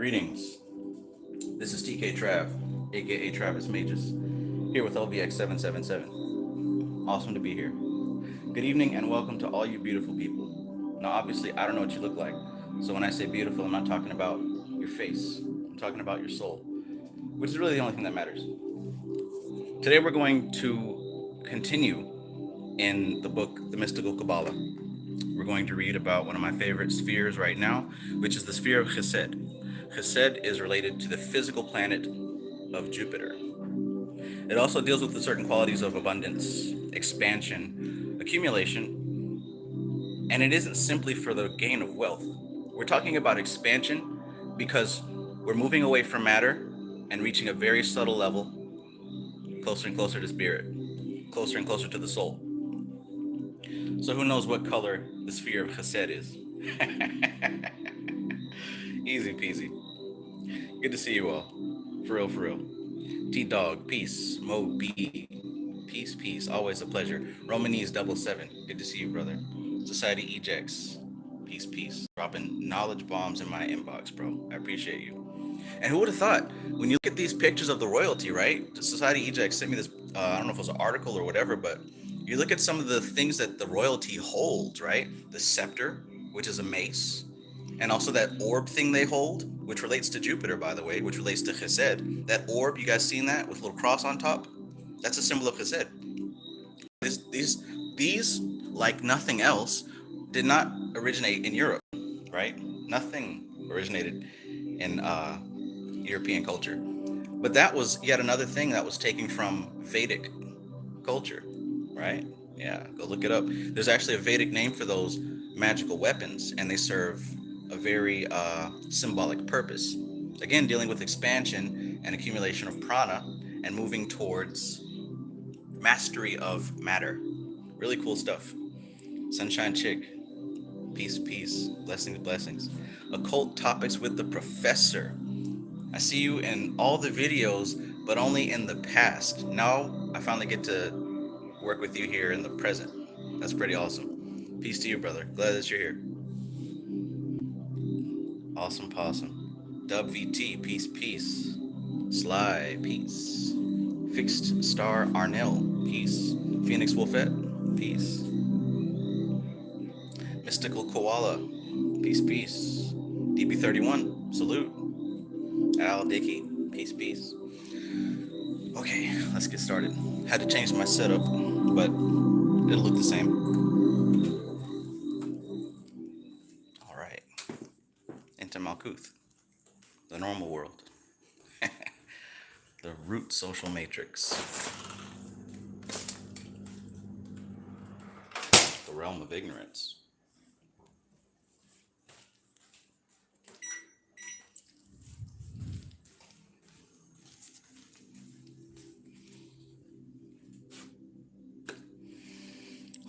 Greetings. This is TK Trav, aka Travis Magus, here with LVX777. Awesome to be here. Good evening and welcome to all you beautiful people. Now, obviously, I don't know what you look like, so when I say beautiful, I'm not talking about your face. I'm talking about your soul, which is really the only thing that matters. Today, we're going to continue in the book, The Mystical Qabalah. We're going to read about one of my favorite spheres right now, which is the sphere of Chesed. Chesed is related to the physical planet of Jupiter. It also deals with the certain qualities of abundance, expansion, accumulation, and it isn't simply for the gain of wealth. We're talking about expansion because we're moving away from matter and reaching a very subtle level, closer and closer to spirit, closer and closer to the soul. So who knows what color the sphere of Chesed is? Easy peasy. Good to see you all. For real, for real. T-Dog, peace. Mo B, peace, peace. Always a pleasure. Romanese 77, good to see you, brother. Society Ejects, peace, peace. Dropping knowledge bombs in my inbox, bro. I appreciate you. And who would have thought, when you look at these pictures of the royalty, right? Society Ejects sent me this, I don't know if it was an article or whatever, but you look at some of the things that the royalty holds, right? The scepter, which is a mace, and also that orb thing they hold, which relates to Jupiter, by the way, which relates to Chesed. That orb, you guys seen that with a little cross on top? That's a symbol of Chesed. These, like nothing else, did not originate in Europe, right? Nothing originated in European culture. But that was yet another thing that was taken from Vedic culture, right? Yeah, go look it up. There's actually a Vedic name for those magical weapons, and they serve a very symbolic purpose. Again, dealing with expansion and accumulation of prana and moving towards mastery of matter. Really cool stuff. Sunshine Chick, peace, peace, blessings, blessings. Occult topics with the professor. I see you in all the videos, but only in the past. Now I finally get to work with you here in the present. That's pretty awesome. Peace to you, brother. Glad that you're here. Awesome possum. Dub VT, peace, peace. Sly, peace. Fixed Star Arnell, peace. Phoenix Wolfette, peace. Mystical Koala, peace, peace. DB31, salute. Al Dickey, peace, peace. Okay, let's get started. Had to change my setup, but it'll look the same. All right. Into Malkuth, the normal world. The root social matrix. The realm of ignorance.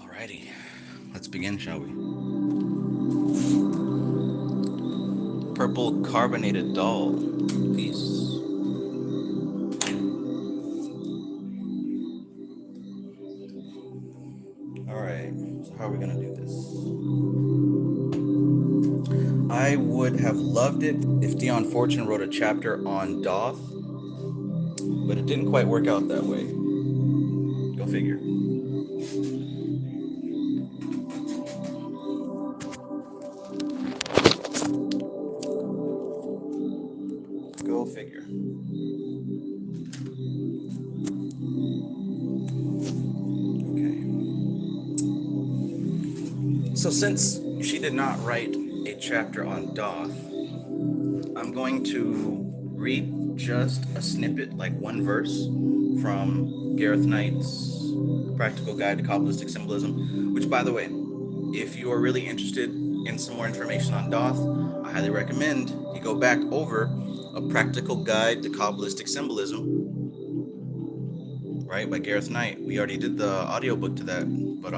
Alrighty, let's begin, shall we? Purple carbonated doll, peace. Alright, so how are we gonna do this? I would have loved it if Dion Fortune wrote a chapter on Doth, but it didn't quite work out that way. Go figure. Go figure. Okay. So since she did not write a chapter on Doth, I'm going to read just a snippet, like one verse, from Gareth Knight's Practical Guide to Kabbalistic Symbolism, which, by the way, if you are really interested in some more information on Doth, I highly recommend you go back over A Practical Guide to Kabbalistic Symbolism, right, by Gareth Knight. We already did the audiobook to that, but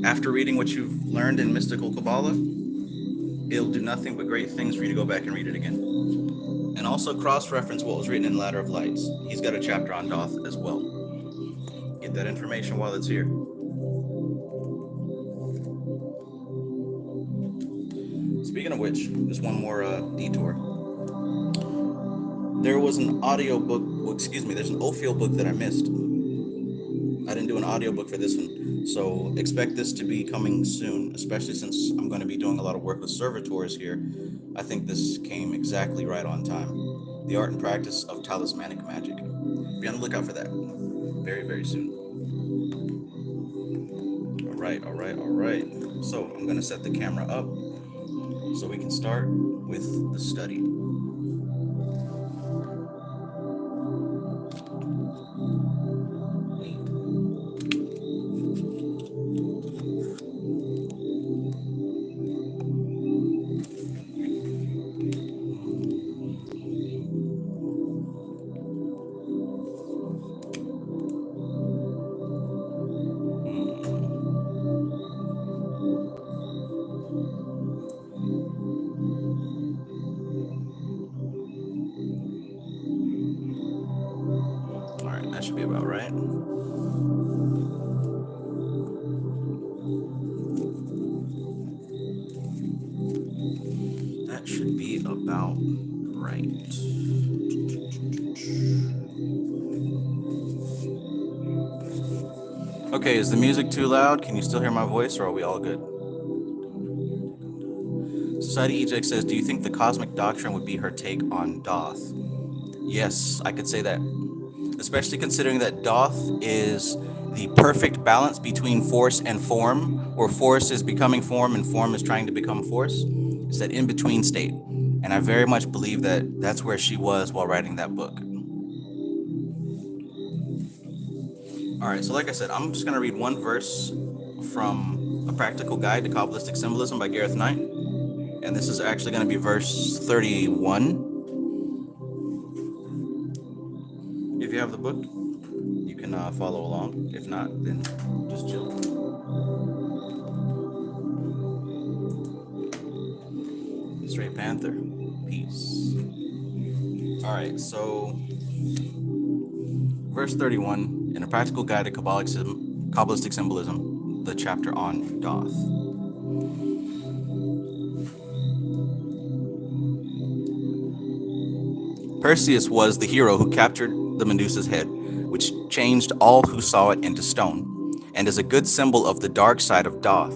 after reading what you've learned in Mystical Qabalah, it'll do nothing but great things for you to go back and read it again. And also cross-reference what was written in Ladder of Lights. He's got a chapter on Doth as well. Get that information while it's here. Speaking of which, just one more detour. There was an audio book, well, excuse me, there's an Ophiel book that I missed. I didn't do an audio book for this one, so expect this to be coming soon, especially since I'm going to be doing a lot of work with servitors here. I think this came exactly right on time. The art and practice of talismanic magic. Be on the lookout for that very, very soon. All right, all right, all right. So I'm going to set the camera up so we can start with the study. All right, that should be about right. That should be about right. Okay, is the music too loud? Can you still hear my voice, or are we all good? Society Eject says, do you think the cosmic doctrine would be her take on Doth? Yes, I could say that. Especially considering that Doth is the perfect balance between force and form, where force is becoming form and form is trying to become force. It's that in-between state. And I very much believe that that's where she was while writing that book. All right, so like I said, I'm just going to read one verse from A Practical Guide to Kabbalistic Symbolism by Gareth Knight. And this is actually going to be verse 31. If you have the book, you can follow along. If not, then just chill. Straight Panther. Peace. All right, so verse 31 in A Practical Guide to Kabbalistic Symbolism, the chapter on Doth. Perseus was the hero who captured the Medusa's head, which changed all who saw it into stone, and is a good symbol of the dark side of Doth.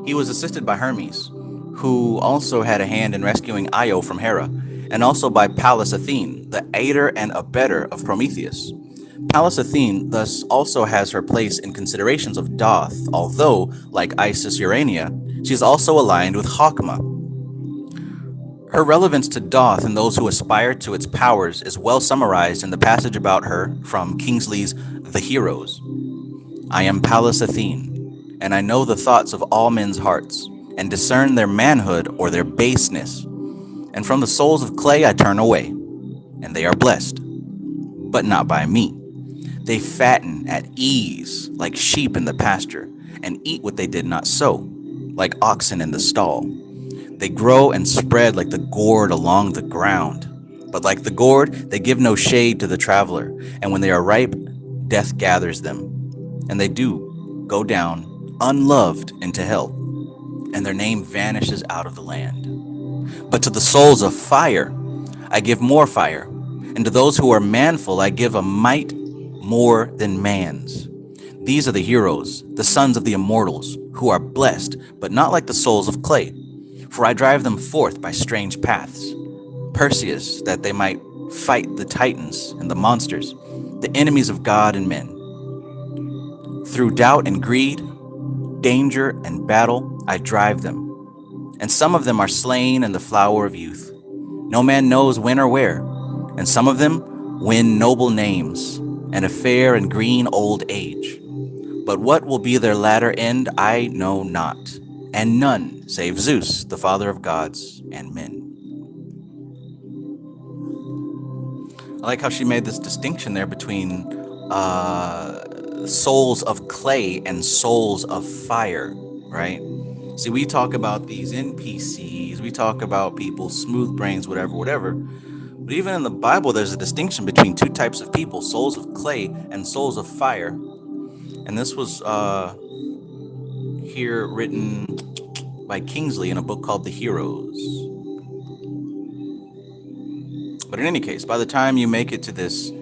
He was assisted by Hermes, who also had a hand in rescuing Io from Hera, and also by Pallas Athene, the aider and abettor of Prometheus. Pallas Athene thus also has her place in considerations of Doth, although, like Isis Urania, she is also aligned with Chokmah. Her relevance to Doth and those who aspire to its powers is well summarized in the passage about her from Kingsley's The Heroes. I am Pallas Athene, and I know the thoughts of all men's hearts, and discern their manhood or their baseness. And from the souls of clay I turn away, and they are blessed, but not by me. They fatten at ease like sheep in the pasture, and eat what they did not sow, like oxen in the stall. They grow and spread like the gourd along the ground. But like the gourd, they give no shade to the traveler, and when they are ripe, death gathers them. And they do go down, unloved, into hell, and their name vanishes out of the land. But to the souls of fire, I give more fire, and to those who are manful, I give a might more than man's. These are the heroes, the sons of the immortals, who are blessed, but not like the souls of clay. For I drive them forth by strange paths. Perseus, that they might fight the titans and the monsters, the enemies of God and men. Through doubt and greed, danger and battle, I drive them. And some of them are slain in the flower of youth. No man knows when or where. And some of them win noble names and a fair and green old age. But what will be their latter end, I know not. And none save Zeus, the father of gods and men. I like how she made this distinction there between souls of clay and souls of fire, right? See, we talk about these NPCs, we talk about people, smooth brains, whatever. But even in the Bible, there's a distinction between two types of people, souls of clay and souls of fire. And this was here written by Kingsley in a book called The Heroes. But in any case, by the time you make it to this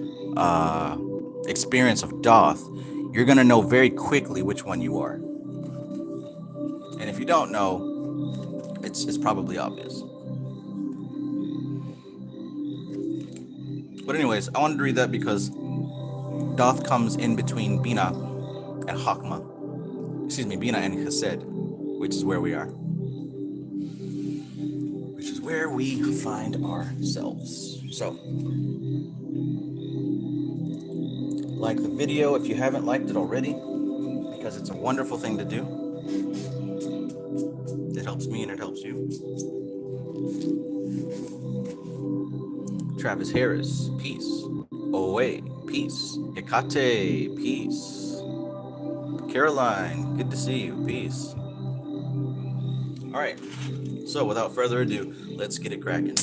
experience of Doth, you're going to know very quickly which one you are. And if you don't know, it's probably obvious. But anyways, I wanted to read that because Doth comes in between Bina and Chokmah. Excuse me, Bina and Chesed, which is where we are. Which is where we find ourselves. So, like the video if you haven't liked it already, because it's a wonderful thing to do. It helps me and it helps you. Travis Harris, peace. Owe, peace. Hecate, peace. Caroline, good to see you, peace. All right, so without further ado, let's get it cracking.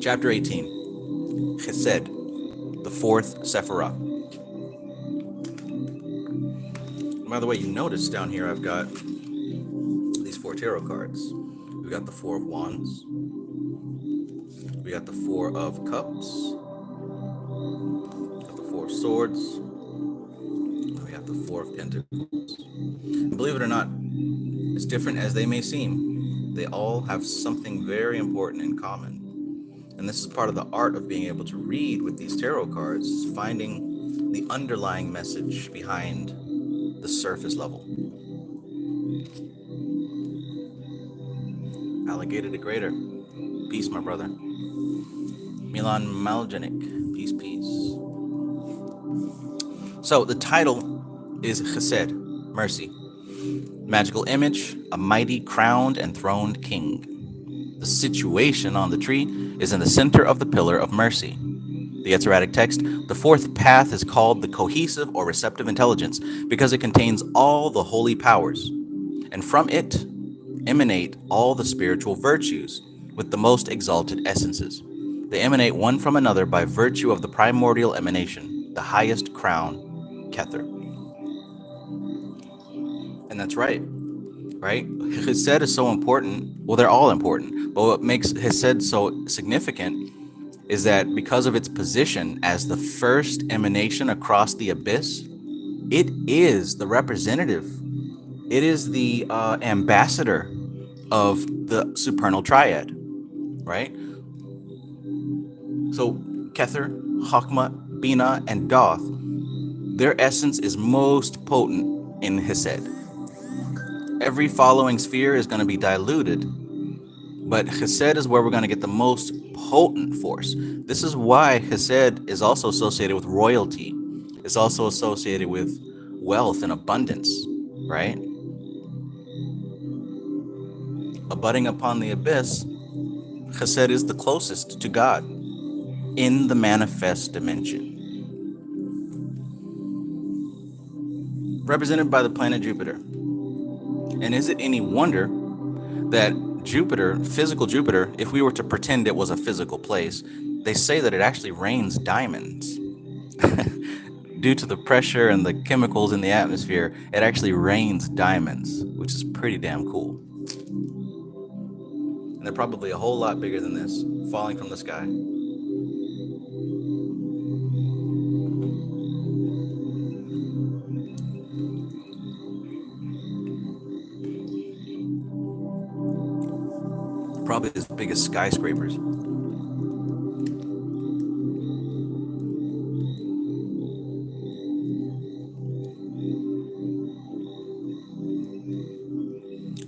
Chapter 18, Chesed, the fourth Sephiroth. By the way, you notice down here I've got these 4 tarot cards. We got the 4 of Wands. We got the 4 of Cups. We got the 4 of Swords. And we got the 4 of Pentacles. And believe it or not, as different as they may seem, they all have something very important in common. And this is part of the art of being able to read with these tarot cards, is finding the underlying message behind the surface level. Alligator the Greater, peace, my brother. Milan Maljanik, peace, peace. So the title is Chesed, mercy. Magical image, a mighty crowned and throned king. The situation on the tree is in the center of the pillar of mercy. The Yetziratic text, the 4th path is called the cohesive or receptive intelligence because it contains all the holy powers, and from it emanate all the spiritual virtues with the most exalted essences. They emanate one from another by virtue of the primordial emanation, the highest crown, Kether. And that's right? Chesed is so important. Well, they're all important, but what makes Chesed so significant is that because of its position as the first emanation across the abyss, it is the representative. It is the ambassador of the supernal triad, right? So Kether, Chokmah, Bina, and Doth, their essence is most potent in Chesed. Every following sphere is going to be diluted, but Chesed is where we're going to get the most potent force. This is why Chesed is also associated with royalty. It's also associated with wealth and abundance, right? Abutting upon the abyss, Chesed is the closest to God in the manifest dimension. Represented by the planet Jupiter. And is it any wonder that Jupiter, physical Jupiter, if we were to pretend it was a physical place, they say that it actually rains diamonds. Due to the pressure and the chemicals in the atmosphere, it actually rains diamonds, which is pretty damn cool. And they're probably a whole lot bigger than this, falling from the sky. Probably as big as skyscrapers.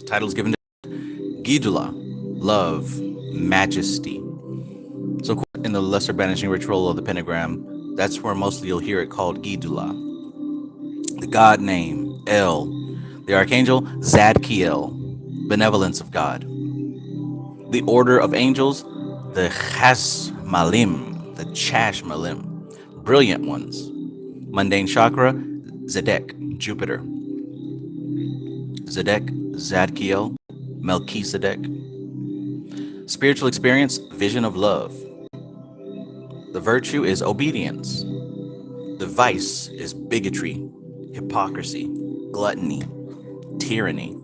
Titles given to Gidula, love, majesty. So in the lesser banishing ritual of the pentagram, that's where mostly you'll hear it called Gidula. The god name, El. The archangel, Zadkiel, benevolence of God. The order of angels, the Chasmalim, the Chashmalim, brilliant ones. Mundane chakra, Zedek, Jupiter. Zedek, Zadkiel, Melchizedek. Spiritual experience, vision of love. The virtue is obedience. The vice is bigotry, hypocrisy, gluttony, tyranny.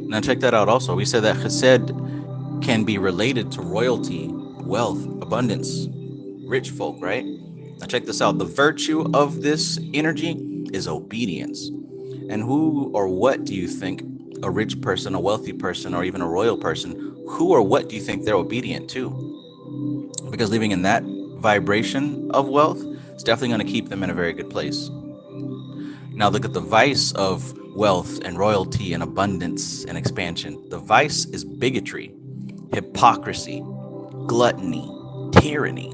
Now check that out also. We said that Chesed can be related to royalty, wealth, abundance, rich folk, right? Now check this out. The virtue of this energy is obedience. And who or what do you think a rich person, a wealthy person, or even a royal person, who or what do you think they're obedient to? Because living in that vibration of wealth is definitely going to keep them in a very good place. Now look at the vice of wealth and royalty and abundance and expansion. The vice is bigotry, hypocrisy, gluttony, tyranny.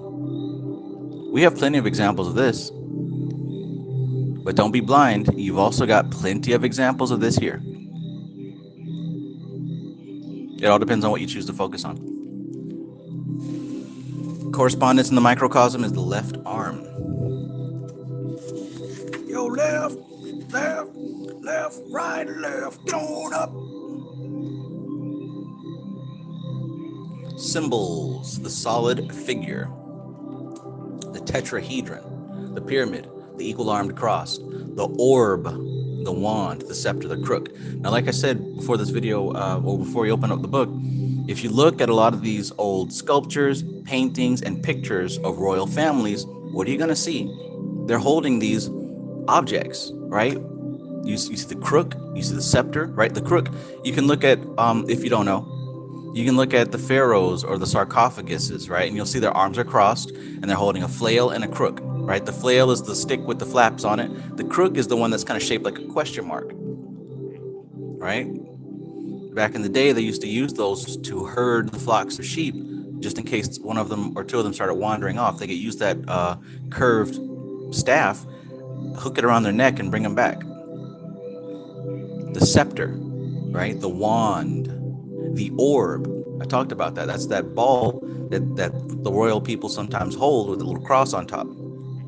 We have plenty of examples of this. But don't be blind. You've also got plenty of examples of this here. It all depends on what you choose to focus on. Correspondence in the microcosm is the left arm. Yo, left, left, left, right, left, get on up. Symbols, the solid figure, the tetrahedron, the pyramid, the equal-armed cross, the orb, the wand, the scepter, the crook. Now, like I said before this video, or before we open up the book, if you look at a lot of these old sculptures, paintings, and pictures of royal families, what are you going to see? They're holding these objects, right? You see the crook, you see the scepter, right? The crook, you can look at, if you don't know, you can look at the pharaohs or the sarcophaguses, right? And you'll see their arms are crossed and they're holding a flail and a crook, right? The flail is the stick with the flaps on it. The crook is the one that's kind of shaped like a question mark, right? Back in the day, they used to use those to herd the flocks of sheep, just in case one of them or two of them started wandering off. They could use that curved staff, hook it around their neck, and bring them back. The scepter, right? The wand, the orb. I talked about that. That's that ball that the royal people sometimes hold with a little cross on top.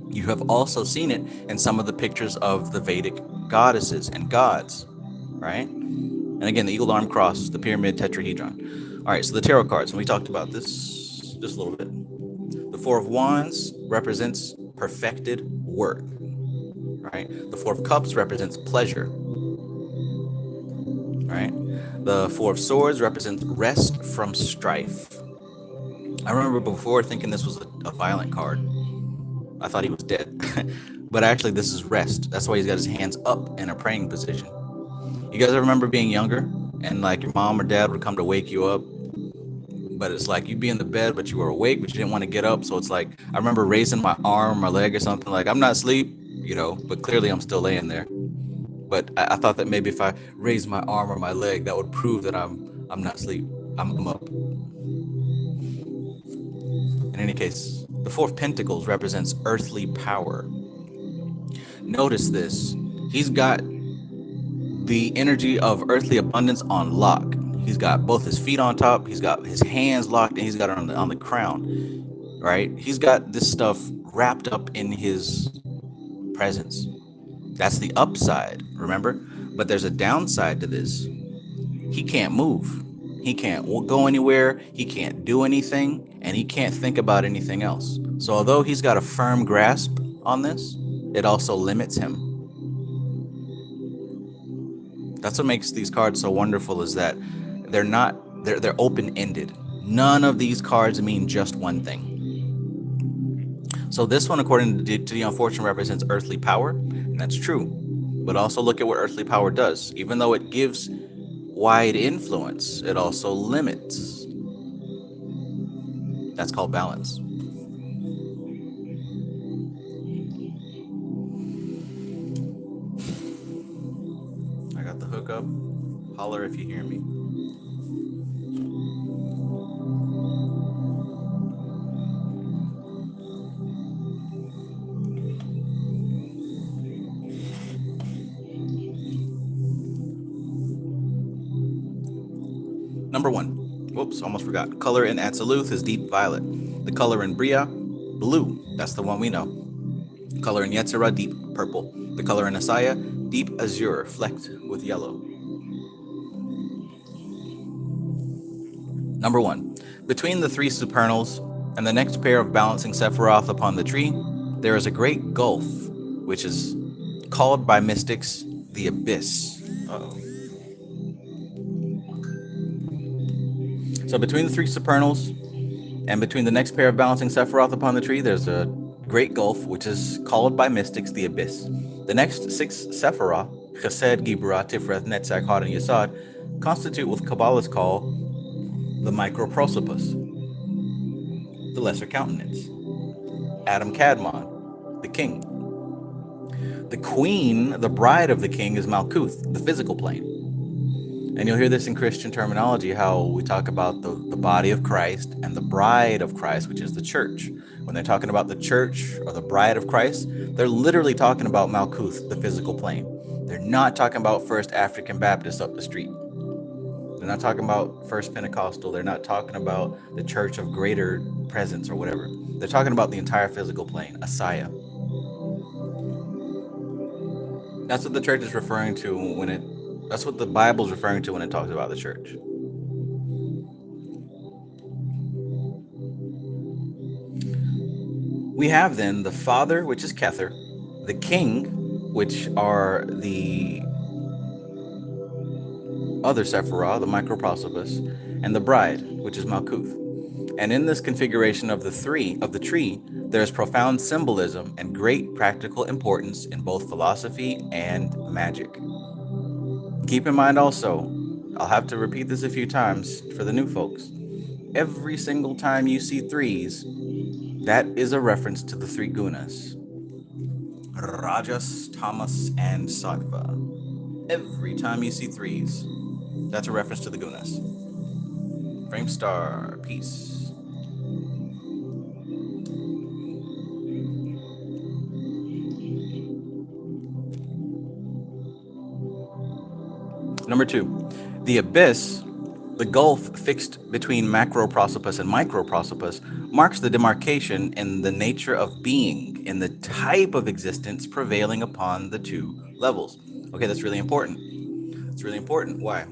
You have also seen it in some of the pictures of the Vedic goddesses and gods, right? And again, the eagle-armed cross, the pyramid, tetrahedron. All right, so the tarot cards, and we talked about this just a little bit. The Four of Wands represents perfected work, right? The Four of Cups represents pleasure, right? The Four of Swords represents rest from strife. I remember before thinking this was a violent card. I thought he was dead. But actually, this is rest. That's why he's got his hands up in a praying position. You guys remember being younger and like your mom or dad would come to wake you up, but it's like you'd be in the bed, but you were awake, but you didn't want to get up. So it's like, I remember raising my arm or leg or something, like I'm not asleep, but clearly I'm still laying there. But I thought that maybe if I raised my arm or my leg, that would prove that I'm not asleep. I'm up. In any case, the Four of Pentacles represents earthly power. Notice this. He's got the energy of earthly abundance on lock. He's got both his feet on top. He's got his hands locked, and he's got it on the crown, right? He's got this stuff wrapped up in his presence. That's the upside, remember? But there's a downside to this. He can't move. He can't go anywhere. He can't do anything, and he can't think about anything else. So although he's got a firm grasp on this, it also limits him. That's what makes these cards so wonderful, is that they're open-ended. None of these cards mean just one thing. So this one, according to the unfortunate, represents earthly power, and that's true. But also look at what earthly power does. Even though it gives wide influence, it also limits. That's called balance. I got the hook up. Holler if you hear me. Number 1. Whoops, almost forgot. Color in Atziluth is deep violet. The color in Bria, blue. That's the one we know. Color in Yetzirah, deep purple. The color in Asaya, deep azure, flecked with yellow. Number 1. Between the 3 supernals and the next pair of balancing Sephiroth upon the tree, there is a great gulf, which is called by mystics the Abyss. Uh-oh. So between the three supernals and between the next pair of balancing Sephiroth upon the tree, there's a great gulf, which is called by mystics the Abyss. The next six Sephiroth, Chesed, Gibra, Tifreth, Netzach, Hod, and Yesod, constitute what Kabbalah's call the microprosopus, the lesser countenance. Adam Kadmon, the king. The queen, the bride of the king, is Malkuth, the physical plane. And you'll hear this in Christian terminology, how we talk about the body of Christ and the bride of Christ, which is the church. When they're talking about the church or the bride of Christ, they're literally talking about Malkuth, the physical plane. They're not talking about First African Baptist up the street. They're not talking about First Pentecostal. They're not talking about the church of greater presence or whatever. They're talking about the entire physical plane, Asaya. That's what the church is referring to when it, that's what the Bible's referring to when it talks about the church. We have then the Father, which is Kether, the King, which are the other Sephiroth, the microprosopus, and the bride, which is Malkuth. And in this configuration of the tree, there is profound symbolism and great practical importance in both philosophy and magic. Keep in mind also, I'll have to repeat this a few times for the new folks. Every single time you see threes, that is a reference to the three gunas: Rajas, Tamas, and Sattva. Every time you see threes, that's a reference to the gunas. Framestar, peace. Number two, the abyss, the gulf fixed between macroprosopus and microprosopus, marks the demarcation in the nature of being, in the type of existence prevailing upon the two levels. Okay, that's really important. It's really important. Why?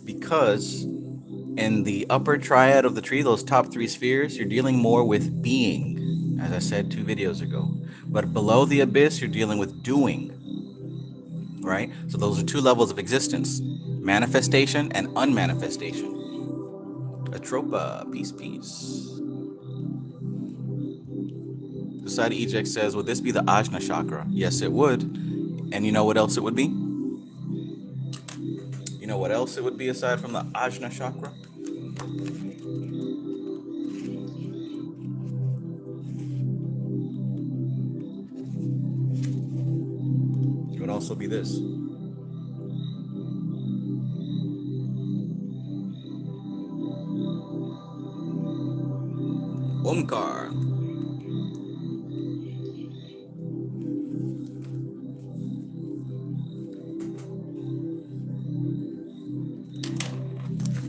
Because in the upper triad of the tree, those top three spheres, you're dealing more with being, as I said 2 videos ago. But below the abyss, you're dealing with doing, right? So those are two levels of existence: manifestation and unmanifestation. Atropa, peace, peace. Society Eject says, would this be the Ajna chakra? Yes, it would. And you know what else it would be? You know what else it would be aside from the Ajna chakra? It would also be this. Omkar.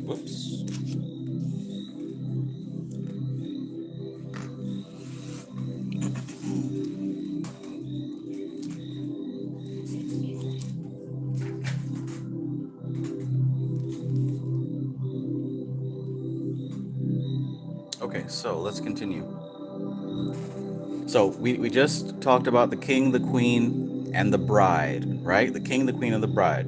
Whoops. Okay, so let's continue. So we just talked about the king, the queen, and the bride, right? The king, the queen, and the bride.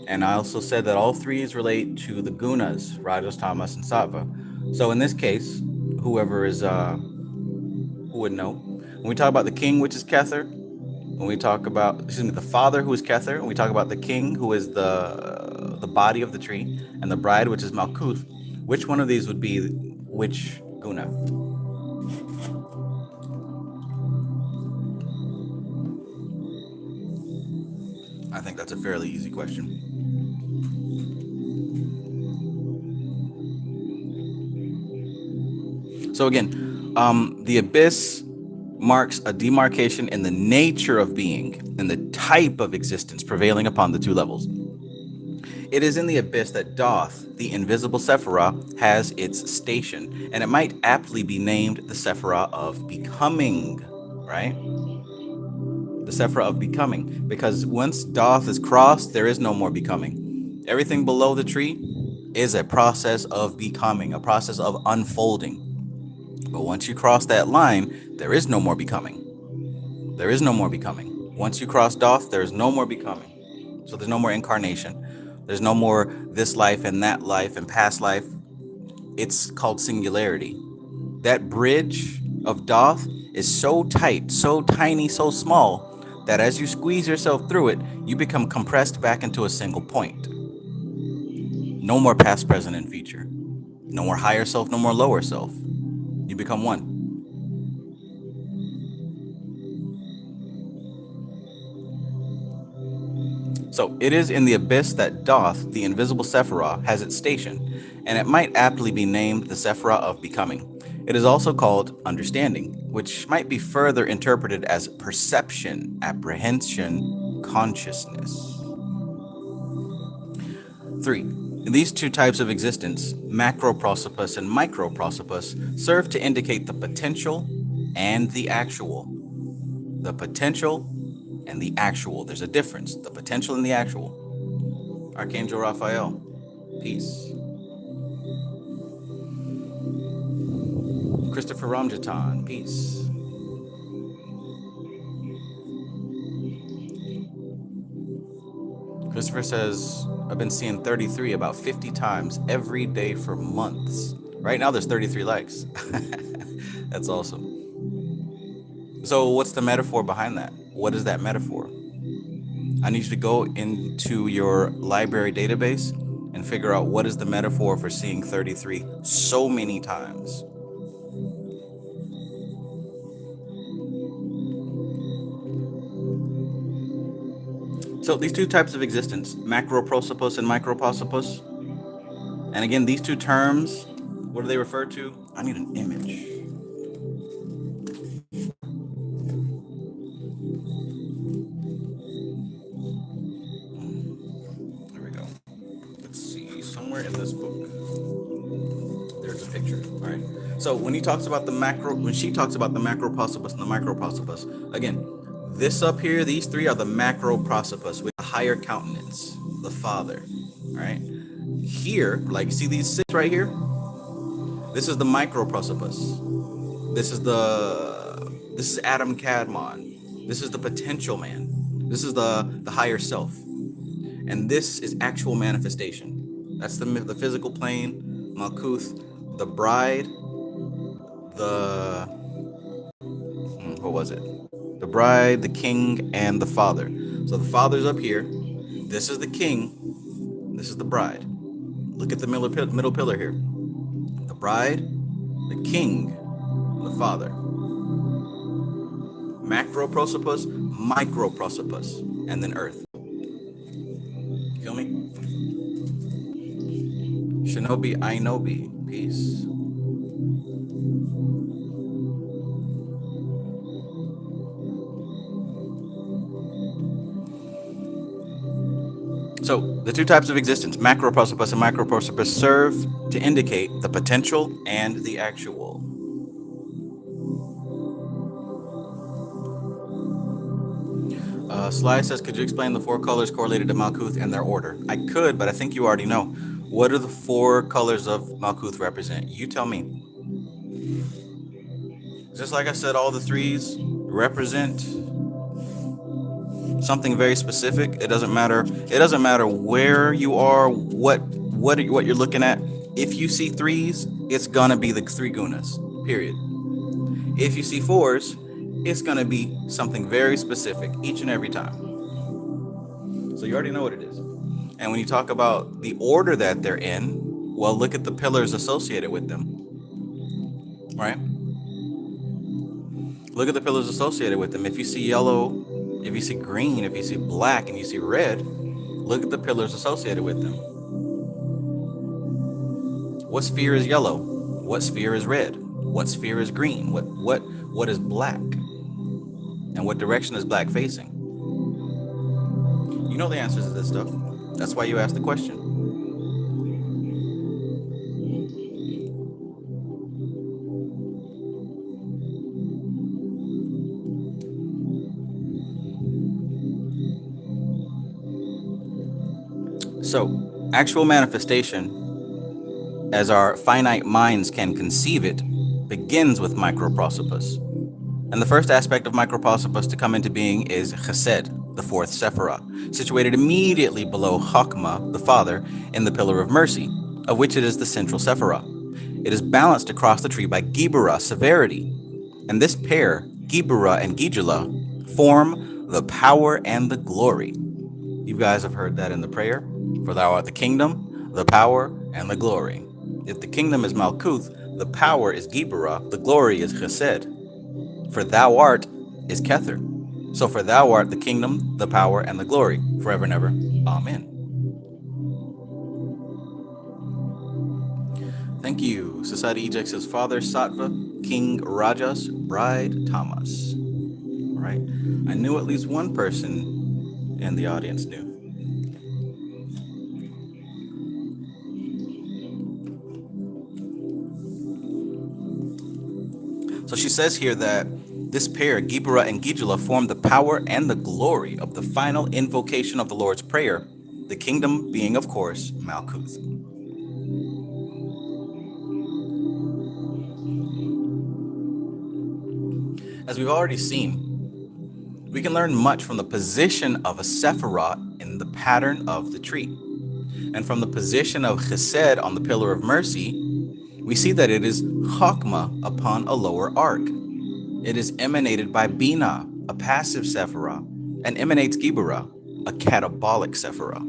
And I also said that all threes relate to the gunas, Rajas, Tamas, and Sattva. So in this case, whoever is, who would know? When we talk about the king, which is Kether, when we talk about, the father, who is Kether, when we talk about the king, who is the body of the tree, and the bride, which is Malkuth, which one of these would be which guna? I think that's a fairly easy question. So again, the abyss marks a demarcation in the nature of being, in the type of existence prevailing upon the two levels. It is in the abyss that Doth, the invisible Sephiroth, has its station, and it might aptly be named the Sephiroth of Becoming, right? The Sephiroth of Becoming, because once Doth is crossed, there is no more becoming. Everything below the tree is a process of becoming, a process of unfolding. But once you cross that line, there is no more becoming. There is no more becoming. Once you cross Doth, there's no more becoming. So there's no more incarnation. There's no more this life and that life and past life. It's called singularity. That bridge of Doth is so tight, so tiny, so small that as you squeeze yourself through it, you become compressed back into a single point. No more past, present, and future. No more higher self, no more lower self. You become one. So it is in the abyss that Doth, the invisible Sephiroth, has its station, and it might aptly be named the Sephiroth of Becoming. It is also called understanding, which might be further interpreted as perception, apprehension, consciousness. 3. These two types of existence, macroprosopus and microprosopus, serve to indicate the potential and the actual. The potential and the actual. There's a difference. The potential and the actual. Archangel Raphael, peace. Christopher Ramjatan, peace. Christopher says, I've been seeing 33 about 50 times every day for months. Right now there's 33 likes. That's awesome. So what's the metaphor behind that? What is that metaphor? I need you to go into your library database and figure out what is the metaphor for seeing 33 so many times. So these two types of existence, macroprosopus and microprosopus, and again, these two terms, what do they refer to? I need an image. There we go. Let's see, somewhere in this book, there's a picture, all right? So when she talks about the macroprosopus and the microprosopus, again, this up here, these three are the macroprosopus with a higher countenance, the Father, all right? Here, like, see these six right here? This is the microprosopus. This is Adam Kadmon. This is the potential man. This is the higher self. And this is actual manifestation. That's the physical plane, Malkuth, the bride, what was it? The bride, the king, and the father. So the father's up here. This is the king. This is the bride. Look at the middle pillar here. The bride, the king, the father. Macroprosopus, microprosopus, and then earth. Feel me? Shinobi Ainobi, peace. So the two types of existence, macroprosopus and microprosopus, serve to indicate the potential and the actual. Sly says, could you explain the four colors correlated to Malkuth and their order? I could, but I think you already know. What do the four colors of Malkuth represent? You tell me. Just like I said, all the threes represent something very specific. It doesn't matter. It doesn't matter where you are, what you're looking at. If you see threes, it's gonna be the three gunas. Period. If you see fours, it's gonna be something very specific each and every time. So you already know what it is. And when you talk about the order that they're in, well, look at the pillars associated with them. Right? Look at the pillars associated with them. If you see yellow, if you see green, if you see black, and you see red, look at the pillars associated with them. What sphere is yellow? What sphere is red? What sphere is green? What is black? And what direction is black facing? You know the answers to this stuff. That's why you asked the question. So, actual manifestation, as our finite minds can conceive it, begins with microprosopus. And the first aspect of Microprosopus to come into being is Chesed, the fourth Sephiroth, situated immediately below Chokmah, the Father, in the Pillar of Mercy, of which it is the central Sephiroth. It is balanced across the tree by Gibura, severity. And this pair, Gibura and Gijula, form the power and the glory. You guys have heard that in the prayer. For thou art the kingdom, the power, and the glory. If the kingdom is Malkuth, the power is Gibura, the glory is Chesed. For thou art is Kether. So for thou art the kingdom, the power, and the glory, forever and ever. Amen. Thank you. Society Eject says Father Sattva, King Rajas, Bride Tamas. All right. I knew at least one person in the audience knew. So she says here that this pair, Gibura and Gijula, form the power and the glory of the final invocation of the Lord's Prayer, the kingdom being, of course, Malkuth. As we've already seen, we can learn much from the position of a Sephiroth in the pattern of the tree. And from the position of Chesed on the Pillar of Mercy, we see that it is Chokmah upon a lower arc. It is emanated by Bina, a passive Sephiroth, and emanates Gibura, a catabolic Sephiroth,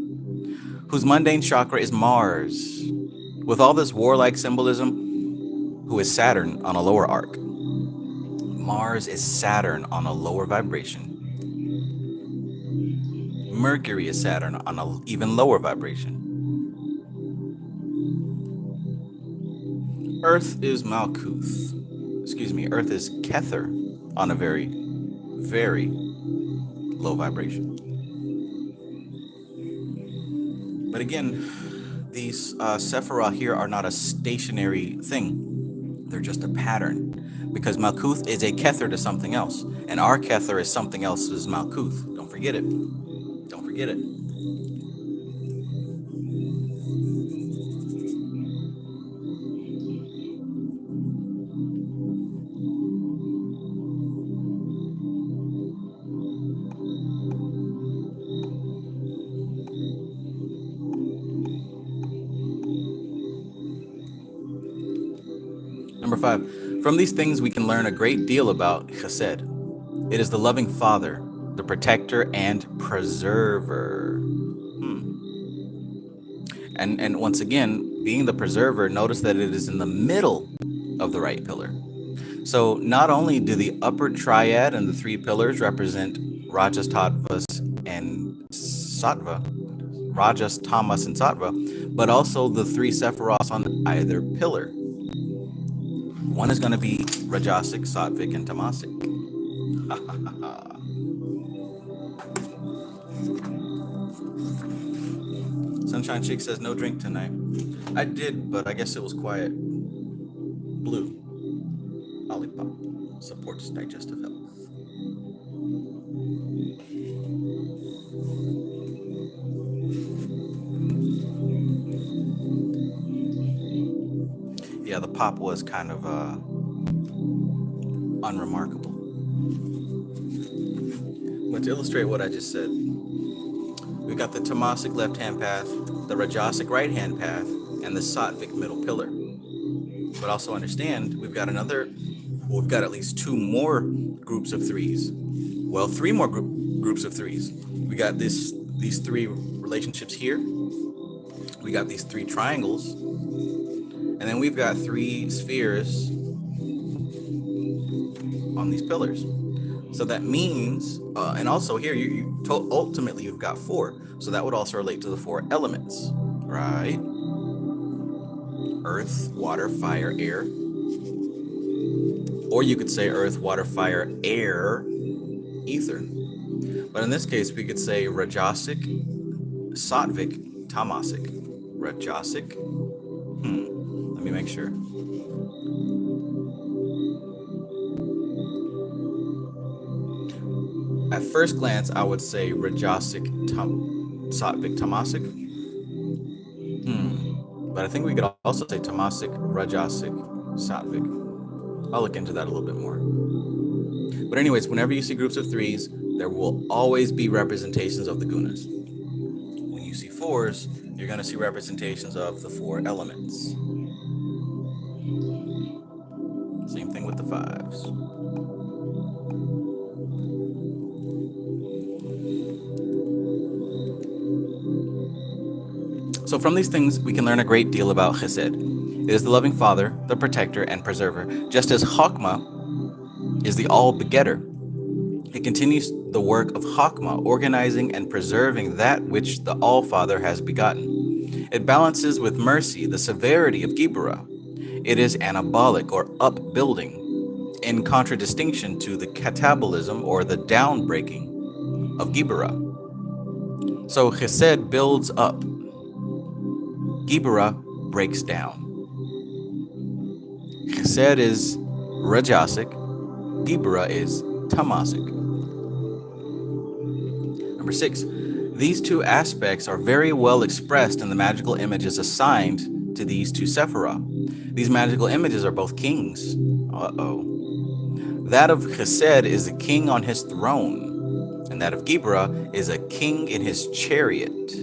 whose mundane chakra is Mars. With all this warlike symbolism, who is Saturn on a lower arc. Mars is Saturn on a lower vibration. Mercury is Saturn on an even lower vibration. Earth is Malkuth. Earth is Kether on a very, very low vibration. But again, these Sephiroth here are not a stationary thing. They're just a pattern. Because Malkuth is a Kether to something else. And our Kether is something else's Malkuth. Don't forget it. Don't forget it. Number 5, from these things we can learn a great deal about Chesed. It is the loving Father, the protector and preserver. And once again, being the preserver, notice that it is in the middle of the right pillar. So not only do the upper triad and the 3 pillars represent Rajas, Tattvas, and Sattva, Rajas, Tamas, and Sattva, but also the 3 Sephiroths on either pillar. One is going to be Rajasic, Sattvic, and Tamasic. Sunshine Chick says no drink tonight. I did, but I guess it was quiet. Blue. Olipop supports digestive health. Yeah, the pop was kind of unremarkable. But to illustrate what I just said, we've got the Tamasic left-hand path, the Rajasic right-hand path, and the Sattvic middle pillar. But also understand, we've got at least 2 more groups of 3s. Well, 3 more groups of 3s. We got these 3 relationships here. We got these 3 triangles. And then we've got 3 spheres on these pillars. So that means, and also here, ultimately you've got 4. So that would also relate to the 4 elements, right? Earth, water, fire, air. Or you could say earth, water, fire, air, ether. But in this case, we could say Rajasic, Sattvic, Tamasic. Rajasic. Let me make sure. At first glance, I would say Rajasic, Sattvic, Tamasic. But I think we could also say Tamasic, Rajasic, Sattvic. I'll look into that a little bit more. But anyways, whenever you see groups of threes, there will always be representations of the gunas. When you see fours, you're going to see representations of the four elements. Same thing with the fives. So from these things, we can learn a great deal about Chesed. It is the loving father, the protector, and preserver, just as Chokmah is the all-begetter. It continues the work of Chokmah, organizing and preserving that which the All-Father has begotten. It balances with mercy the severity of Gibra. It is anabolic or upbuilding, in contradistinction to the catabolism or the downbreaking of Gibra. So Chesed builds up, Gibra breaks down. Chesed is Rajasic, Gibra is Tamasic. Number 6, these two aspects are very well expressed in the magical images assigned to these two Sephiroth. These magical images are both kings. That of Chesed is a king on his throne, and that of Gibra is a king in his chariot.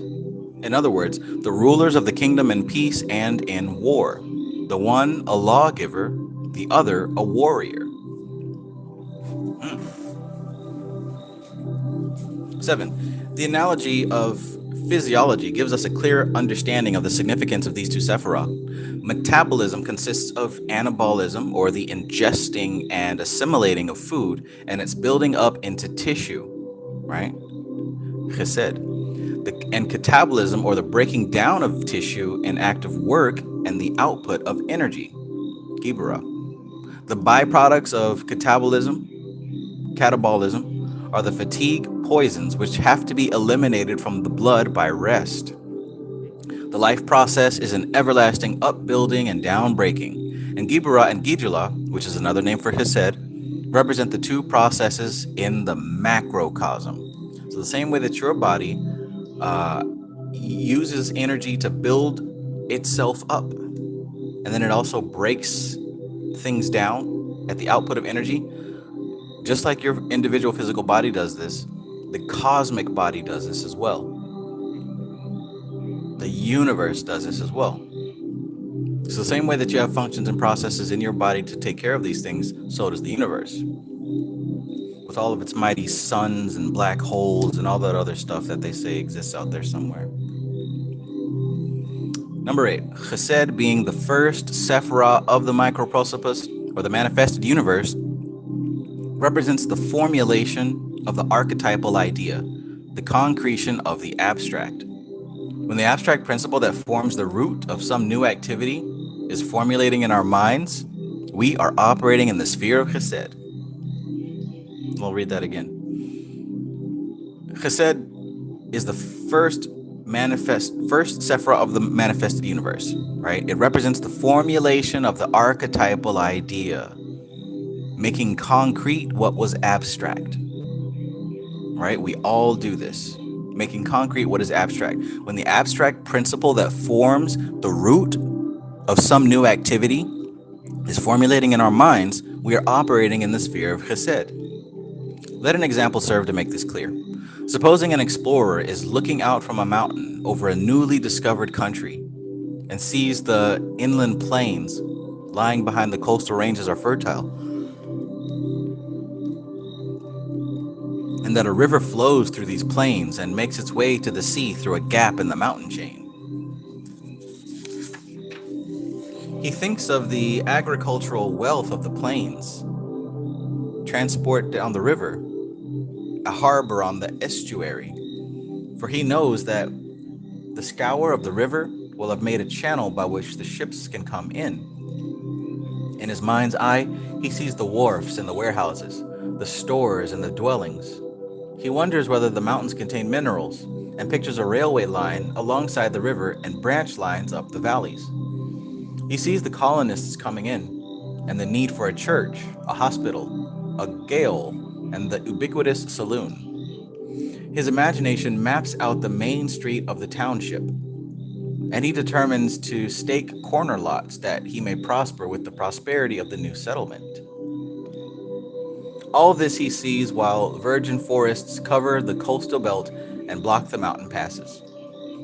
In other words, the rulers of the kingdom in peace and in war. The one a lawgiver, the other a warrior. 7. The analogy of physiology gives us a clear understanding of the significance of these two Sephiroth. Metabolism consists of anabolism, or the ingesting and assimilating of food, and its building up into tissue, right? Chesed. And catabolism, or the breaking down of tissue in act of work and the output of energy, Gibra. The byproducts of catabolism are the fatigue poisons which have to be eliminated from the blood by rest. The life process is an everlasting upbuilding and downbreaking, and Gibra and Gijala, which is another name for Chesed, represent the two processes in the macrocosm. So the same way that your body uses energy to build itself up, and then it also breaks things down at the output of energy, just like your individual physical body does this, the cosmic body does this as well. The universe does this as well. It's the same way that you have functions and processes in your body to take care of these things, so does the universe. With all of its mighty suns and black holes and all that other stuff that they say exists out there somewhere. Number 8, Chesed being the first Sephiroth of the microprosopus, or the manifested universe, represents the formulation of the archetypal idea, the concretion of the abstract. When the abstract principle that forms the root of some new activity is formulating in our minds, we are operating in the sphere of Chesed. We'll read that again. Chesed is the first Sephiroth of the manifested universe, right? It represents the formulation of the archetypal idea, making concrete what was abstract, right? We all do this, making concrete what is abstract. When the abstract principle that forms the root of some new activity is formulating in our minds, we are operating in the sphere of Chesed. Let an example serve to make this clear. Supposing an explorer is looking out from a mountain over a newly discovered country and sees the inland plains lying behind the coastal ranges are fertile, and that a river flows through these plains and makes its way to the sea through a gap in the mountain chain. He thinks of the agricultural wealth of the plains, transport down the river, a harbor on the estuary, for he knows that the scour of the river will have made a channel by which the ships can come in. In his mind's eye, he sees the wharfs and the warehouses, the stores and the dwellings. He wonders whether the mountains contain minerals, and pictures a railway line alongside the river and branch lines up the valleys. He sees the colonists coming in, and the need for a church, a hospital, a gaol, and the ubiquitous saloon. His imagination maps out the main street of the township, and he determines to stake corner lots that he may prosper with the prosperity of the new settlement. All this he sees while virgin forests cover the coastal belt and block the mountain passes.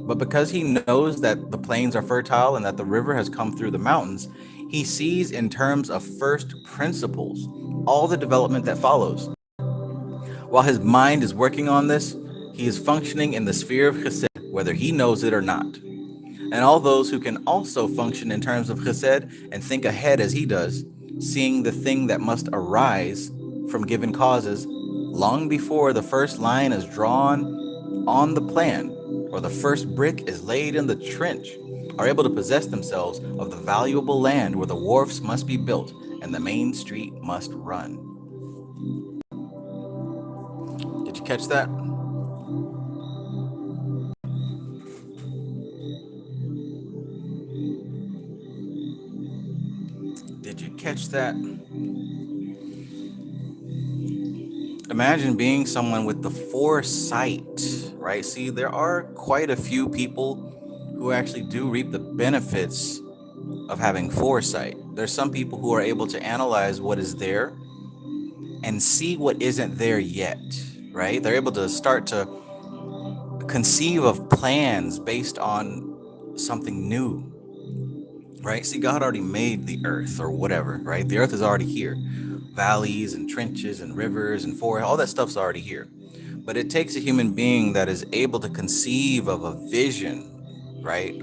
But because he knows that the plains are fertile and that the river has come through the mountains, he sees in terms of first principles all the development that follows. While his mind is working on this, he is functioning in the sphere of Chesed, whether he knows it or not. And all those who can also function in terms of Chesed and think ahead as he does, seeing the thing that must arise from given causes long before the first line is drawn on the plan or the first brick is laid in the trench, are able to possess themselves of the valuable land where the wharfs must be built and the main street must run. Did you catch that? Did you catch that? Imagine being someone with the foresight, right? See, there are quite a few people who actually do reap the benefits of having foresight. There's some people who are able to analyze what is there and see what isn't there yet, right? They're able to start to conceive of plans based on something new, right? See, God already made the earth or whatever, right? The earth is already here. Valleys and trenches and rivers and forests, all that stuff's already here. But it takes a human being that is able to conceive of a vision, right? I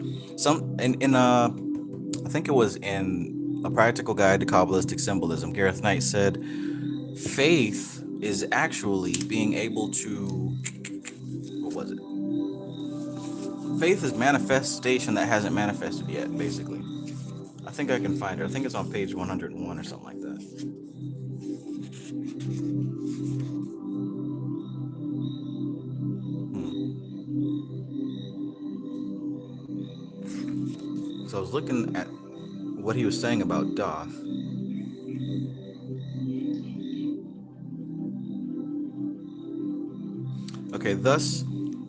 think it was in A Practical Guide to Kabbalistic Symbolism, Gareth Knight said, faith is actually being able to, what was it? Faith is manifestation that hasn't manifested yet, basically. I think I can find it. I think it's on page 101 or something like that. So I was looking at what he was saying about Doth. Okay, thus,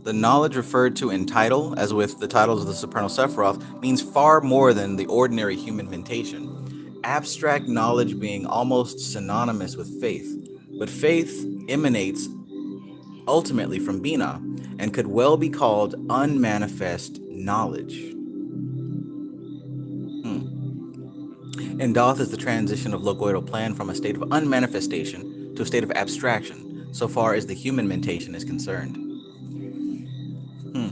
the knowledge referred to in title, as with the titles of the Supernal Sephiroth, means far more than the ordinary human mentation, abstract knowledge being almost synonymous with faith. But faith emanates ultimately from Bina and could well be called unmanifest knowledge. And Doth is the transition of Logoital plan from a state of unmanifestation to a state of abstraction, so far as the human mentation is concerned.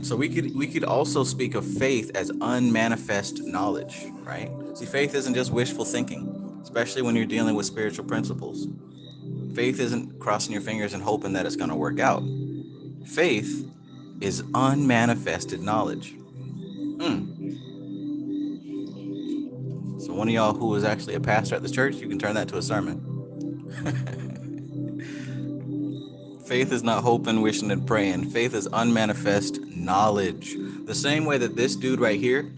So we could also speak of faith as unmanifest knowledge, right? See, faith isn't just wishful thinking, especially when you're dealing with spiritual principles. Faith isn't crossing your fingers and hoping that it's going to work out. Faith is unmanifested knowledge. So one of y'all who is actually a pastor at the church, you can turn that to a sermon. Faith is not hoping, wishing, and praying. Faith is unmanifest knowledge. The same way that this dude right here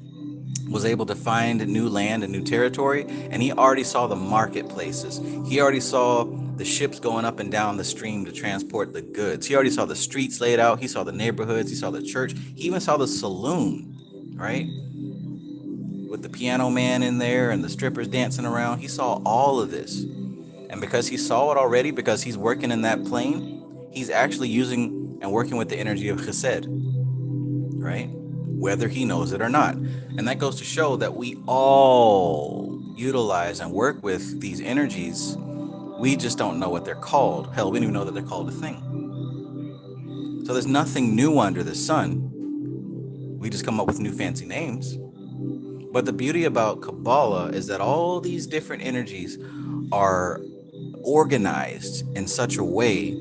was able to find new land and new territory, and he already saw the marketplaces. He already saw the ships going up and down the stream to transport the goods. He already saw the streets laid out. He saw the neighborhoods. He saw the church. He even saw the saloon, right? With the piano man in there and the strippers dancing around. He saw all of this. And because he saw it already, because he's working in that plane, he's actually using and working with the energy of Chesed, right? Whether he knows it or not. And that goes to show that we all utilize and work with these energies. We just don't know what they're called. Hell, we don't even know that they're called a thing. So there's nothing new under the sun. We just come up with new fancy names. But the beauty about Qabalah is that all these different energies are organized in such a way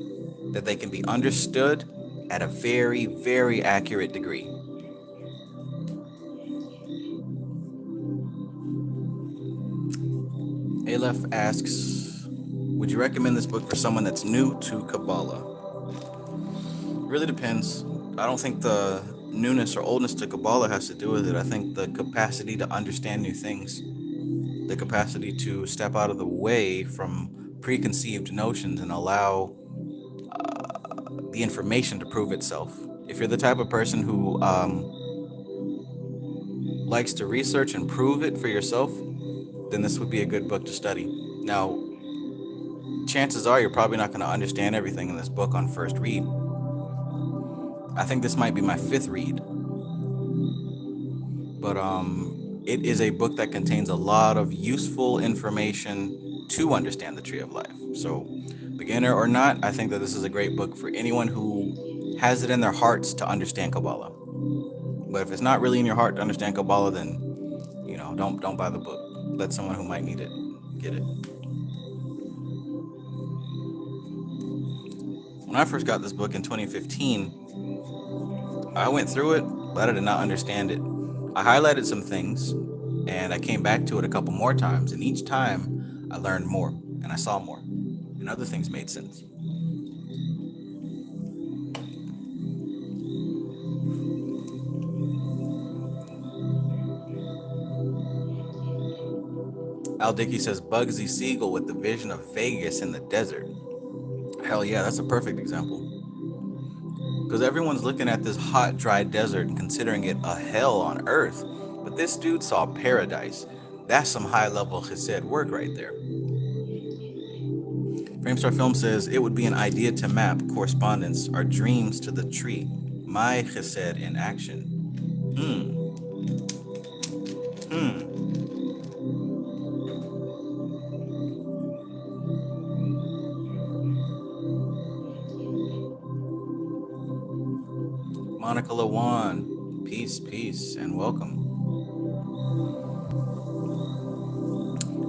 that they can be understood at a very, very accurate degree. Aleph asks, would you recommend this book for someone that's new to Qabalah? Really depends. I don't think the newness or oldness to Qabalah has to do with it. I think the capacity to understand new things, the capacity to step out of the way from preconceived notions and allow the information to prove itself. If you're the type of person who likes to research and prove it for yourself, then this would be a good book to study. Now, chances are you're probably not going to understand everything in this book on first read. I think this might be my fifth read. But it is a book that contains a lot of useful information to understand the Tree of Life. So, beginner or not, I think that this is a great book for anyone who has it in their hearts to understand Qabalah. But if it's not really in your heart to understand Qabalah, then don't buy the book. Let someone who might need it get it. When I first got this book in 2015, I went through it, but I did not understand it. I highlighted some things, and I came back to it a couple more times, and each time I learned more, and I saw more, and other things made sense. Al Dickey says Bugsy Siegel with the vision of Vegas in the desert. Hell yeah, that's a perfect example. Because everyone's looking at this hot, dry desert and considering it a hell on earth. But this dude saw paradise. That's some high-level Chesed work right there. Framestar Film says it would be an idea to map correspondence or dreams to the tree. My Chesed in action. Monica Lawan, peace, and welcome.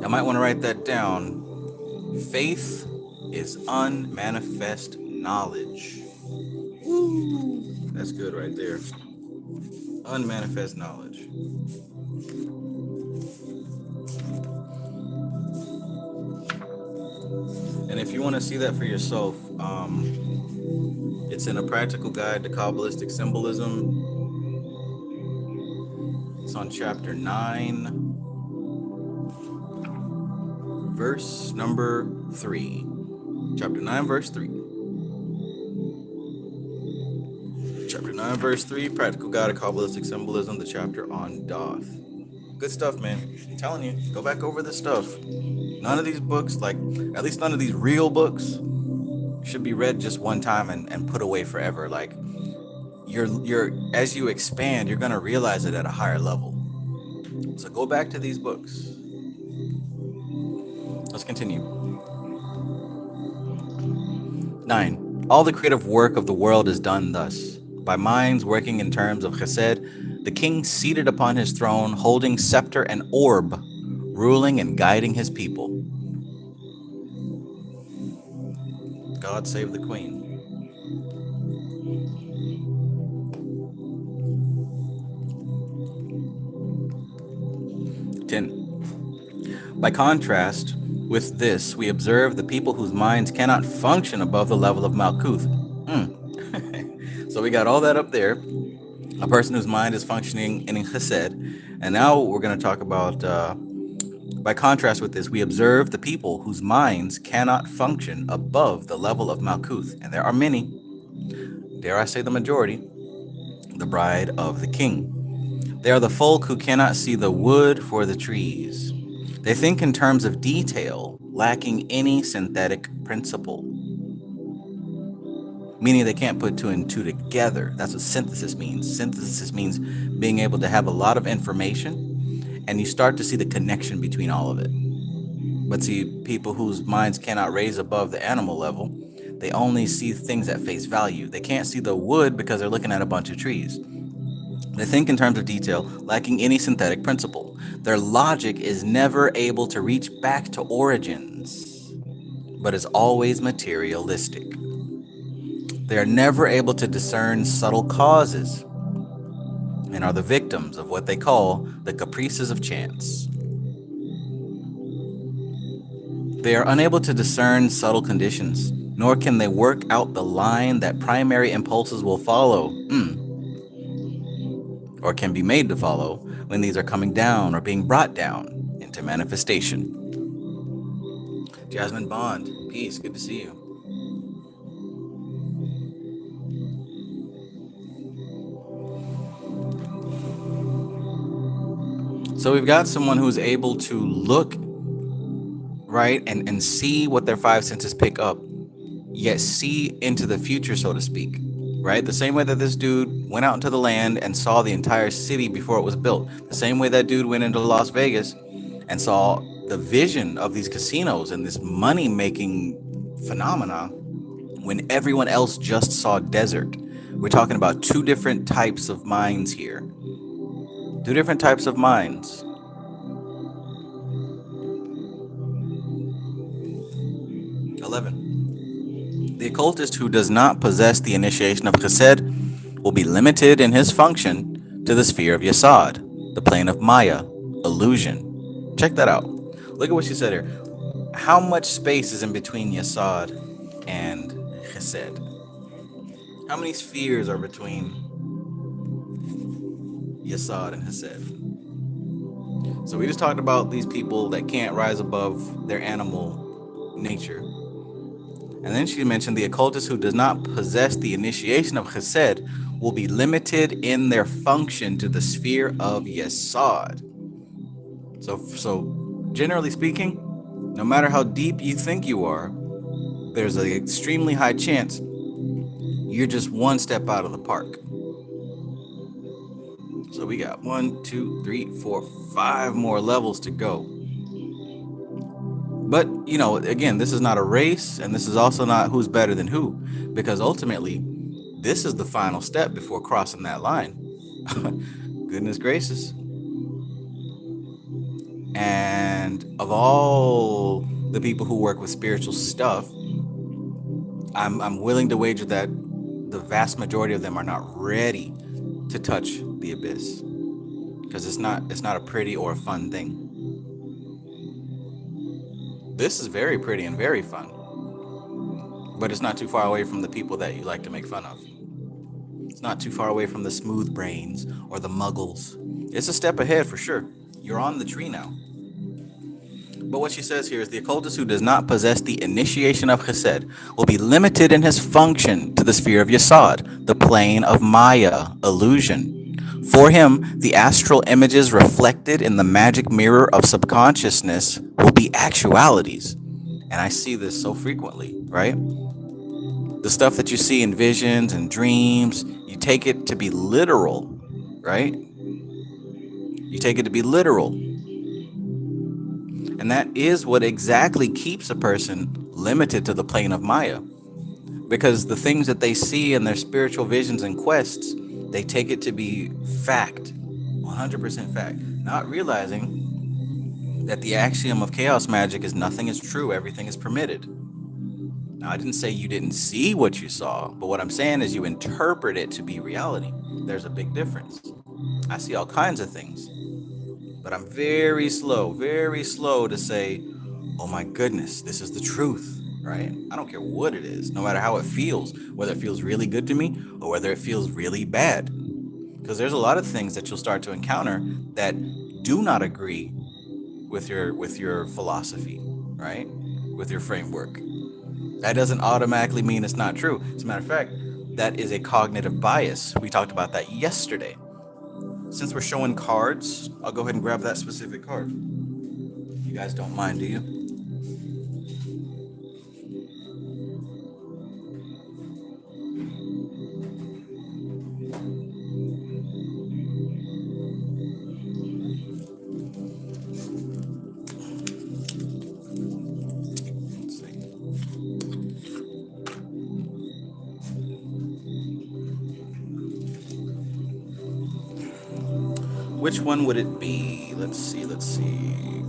I might want to write that down. Faith is unmanifest knowledge. Woo! That's good right there. Unmanifest knowledge. And if you want to see that for yourself, it's in A Practical Guide to Kabbalistic Symbolism. It's on chapter 9, verse number 3. Chapter 9, verse 3. Chapter 9, verse 3, Practical Guide to Kabbalistic Symbolism, the chapter on Doth. Good stuff, man. I'm telling you, go back over this stuff. None of these books, at least none of these real books, should be read just one time and put away forever. You're as you expand, you're gonna realize it at a higher level. So go back to these books. Let's continue. 9. All the creative work of the world is done thus. By minds working in terms of Chesed, the king seated upon his throne, holding scepter and orb, ruling and guiding his people. God save the queen. 10. By contrast with this, we observe the people whose minds cannot function above the level of Malkuth. So we got all that up there. A person whose mind is functioning in Chesed. And now we're going to talk about, by contrast with this, we observe the people whose minds cannot function above the level of Malkuth. And there are many, dare I say the majority, the bride of the king. They are the folk who cannot see the wood for the trees. They think in terms of detail, lacking any synthetic principle. Meaning they can't put two and two together. That's what synthesis means. Synthesis means being able to have a lot of information, and you start to see the connection between all of it. But see, people whose minds cannot raise above the animal level, they only see things at face value. They can't see the wood because they're looking at a bunch of trees. They think in terms of detail, lacking any synthetic principle. Their logic is never able to reach back to origins, but is always materialistic. They are never able to discern subtle causes and are the victims of what they call the caprices of chance. They are unable to discern subtle conditions, nor can they work out the line that primary impulses will follow, or can be made to follow when these are coming down or being brought down into manifestation. Jasmine Bond, peace, good to see you. So we've got someone who's able to look right? And see what their five senses pick up, yet see into the future, so to speak, right? The same way that this dude went out into the land and saw the entire city before it was built, the same way that dude went into Las Vegas and saw the vision of these casinos and this money making phenomena when everyone else just saw desert. We're talking about two different types of minds here. Two different types of minds. 11. The occultist who does not possess the initiation of Chesed will be limited in his function to the sphere of Yesod, the plane of Maya, illusion. Check that out. Look at what she said here. How much space is in between Yesod and Chesed? How many spheres are between Yesod and Chesed? So we just talked about these people that can't rise above their animal nature. And then she mentioned the occultist who does not possess the initiation of Chesed will be limited in their function to the sphere of Yesod. So generally speaking, no matter how deep you think you are, there's an extremely high chance you're just one step out of the park. So we got 1, 2, 3, 4, 5 more levels to go. But, again, this is not a race, and this is also not who's better than who, because ultimately, this is the final step before crossing that line. Goodness gracious. And of all the people who work with spiritual stuff, I'm willing to wager that the vast majority of them are not ready to touch the abyss, because it's not a pretty or a fun thing. This is very pretty and very fun, but it's not too far away from the people that you like to make fun of. It's not too far away from the smooth brains or the muggles. It's a step ahead for sure. You're on the tree now. But what she says here is the occultist who does not possess the initiation of Chesed will be limited in his function to the sphere of Yesod, the plane of Maya, illusion. For him, the astral images reflected in the magic mirror of subconsciousness will be actualities. And I see this so frequently, right? The stuff that you see in visions and dreams, you take it to be literal, right? You take it to be literal. And that is what exactly keeps a person limited to the plane of Maya. Because the things that they see in their spiritual visions and quests, they take it to be fact, 100% fact, not realizing that the axiom of chaos magic is nothing is true, everything is permitted. Now, I didn't say you didn't see what you saw, but what I'm saying is you interpret it to be reality. There's a big difference. I see all kinds of things, but I'm very slow to say, oh my goodness, this is the truth, right? I don't care what it is, no matter how it feels, whether it feels really good to me or whether it feels really bad. Because there's a lot of things that you'll start to encounter that do not agree with your philosophy, right? With your framework. That doesn't automatically mean it's not true. As a matter of fact, that is a cognitive bias. We talked about that yesterday. Since we're showing cards, I'll go ahead and grab that specific card. You guys don't mind, do you? Let's see. Which one would it be? Let's see.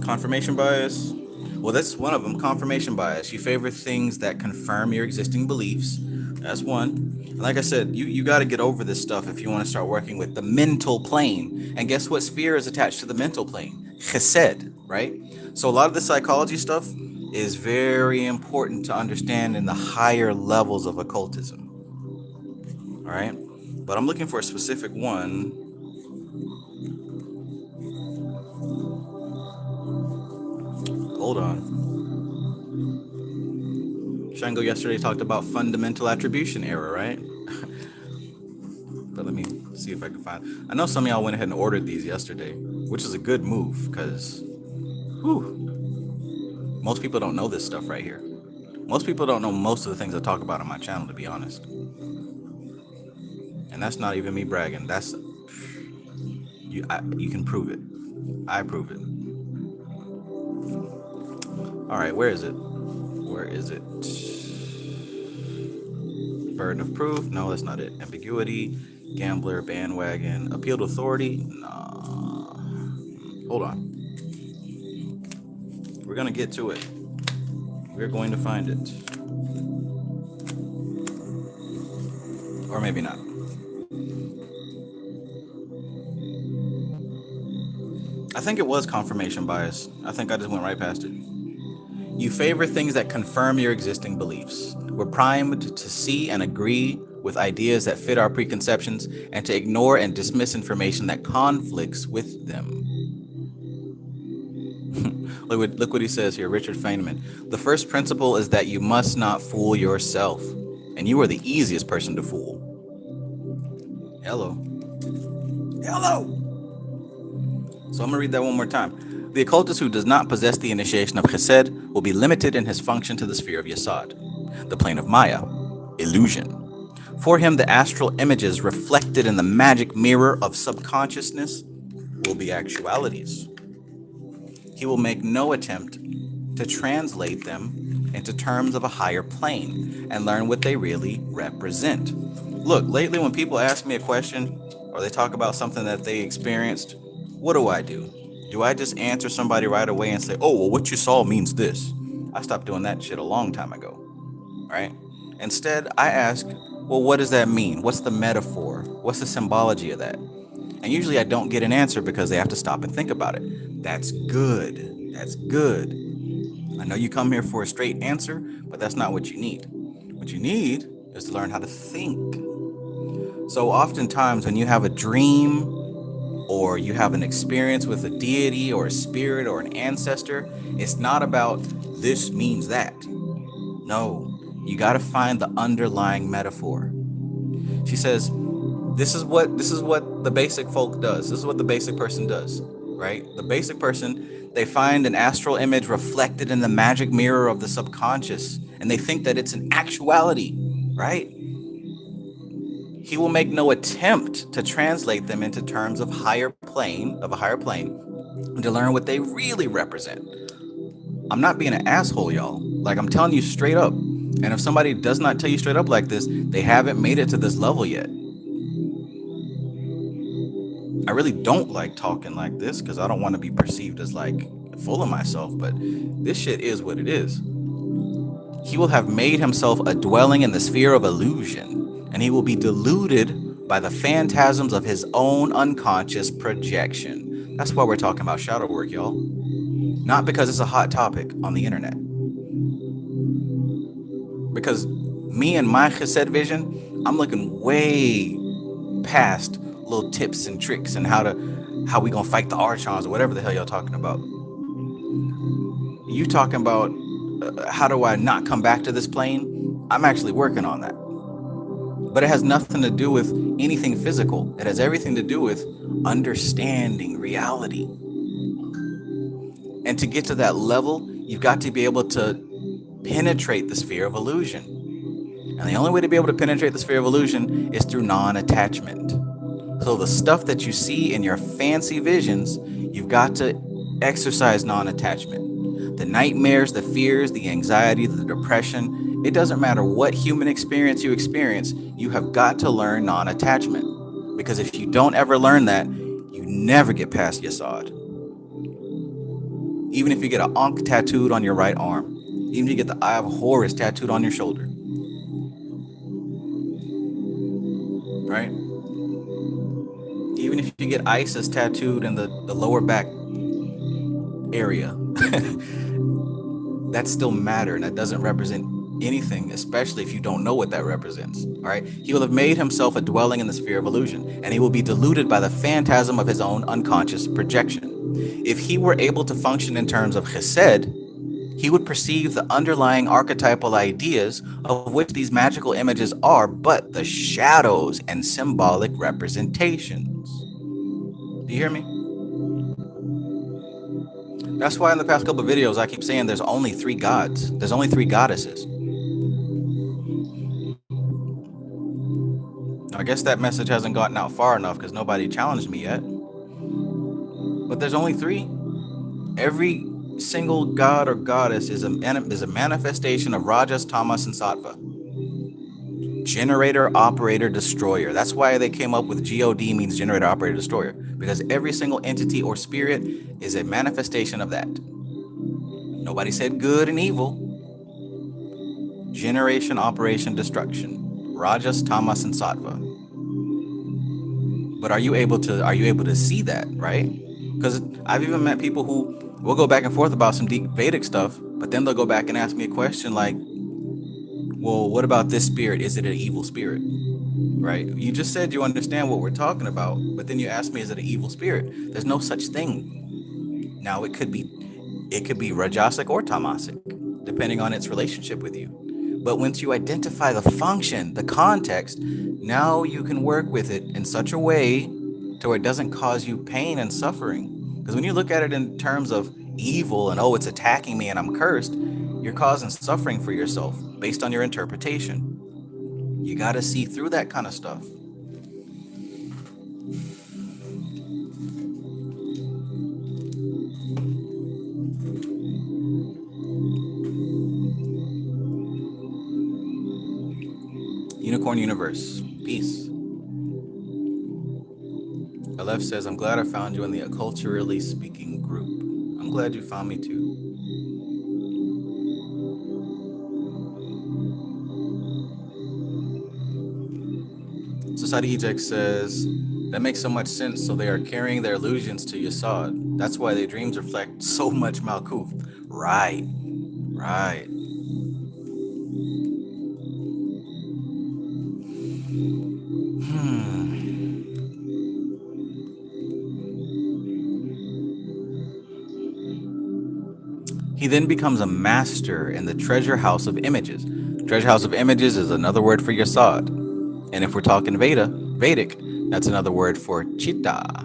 Confirmation bias. Well, that's one of them. Confirmation bias. You favor things that confirm your existing beliefs. That's one. And like I said, you got to get over this stuff if you want to start working with the mental plane. And guess what sphere is attached to the mental plane? Chesed, right? So a lot of the psychology stuff is very important to understand in the higher levels of occultism. All right? But I'm looking for a specific one. Hold on. Shango yesterday talked about fundamental attribution error, right? But let me see if I can find. I know some of y'all went ahead and ordered these yesterday, which is a good move because, Most people don't know this stuff right here. Most people don't know most of the things I talk about on my channel, to be honest. And that's not even me bragging. That's you can prove it. I prove it. All right, where is it? Where is it? Burden of proof? No, that's not it. Ambiguity, gambler, bandwagon, appeal to authority? Nah. Hold on. We're gonna get to it. We're going to find it. Or maybe not. I think it was confirmation bias. I think I just went right past it. You favor things that confirm your existing beliefs. We're primed to see and agree with ideas that fit our preconceptions and to ignore and dismiss information that conflicts with them. Look what he says here, Richard Feynman. The first principle is that you must not fool yourself, and you are the easiest person to fool. Hello. So I'm going to read that one more time. The occultist who does not possess the initiation of Chesed will be limited in his function to the sphere of Yesod, the plane of Maya, illusion. For him, the astral images reflected in the magic mirror of subconsciousness will be actualities. He will make no attempt to translate them into terms of a higher plane and learn what they really represent. Look, lately when people ask me a question or they talk about something that they experienced, what do? Do I just answer somebody right away and say, oh, well, what you saw means this? I stopped doing that shit a long time ago, right? Instead, I ask, well, what does that mean? What's the metaphor? What's the symbology of that? And usually I don't get an answer because they have to stop and think about it. That's good. That's good. I know you come here for a straight answer, but that's not what you need. What you need is to learn how to think. So oftentimes when you have a dream or you have an experience with a deity or a spirit or an ancestor, it's not about this means that. No, you got to find the underlying metaphor. She says, this is what the basic folk does. This is what the basic person does, right? The basic person, they find an astral image reflected in the magic mirror of the subconscious, and they think that it's an actuality, right? He will make no attempt to translate them into terms of a higher plane, and to learn what they really represent. I'm not being an asshole, y'all. Like, I'm telling you straight up. And if somebody does not tell you straight up like this, they haven't made it to this level yet. I really don't like talking like this because I don't want to be perceived as like full of myself, but this shit is what it is. He will have made himself a dwelling in the sphere of illusion, and he will be deluded by the phantasms of his own unconscious projection. That's why we're talking about shadow work, y'all. Not because it's a hot topic on the internet. Because me and my Chesed vision, I'm looking way past little tips and tricks and how we gonna fight the archons or whatever the hell y'all talking about. You talking about how do I not come back to this plane? I'm actually working on that. But it has nothing to do with anything physical. It has everything to do with understanding reality. And to get to that level, you've got to be able to penetrate the sphere of illusion. And the only way to be able to penetrate the sphere of illusion is through non-attachment. So the stuff that you see in your fancy visions, you've got to exercise non-attachment. The nightmares, the fears, the anxiety, the depression, it doesn't matter what human experience, you have got to learn non-attachment. Because if you don't ever learn that, you never get past Yesod. Even if you get an Ankh tattooed on your right arm, even if you get the Eye of Horus tattooed on your shoulder, right? Even if you get Isis tattooed in the lower back area, that still matter, and that doesn't represent anything, especially if you don't know what that represents. All right, he will have made himself a dwelling in the sphere of illusion, and he will be deluded by the phantasm of his own unconscious projection. If he were able to function in terms of Chesed, he would perceive the underlying archetypal ideas of which these magical images are but the shadows and symbolic representations. Do you hear me? That's why in the past couple of videos I keep saying there's only 3 gods. There's only 3 goddesses. I guess that message hasn't gotten out far enough because nobody challenged me yet. But there's only 3. Every single god or goddess is a manifestation of Rajas, Tamas, and Sattva. Generator, operator, destroyer. That's why they came up with God means generator, operator, destroyer. Because every single entity or spirit is a manifestation of that. Nobody said good and evil. Generation, operation, destruction. Rajas, Tamas, and Sattva. But are you able to see that, right? Because I've even met people who will go back and forth about some deep Vedic stuff, but then they'll go back and ask me a question like, well, what about this spirit? Is it an evil spirit? Right? You just said you understand what we're talking about, but then you asked me, is it an evil spirit? There's no such thing. Now it could be Rajasic or Tamasic, depending on its relationship with you. But once you identify the function, the context, now you can work with it in such a way to where it doesn't cause you pain and suffering. Because when you look at it in terms of evil and, oh, it's attacking me and I'm cursed, you're causing suffering for yourself based on your interpretation. You got to see through that kind of stuff. Unicorn Universe. Peace. Aleph says, I'm glad I found you in the Occulturally Speaking group. I'm glad you found me too. Society Eject says, that makes so much sense. So they are carrying their illusions to Yesod. That's why their dreams reflect so much Malkuth. Right. He then becomes a master in the treasure house of images. Treasure house of images is another word for Yesod. And if we're talking Vedic, that's another word for Chitta.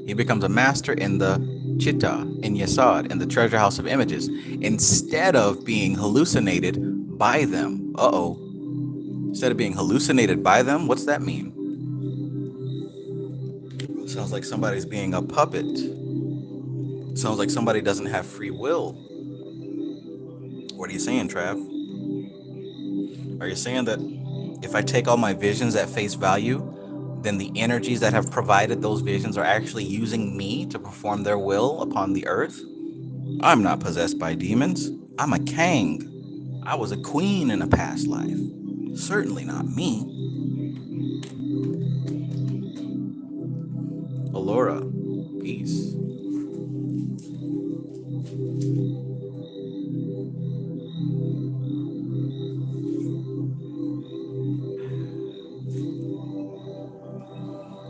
He becomes a master in the Chitta, in Yesod, in the treasure house of images, instead of being hallucinated by them. Instead of being hallucinated by them, what's that mean? Sounds like somebody's being a puppet. Sounds like somebody doesn't have free will. What are you saying, Trav? Are you saying that if I take all my visions at face value, then the energies that have provided those visions are actually using me to perform their will upon the earth? I'm not possessed by demons. I'm a Kang. I was a queen in a past life. Certainly not me. Alora, peace.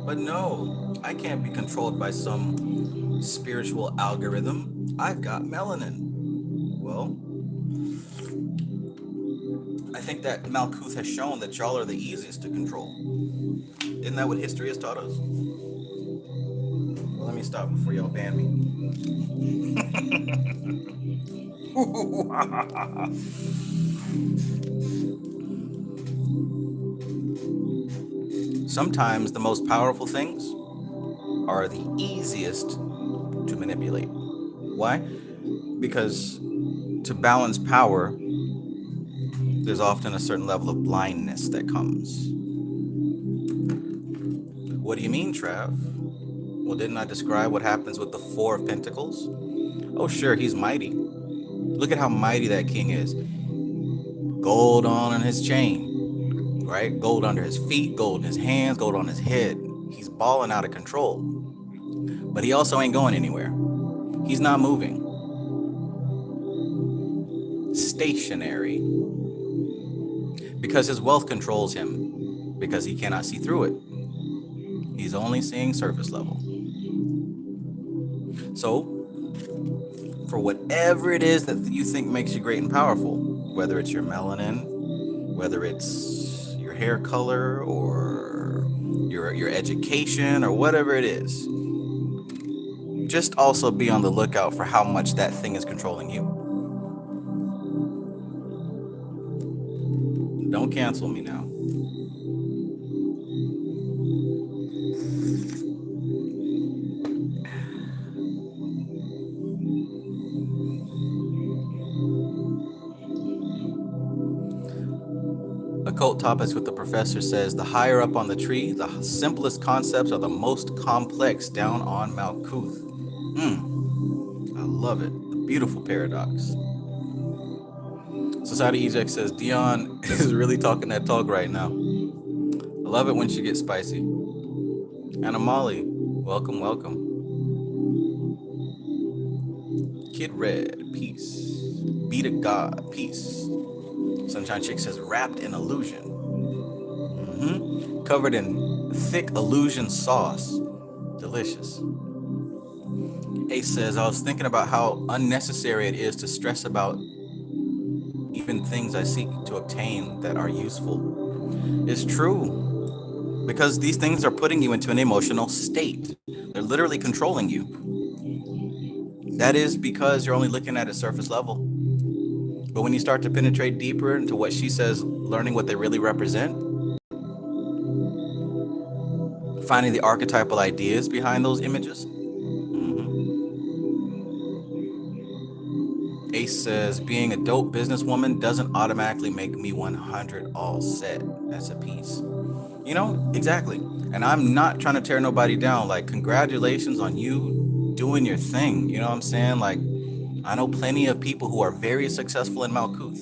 But no, I can't be controlled by some spiritual algorithm. I've got melanin. Well, I think that Malkuth has shown that y'all are the easiest to control. Isn't that what history has taught us? Well, let me stop before y'all ban me. Sometimes the most powerful things are the easiest to manipulate. Why? Because to balance power, there's often a certain level of blindness that comes. What do you mean, Trav? Well, didn't I describe what happens with the Four of Pentacles? Oh, sure, he's mighty. Look at how mighty that king is. Gold on his chain, right? Gold under his feet, gold in his hands, gold on his head. He's balling out of control. But he also ain't going anywhere. He's not moving. Stationary. Because his wealth controls him. Because he cannot see through it. He's only seeing surface level. So, for whatever it is that you think makes you great and powerful, whether it's your melanin, whether it's your hair color, or your education, or whatever it is, just also be on the lookout for how much that thing is controlling you. Don't cancel me now. Occult Topics with the Professor says, the higher up on the tree, the simplest concepts are the most complex down on Malkuth. I love it. The beautiful paradox. Society Eject says, Dion is really talking that talk right now. I love it when she gets spicy. Anna Molly, welcome, welcome. Kid Red, peace. Be to God, peace. Sunshine Chick says, wrapped in illusion. Covered in thick illusion sauce. Delicious. Ace says, I was thinking about how unnecessary it is to stress about even things I seek to obtain that are useful. It's true. Because these things are putting you into an emotional state. They're literally controlling you. That is because you're only looking at it surface level. But when you start to penetrate deeper into what she says, learning what they really represent, finding the archetypal ideas behind those images. Ace says, being a dope businesswoman doesn't automatically make me 100 all set. That's a piece. You know, exactly. And I'm not trying to tear nobody down. Like, congratulations on you doing your thing. You know what I'm saying? Like, I know plenty of people who are very successful in Malkuth.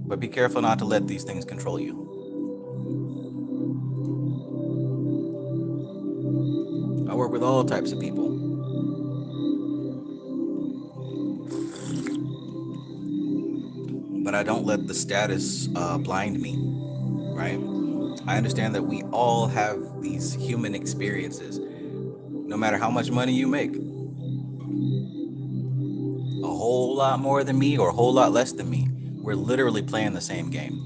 But be careful not to let these things control you. I work with all types of people. But I don't let the status blind me, right? I understand that we all have these human experiences. No matter how much money you make, a whole lot more than me or a whole lot less than me, we're literally playing the same game.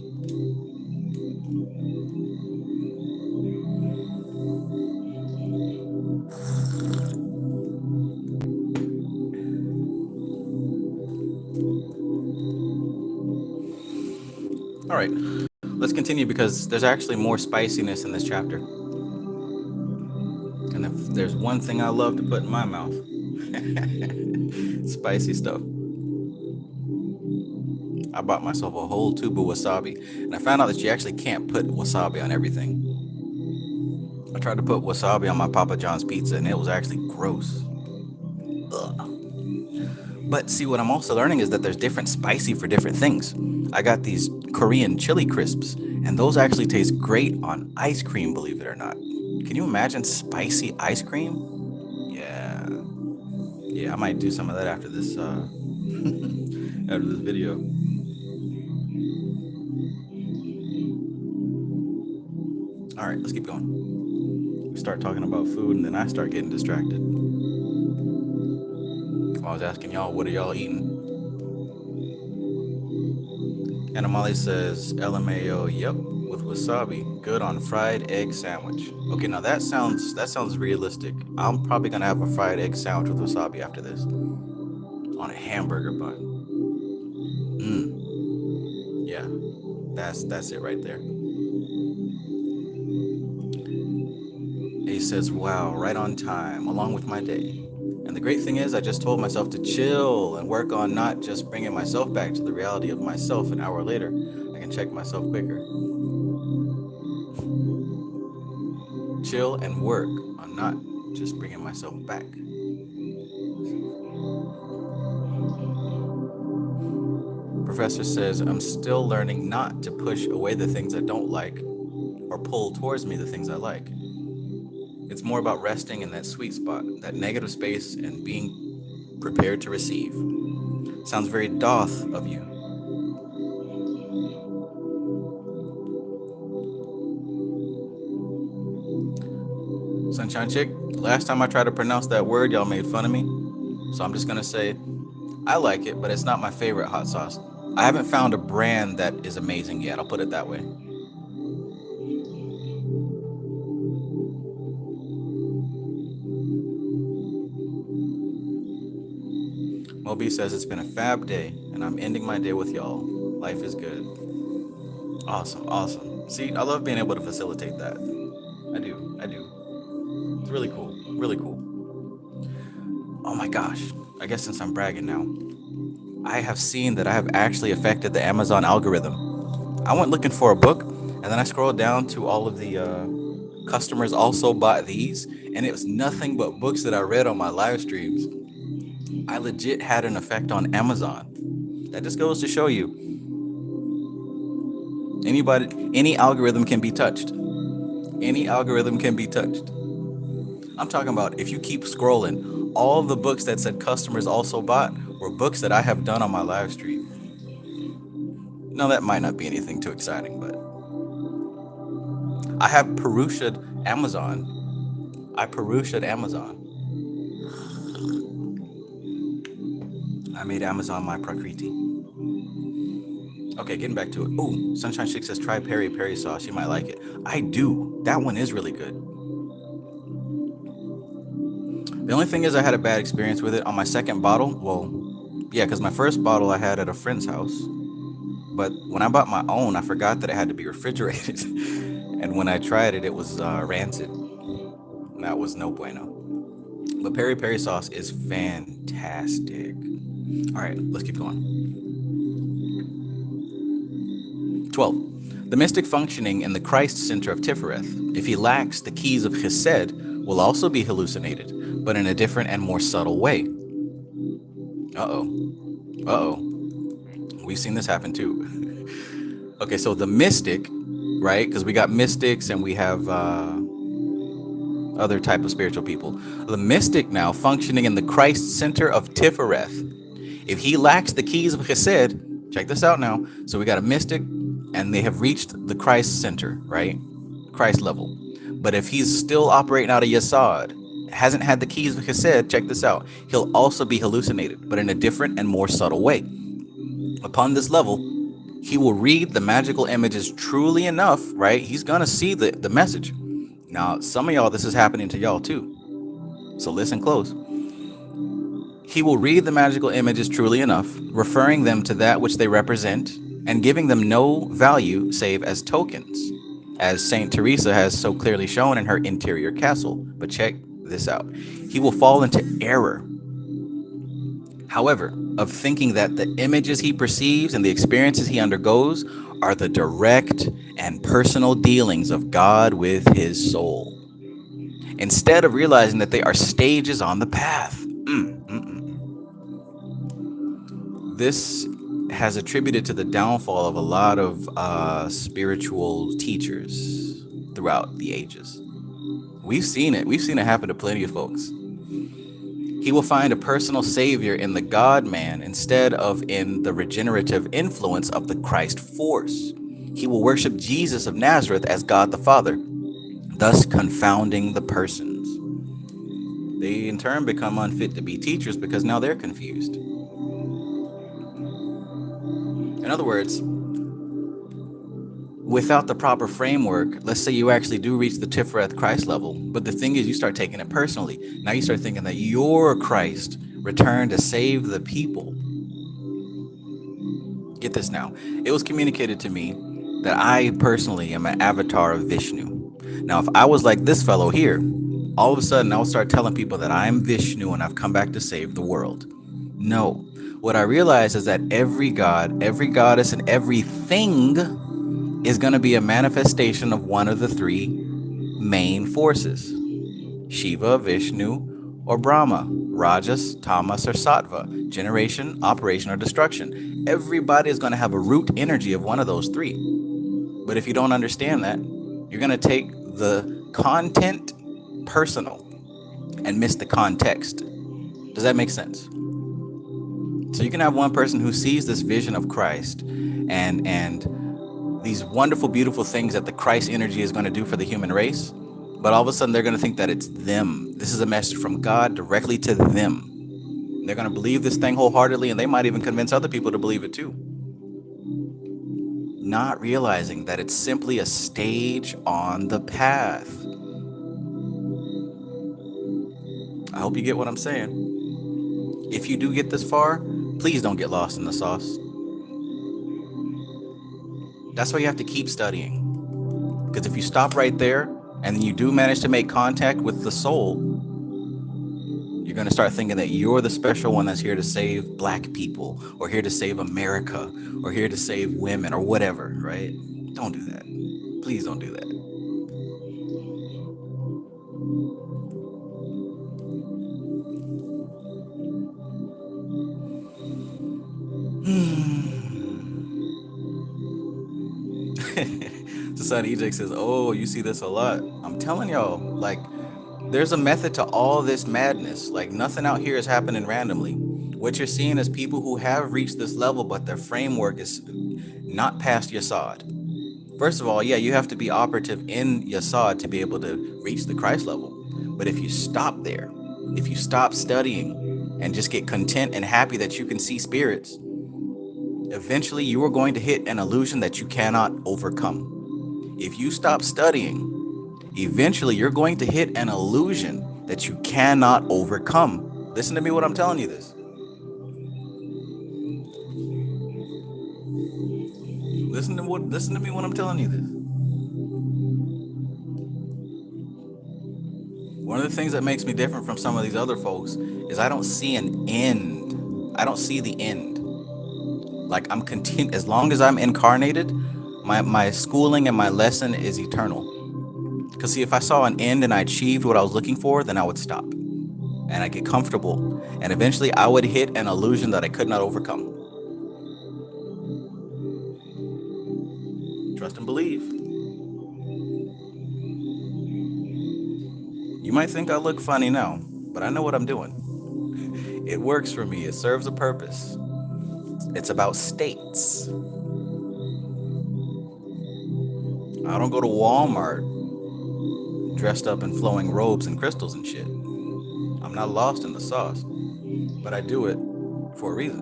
All right, let's continue because there's actually more spiciness in this chapter. And if there's one thing I love to put in my mouth, spicy stuff. I bought myself a whole tube of wasabi, and I found out that you actually can't put wasabi on everything. I tried to put wasabi on my Papa John's pizza, and it was actually gross. Ugh. But see, what I'm also learning is that there's different spicy for different things. I got these Korean chili crisps, and those actually taste great on ice cream, believe it or not. Can you imagine spicy ice cream? Yeah, I might do some of that after this after this video. All right, let's keep going. We start talking about food, and then I start getting distracted. I was asking y'all, what are y'all eating? Anna Molly says, LMAO, yep, with wasabi, good on fried egg sandwich. Okay, now that sounds realistic. I'm probably gonna have a fried egg sandwich with wasabi after this, on a hamburger bun. Yeah, that's it right there. He says, wow, right on time, along with my day. And the great thing is, I just told myself to chill and work on not just bringing myself back to the reality of myself an hour later. I can check myself quicker. Chill and work on not just bringing myself back. Professor says, I'm still learning not to push away the things I don't like or pull towards me the things I like. It's more about resting in that sweet spot, that negative space, and being prepared to receive. Sounds very doth of you. Sunshine Chick, last time I tried to pronounce that word, y'all made fun of me. So I'm just gonna say, I like it, but it's not my favorite hot sauce. I haven't found a brand that is amazing yet, I'll put it that way. Moby says it's been a fab day, and I'm ending my day with y'all. Life is good. Awesome, awesome. See, I love being able to facilitate that. I do, I do. It's really cool, really cool. Oh my gosh. I guess since I'm bragging now, I have seen that I have actually affected the Amazon algorithm. I went looking for a book, and then I scrolled down to all of the customers also bought these, and it was nothing but books that I read on my live streams. I legit had an effect on Amazon. That just goes to show you, any algorithm can be touched. Any algorithm can be touched. I'm talking about if you keep scrolling, all the books that said customers also bought were books that I have done on my live stream. Now that might not be anything too exciting, but I have perused Amazon. I perused Amazon. I made Amazon my Prakriti. Okay, getting back to it. Ooh, Sunshine Chick says try peri peri sauce. You might like it. I do. That one is really good. The only thing is I had a bad experience with it on my second bottle. Well, yeah, because my first bottle I had at a friend's house. But when I bought my own, I forgot that it had to be refrigerated. And when I tried it, it was rancid. And that was no bueno. But peri peri sauce is fantastic. All right, let's keep going. 12. The mystic functioning in the Christ center of Tifereth, if he lacks the keys of Chesed, will also be hallucinated, but in a different and more subtle way. Uh-oh. Uh-oh. We've seen this happen too. Okay, so the mystic, right? Because we got mystics and we have other type of spiritual people. The mystic now functioning in the Christ center of Tifereth. If he lacks the keys of Chesed, check this out now. So we got a mystic and they have reached the Christ center, right? Christ level. But if he's still operating out of Yesod, hasn't had the keys of Chesed, check this out. He'll also be hallucinated, but in a different and more subtle way. Upon this level, he will read the magical images truly enough, right? He's going to see the message. Now, some of y'all, this is happening to y'all too. So listen close. He will read the magical images truly enough, referring them to that which they represent, and giving them no value save as tokens, as Saint Teresa has so clearly shown in her interior castle. But check this out. He will fall into error, however, of thinking that the images he perceives and the experiences he undergoes are the direct and personal dealings of God with his soul, instead of realizing that they are stages on the path. This has attributed to the downfall of a lot of spiritual teachers throughout the ages. We've seen it. We've seen it happen to plenty of folks. He will find a personal savior in the God-man instead of in the regenerative influence of the Christ force. He will worship Jesus of Nazareth as God the Father, thus confounding the persons. They in turn become unfit to be teachers because now they're confused. In other words, without the proper framework, let's say you actually do reach the Tifereth Christ level, but the thing is you start taking it personally. Now you start thinking that you're Christ returned to save the people. Get this now. It was communicated to me that I personally am an avatar of Vishnu. Now, if I was like this fellow here, all of a sudden I would start telling people that I'm Vishnu and I've come back to save the world. No. What I realize is that every god, every goddess, and everything is going to be a manifestation of one of the three main forces: Shiva, Vishnu, or Brahma, Rajas, Tamas, or Sattva, generation, operation, or destruction. Everybody is going to have a root energy of one of those three. But if you don't understand that, you're going to take the content personal and miss the context. Does that make sense? So you can have one person who sees this vision of Christ and these wonderful, beautiful things that the Christ energy is going to do for the human race, but all of a sudden they're going to think that it's them. This is a message from God directly to them. They're going to believe this thing wholeheartedly, and they might even convince other people to believe it too, not realizing that it's simply a stage on the path. I hope you get what I'm saying. If you do get this far, please don't get lost in the sauce. That's why you have to keep studying. Because if you stop right there and then you do manage to make contact with the soul, you're going to start thinking that you're the special one that's here to save black people, or here to save America, or here to save women, or whatever, right? Don't do that. Please don't do that. Society Eject says, oh, you see this a lot. I'm telling y'all, like, there's a method to all this madness. Like, nothing out here is happening randomly. What you're seeing is people who have reached this level, but their framework is not past Yasod. First of all, yeah, you have to be operative in Yasod to be able to reach the Christ level. But if you stop there, if you stop studying and just get content and happy that you can see spirits, eventually you are going to hit an illusion that you cannot overcome. If you stop studying, eventually you're going to hit an illusion that you cannot overcome. Listen to me what I'm telling you this. Listen to me when I'm telling you this. One of the things that makes me different from some of these other folks is I don't see an end. I don't see the end. Like, I'm continu as long as I'm incarnated, my schooling and my lesson is eternal. Because see, if I saw an end and I achieved what I was looking for, then I would stop. And I get comfortable. And eventually I would hit an illusion that I could not overcome. Trust and believe. You might think I look funny now, but I know what I'm doing. It works for me. It serves a purpose. It's about states. I don't go to Walmart dressed up in flowing robes and crystals and shit. I'm not lost in the sauce, but I do it for a reason,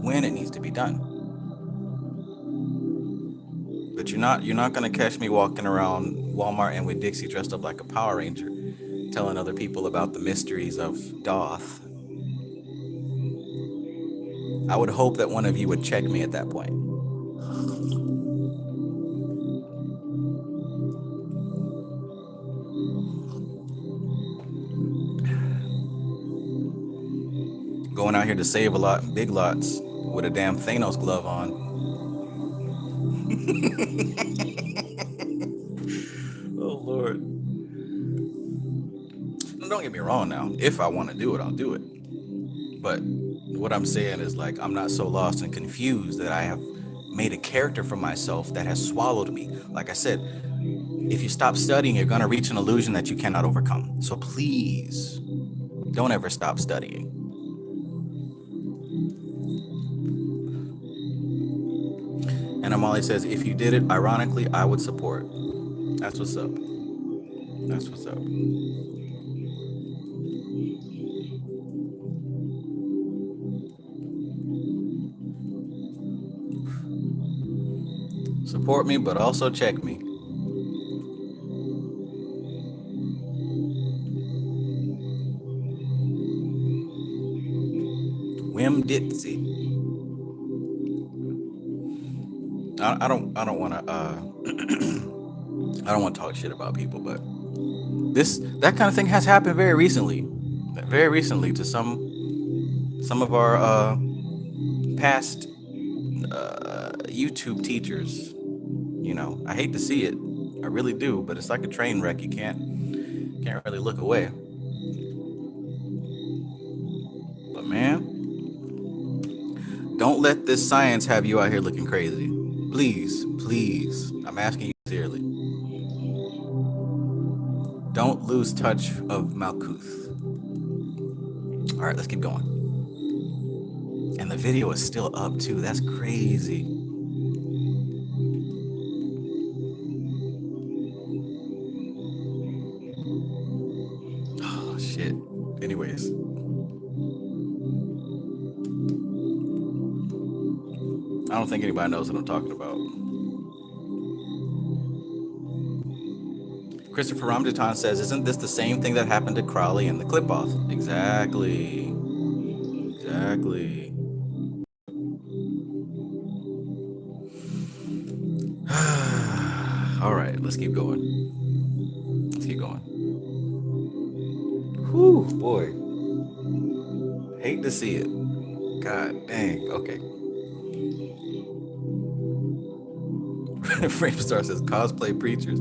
when it needs to be done. But you're not gonna catch me walking around Walmart and with Dixie dressed up like a Power Ranger, telling other people about the mysteries of Doth. I would hope that one of you would check me at that point. Going out here to save a lot in big lots with a damn Thanos glove on. Oh, Lord. Don't get me wrong now. If I want to do it, I'll do it. But what I'm saying is, like, I'm not so lost and confused that I have made a character for myself that has swallowed me. Like I said, if you stop studying, you're going to reach an illusion that you cannot overcome. So please, don't ever stop studying. And Amali says, if you did it, ironically, I would support. That's what's up. That's what's up. Support me, but also check me. Wim Ditzy. I don't want to I don't want to talk shit about people, but that kind of thing has happened very recently to some of our past YouTube teachers. You know, I hate to see it, I really do, but it's like a train wreck. You can't really look away. But man, don't let this science have you out here looking crazy. Please, please, I'm asking you sincerely. Don't lose touch of Malkuth. All right, let's keep going. And the video is still up too. That's crazy. Oh, shit. Anyways. I don't think anybody knows what I'm talking about. Christopher Ramjatan says, isn't this the same thing that happened to Crowley and the Clip-Off? Exactly. Exactly. All right, let's keep going. Let's keep going. Whew, boy. Hate to see it. God dang. Okay. Framestar says cosplay preachers.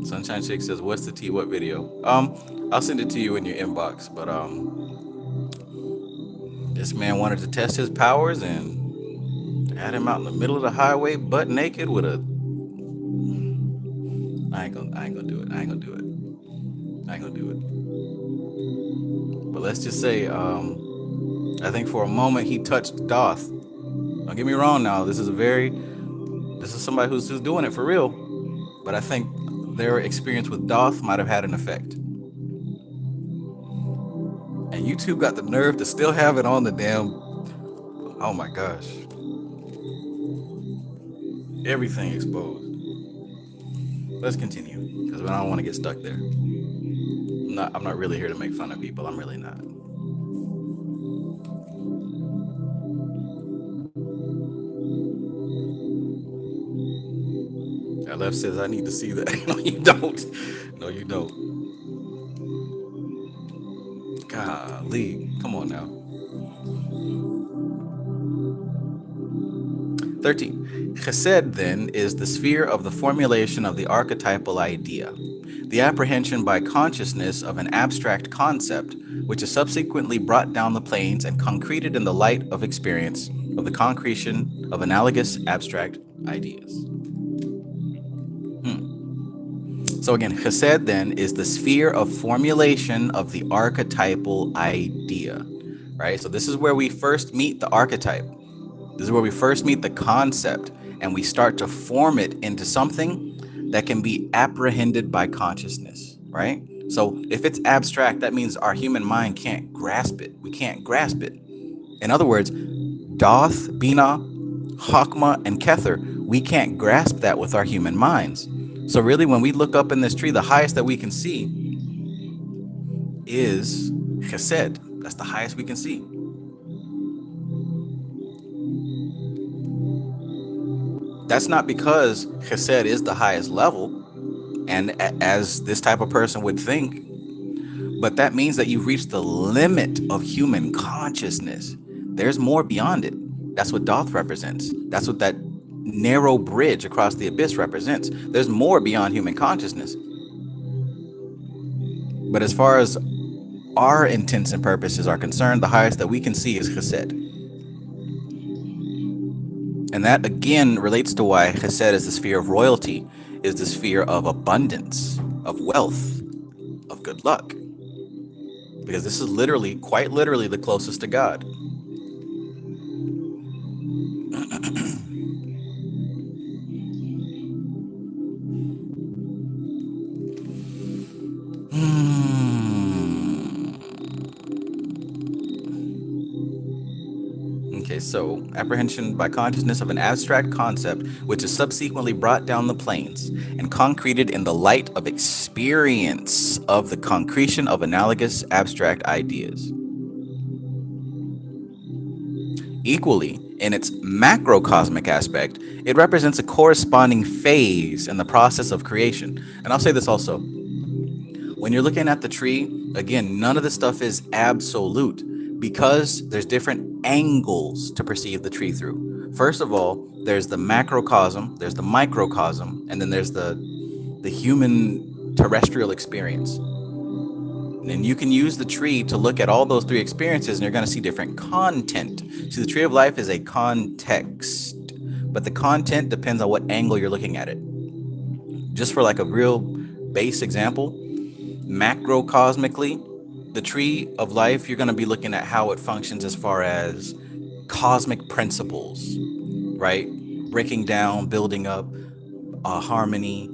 Sunshine Chick says, "What's the T? What video?" I'll send it to you in your inbox. But this man wanted to test his powers and had him out in the middle of the highway, butt naked, with a. I ain't gonna do it. I ain't gonna do it. I ain't gonna do it. But let's just say, I think for a moment he touched Doth. Don't get me wrong. Now this is somebody who's doing it for real. But I think their experience with Doth might have had an effect. And YouTube got the nerve to still have it on the damn. Oh my gosh. Everything exposed. Let's continue, because I don't want to get stuck there. I'm not really here to make fun of people. I'm really not. LF says I need to see that. No, you don't. No, you don't. Golly. Come on now. 13. Chesed, then, is the sphere of the formulation of the archetypal idea, the apprehension by consciousness of an abstract concept, which is subsequently brought down the planes and concreted in the light of experience of the concretion of analogous abstract ideas. So again, Chesed, then, is the sphere of formulation of the archetypal idea, right? So this is where we first meet the archetype. This is where we first meet the concept, and we start to form it into something that can be apprehended by consciousness, right? So if it's abstract, that means our human mind can't grasp it. We can't grasp it. In other words, Doth, Bina, Chokmah, and Kether, we can't grasp that with our human minds. So really, when we look up in this tree, the highest that we can see is Chesed. That's the highest we can see. That's not because Chesed is the highest level, and as this type of person would think, but that means that you've reached the limit of human consciousness. There's more beyond it. That's what Doth represents. That's what that narrow bridge across the abyss represents. There's more beyond human consciousness. But as far as our intents and purposes are concerned, the highest that we can see is Chesed. And that again relates to why Chesed is the sphere of royalty, is the sphere of abundance, of wealth, of good luck. Because this is literally, quite literally, the closest to God. Okay, so apprehension by consciousness of an abstract concept which is subsequently brought down the planes and concreted in the light of experience of the concretion of analogous abstract ideas. Equally, in its macrocosmic aspect, it represents a corresponding phase in the process of creation. And I'll say this also. When you're looking at the tree, again, none of this stuff is absolute, because there's different angles to perceive the tree through. First of all, there's the macrocosm, there's the microcosm, and then there's the human terrestrial experience. And you can use the tree to look at all those three experiences, and you're going to see different content. See, the tree of life is a context, but the content depends on what angle you're looking at it. Just for like a real base example, macrocosmically, the tree of life, you're going to be looking at how it functions as far as cosmic principles, right? Breaking down, building up, harmony,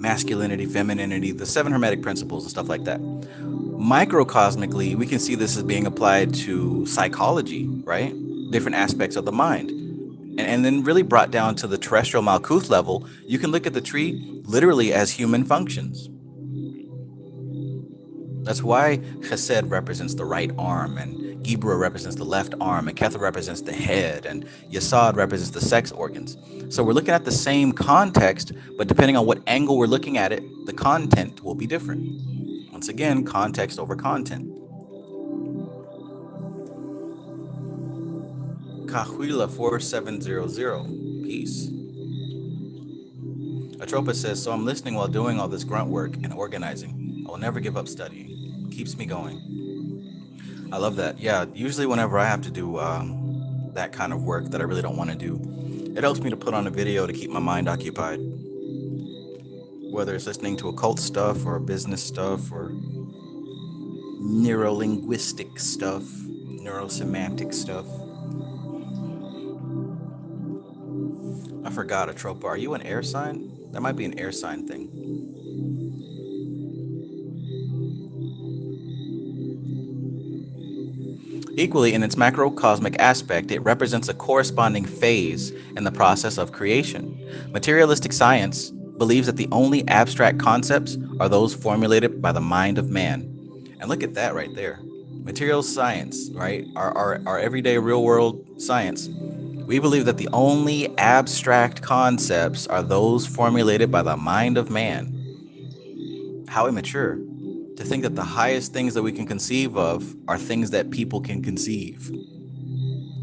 masculinity, femininity, the 7 hermetic principles and stuff like that. Microcosmically, we can see this as being applied to psychology, right? Different aspects of the mind. And then really brought down to the terrestrial Malkuth level, you can look at the tree literally as human functions. That's why Chesed represents the right arm, and Gibra represents the left arm, and Ketha represents the head, and Yesod represents the sex organs. So we're looking at the same context, but depending on what angle we're looking at it, the content will be different. Once again, context over content. Kahuila 4700. Peace. Atropa says, so I'm listening while doing all this grunt work and organizing. I will never give up studying. Keeps me going. I love that. Yeah, usually whenever I have to do that kind of work that I really don't want to do, it helps me to put on a video to keep my mind occupied. Whether it's listening to occult stuff or business stuff or neurolinguistic stuff, neurosemantic stuff. I forgot, Atropa. Are you an air sign? That might be an air sign thing. Equally, in its macrocosmic aspect, it represents a corresponding phase in the process of creation. Materialistic science believes that the only abstract concepts are those formulated by the mind of man. And look at that right there. Material science, right? Our everyday real world science. We believe that the only abstract concepts are those formulated by the mind of man. How immature to think that the highest things that we can conceive of are things that people can conceive.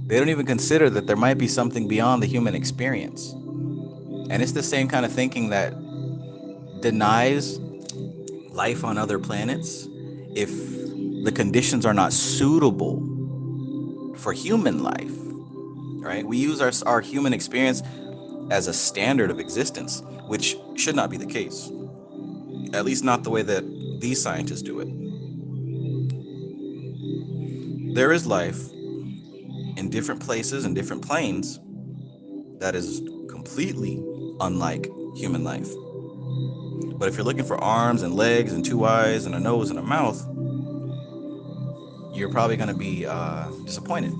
They don't even consider that there might be something beyond the human experience. And it's the same kind of thinking that denies life on other planets if the conditions are not suitable for human life, right? We use our human experience as a standard of existence, which should not be the case. At least not the way that these scientists do it. There is life in different places and different planes that is completely unlike human life. But if you're looking for arms and legs and two eyes and a nose and a mouth, you're probably going to be disappointed.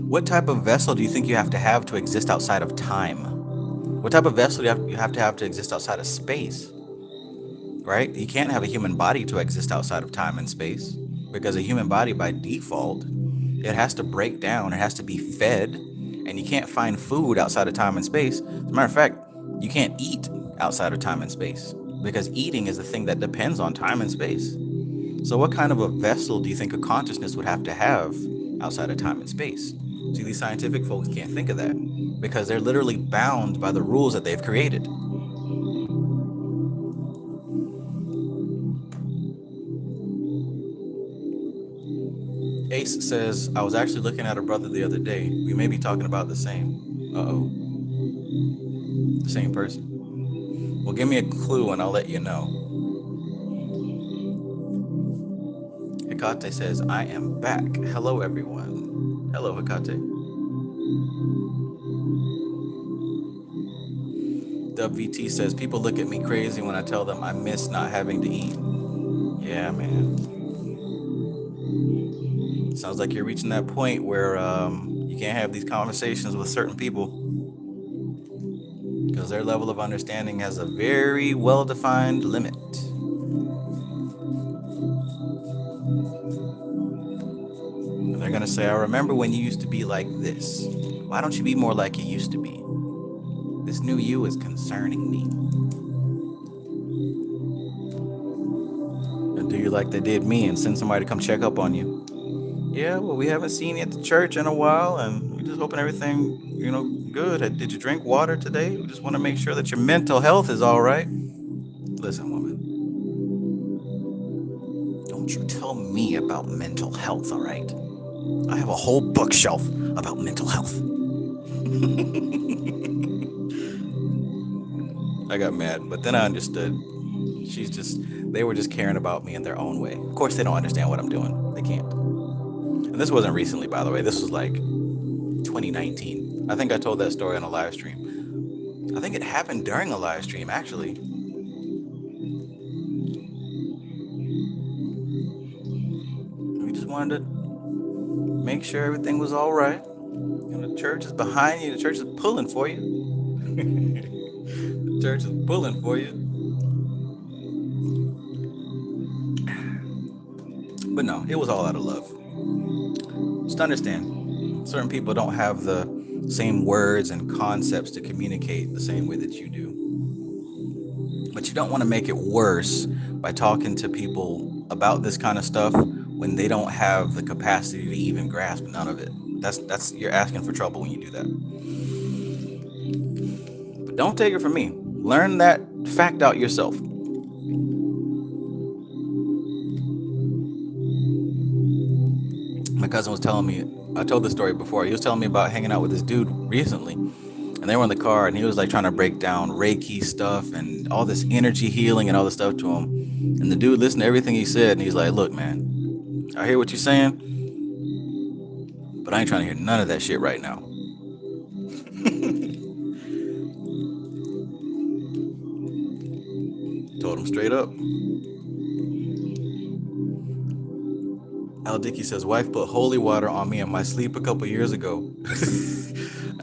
What type of vessel do you think you have to exist outside of time? What type of vessel do you have to exist outside of space? Right? You can't have a human body to exist outside of time and space, because a human body by default, it has to break down, it has to be fed, and you can't find food outside of time and space. As a matter of fact, you can't eat outside of time and space, because eating is the thing that depends on time and space. So what kind of a vessel do you think a consciousness would have to have outside of time and space? See, these scientific folks can't think of that, because they're literally bound by the rules that they've created. Ace says, I was actually looking at a brother the other day. We may be talking about the same. The same person. Well, give me a clue and I'll let you know. Hecate says, I am back. Hello, everyone. Hello, Hecate. WVT says, people look at me crazy when I tell them I miss not having to eat. Yeah, man. Sounds like you're reaching that point where you can't have these conversations with certain people, because their level of understanding has a very well-defined limit. And they're going to say, I remember when you used to be like this. Why don't you be more like you used to be? This new you is concerning me. And do you like they did me and send somebody to come check up on you? Yeah, well, we haven't seen you at the church in a while, and we're just hoping everything, good. Did you drink water today? We just want to make sure that your mental health is all right. Listen, woman. Don't you tell me about mental health, all right? I have a whole bookshelf about mental health. I got mad, but then I understood. They were just caring about me in their own way. Of course, they don't understand what I'm doing. They can't. And this wasn't recently, by the way. This was like 2019. I think I told that story on a live stream. I think it happened during a live stream, actually. We just wanted to make sure everything was all right. The church is behind you. The church is pulling for you. The church is pulling for you. But no, it was all out of love. Just understand, certain people don't have the same words and concepts to communicate the same way that you do. But you don't want to make it worse by talking to people about this kind of stuff when they don't have the capacity to even grasp none of it. That's you're asking for trouble when you do that. But don't take it from me. Learn that fact out yourself. My cousin was telling me, I told this story before. He was telling me about hanging out with this dude recently, and they were in the car, and he was like trying to break down Reiki stuff and all this energy healing and all this stuff to him. And the dude listened to everything he said, and he's like, "Look, man, I hear what you're saying, but I ain't trying to hear none of that shit right now." Told him straight up. Al Dickey says, wife put holy water on me in my sleep a couple years ago.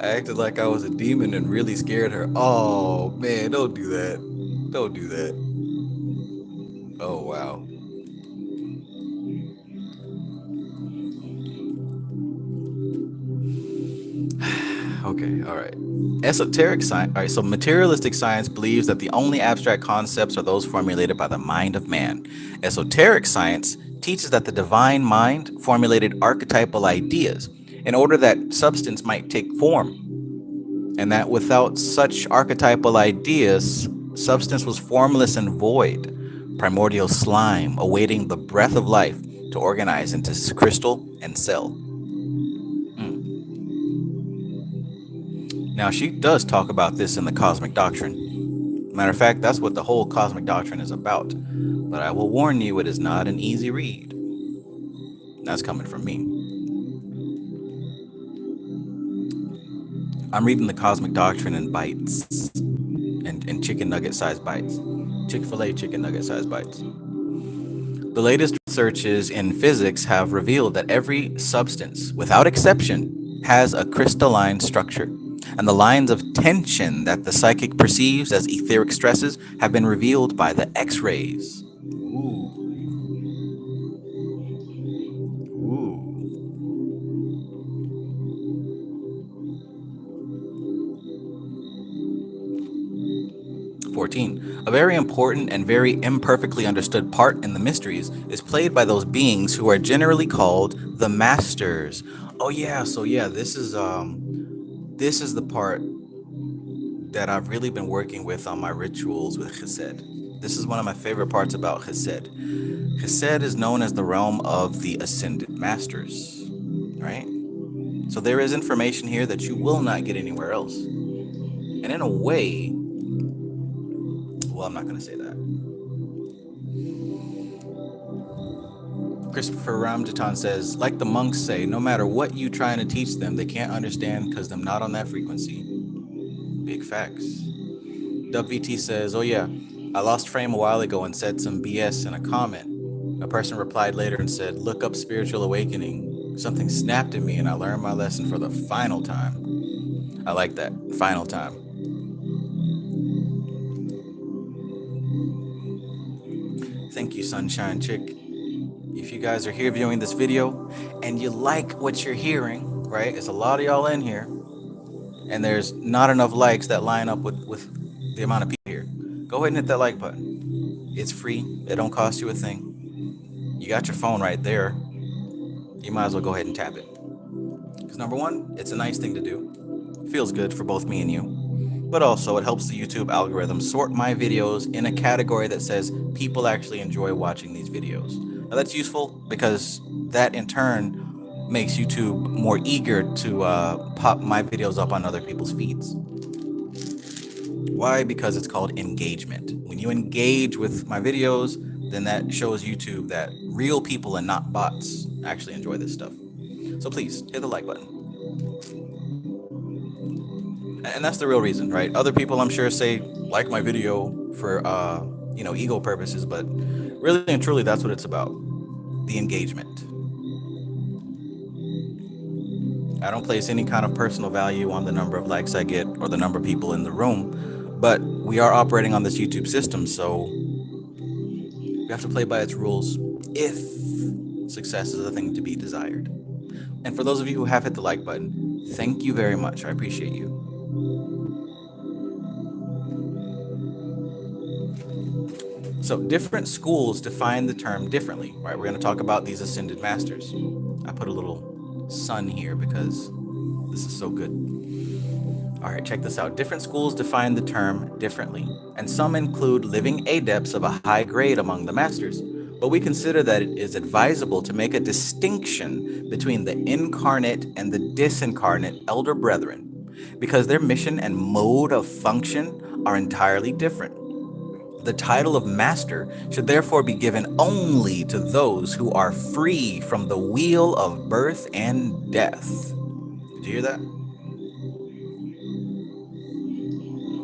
I acted like I was a demon and really scared her. Oh, man, don't do that. Don't do that. Oh, wow. Okay, all right. Esoteric science. All right, so materialistic science believes that the only abstract concepts are those formulated by the mind of man. Esoteric science teaches that the divine mind formulated archetypal ideas in order that substance might take form, and that without such archetypal ideas, substance was formless and void, primordial slime awaiting the breath of life to organize into crystal and cell. Now, she does talk about this in the Cosmic Doctrine. Matter of fact, that's what the whole Cosmic Doctrine is about. But I will warn you, it is not an easy read. That's coming from me. I'm reading the Cosmic Doctrine in bites, and chicken nugget sized bites. Chick-fil-A chicken nugget sized bites. The latest researches in physics have revealed that every substance, without exception, has a crystalline structure. And the lines of tension that the psychic perceives as etheric stresses have been revealed by the X-rays. Ooh. 14. A very important and very imperfectly understood part in the mysteries is played by those beings who are generally called the Masters. Oh yeah, so yeah, this is the part that I've really been working with on my rituals with Chesed. This is one of my favorite parts about Chesed. Chesed is known as the realm of the Ascended Masters, right? So there is information here that you will not get anywhere else. And in a way, well, I'm not going to say that. Christopher Ramjatan says, like the monks say, no matter what you trying to teach them, they can't understand because they're not on that frequency. Big facts. WVT says, oh yeah, I lost frame a while ago and said some BS in a comment. A person replied later and said, look up spiritual awakening. Something snapped in me and I learned my lesson for the final time. I like that, final time. Thank you, Sunshine Chick. If you guys are here viewing this video and you like what you're hearing, right? It's a lot of y'all in here, and there's not enough likes that line up with the amount of people here. Go ahead and hit that like button. It's free. It don't cost you a thing. You got your phone right there. You might as well go ahead and tap it. Because number one, it's a nice thing to do. Feels good for both me and you. But also, it helps the YouTube algorithm sort my videos in a category that says people actually enjoy watching these videos. Now, that's useful because that in turn makes YouTube more eager to pop my videos up on other people's feeds. Why? Because it's called engagement. When you engage with my videos, then that shows YouTube that real people and not bots actually enjoy this stuff. So please, hit the like button. And that's the real reason, right? Other people, I'm sure, say like my video for ego purposes, but really and truly, that's what it's about: the engagement. I don't place any kind of personal value on the number of likes I get or the number of people in the room, But we are operating on this YouTube system, so we have to play by its rules if success is a thing to be desired. And for those of you who have hit the like button, thank you very much. I appreciate you. So different schools define the term differently, right? We're going to talk about these ascended masters. I put a little sun here because this is so good. All right, check this out. Different schools define the term differently, and some include living adepts of a high grade among the masters. But we consider that it is advisable to make a distinction between the incarnate and the disincarnate elder brethren, because their mission and mode of function are entirely different. The title of master should therefore be given only to those who are free from the wheel of birth and death. Did you hear that?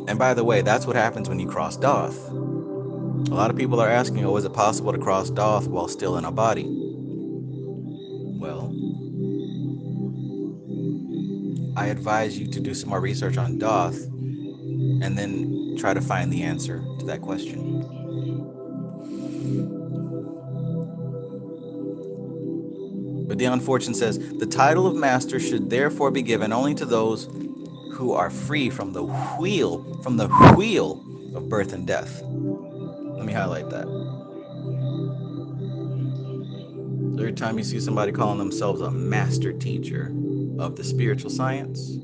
And by the way, that's what happens when you cross Doth. A lot of people are asking, oh, is it possible to cross Doth while still in a body? Well, I advise you to do some more research on Doth and then try to find the answer to that question. But the unfortunate says, the title of master should therefore be given only to those who are free from the wheel of birth and death. Let me highlight that. So every time you see somebody calling themselves a master teacher of the spiritual science,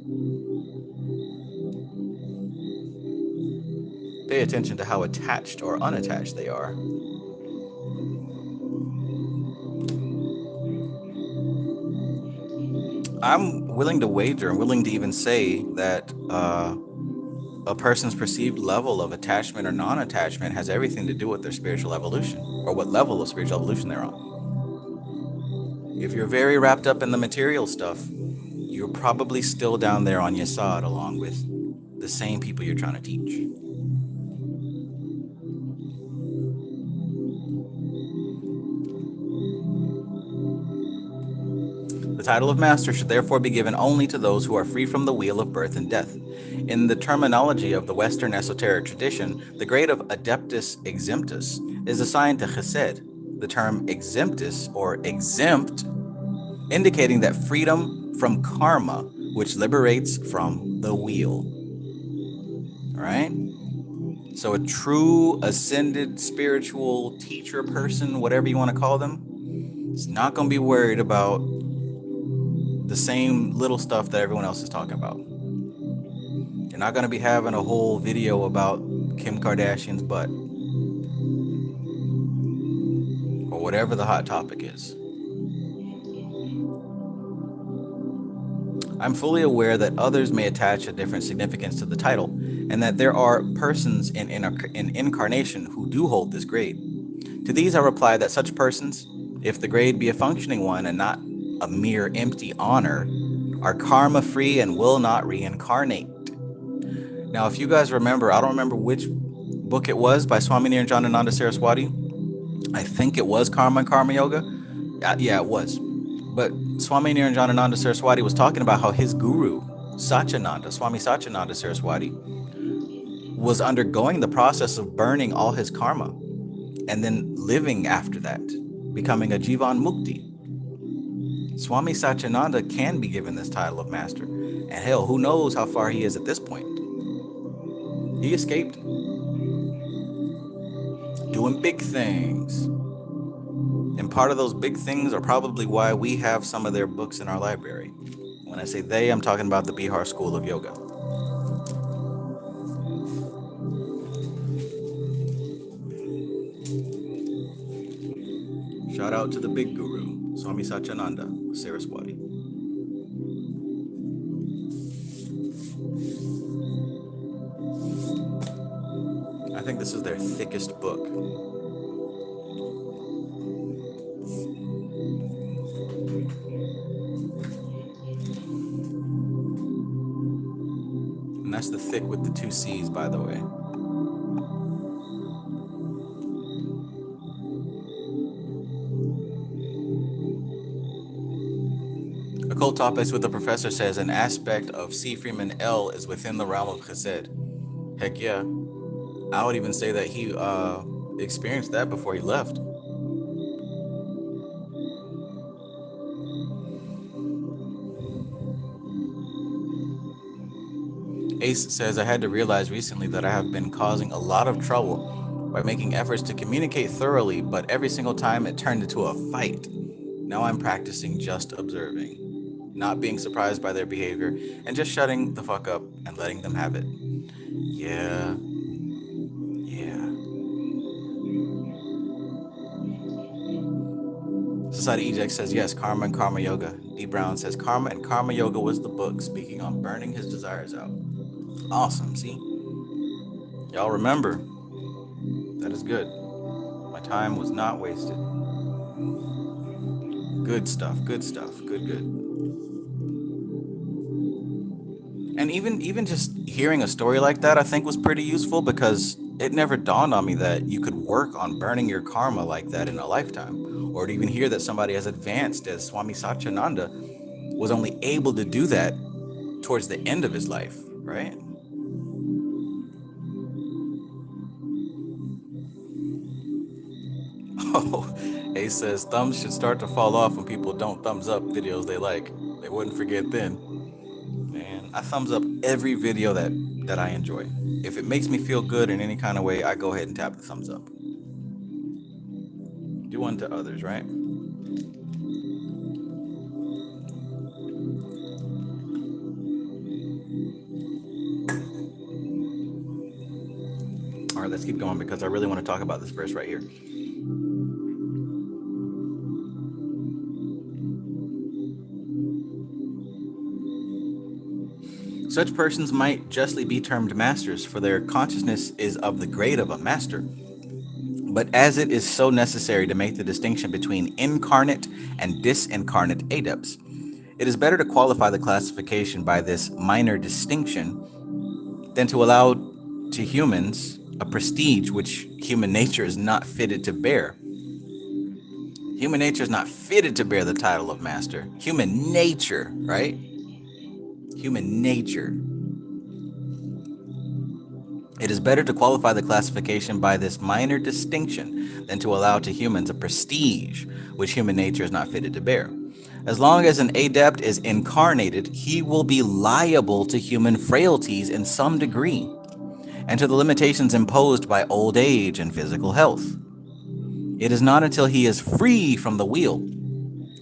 pay attention to how attached or unattached they are. I'm willing to wager, I'm willing to even say that a person's perceived level of attachment or non-attachment has everything to do with their spiritual evolution, or what level of spiritual evolution they're on. If you're very wrapped up in the material stuff, you're probably still down there on Yesod along with the same people you're trying to teach. The title of master should therefore be given only to those who are free from the wheel of birth and death. In the terminology of the Western esoteric tradition, the grade of Adeptus Exemptus is assigned to Chesed. The term exemptus or exempt, indicating that freedom from karma, which liberates from the wheel. All right? So a true ascended spiritual teacher person, whatever you want to call them, is not going to be worried about the same little stuff that everyone else is talking about. You're not going to be having a whole video about Kim Kardashian's butt or whatever the hot topic is. I'm fully aware that others may attach a different significance to the title, and that there are persons in incarnation who do hold this grade. To these I reply that such persons, if the grade be a functioning one and not a mere empty honor, are karma-free and will not reincarnate. Now, if you guys remember, I don't remember which book it was by Swami Niranjanananda Saraswati. I think it was Karma and Karma Yoga. Yeah, it was. But Swami Niranjanananda Saraswati was talking about how his guru, Swami Satyananda Saraswati, was undergoing the process of burning all his karma and then living after that, becoming a Jivan Mukti. Swami Satyananda can be given this title of master. And hell, who knows how far he is at this point. He escaped. Doing big things. And part of those big things are probably why we have some of their books in our library. When I say they, I'm talking about the Bihar School of Yoga. Shout out to the big guru, Swami Satyananda Saraswati. I think this is their thickest book. And that's the thick with the 2 C's, by the way. Occult Topics with the Professor says an aspect of C. Freeman L is within the realm of Chesed. Heck yeah. I would even say that he experienced that before he left. Ace says, I had to realize recently that I have been causing a lot of trouble by making efforts to communicate thoroughly, but every single time it turned into a fight. Now I'm practicing just observing, not being surprised by their behavior, and just shutting the fuck up and letting them have it. Yeah. Yeah. Society Eject says, yes, karma and karma yoga. D. Brown says, karma and karma yoga was the book speaking on burning his desires out. Awesome, see? Y'all remember. That is good. My time was not wasted. Good stuff, good stuff, good. And even just hearing a story like that, I think was pretty useful because it never dawned on me that you could work on burning your karma like that in a lifetime. Or to even hear that somebody as advanced as Swami Satyananda was only able to do that towards the end of his life, right? Oh, Ace says thumbs should start to fall off when people don't thumbs up videos they like. They wouldn't forget then. Man, I thumbs up every video that I enjoy. If it makes me feel good in any kind of way, I go ahead and tap the thumbs up. Do unto others, right? All right, let's keep going because I really want to talk about this verse right here. Such persons might justly be termed masters, for their consciousness is of the grade of a master. But as it is so necessary to make the distinction between incarnate and disincarnate adepts, it is better to qualify the classification by this minor distinction than to allow to humans a prestige which human nature is not fitted to bear. Human nature is not fitted to bear the title of master. Human nature, right? Human nature. It is better to qualify the classification by this minor distinction than to allow to humans a prestige which human nature is not fitted to bear. As long as an adept is incarnated, he will be liable to human frailties in some degree, and to the limitations imposed by old age and physical health. It is not until he is free from the wheel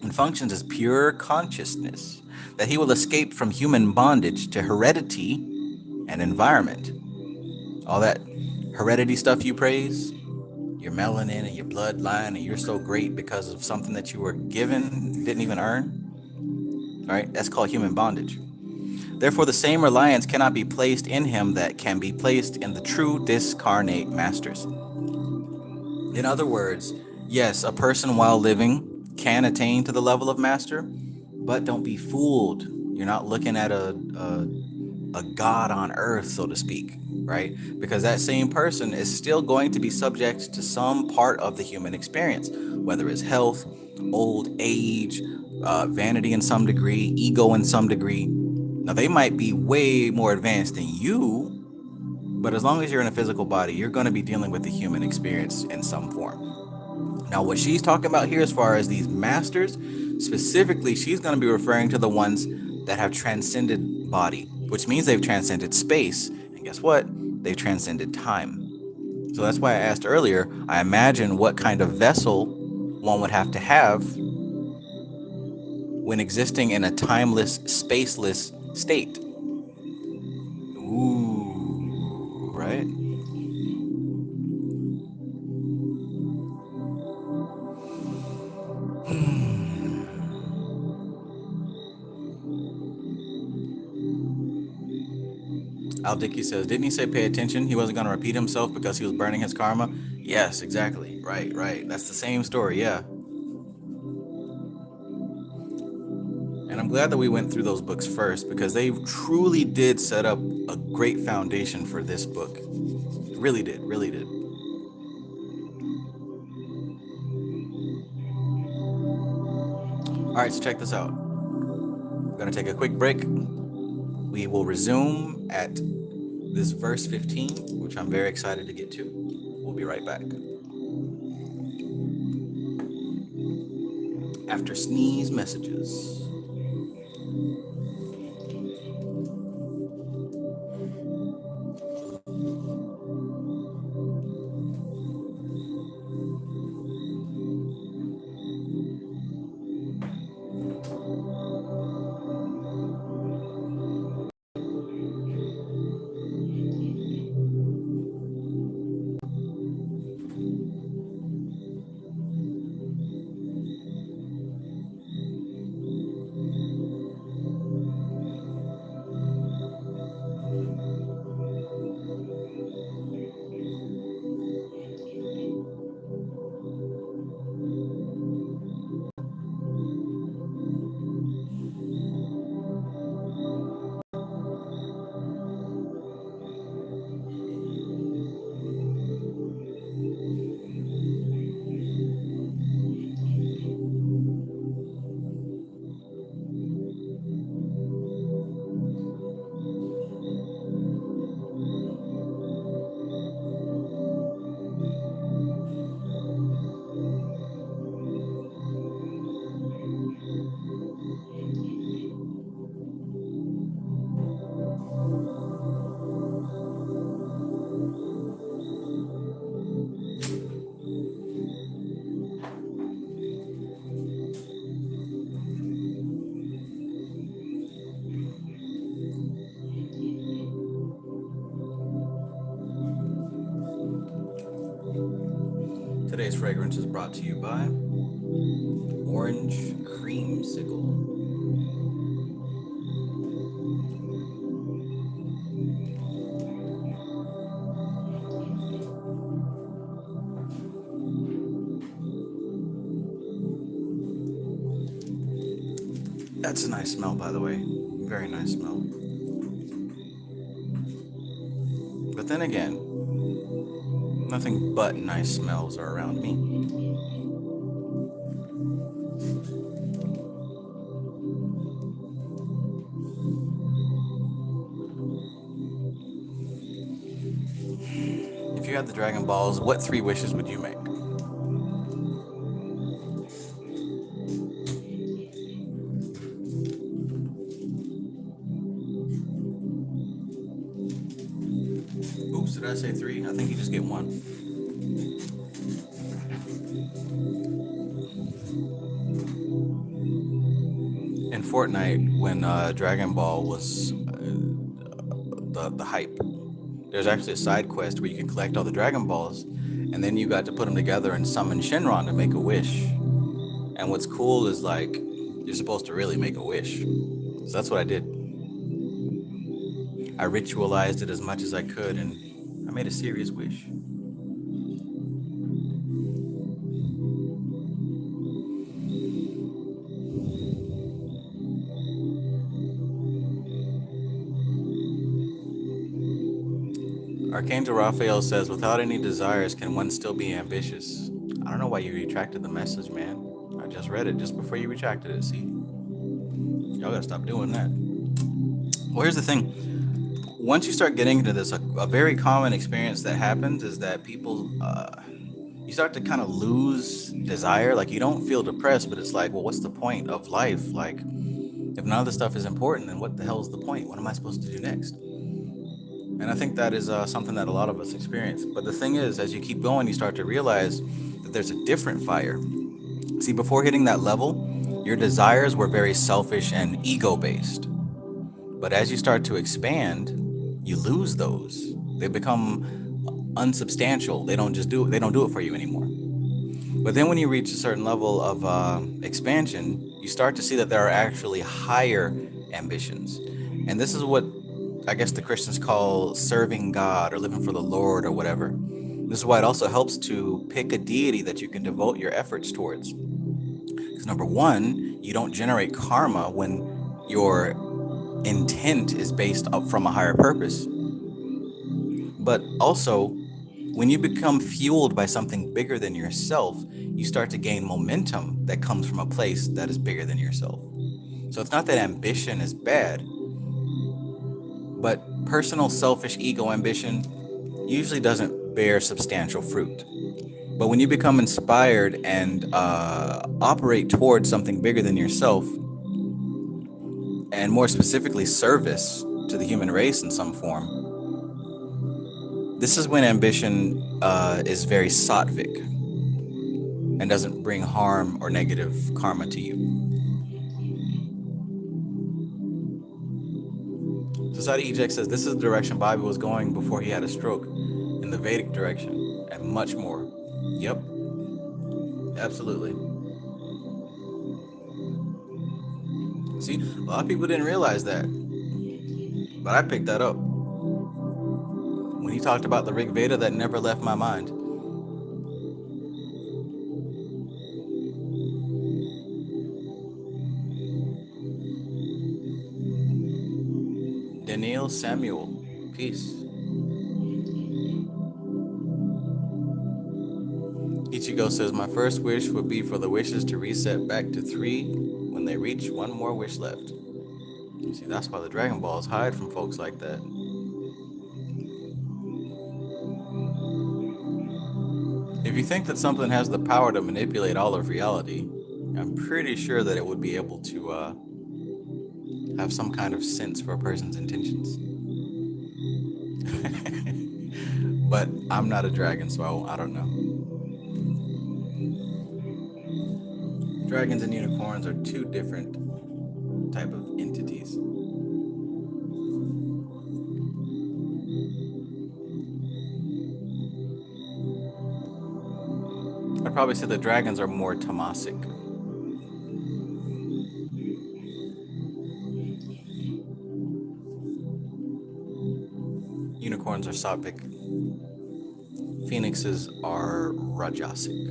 and functions as pure consciousness that he will escape from human bondage to heredity and environment. All that heredity stuff you praise, your melanin and your bloodline, and you're so great because of something that you were given, didn't even earn. All right, that's called human bondage. Therefore, the same reliance cannot be placed in him that can be placed in the true discarnate masters. In other words, yes, a person while living can attain to the level of master, but don't be fooled. You're not looking at a god on earth, so to speak, right? Because that same person is still going to be subject to some part of the human experience, whether it's health, old age, vanity in some degree, ego in some degree. Now, they might be way more advanced than you, but as long as you're in a physical body, you're going to be dealing with the human experience in some form. Now, what she's talking about here, as far as these masters, specifically, she's going to be referring to the ones that have transcended body, which means they've transcended space. And guess what? They've transcended time. So that's why I asked earlier, I imagine what kind of vessel one would have when existing in a timeless, spaceless state. Ooh, right? Al Dickey says, didn't he say pay attention? He wasn't going to repeat himself because he was burning his karma? Yes, exactly. Right. That's the same story, yeah. And I'm glad that we went through those books first because they truly did set up a great foundation for this book. Really did. All right, so check this out. We're going to take a quick break. We will resume at this verse 15, which I'm very excited to get to. We'll be right back. After sneeze messages. Today's fragrance is brought to you by Orange Creamsicle. That's a nice smell, by the way. Very nice smell. But then again, nothing but nice smells are around me. If you had the Dragon Balls, what 3 wishes would you make? Oops, did I say 3? I think you just get 1. In Fortnite, when Dragon Ball was the hype, there's actually a side quest where you can collect all the Dragon Balls, and then you got to put them together and summon Shenron to make a wish. And what's cool is, like, you're supposed to really make a wish. So that's what I did. I ritualized it as much as I could, and I made a serious wish. Archangel Raphael says, without any desires, can one still be ambitious? I don't know why you retracted the message, man. I just read it just before you retracted it, see? Y'all gotta stop doing that. Well, here's the thing. Once you start getting into this, a very common experience that happens is that people, you start to kind of lose desire. Like, you don't feel depressed, but it's like, well, what's the point of life? Like, if none of this stuff is important, then what the hell is the point? What am I supposed to do next? And I think that is something that a lot of us experience. But the thing is, as you keep going, you start to realize that there's a different fire. See, before hitting that level, your desires were very selfish and ego-based. But as you start to expand, you lose those. They become unsubstantial. They don't do it for you anymore. But then when you reach a certain level of expansion, you start to see that there are actually higher ambitions. And this is what I guess the Christians call serving God or living for the Lord or whatever. This is why it also helps to pick a deity that you can devote your efforts towards. Because number one, you don't generate karma when your intent is based up from a higher purpose. But also, when you become fueled by something bigger than yourself, you start to gain momentum that comes from a place that is bigger than yourself. So it's not that ambition is bad, but personal selfish ego ambition usually doesn't bear substantial fruit. But when you become inspired and operate towards something bigger than yourself, and more specifically service to the human race in some form, this is when ambition is very sattvic and doesn't bring harm or negative karma to you. Society Eject says this is the direction Bobby was going before he had a stroke, in the Vedic direction, and much more. Yep, absolutely. See, a lot of people didn't realize that, but I picked that up. When he talked about the Rig Veda, that never left my mind. Daniel Samuel, peace. Ichigo says, my first wish would be for the wishes to reset back to 3 when they reach one more wish left. See, that's why the Dragon Balls hide from folks like that. If you think that something has the power to manipulate all of reality, I'm pretty sure that it would be able to have some kind of sense for a person's intentions. But I'm not a dragon, so I don't know. Dragons and unicorns are 2 different type of entities. I'd probably say the dragons are more tamasic. Unicorns are sattvic. Phoenixes are rajasic.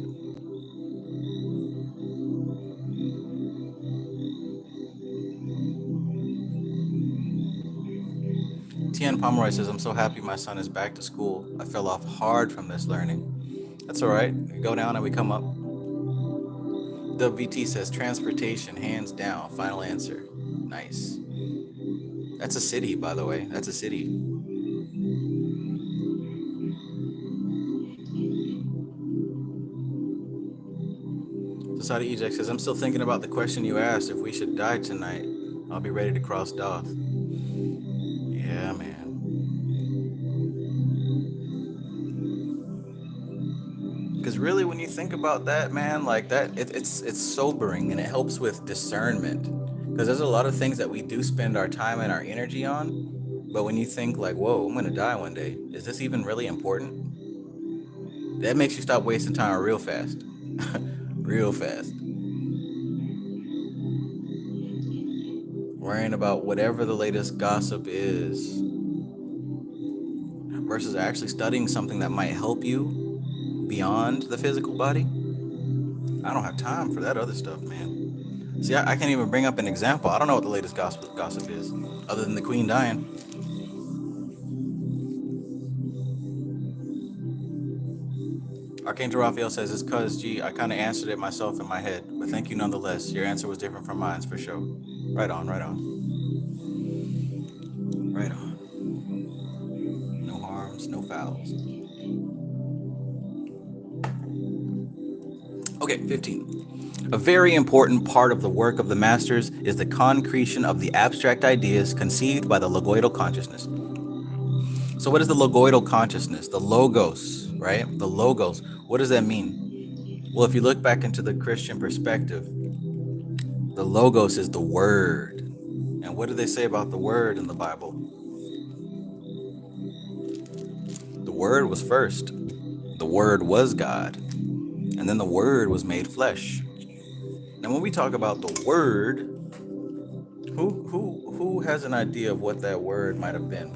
Tian Pomeroy says, I'm so happy my son is back to school. I fell off hard from this learning. That's all right. We go down and we come up. WVT says, transportation, hands down. Final answer. Nice. That's a city, by the way. That's a city. Society Eject says, I'm still thinking about the question you asked. If we should die tonight, I'll be ready to cross Doth. Yeah, man. Because really, when you think about that, man, like that, it's sobering, and it helps with discernment. Because there's a lot of things that we do spend our time and our energy on, but when you think like, whoa, I'm gonna die one day, is this even really important? That makes you stop wasting time real fast. Real fast. Worrying about whatever the latest gossip is versus actually studying something that might help you beyond the physical body. I don't have time for that other stuff, man. See, I can't even bring up an example. I don't know what the latest gossip is, other than the queen dying. Archangel Raphael says, it's cuz, G, I kind of answered it myself in my head, but thank you nonetheless. Your answer was different from mine, for sure. Right on, right on. Right on. No harms, no fouls. Okay, 15. A very important part of the work of the masters is the concretion of the abstract ideas conceived by the Logoital Consciousness. So what is the Logoital Consciousness? The Logos, right? The Logos. What does that mean? Well, if you look back into the Christian perspective, the Logos is the Word. And what do they say about the Word in the Bible? The Word was first. The Word was God. And then the Word was made flesh. Now, when we talk about the Word, who has an idea of what that word might have been?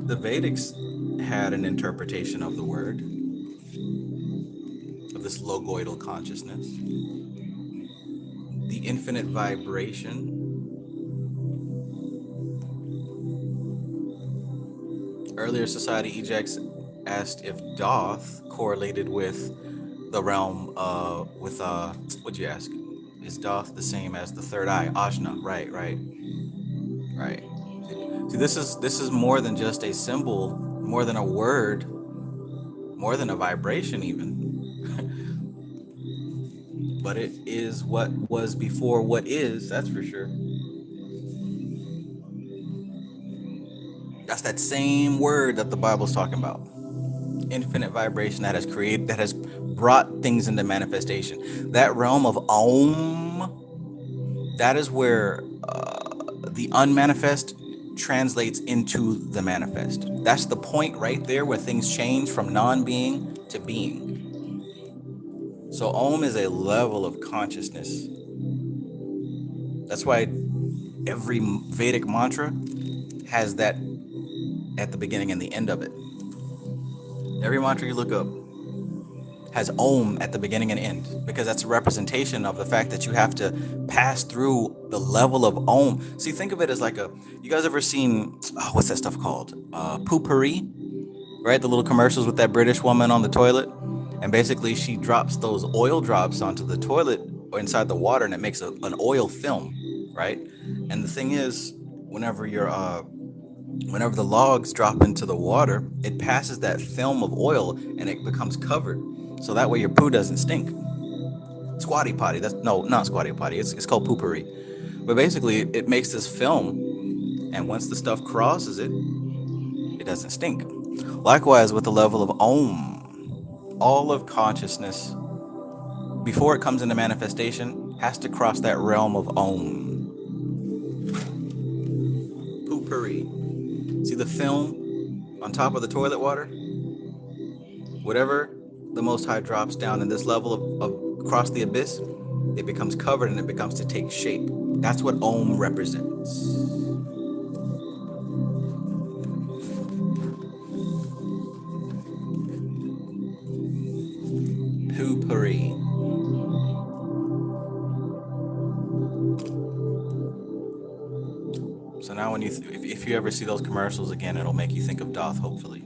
The Vedics had an interpretation of the word, of this logoidal consciousness, the infinite vibration. Earlier, Society Ejects asked if Doth correlated with the realm what'd you ask? Is Doth the same as the third eye? Ajna, right. Right. See, this is more than just a symbol, more than a word, more than a vibration even. But it is what was before what is, that's for sure. That's that same word that the Bible's talking about. Infinite vibration that has created, that has brought things into manifestation. That realm of Om, that is where the unmanifest translates into the manifest. That's the point right there where things change from non-being to being. So Om is a level of consciousness. That's why every Vedic mantra has that at the beginning and the end of it. Every mantra you look up has Om at the beginning and end, because that's a representation of the fact that you have to pass through the level of Om. See, think of it as like you guys ever seen, what's that stuff called? Poopery, right? The little commercials with that British woman on the toilet. And basically she drops those oil drops onto the toilet or inside the water, and it makes an oil film, right? And the thing is, whenever the logs drop into the water, it passes that film of oil and it becomes covered. So that way your poo doesn't stink. Squatty potty. That's no, not squatty potty. It's called poopery. But basically, it makes this film, and once the stuff crosses it, it doesn't stink. Likewise, with the level of Om, all of consciousness, before it comes into manifestation, has to cross that realm of Om. Poopery. See the film on top of the toilet water? Whatever the Most High drops down in this level of across the abyss, it becomes covered and it becomes to take shape. That's what Om represents. Poopery. So now when if you ever see those commercials again, it'll make you think of Doth, hopefully.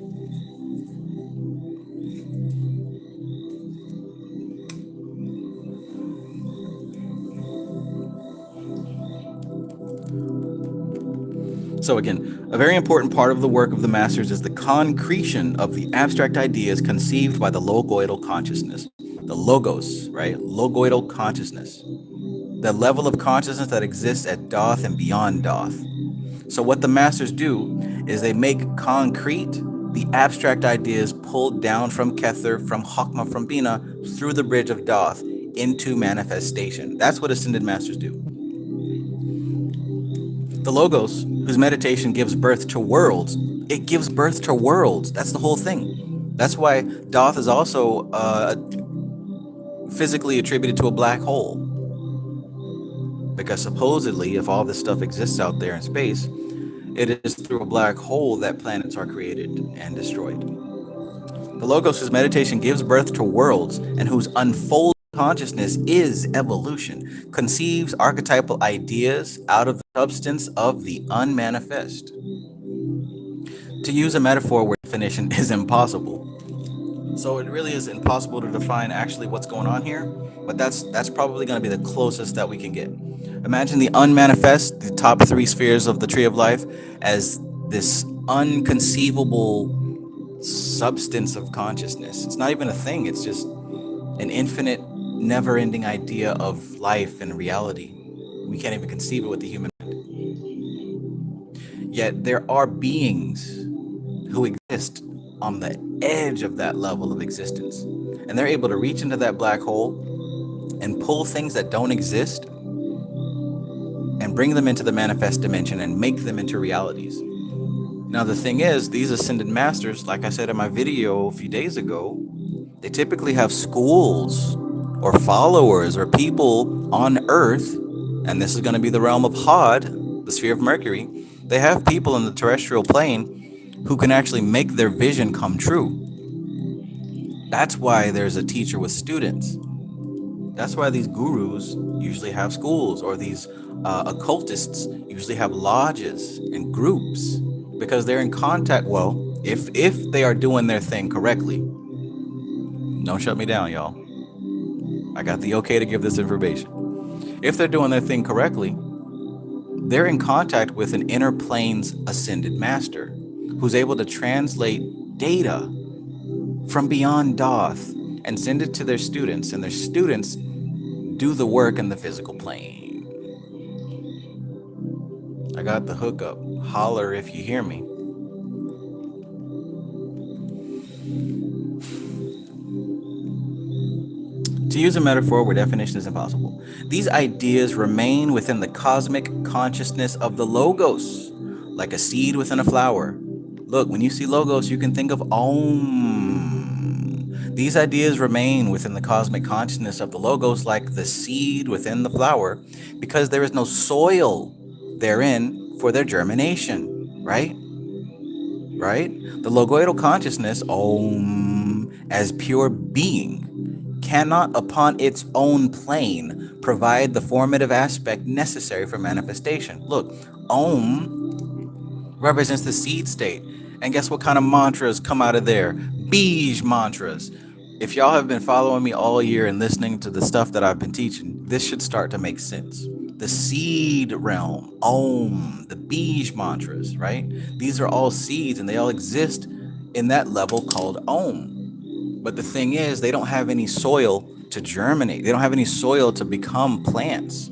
So again, a very important part of the work of the masters is the concretion of the abstract ideas conceived by the Logoital consciousness. The Logos, right? Logoital consciousness. The level of consciousness that exists at Doth and beyond Doth. So what the masters do is they make concrete the abstract ideas pulled down from Kether, from Chokmah, from Bina, through the bridge of Doth into manifestation. That's what ascended masters do. The Logos, whose meditation gives birth to worlds, it gives birth to worlds. That's the whole thing. That's why Doth is also physically attributed to a black hole. Because supposedly, if all this stuff exists out there in space, it is through a black hole that planets are created and destroyed. The Logos, whose meditation gives birth to worlds and whose unfolding consciousness is evolution, conceives archetypal ideas out of the substance of the unmanifest. To use a metaphor where definition is impossible. So it really is impossible to define actually what's going on here, but that's probably going to be the closest that we can get. Imagine the unmanifest, the top 3 spheres of the tree of life, as this unconceivable substance of consciousness. It's not even a thing, it's just an infinite, never-ending idea of life and reality. We can't even conceive it with the human mind. Yet there are beings who exist on the edge of that level of existence, and they're able to reach into that black hole and pull things that don't exist and bring them into the manifest dimension and make them into realities. Now the thing is, these ascended masters, like I said in my video a few days ago, they typically have schools or followers or people on Earth, and this is going to be the realm of Hod, the sphere of Mercury. They have people in the terrestrial plane who can actually make their vision come true. That's why there's a teacher with students. That's why these gurus usually have schools, or these occultists usually have lodges and groups, because they're in contact. Well, if they are doing their thing correctly. Don't shut me down, y'all. I got the okay to give this information. If they're doing their thing correctly, they're in contact with an inner plane's ascended master who's able to translate data from beyond Doth and send it to their students, and their students do the work in the physical plane. I got the hookup. Holler if you hear me. To use a metaphor where definition is impossible, these ideas remain within the cosmic consciousness of the Logos, like a seed within a flower. Look, when you see Logos, you can think of Om. These ideas remain within the cosmic consciousness of the Logos, like the seed within the flower, because there is no soil therein for their germination, right? Right? The Logoital Consciousness, Om, as pure being, cannot upon its own plane provide the formative aspect necessary for manifestation. Look, Om represents the seed state. And guess what kind of mantras come out of there? Bij mantras. If y'all have been following me all year and listening to the stuff that I've been teaching, this should start to make sense. The seed realm, Om, the Bij mantras, right? These are all seeds and they all exist in that level called Om. But the thing is, they don't have any soil to germinate. They don't have any soil to become plants.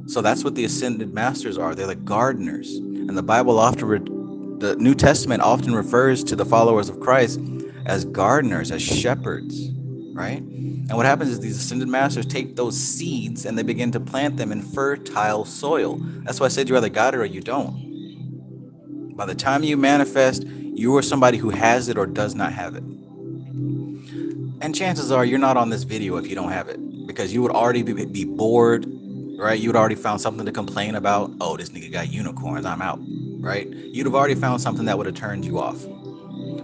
So that's what the ascended masters are. They're the gardeners. And the Bible the New Testament often refers to the followers of Christ as gardeners, as shepherds, right? And what happens is these ascended masters take those seeds and they begin to plant them in fertile soil. That's why I said you either got it or you don't. By the time you manifest, you are somebody who has it or does not have it. And chances are you're not on this video if you don't have it, because you would already be bored, right? You would already found something to complain about. Oh, this nigga got unicorns, I'm out, right? You'd have already found something that would have turned you off.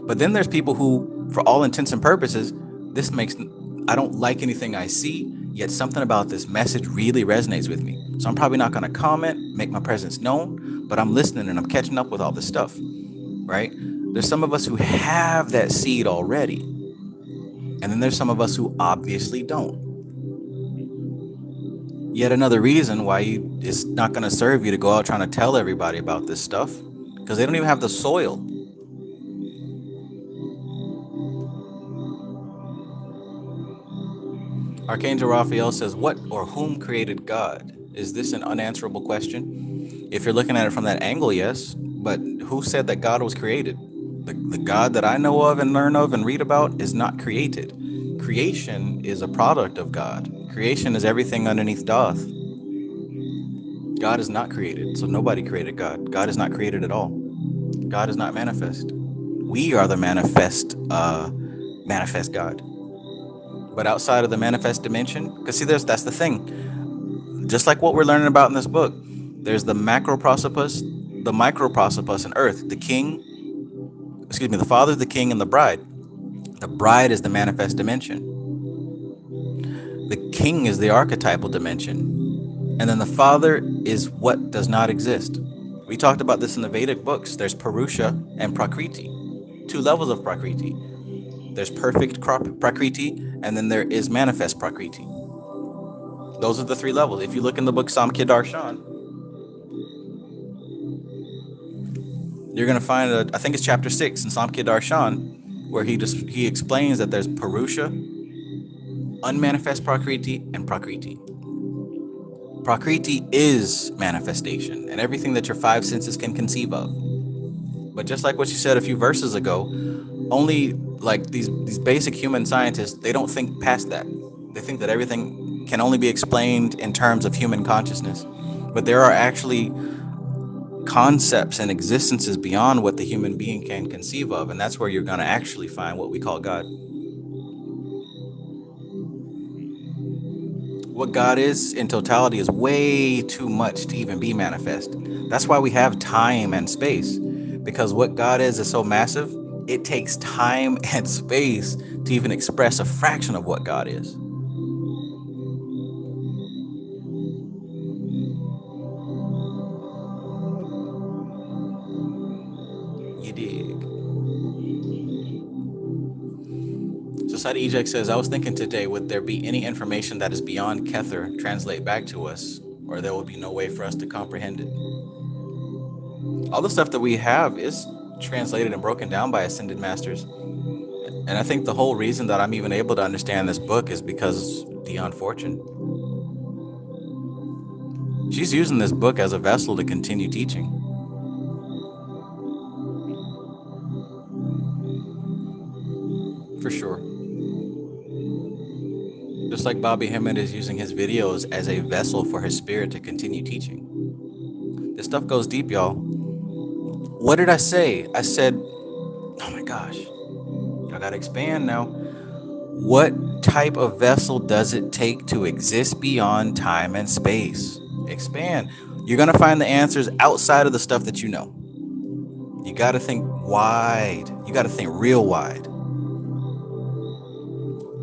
But then there's people who, for all intents and purposes, I don't like anything I see, yet something about this message really resonates with me. So I'm probably not going to comment, make my presence known, but I'm listening and I'm catching up with all this stuff, right? There's some of us who have that seed already. And then there's some of us who obviously don't. Yet another reason why it's not going to serve you to go out trying to tell everybody about this stuff, because they don't even have the soil. Archangel Raphael says, what or whom created God? Is this an unanswerable question? If you're looking at it from that angle, yes. But who said that God was created? The God that I know of and learn of and read about is not created. Creation is a product of God. Creation is everything underneath Doth. God is not created, so nobody created God. God is not created at all. God is not manifest. We are the manifest God. But outside of the manifest dimension, because see, that's the thing. Just like what we're learning about in this book, there's the macro prosopis, the micro prosopis, and Earth. The Father, the King, and the Bride. The bride is the manifest dimension. The king is the archetypal dimension. And then the father is what does not exist. We talked about this in the Vedic books. There's Purusha and Prakriti. 2 levels of Prakriti. There's perfect Prakriti, and then there is manifest Prakriti. Those are the 3 levels. If you look in the book Samkhya Darshan, you're going to find, I think it's chapter 6 in Samkhya Darshan, where he explains that there's Purusha, unmanifest Prakriti, and Prakriti. Prakriti is manifestation and everything that your 5 senses can conceive of. But just like what you said a few verses ago, only like these basic human scientists, they don't think past that. They think that everything can only be explained in terms of human consciousness. But there are actually concepts and existences beyond what the human being can conceive of, and that's where you're going to actually find what we call God. What God is in totality is way too much to even be manifest. That's why we have time and space, because what God is so massive, it takes time and space to even express a fraction of what God is. You dig? Society Eject says, I was thinking today, would there be any information that is beyond Kether translate back to us, or there will be no way for us to comprehend it? all the stuff that we have is translated and broken down by ascended masters. And I think the whole reason that I'm even able to understand this book is because Dion Fortune. She's using this book as a vessel to continue teaching. For sure. Just like Bobby Hemmett is using his videos as a vessel for his spirit to continue teaching. This stuff goes deep, y'all. What did I say? I said, oh my gosh, y'all gotta expand now. What type of vessel does it take to exist beyond time and space? Expand. You're gonna find the answers outside of the stuff that you know. You gotta think wide. You gotta think real wide.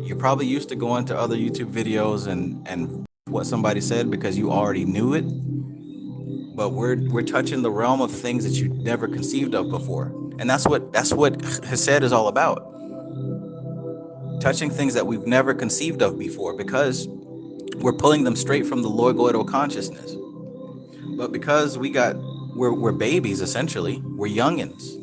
You're probably used to going to other YouTube videos and what somebody said because you already knew it. But we're touching the realm of things that you never conceived of before. And that's what Chesed is all about. Touching things that we've never conceived of before, because we're pulling them straight from the Logoital Consciousness. But because we're babies, essentially, we're youngins.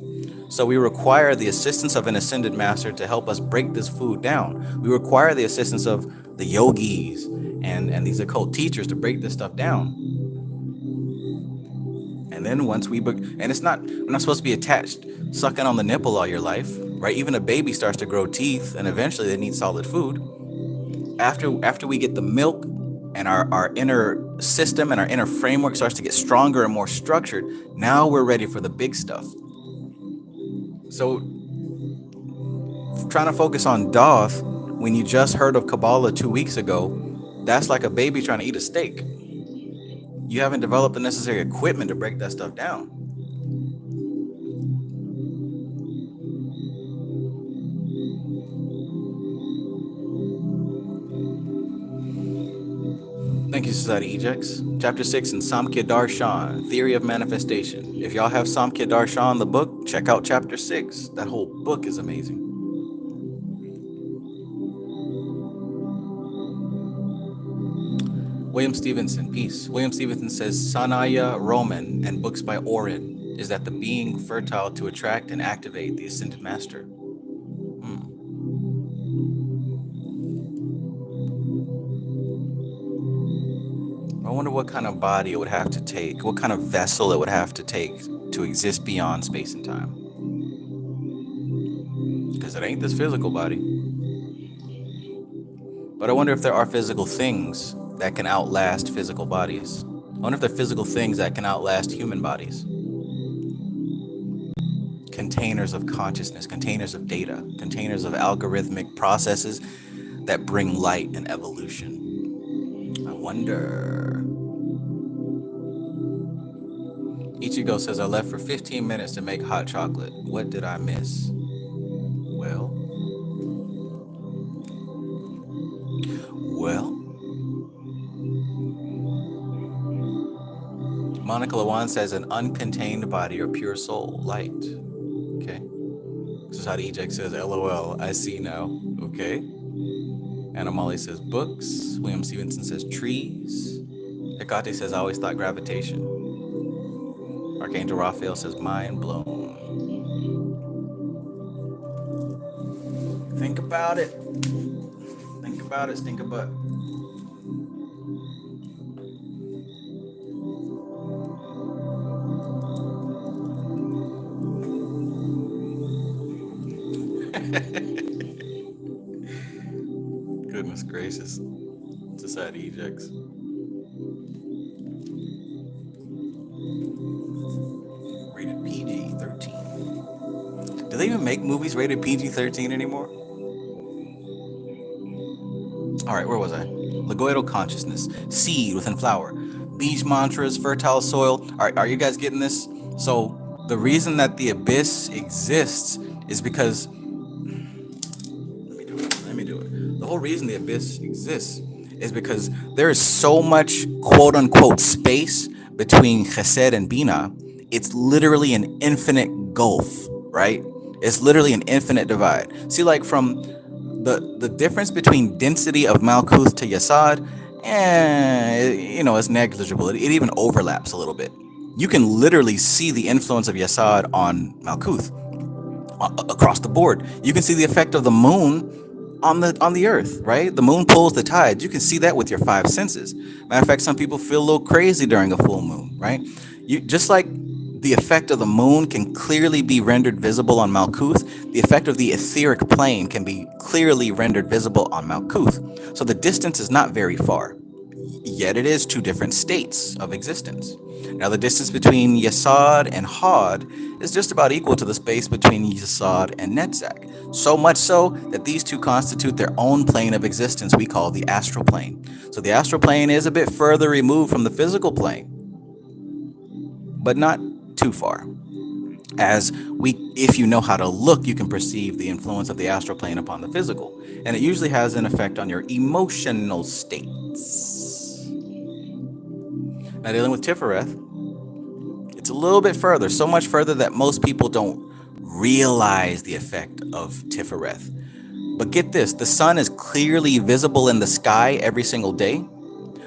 So we require the assistance of an ascended master to help us break this food down. We require the assistance of the yogis and these occult teachers to break this stuff down. And then once we're not supposed to be attached, sucking on the nipple all your life, right? Even a baby starts to grow teeth, and eventually they need solid food. After we get the milk, and our inner system and our inner framework starts to get stronger and more structured, now we're ready for the big stuff. So, trying to focus on Doth when you just heard of Qabalah 2 weeks ago, that's like a baby trying to eat a steak. You haven't developed the necessary equipment to break that stuff down. Thank you, Society Ejects. Chapter 6 in Samkhya Darshan, Theory of Manifestation. If y'all have Samkhya Darshan, the book, check out Chapter 6. That whole book is amazing. William Stevenson, peace. William Stevenson says, Sanaya Roman and books by Orin is that the being fertile to attract and activate the Ascended Master. I wonder what kind of body it would have to take, what kind of vessel it would have to take to exist beyond space and time. Because it ain't this physical body. But I wonder if there are physical things that can outlast physical bodies. I wonder if there are physical things that can outlast human bodies. Containers of consciousness, containers of data, containers of algorithmic processes that bring light and evolution. I wonder. Ichigo says, I left for 15 minutes to make hot chocolate. What did I miss? Well. Monica Lawan says, an uncontained body or pure soul, light. Okay. Society Eject says, LOL, I see now. Okay. Anna Molly says, books. William Stevenson says, trees. Hecate says, I always thought gravitation. Archangel Raphael says, mind blown. Think about it. Think about it, stink a butt. Goodness gracious. Society Ejects. Rated PG-13. Do they even make movies rated PG-13 anymore? Alright, where was I? Logoital Consciousness. Seed within flower. Beach mantras, fertile soil. Alright, are you guys getting this? So, the reason that the abyss exists is because... Let me do it. The whole reason the abyss exists is because there is so much quote-unquote space between Chesed and Bina. It's literally an infinite gulf, right? It's literally an infinite divide. See, like from the difference between density of Malkuth to Yasad, it's negligible. It even overlaps a little bit. You can literally see the influence of Yesod on Malkuth across the board. You can see the effect of the moon on the earth, right? The moon pulls the tides. You can see that with your five senses. Matter of fact, some people feel a little crazy during a full moon, right? You just like the effect of the moon can clearly be rendered visible on Malkuth, the effect of the etheric plane can be clearly rendered visible on Malkuth. So the distance is not very far, yet it is two different states of existence. Now, the distance between Yesod and Hod is just about equal to the space between Yesod and Netzach. So much so that these two constitute their own plane of existence we call the astral plane. So the astral plane is a bit further removed from the physical plane, but not too far. If you know how to look, you can perceive the influence of the astral plane upon the physical. And it usually has an effect on your emotional states. Now, dealing with Tifereth, it's a little bit further, so much further that most people don't realize the effect of Tifereth. But get this, the sun is clearly visible in the sky every single day,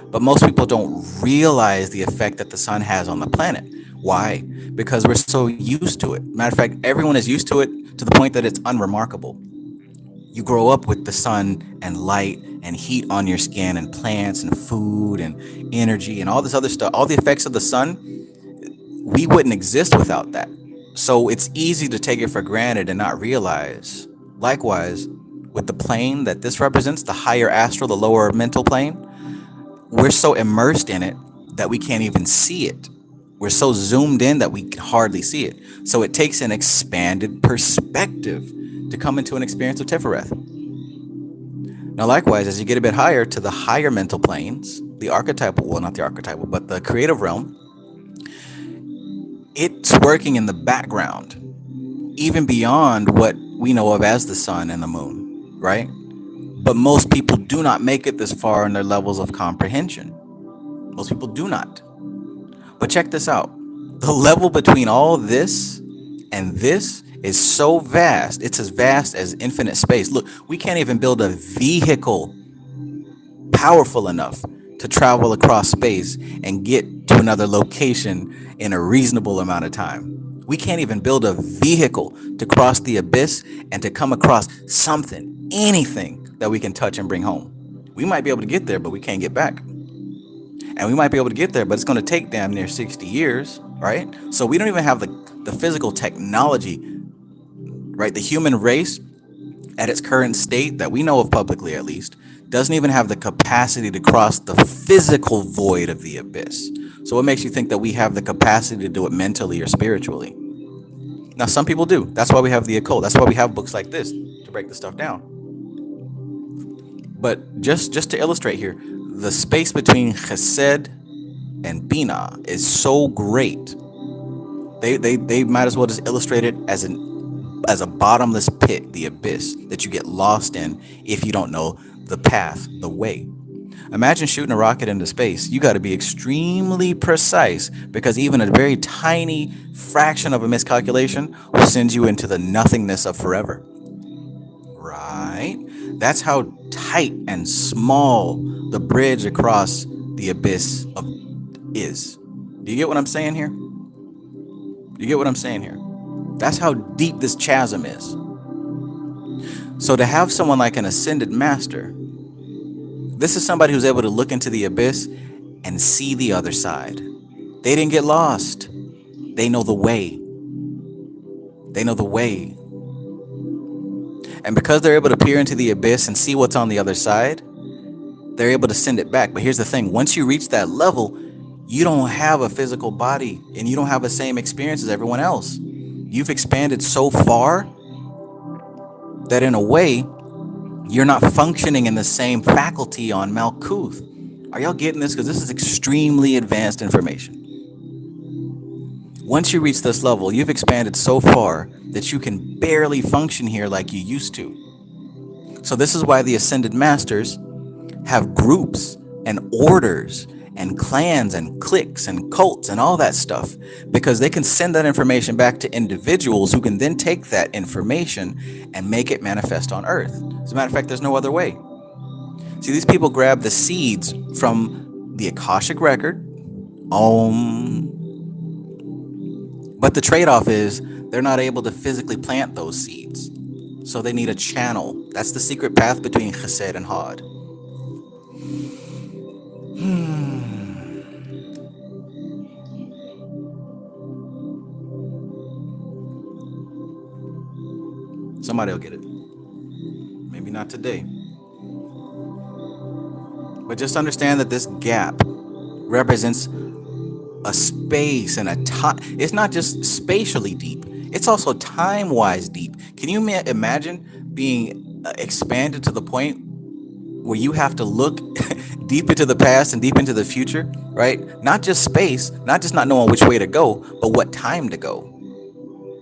but most people don't realize the effect that the sun has on the planet. Why? Because we're so used to it. Matter of fact, everyone is used to it to the point that it's unremarkable. You grow up with the sun and light and heat on your skin and plants and food and energy and all this other stuff, all the effects of the sun. We wouldn't exist without that. So it's easy to take it for granted and not realize. Likewise, with the plane that this represents, the higher astral, the lower mental plane, we're so immersed in it that we can't even see it. We're so zoomed in that we can hardly see it. So it takes an expanded perspective to come into an experience of Tifereth. Now, likewise, as you get a bit higher to the higher mental planes, the archetypal, well, not the archetypal, but the creative realm, it's working in the background, even beyond what we know of as the sun and the moon, right? But most people do not make it this far in their levels of comprehension. Most people do not. But check this out. The level between all this and this is so vast. It's as vast as infinite space. Look, we can't even build a vehicle powerful enough to travel across space and get to another location in a reasonable amount of time. We can't even build a vehicle to cross the abyss and to come across something, anything that we can touch and bring home. We might be able to get there, but we can't get back. And we might be able to get there, but it's going to take damn near 60 years, right? So we don't even have the physical technology, right? The human race at its current state that we know of publicly, at least, doesn't even have the capacity to cross the physical void of the abyss. So what makes you think that we have the capacity to do it mentally or spiritually? Now, some people do. That's why we have the occult. That's why we have books like this to break the stuff down. But just to illustrate here, the space between Chesed and Bina is so great. They might as well just illustrate it as a bottomless pit, the abyss that you get lost in if you don't know the path, the way. Imagine shooting a rocket into space. You got to be extremely precise because even a very tiny fraction of a miscalculation will send you into the nothingness of forever. Right? That's how tight and small the bridge across the abyss is. Do you get what I'm saying here? Do you get what I'm saying here? That's how deep this chasm is. So to have someone like an ascended master, this is somebody who's able to look into the abyss and see the other side. They didn't get lost. They know the way. They know the way. And because they're able to peer into the abyss and see what's on the other side, they're able to send it back. But here's the thing. Once you reach that level, you don't have a physical body and you don't have the same experience as everyone else. You've expanded so far that in a way, you're not functioning in the same faculty on Malkuth. Are y'all getting this? Because this is extremely advanced information. Once you reach this level, you've expanded so far that you can barely function here like you used to. So this is why the Ascended Masters have groups and orders and clans and cliques and cults and all that stuff, because they can send that information back to individuals who can then take that information and make it manifest on Earth. As a matter of fact, there's no other way. See, these people grab the seeds from the Akashic record, But the trade-off is they're not able to physically plant those seeds. So they need a channel. That's the secret path between Chesed and Had. Somebody will get it. Maybe not today. But just understand that this gap represents a space and a time. It's not just spatially deep, it's also time-wise deep. Can you imagine being expanded to the point where you have to look deep into the past and deep into the future, right? Not just space, not just not knowing which way to go, but what time to go.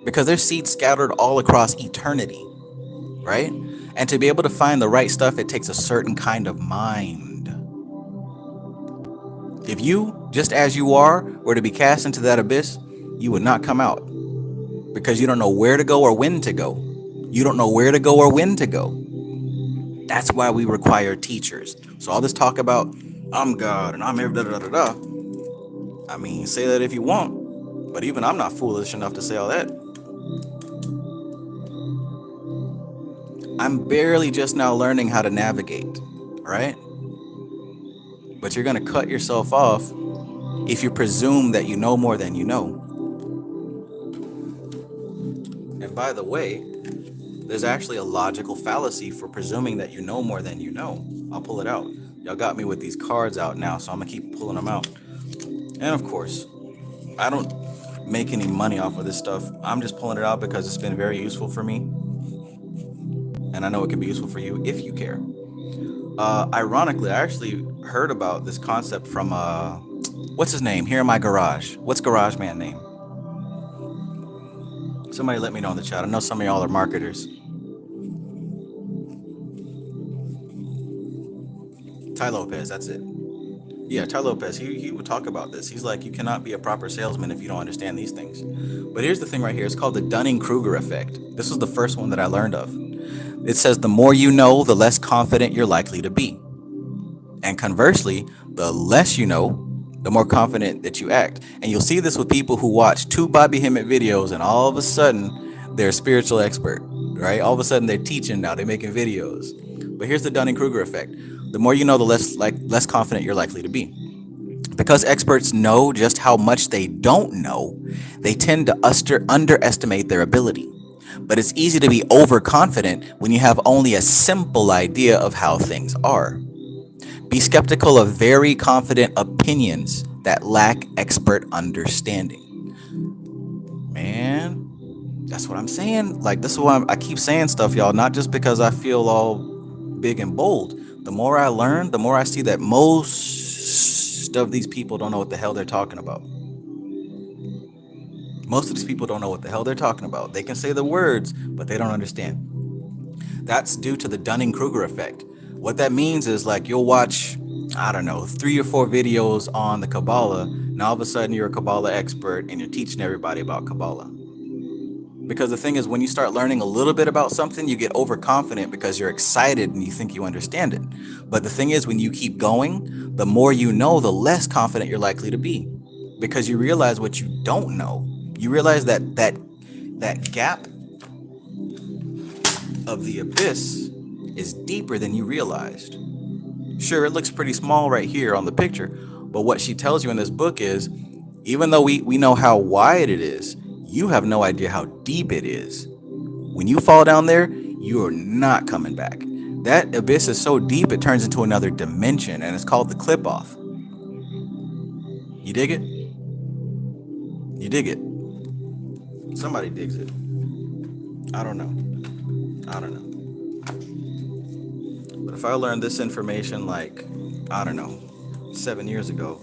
Because there's seeds scattered all across eternity, right? And to be able to find the right stuff, it takes a certain kind of mind. If you, just as you are, were to be cast into that abyss, you would not come out. Because you don't know where to go or when to go. You don't know where to go or when to go. That's why we require teachers. So all this talk about, I'm God and I'm every da-da-da-da-da. I mean, say that if you want. But even I'm not foolish enough to say all that. I'm barely just now learning how to navigate, right? But you're going to cut yourself off if you presume that you know more than you know. And by the way, there's actually a logical fallacy for presuming that you know more than you know. I'll pull it out. Y'all got me with these cards out now, so I'm going to keep pulling them out. And of course, I don't make any money off of this stuff. I'm just pulling it out because it's been very useful for me. And I know it can be useful for you if you care. Ironically, I actually heard about this concept from, what's his name? Here in my garage. What's Garage Man name? Somebody let me know in the chat. I know some of y'all are marketers. Ty Lopez, that's it. Yeah, Ty Lopez, he would talk about this. He's like, you cannot be a proper salesman if you don't understand these things. But here's the thing right here. It's called the Dunning-Kruger effect. This was the first one that I learned of. It says the more you know, the less confident you're likely to be. And conversely, the less you know, the more confident that you act. And you'll see this with people who watch 2 Bobby Hemmett videos and all of a sudden they're a spiritual expert, right? All of a sudden they're teaching now, they're making videos. But here's the Dunning-Kruger effect. The more you know, the less confident you're likely to be. Because experts know just how much they don't know, they tend to underestimate their ability. But it's easy to be overconfident when you have only a simple idea of how things are. Be skeptical of very confident opinions that lack expert understanding. Man, that's what I'm saying. Like, this is why I keep saying stuff, y'all, not just because I feel all big and bold. The more I learn, the more I see that most of these people don't know what the hell they're talking about. Most of these people don't know what the hell they're talking about. They can say the words, but they don't understand. That's due to the Dunning-Kruger effect. What that means is, like, you'll watch, I don't know, 3 or 4 videos on the Qabalah, and all of a sudden you're a Qabalah expert and you're teaching everybody about Qabalah. Because the thing is, when you start learning a little bit about something, you get overconfident because you're excited and you think you understand it. But the thing is, when you keep going, the more you know, the less confident you're likely to be. Because you realize what you don't know. You realize that gap of the abyss is deeper than you realized. Sure, it looks pretty small right here on the picture, but what she tells you in this book is, even though we know how wide it is, you have no idea how deep it is. When you fall down there, you are not coming back. That abyss is so deep it turns into another dimension, and it's called the clip-off. You dig it? You dig it? Somebody digs it. I don't know. But if I learned this information like, I don't know, 7 years ago,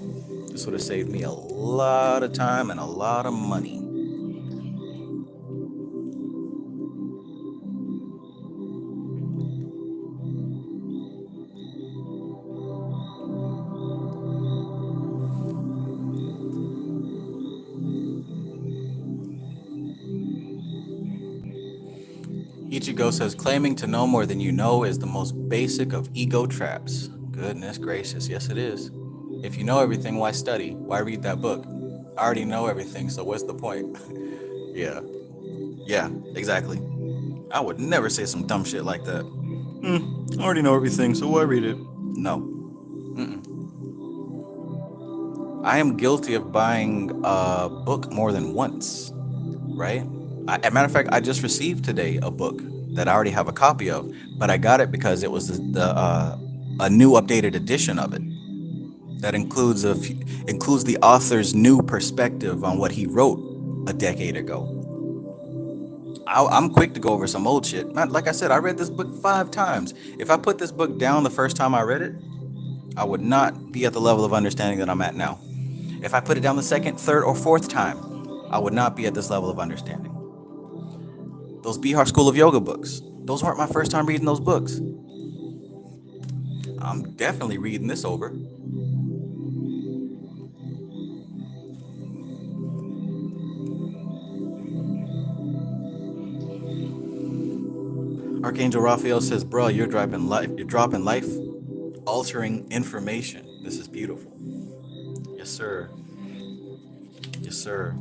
this would have saved me a lot of time and a lot of money. Ichigo says, claiming to know more than you know is the most basic of ego traps. Goodness gracious, yes it is. If you know everything, why study? Why read that book? I already know everything, so what's the point? Yeah. Yeah, exactly. I would never say some dumb shit like that. I already know everything, so why read it? No. Mm-mm. I am guilty of buying a book more than once, right? As a matter of fact, I just received today a book that I already have a copy of, but I got it because it was a new updated edition of it that includes the author's new perspective on what he wrote a decade ago. I'm quick to go over some old shit. Man, like I said, I read this book 5 times. If I put this book down the first time I read it, I would not be at the level of understanding that I'm at now. If I put it down the second, third, or fourth time, I would not be at this level of understanding. Those Bihar School of Yoga books, those weren't my first time reading those books. I'm definitely reading this over. Archangel Raphael says, "Bro, You're dropping life altering information. This is beautiful." Yes, sir. Yes, sir.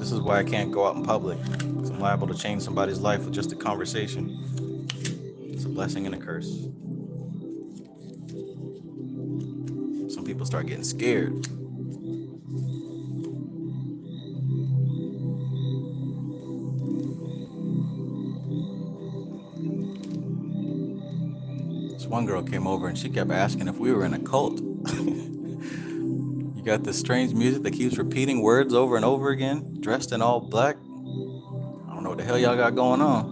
This is why I can't go out in public. 'Cause I'm liable to change somebody's life with just a conversation. It's a blessing and a curse. Some people start getting scared. This one girl came over and she kept asking if we were in a cult. You got this strange music that keeps repeating words over and over again, dressed in all black. I don't know what the hell y'all got going on.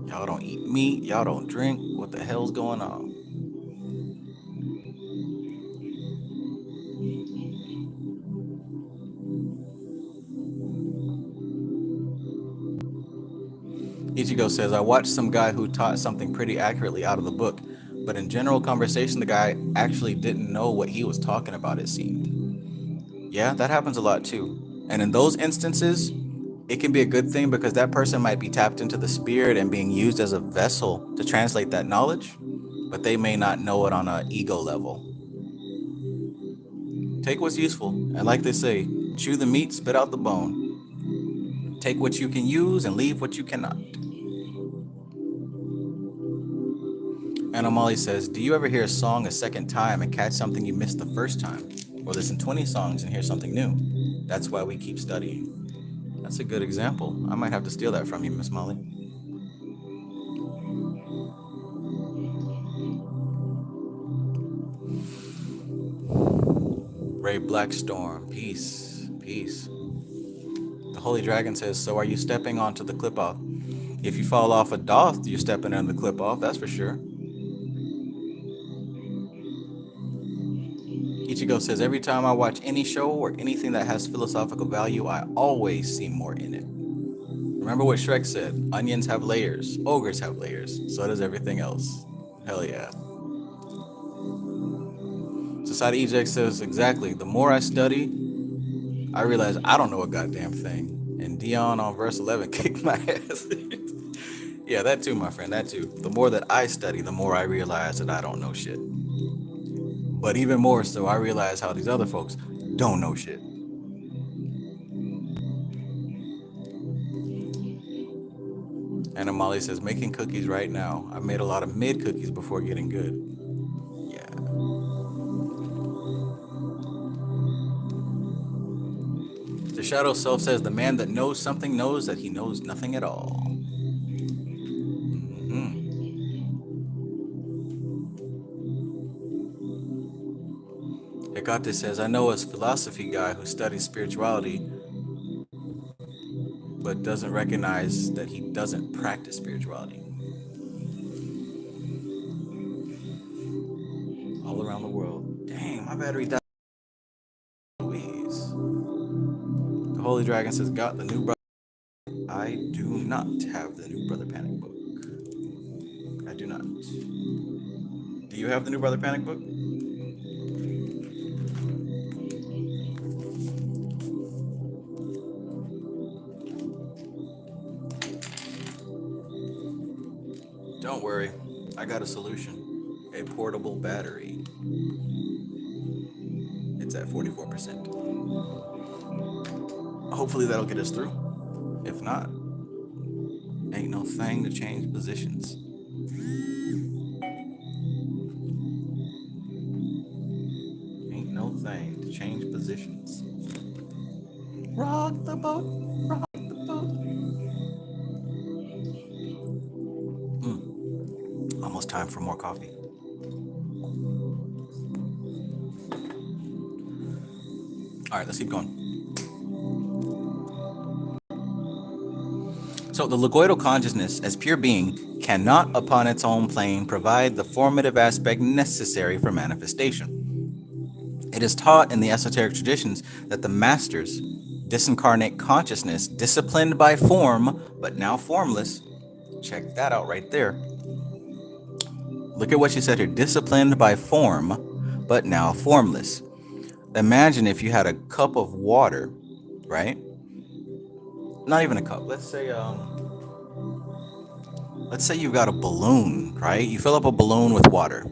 Y'all don't eat meat, y'all don't drink. What the hell's going on? Ichigo says, I watched some guy who taught something pretty accurately out of the book, but in general conversation, the guy actually didn't know what he was talking about, it seemed. Yeah, that happens a lot too. And in those instances, it can be a good thing because that person might be tapped into the spirit and being used as a vessel to translate that knowledge, but they may not know it on an ego level. Take what's useful, and like they say, chew the meat, spit out the bone. Take what you can use and leave what you cannot. Anna says, do you ever hear a song a second time and catch something you missed the first time? Or listen 20 songs and hear something new? That's why we keep studying. That's a good example. I might have to steal that from you, Miss Molly. Ray Blackstorm, peace, peace. The Holy Dragon says, so are you stepping onto the clip off? If you fall off a doth, you're stepping on the clip off, that's for sure. Ichigo says, every time I watch any show or anything that has philosophical value, I always see more in it. Remember what Shrek said, onions have layers, ogres have layers, so does everything else. Hell yeah. Society Eject says, exactly, the more I study, I realize I don't know a goddamn thing. And Dion on verse 11 kicked my ass. Yeah, that too, my friend, that too. The more that I study, the more I realize that I don't know shit. But even more so, I realize how these other folks don't know shit. And Amali says, making cookies right now. I made a lot of mid cookies before getting good. Yeah. The Shadow Self says, the man that knows something knows that he knows nothing at all. Hecate says, I know a philosophy guy who studies spirituality but doesn't recognize that he doesn't practice spirituality. All around the world. Dang, my battery died. Louise. The Holy Dragon says, got the new brother. I do not have the new Brother Panic book. I do not. Do you have the new Brother Panic book? Don't worry, I got a solution. A portable battery. It's at 44%. hopefully that'll get us through. If not, ain't no thing to change positions. Ain't no thing to change positions. Rock the boat, rock the boat. Almost time for more coffee. All right, let's keep going. So the Logoital consciousness, as pure being, cannot upon its own plane provide the formative aspect necessary for manifestation. It is taught in the esoteric traditions that the masters, disincarnate consciousness, disciplined by form, but now formless. Check that out right there. Look at what she said here. Disciplined by form, but now formless. Imagine if you had a cup of water, right? Not even a cup. Let's say you've got a balloon, right? You fill up a balloon with water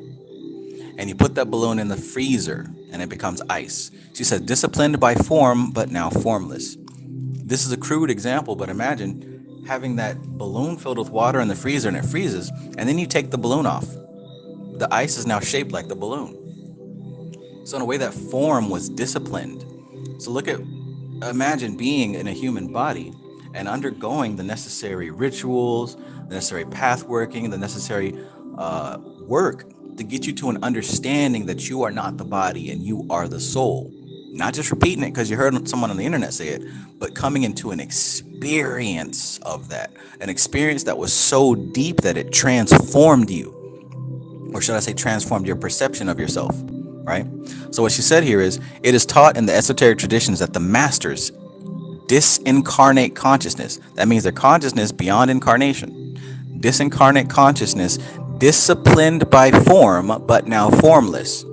and you put that balloon in the freezer and it becomes ice. She said disciplined by form, but now formless. This is a crude example, but imagine having that balloon filled with water in the freezer and it freezes, and then you take the balloon off. The ice is now shaped like the balloon. So in a way, that form was disciplined. So imagine being in a human body and undergoing the necessary rituals, the necessary path working, the necessary work to get you to an understanding that you are not the body and you are the soul. Not just repeating it because you heard someone on the internet say it, but coming into an experience of that. An experience that was so deep that it transformed you. Or should I say transformed your perception of yourself, right? So what she said here is, it is taught in the esoteric traditions that the masters disincarnate consciousness. That means their consciousness beyond incarnation. Disincarnate consciousness, disciplined by form, but now formless.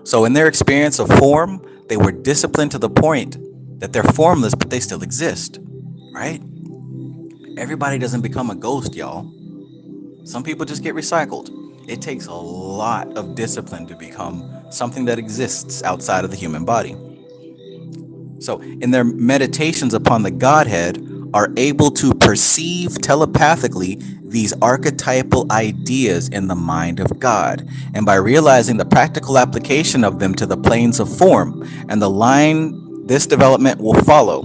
So in their experience of form, they were disciplined to the point that they're formless, but they still exist, right? Everybody doesn't become a ghost, y'all. Some people just get recycled. It takes a lot of discipline to become something that exists outside of the human body. So in their meditations upon the Godhead, are able to perceive telepathically these archetypal ideas in the mind of God, and by realizing the practical application of them to the planes of form and the line this development will follow,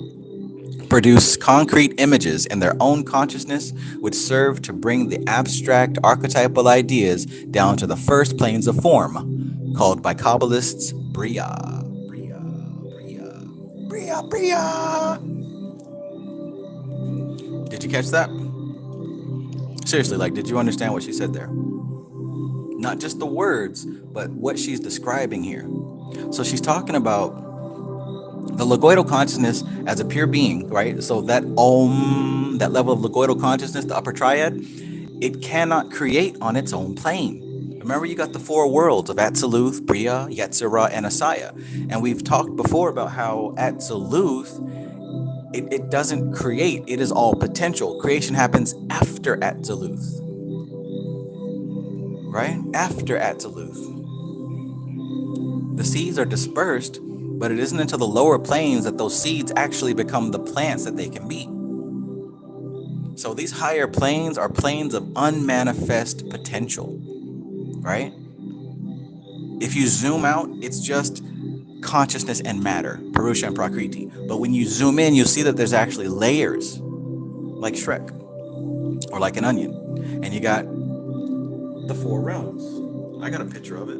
produce concrete images in their own consciousness which serve to bring the abstract archetypal ideas down to the first planes of form, called by Kabbalists Bria. Bria. Did you catch that? Seriously, did you understand what she said there? Not just the words, but what she's describing here. So she's talking about the Logoital consciousness as a pure being, right? So that that level of Logoital consciousness, the upper triad, it cannot create on its own plane. Remember, you got the four worlds of Atziluth, Bria, Yetzirah, and Asaya. And we've talked before about how Atziluth, it doesn't create. It is all potential. Creation happens after Atziluth. Right? After Atziluth. The seeds are dispersed, but it isn't until the lower planes that those seeds actually become the plants that they can be. So these higher planes are planes of unmanifest potential, right? If you zoom out, it's just consciousness and matter, Purusha and Prakriti. But when you zoom in, you'll see that there's actually layers, like Shrek, or like an onion. And you got the four realms. I got a picture of it.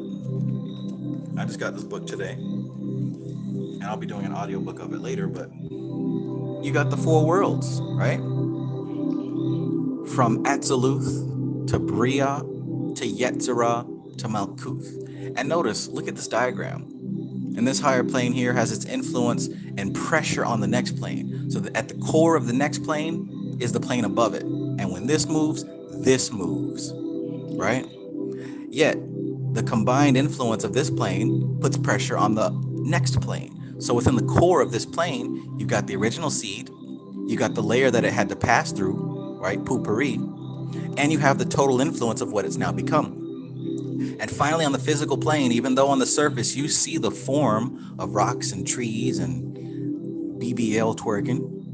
I just got this book today, and I'll be doing an audiobook of it later, but you got the four worlds, right? From Atziluth to Bria to Yetzirah to Malkuth. And notice, look at this diagram. And this higher plane here has its influence and pressure on the next plane. So that at the core of the next plane is the plane above it. And when this moves, right? Yet, the combined influence of this plane puts pressure on the next plane. So within the core of this plane, you've got the original seed, you got the layer that it had to pass through, right, Pupari, and you have the total influence of what it's now become. And finally, on the physical plane, even though on the surface you see the form of rocks and trees and BBL twerking,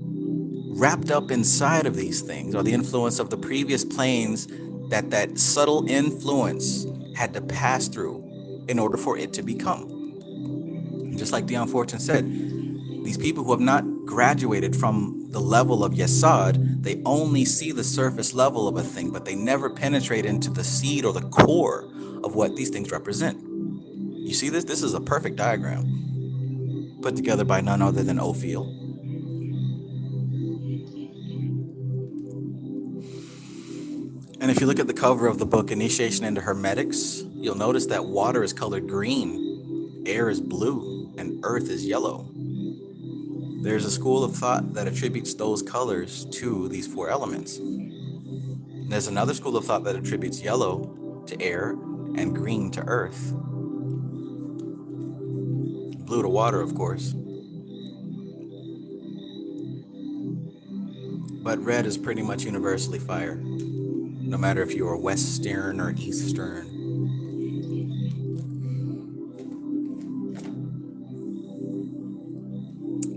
wrapped up inside of these things, or the influence of the previous planes that subtle influence had to pass through in order for it to become. Just like Dion Fortune said, these people who have not graduated from the level of Yesod, they only see the surface level of a thing, but they never penetrate into the seed or the core of what these things represent. You see this? This is a perfect diagram put together by none other than Ophiel. And if you look at the cover of the book Initiation into Hermetics, you'll notice that water is colored green, air is blue, and earth is yellow. There's a school of thought that attributes those colors to these four elements. There's another school of thought that attributes yellow to air and green to earth. Blue to water, of course. But red is pretty much universally fire, no matter if you're Western or Eastern.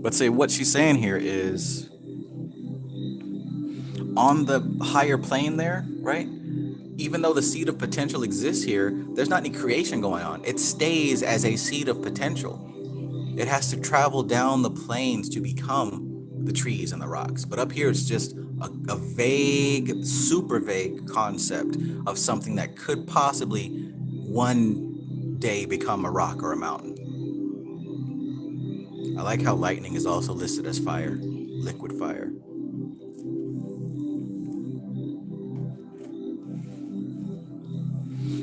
But say what she's saying here is, on the higher plane there, right? Even though the seed of potential exists here, there's not any creation going on. It stays as a seed of potential. It has to travel down the planes to become the trees and the rocks. But up here, it's just a vague, super vague concept of something that could possibly one day become a rock or a mountain. I like how lightning is also listed as fire, liquid fire.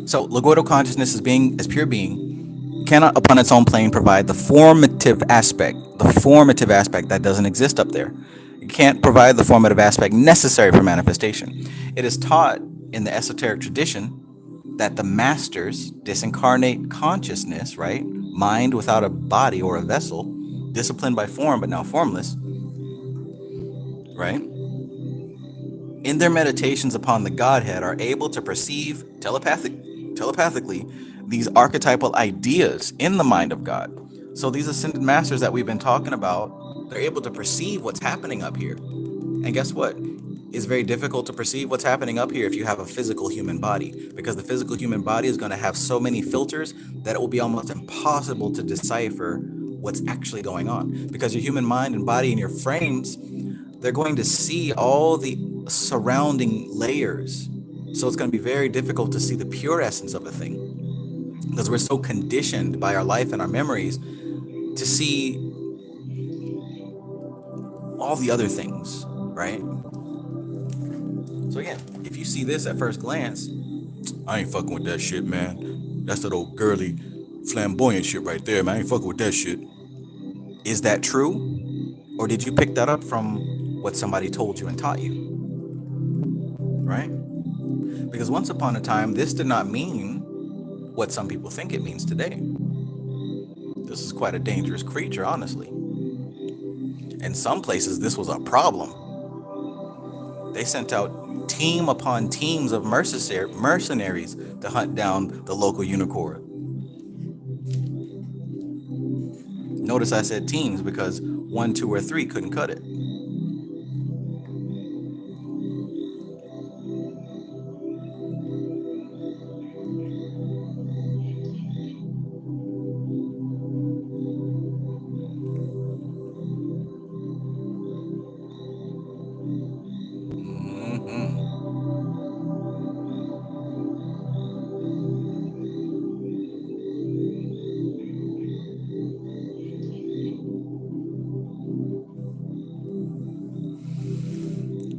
So Logoital Consciousness as pure being cannot upon its own plane provide the formative aspect that doesn't exist up there. It can't provide the formative aspect necessary for manifestation. It is taught in the esoteric tradition that the masters disincarnate consciousness, right? Mind without a body or a vessel, disciplined by form but now formless, right? In their meditations upon the Godhead are able to perceive telepathically these archetypal ideas in the mind of God. So these ascended masters that we've been talking about, they're able to perceive what's happening up here. And guess what? It's very difficult to perceive what's happening up here if you have a physical human body, because the physical human body is going to have so many filters that it will be almost impossible to decipher what's actually going on. Because your human mind and body and your frames, they're going to see all the surrounding layers. So it's going to be very difficult to see the pure essence of a thing, because we're so conditioned by our life and our memories to see all the other things, right? So again, if you see this at first glance, I ain't fucking with that shit, man. That's that old girly, flamboyant shit right there, man. I ain't fucking with that shit. Is that true? Or did you pick that up from what somebody told you and taught you? Right? Because once upon a time, this did not mean what some people think it means today. This is quite a dangerous creature, honestly. In some places, this was a problem. They sent out team upon teams of mercenaries to hunt down the local unicorn. Notice I said teams because 1, 2, or 3 couldn't cut it.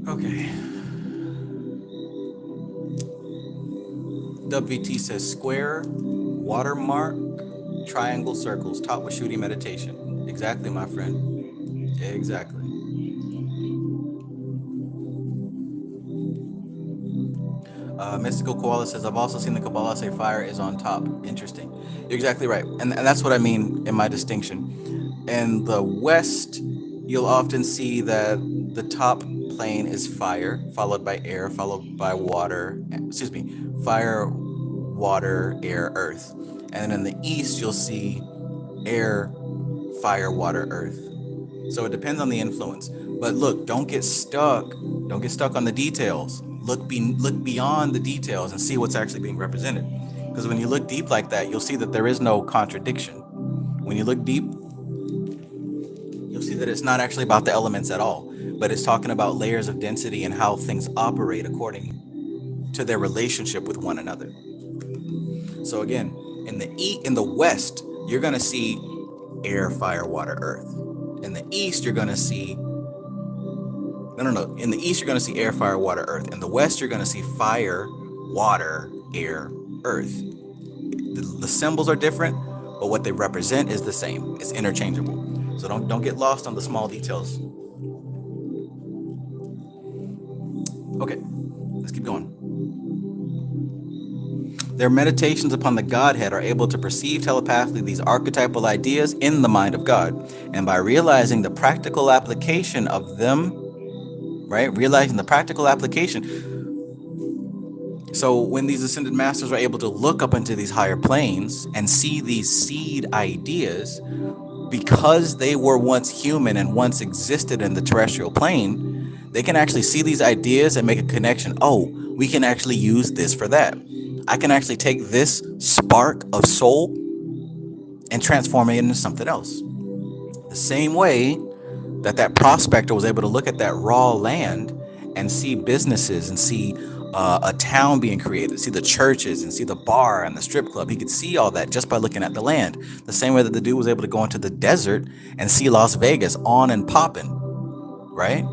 Okay. WT says square, watermark, triangle, circles, top with shooting meditation. Exactly, my friend. Exactly. Mystical Koala says, I've also seen the Qabalah say fire is on top. Interesting. You're exactly right. And that's what I mean in my distinction. In the West, you'll often see that the top plane is fire, followed by air, followed by water. Excuse me, fire, water, air, earth. And then in the East, you'll see air, fire, water, earth. So it depends on the influence. But look, don't get stuck. Don't get stuck on the details. Look beyond the details and see what's actually being represented. Because when you look deep like that, you'll see that there is no contradiction. When you look deep, you'll see that it's not actually about the elements at all, but it's talking about layers of density and how things operate according to their relationship with one another. So again, in the west, you're gonna see air, fire, water, earth. In the east, you're gonna see no. In the east, you're gonna see air, fire, water, earth. In the west, you're gonna see fire, water, air, earth. The symbols are different, but what they represent is the same. It's interchangeable. So don't get lost on the small details. Okay, let's keep going. Their meditations upon the Godhead are able to perceive telepathically these archetypal ideas in the mind of God. And by realizing the practical application of them, right? Realizing the practical application. So when these ascended masters are able to look up into these higher planes and see these seed ideas, because they were once human and once existed in the terrestrial plane, they can actually see these ideas and make a connection. Oh, we can actually use this for that. I can actually take this spark of soul and transform it into something else. The same way that prospector was able to look at that raw land and see businesses and see a town being created, see the churches and see the bar and the strip club. He could see all that just by looking at the land. The same way that the dude was able to go into the desert and see Las Vegas on and popping, right?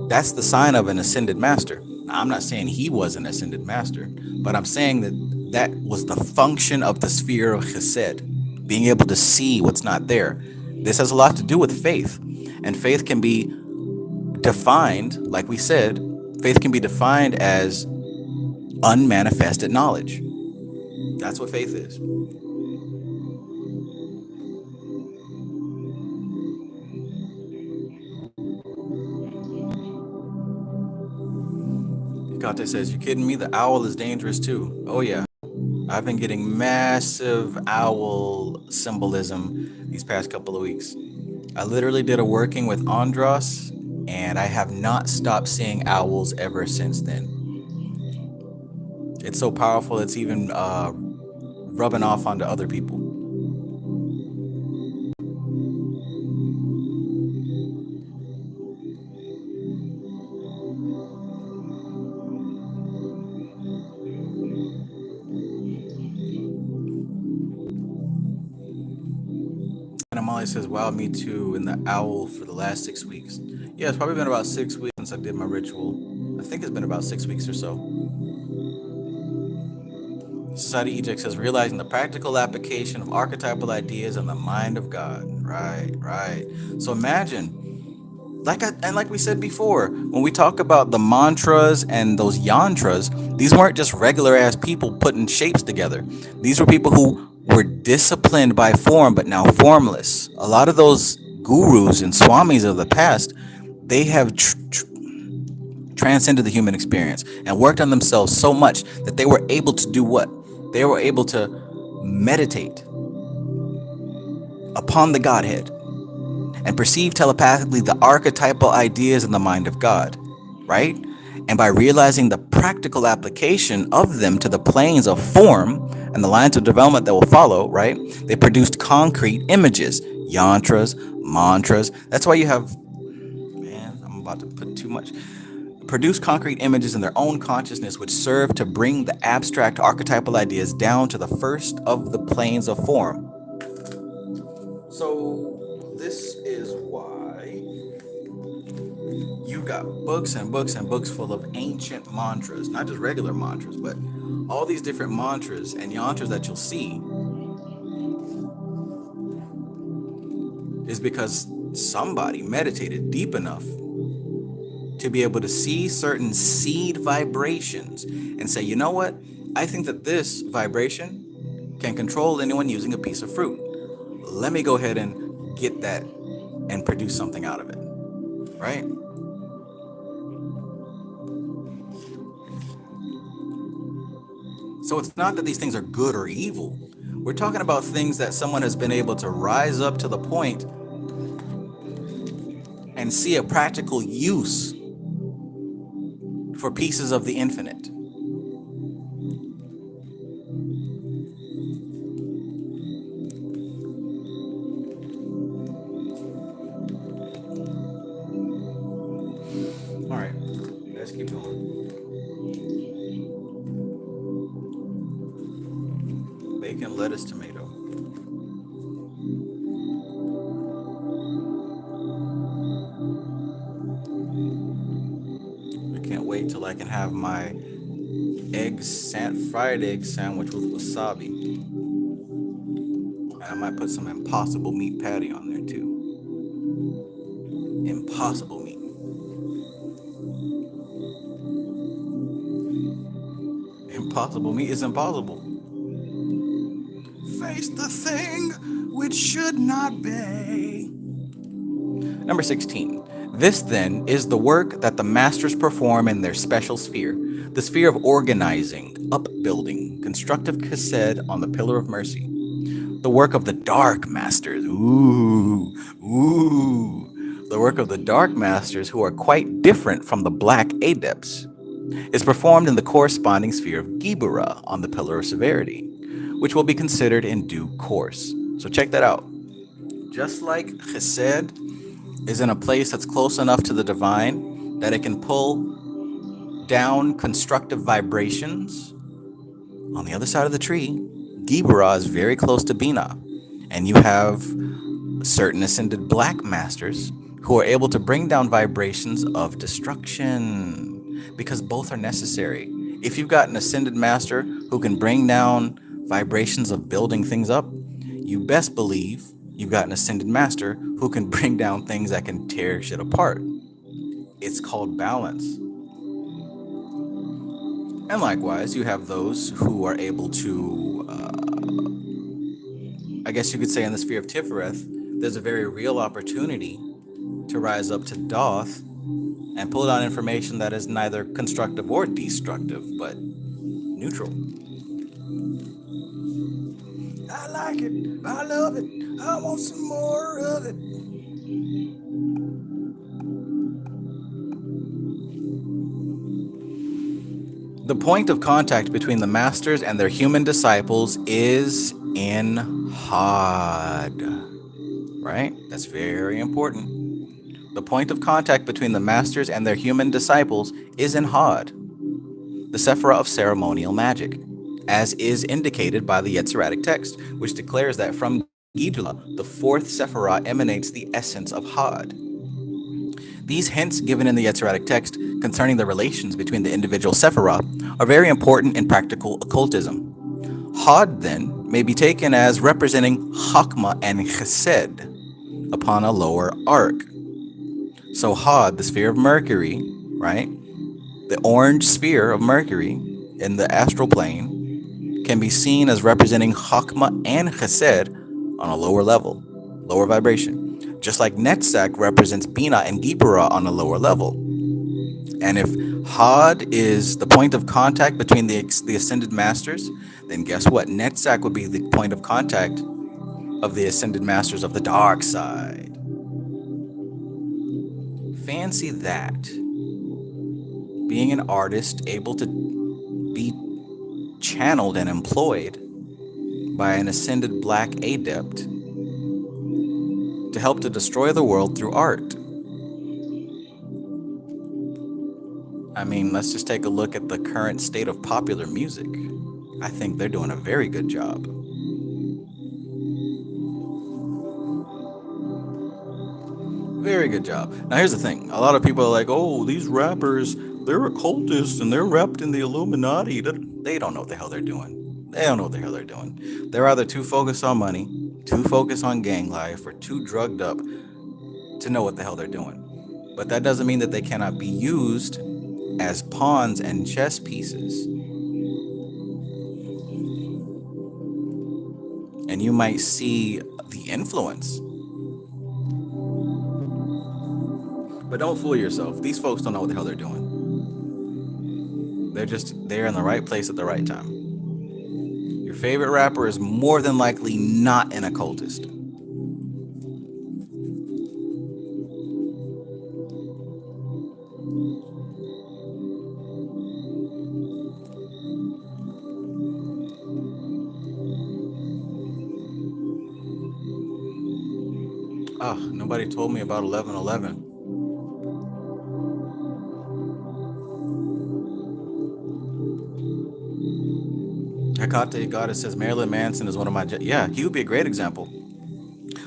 That's the sign of an ascended master. Now, I'm not saying he was an ascended master, but I'm saying that was the function of the sphere of Chesed, being able to see what's not there. This has a lot to do with faith, and faith can be defined, like we said, faith can be defined as unmanifested knowledge. That's what faith is. Kate says, "You kidding me? The owl is dangerous too." Oh yeah, I've been getting massive owl symbolism these past couple of weeks. I literally did a working with Andros, and I have not stopped seeing owls ever since then. It's so powerful, it's even rubbing off onto other people. And Amali says, "Wow, me too, in the owl for the last 6 weeks." Yeah, it's probably been about 6 weeks since I did my ritual. I think it's been about 6 weeks or so. Society Eject says, "Realizing the practical application of archetypal ideas in the mind of God." Right, right. So imagine, like we said before, when we talk about the mantras and those yantras, these weren't just regular ass people putting shapes together. These were people who were disciplined by form, but now formless. A lot of those gurus and swamis of the past, they have transcended the human experience and worked on themselves so much that they were able to do what? They were able to meditate upon the Godhead and perceive telepathically the archetypal ideas in the mind of God, right? And by realizing the practical application of them to the planes of form and the lines of development that will follow, right? They produced concrete images, yantras, mantras. That's why you have, man, I'm about to put too much. Produce concrete images in their own consciousness, which serve to bring the abstract archetypal ideas down to the first of the planes of form. So this is why you got books and books and books full of ancient mantras, not just regular mantras, but all these different mantras and yantras that you'll see is because somebody meditated deep enough to be able to see certain seed vibrations and say, you know what? I think that this vibration can control anyone using a piece of fruit. Let me go ahead and get that and produce something out of it, right? So it's not that these things are good or evil. We're talking about things that someone has been able to rise up to the point and see a practical use for pieces of the infinite. All right, let's keep going. Bacon, lettuce, tomato. I can't wait till I can have my fried egg sandwich with wasabi. And I might put some impossible meat patty on there too. Impossible meat. Impossible meat is impossible. Face the thing which should not be. Number 16. This, then, is the work that the masters perform in their special sphere, the sphere of organizing, upbuilding, constructive chesed on the pillar of mercy. The work of the dark masters. The work of the dark masters, who are quite different from the black adepts, is performed in the corresponding sphere of Gibura on the pillar of severity, which will be considered in due course. So check that out. Just like Chesed is in a place that's close enough to the divine that it can pull down constructive vibrations, on the other side of the tree, Gibura is very close to Bina, and you have certain ascended black masters who are able to bring down vibrations of destruction, because both are necessary. If you've got an ascended master who can bring down vibrations of building things up, you best believe you've got an ascended master who can bring down things that can tear shit apart. It's called balance. And likewise, you have those who are able to, I guess you could say in the sphere of Tifereth, there's a very real opportunity to rise up to Doth and pull down information that is neither constructive or destructive, but neutral. I like it. I love it. I want some more of it. The point of contact between the masters and their human disciples is in Had. Right? That's very important. The point of contact between the masters and their human disciples is in Had, the Sephirah of ceremonial magic, as is indicated by the Yetziratic text, which declares that from Gidula, the fourth Sephirah emanates the essence of Had. These hints given in the Yetziratic text concerning the relations between the individual Sephirah are very important in practical occultism. Had, then, may be taken as representing Chakma and Chesed upon a lower arc. So Had, the sphere of Mercury, right? The orange sphere of Mercury in the astral plane can be seen as representing Chakma and Chesed on a lower level, lower vibration. Just like Netzach represents Bina and Gibura on a lower level. And if Had is the point of contact between the ascended masters, then guess what? Netzach would be the point of contact of the ascended masters of the dark side. Fancy that. Being an artist able to be channeled and employed by an ascended black adept to help to destroy the world through art. I mean, let's just take a look at the current state of popular music. I think they're doing a very good job. Very good job. Now here's the thing. A lot of people are like, oh, these rappers, they're occultists and they're wrapped in the Illuminati. They don't know what the hell they're doing. They don't know what the hell they're doing. They're either too focused on money, too focused on gang life, or too drugged up to know what the hell they're doing. But that doesn't mean that they cannot be used as pawns and chess pieces. And you might see the influence. But don't fool yourself. These folks don't know what the hell they're doing. They're in the right place at the right time. Your favorite rapper is more than likely not an occultist. Oh, nobody told me about 1111. Hecate Goddess says Marilyn Manson is one of my. Yeah, he would be a great example.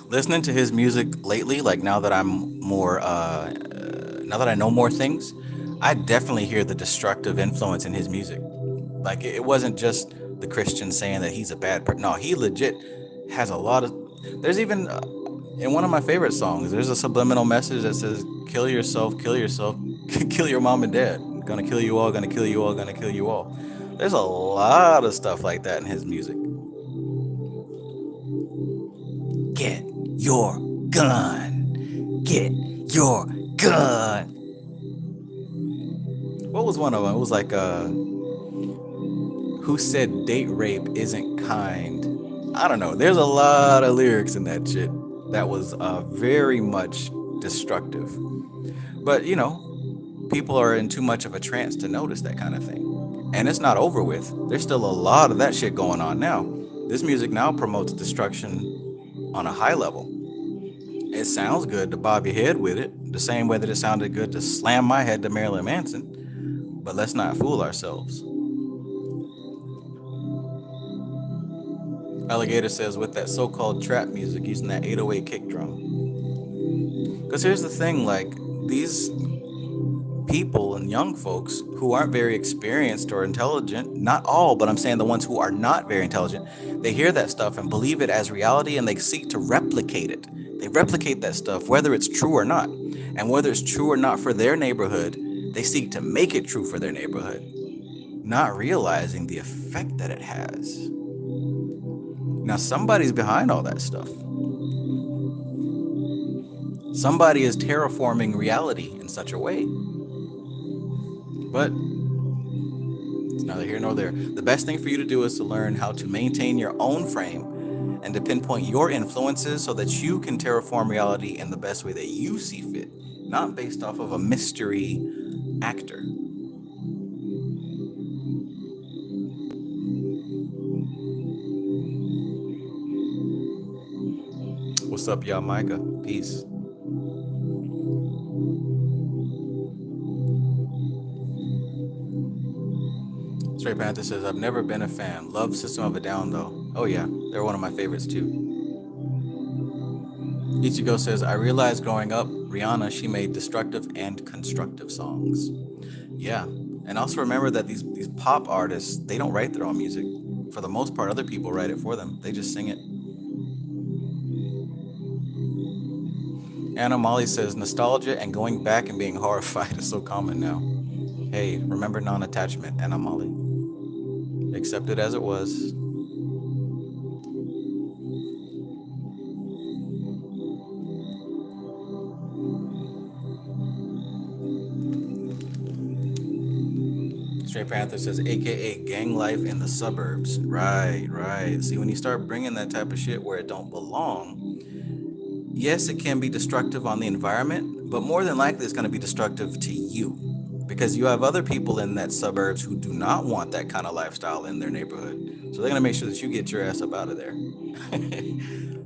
Listening to his music lately, like now that I'm more, now that I know more things, I definitely hear the destructive influence in his music. Like it wasn't just the Christian saying that he's a bad person. No, he legit has a lot of. There's even in one of my favorite songs, there's a subliminal message that says, kill yourself, kill your mom and dad. Gonna kill you all, gonna kill you all, gonna kill you all." There's a lot of stuff like that in his music. Get your gun. Get your gun. What was one of them? It was like, who said date rape isn't kind? I don't know. There's a lot of lyrics in that shit that was very much destructive. But, people are in too much of a trance to notice that kind of thing. And it's not over with. There's still a lot of that shit going on now. This music now promotes destruction on a high level. It sounds good to bob your head with it, the same way that it sounded good to slam my head to Marilyn Manson. But let's not fool ourselves. Alligator says, with that so-called trap music using that 808 kick drum. Because here's the thing, like, these people and young folks who aren't very experienced or intelligent, not all, but I'm saying the ones who are not very intelligent, they hear that stuff and believe it as reality, and they seek to replicate it. They replicate that stuff, whether it's true or not. And whether it's true or not for their neighborhood, they seek to make it true for their neighborhood, not realizing the effect that it has. Now, somebody's behind all that stuff. Somebody is terraforming reality in such a way. But it's neither here nor there. The best thing for you to do is to learn how to maintain your own frame and to pinpoint your influences so that you can terraform reality in the best way that you see fit, not based off of a mystery actor. What's up, y'all? Micah? Peace. Straight Panther says, I've never been a fan. Love System of a Down, though. Oh, yeah. They're one of my favorites, too. Ichigo says, I realized growing up, Rihanna, she made destructive and constructive songs. Yeah. And also remember that these pop artists, they don't write their own music. For the most part, other people write it for them. They just sing it. Anna Molly says, nostalgia and going back and being horrified is so common now. Hey, remember non-attachment, Anna Molly. Accept it as it was. Straight Panther says, AKA gang life in the suburbs. Right. See, when you start bringing that type of shit where it don't belong, yes, it can be destructive on the environment, but more than likely it's going to be destructive to you. Because you have other people in that suburbs who do not want that kind of lifestyle in their neighborhood. So they're going to make sure that you get your ass up out of there.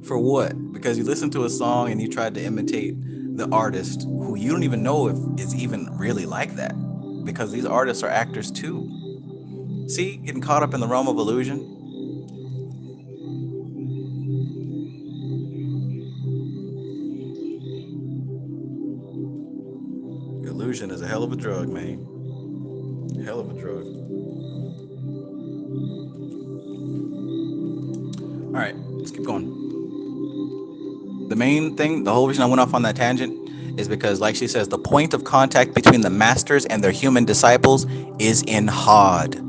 For what? Because you listened to a song and you tried to imitate the artist who you don't even know if is even really like that. Because these artists are actors too. See, getting caught up in the realm of illusion. Illusion is a hell of a drug, man. Hell of a drug. All right, let's keep going. The main thing, the whole reason I went off on that tangent is because, like she says, the point of contact between the masters and their human disciples is in Hod,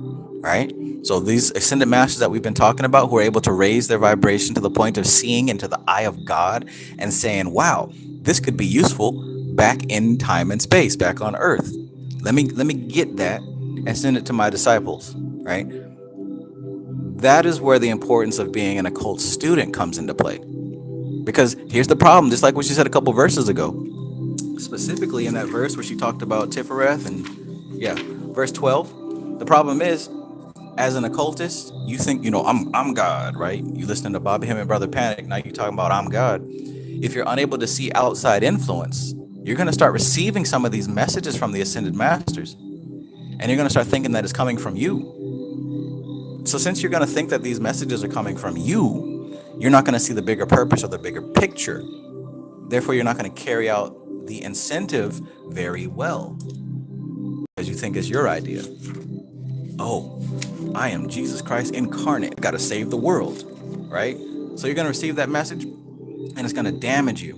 right? So these ascended masters that we've been talking about, who are able to raise their vibration to the point of seeing into the eye of God and saying, wow, this could be useful back in time and space, back on Earth. Let me get that and send it to my disciples, right? That is where the importance of being an occult student comes into play. Because here's the problem, just like what she said a couple verses ago, specifically in that verse where she talked about Tifereth and verse 12. The problem is, as an occultist, you think, I'm God, right? You listening to Bobby Him and Brother Panic, now you talking about I'm God. if you're unable to see outside influence, you're going to start receiving some of these messages from the ascended masters, and you're going to start thinking that it's coming from you. So since you're going to think that these messages are coming from you, you're not going to see the bigger purpose or the bigger picture. Therefore, you're not going to carry out the incentive very well, because you think it's your idea. Oh, I am Jesus Christ incarnate. I got to save the world, right? So you're going to receive that message, and it's going to damage you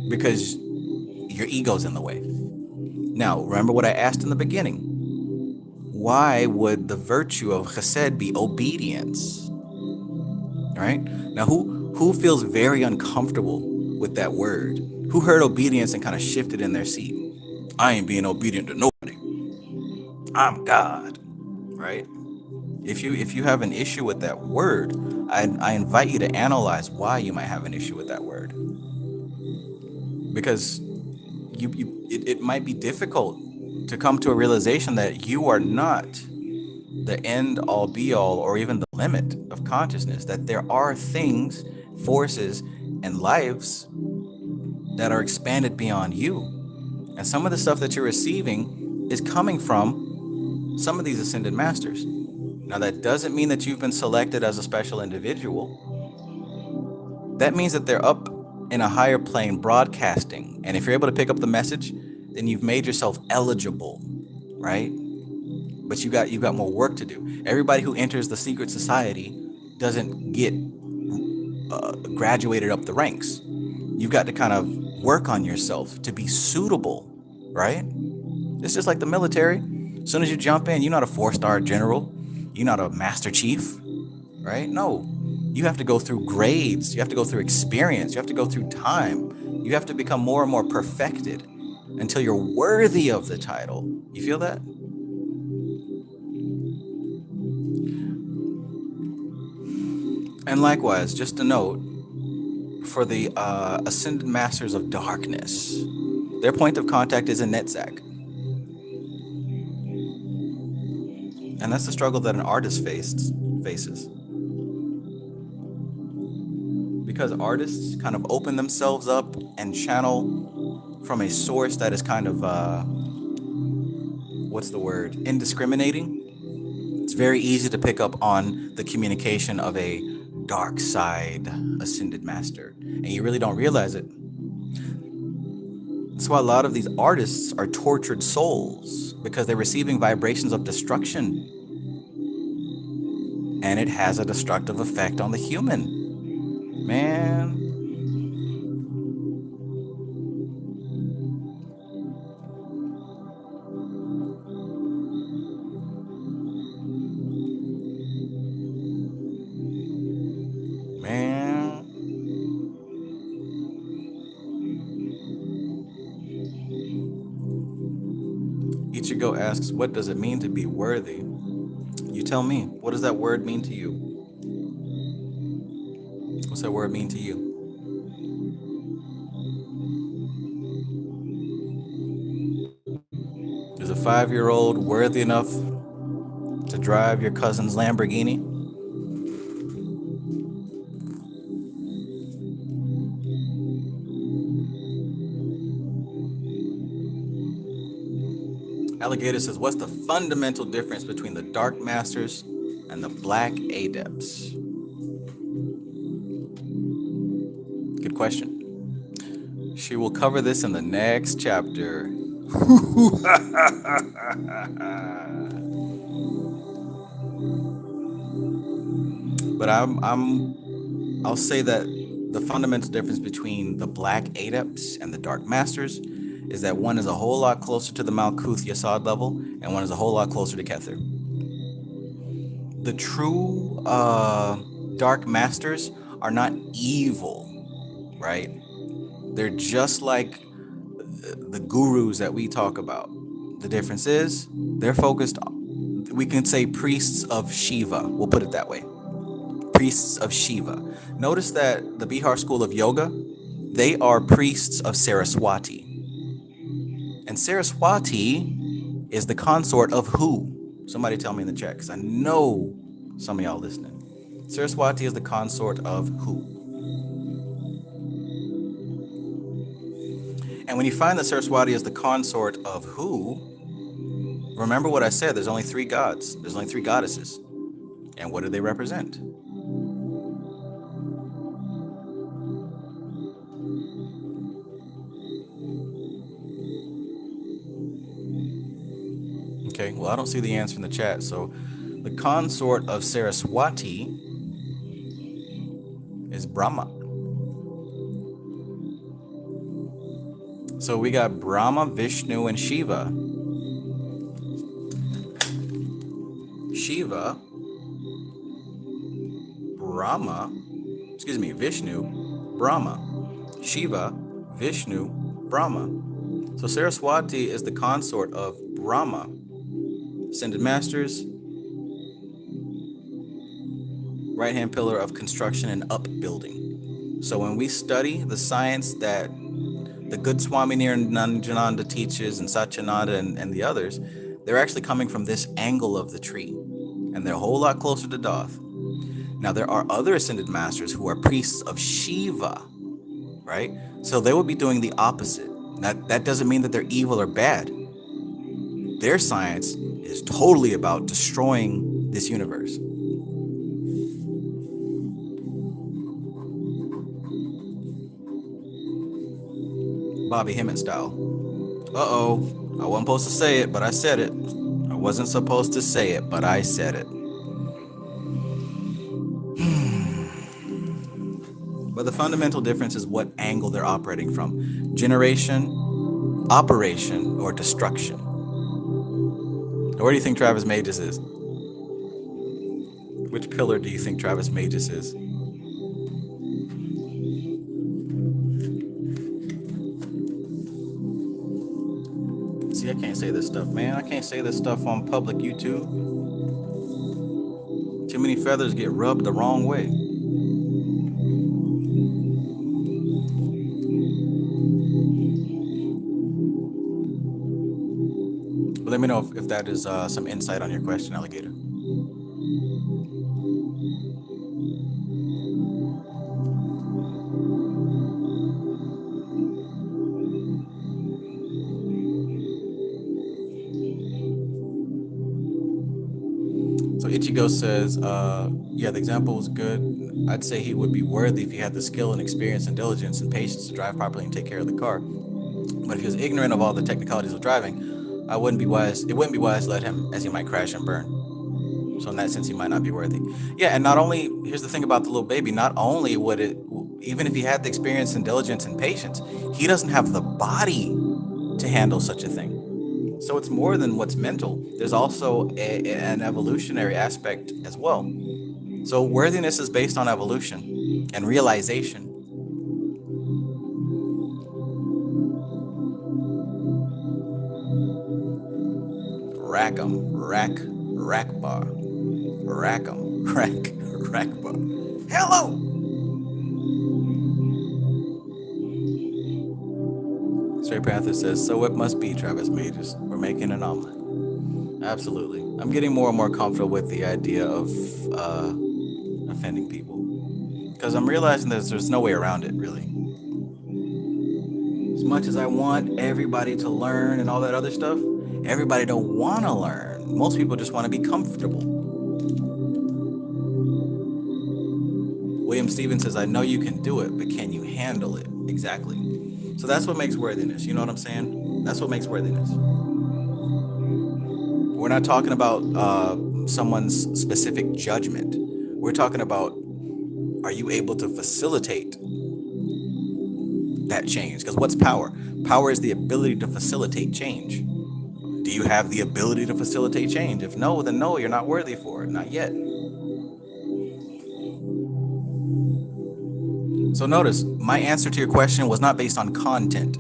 because your ego's in the way. Now, remember what I asked in the beginning. Why would the virtue of chesed be obedience? Right? Now, who feels very uncomfortable with that word? Who heard obedience and kind of shifted in their seat? I ain't being obedient to nobody. I'm God, right? If you have an issue with that word, I invite you to analyze why you might have an issue with that word. Because it might be difficult to come to a realization that you are not the end all be all or even the limit of consciousness, that there are things, forces, and lives that are expanded beyond you. And some of the stuff that you're receiving is coming from some of these ascended masters. Now, that doesn't mean that you've been selected as a special individual. That means that they're up in a higher plane broadcasting. And if you're able to pick up the message, then you've made yourself eligible, right? But you've got more work to do. Everybody who enters the secret society doesn't get graduated up the ranks. You've got to kind of work on yourself to be suitable, right? It's just like the military. As soon as you jump in, you're not a 4-star general. You're not a master chief, right? No. You have to go through grades. You have to go through experience. You have to go through time. You have to become more and more perfected until you're worthy of the title. You feel that? And likewise, just a note, for the ascended masters of darkness, their point of contact is in Netzach. And that's the struggle that an artist faces. Because artists kind of open themselves up and channel from a source that is kind of, indiscriminating. It's very easy to pick up on the communication of a dark side ascended master, and you really don't realize it. That's why a lot of these artists are tortured souls, because they're receiving vibrations of destruction, and it has a destructive effect on the human. Man. Ichigo asks, what does it mean to be worthy? You tell me, what does that word mean to you? What's that word mean to you? Is a 5-year-old worthy enough to drive your cousin's Lamborghini? Alligator says, what's the fundamental difference between the Dark Masters and the Black Adepts? Good question. She will cover this in the next chapter. But I'll say that the fundamental difference between the Black Adepts and the Dark Masters is that one is a whole lot closer to the Malkuth Yasod level, and one is a whole lot closer to Kether. The true Dark Masters are not evil, right? They're just like the gurus that we talk about. The difference is they're focused on, we can say, priests of Shiva. We'll put it that way. Priests of Shiva. Notice that the Bihar school of yoga, they are priests of Saraswati. And Saraswati is the consort of who? Somebody tell me in the chat, because I know some of y'all listening. Saraswati is the consort of who? And when you find that Saraswati is the consort of who, remember what I said, there's only 3 gods, there's only 3 goddesses. And what do they represent? Okay, well, I don't see the answer in the chat. So the consort of Saraswati is Brahma. So we got Brahma, Vishnu, and Shiva. Shiva, Brahma, Vishnu, Brahma. Shiva, Vishnu, Brahma. So Saraswati is the consort of Brahma. Ascended Masters, right-hand pillar of construction and upbuilding. So when we study the science that the good Swami Niranjananda teaches, and Satyananda and the others, they're actually coming from this angle of the tree. And they're a whole lot closer to Thoth. Now, there are other Ascended Masters who are priests of Shiva, right? So they would be doing the opposite. That doesn't mean that they're evil or bad. Their science is totally about destroying this universe. Bobby Hemmett style. Uh-oh. I wasn't supposed to say it, but I said it. I wasn't supposed to say it, but I said it. But the fundamental difference is what angle they're operating from. Generation, operation, or destruction. Where do you think Travis Magus is? Which pillar do you think Travis Magus is? See, I can't say this stuff, man. I can't say this stuff on public YouTube. Too many feathers get rubbed the wrong way. But let me know if that is some insight on your question, Alligator. So Ichigo says, yeah, the example was good. I'd say he would be worthy if he had the skill and experience and diligence and patience to drive properly and take care of the car. But if he was ignorant of all the technicalities of driving, it wouldn't be wise to let him, as he might crash and burn. So in that sense, he might not be worthy. Yeah, and not only, here's the thing about the little baby, not only would it, even if he had the experience and diligence and patience, he doesn't have the body to handle such a thing. So it's more than what's mental. There's also an evolutionary aspect as well. So worthiness is based on evolution and realization. Rackbar. Hello! Stray Panther says, so it must be Travis Magus. We're making an omelet. Absolutely. I'm getting more and more comfortable with the idea of offending people. Because I'm realizing that there's no way around it, really. As much as I want everybody to learn and all that other stuff, everybody don't want to learn. Most people just want to be comfortable. William Stevens says, I know you can do it, but can you handle it? Exactly. So that's what makes worthiness. You know what I'm saying? That's what makes worthiness. We're not talking about someone's specific judgment. We're talking about, are you able to facilitate that change? Because what's power? Power is the ability to facilitate change. Do you have the ability to facilitate change? If no, then no, you're not worthy for it. Not yet. So notice, my answer to your question was not based on content.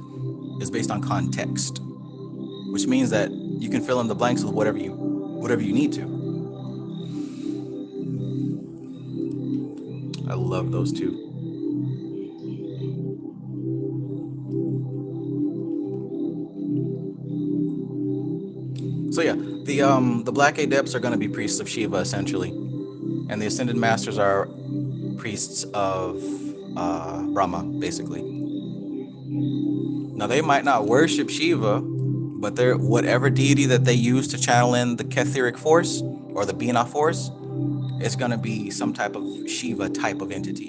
It's based on context. Which means that you can fill in the blanks with whatever you need to. I love those two. So yeah, the Black Adepts are going to be priests of Shiva essentially, and the Ascended Masters are priests of Brahma basically. Now, they might not worship Shiva, but they're whatever deity that they use to channel in the Ketheric force or the Binah force, it's going to be some type of Shiva type of entity.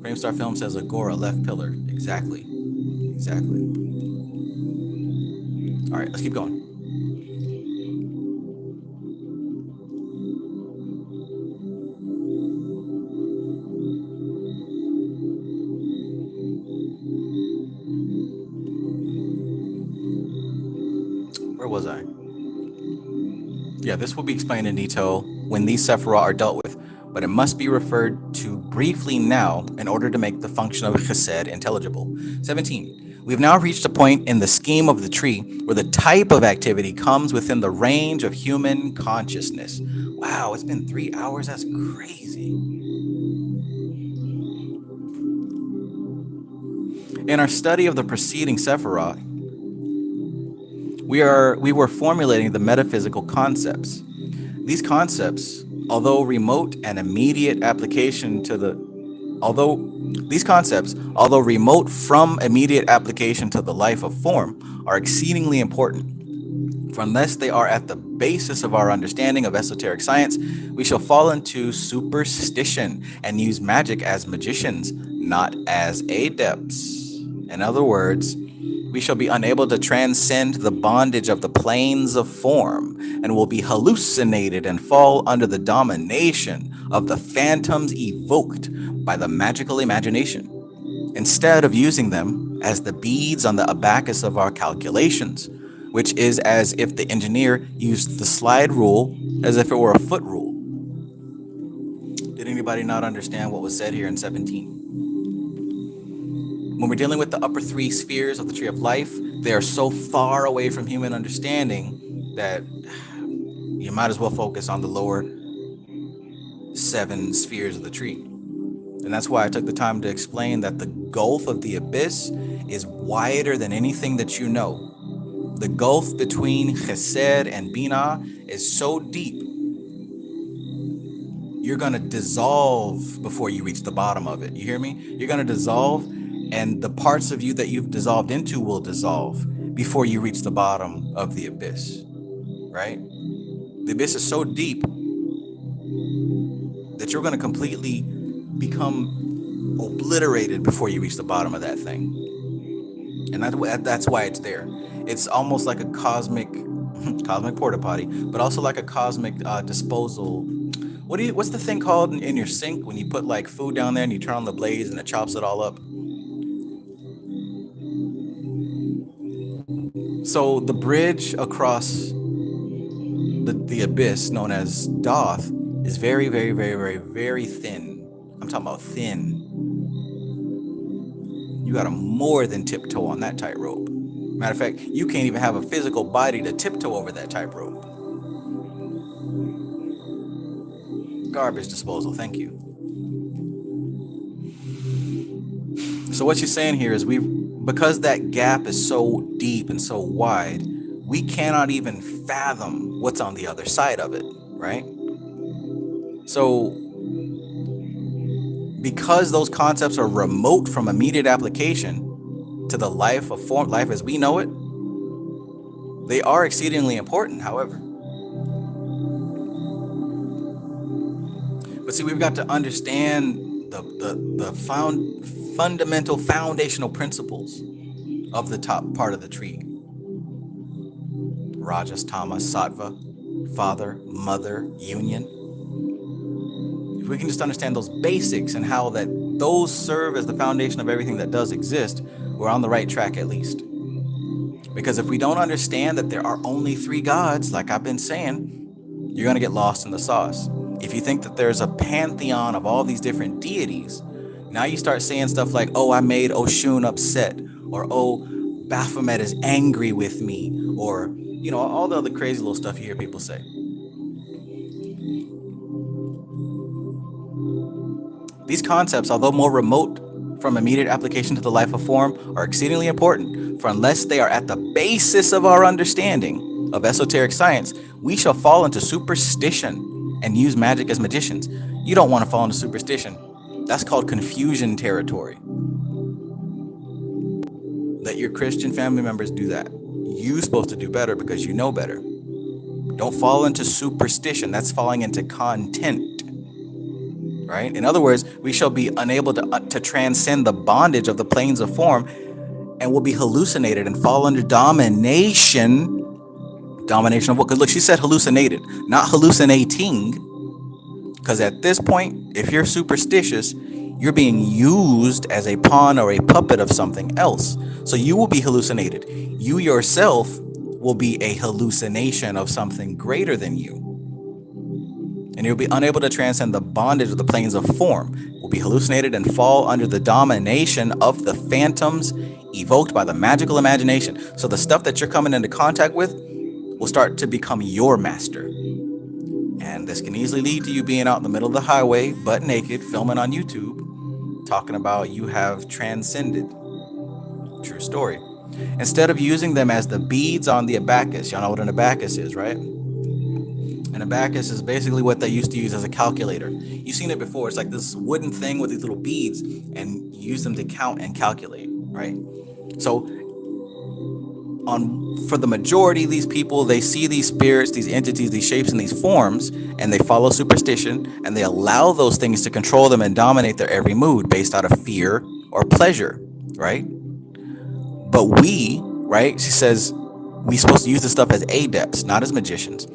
Framestar Film says Agora, left pillar. Exactly. Exactly. All right, let's keep going. Where was I? Yeah, this will be explained in detail when these Sephiroth are dealt with, but it must be referred to briefly now in order to make the function of Chesed intelligible. 17. We've now reached a point in the scheme of the tree where the type of activity comes within the range of human consciousness. Wow, it's been 3 hours? That's crazy. In our study of the preceding Sephiroth, we were formulating the metaphysical concepts. These concepts, although remote from immediate application to the life of form, are exceedingly important. For unless they are at the basis of our understanding of esoteric science, we shall fall into superstition and use magic as magicians, not as adepts. In other words, we shall be unable to transcend the bondage of the planes of form and will be hallucinated and fall under the domination of the phantoms evoked by the magical imagination, instead of using them as the beads on the abacus of our calculations, which is as if the engineer used the slide rule as if it were a foot rule. Did anybody not understand what was said here in 17? When we're dealing with the upper 3 spheres of the Tree of Life, they are so far away from human understanding that you might as well focus on the lower 7 spheres of the tree. And that's why I took the time to explain that the gulf of the abyss is wider than anything that you know. The gulf between Chesed and Binah is so deep, you're going to dissolve before you reach the bottom of it. You hear me? You're going to dissolve, and the parts of you that you've dissolved into will dissolve before you reach the bottom of the abyss, right? The abyss is so deep that you're going to completely become obliterated before you reach the bottom of that thing. And that's why it's there. It's almost like a cosmic porta potty, but also like a cosmic disposal. What's the thing called in your sink when you put like food down there and you turn on the blaze and it chops it all up? So the bridge across the abyss, known as Doth, is very, very, very, very, very thin. I'm talking about thin. You gotta more than tiptoe on that tightrope. Matter of fact, you can't even have a physical body to tiptoe over that tightrope. Garbage disposal, thank you. So what you're saying here is because that gap is so deep and so wide, we cannot even fathom what's on the other side of it, right? So because those concepts are remote from immediate application to the life of form, life as we know it, they are exceedingly important, however. But see, we've got to understand the fundamental foundational principles of the top part of the tree. Rajas, Tamas, Sattva, father, mother, union. If we can just understand those basics and how that those serve as the foundation of everything that does exist, we're on the right track at least. Because if we don't understand that there are only 3 gods, like I've been saying, you're going to get lost in the sauce. If you think that there's a pantheon of all these different deities, now you start saying stuff like, oh, I made Oshun upset, or oh, Baphomet is angry with me, or, you know, all the other crazy little stuff you hear people say. These concepts, although more remote from immediate application to the life of form, are exceedingly important, for unless they are at the basis of our understanding of esoteric science, we shall fall into superstition and use magic as magicians. You don't want to fall into superstition. That's called confusion territory. Let your Christian family members do that. You're supposed to do better because you know better. Don't fall into superstition. That's falling into content. Right? In other words, we shall be unable to transcend the bondage of the planes of form, and will be hallucinated and fall under domination. Domination of what? Because look, she said hallucinated, not hallucinating. Because at this point, if you're superstitious, you're being used as a pawn or a puppet of something else. So you will be hallucinated. You yourself will be a hallucination of something greater than you. And you'll be unable to transcend the bondage of the planes of form. Will be hallucinated and fall under the domination of the phantoms evoked by the magical imagination. So the stuff that you're coming into contact with will start to become your master. And this can easily lead to you being out in the middle of the highway, butt naked, filming on YouTube, talking about you have transcended. True story. Instead of using them as the beads on the abacus. Y'all know what an abacus is, right? An abacus is basically what they used to use as a calculator. You've seen it before. It's like this wooden thing with these little beads, and you use them to count and calculate, right? So for the majority of these people, they see these spirits, these entities, these shapes, and these forms, and they follow superstition, and they allow those things to control them and dominate their every mood based out of fear or pleasure, right? But we, right, she says, we're supposed to use this stuff as adepts, not as magicians.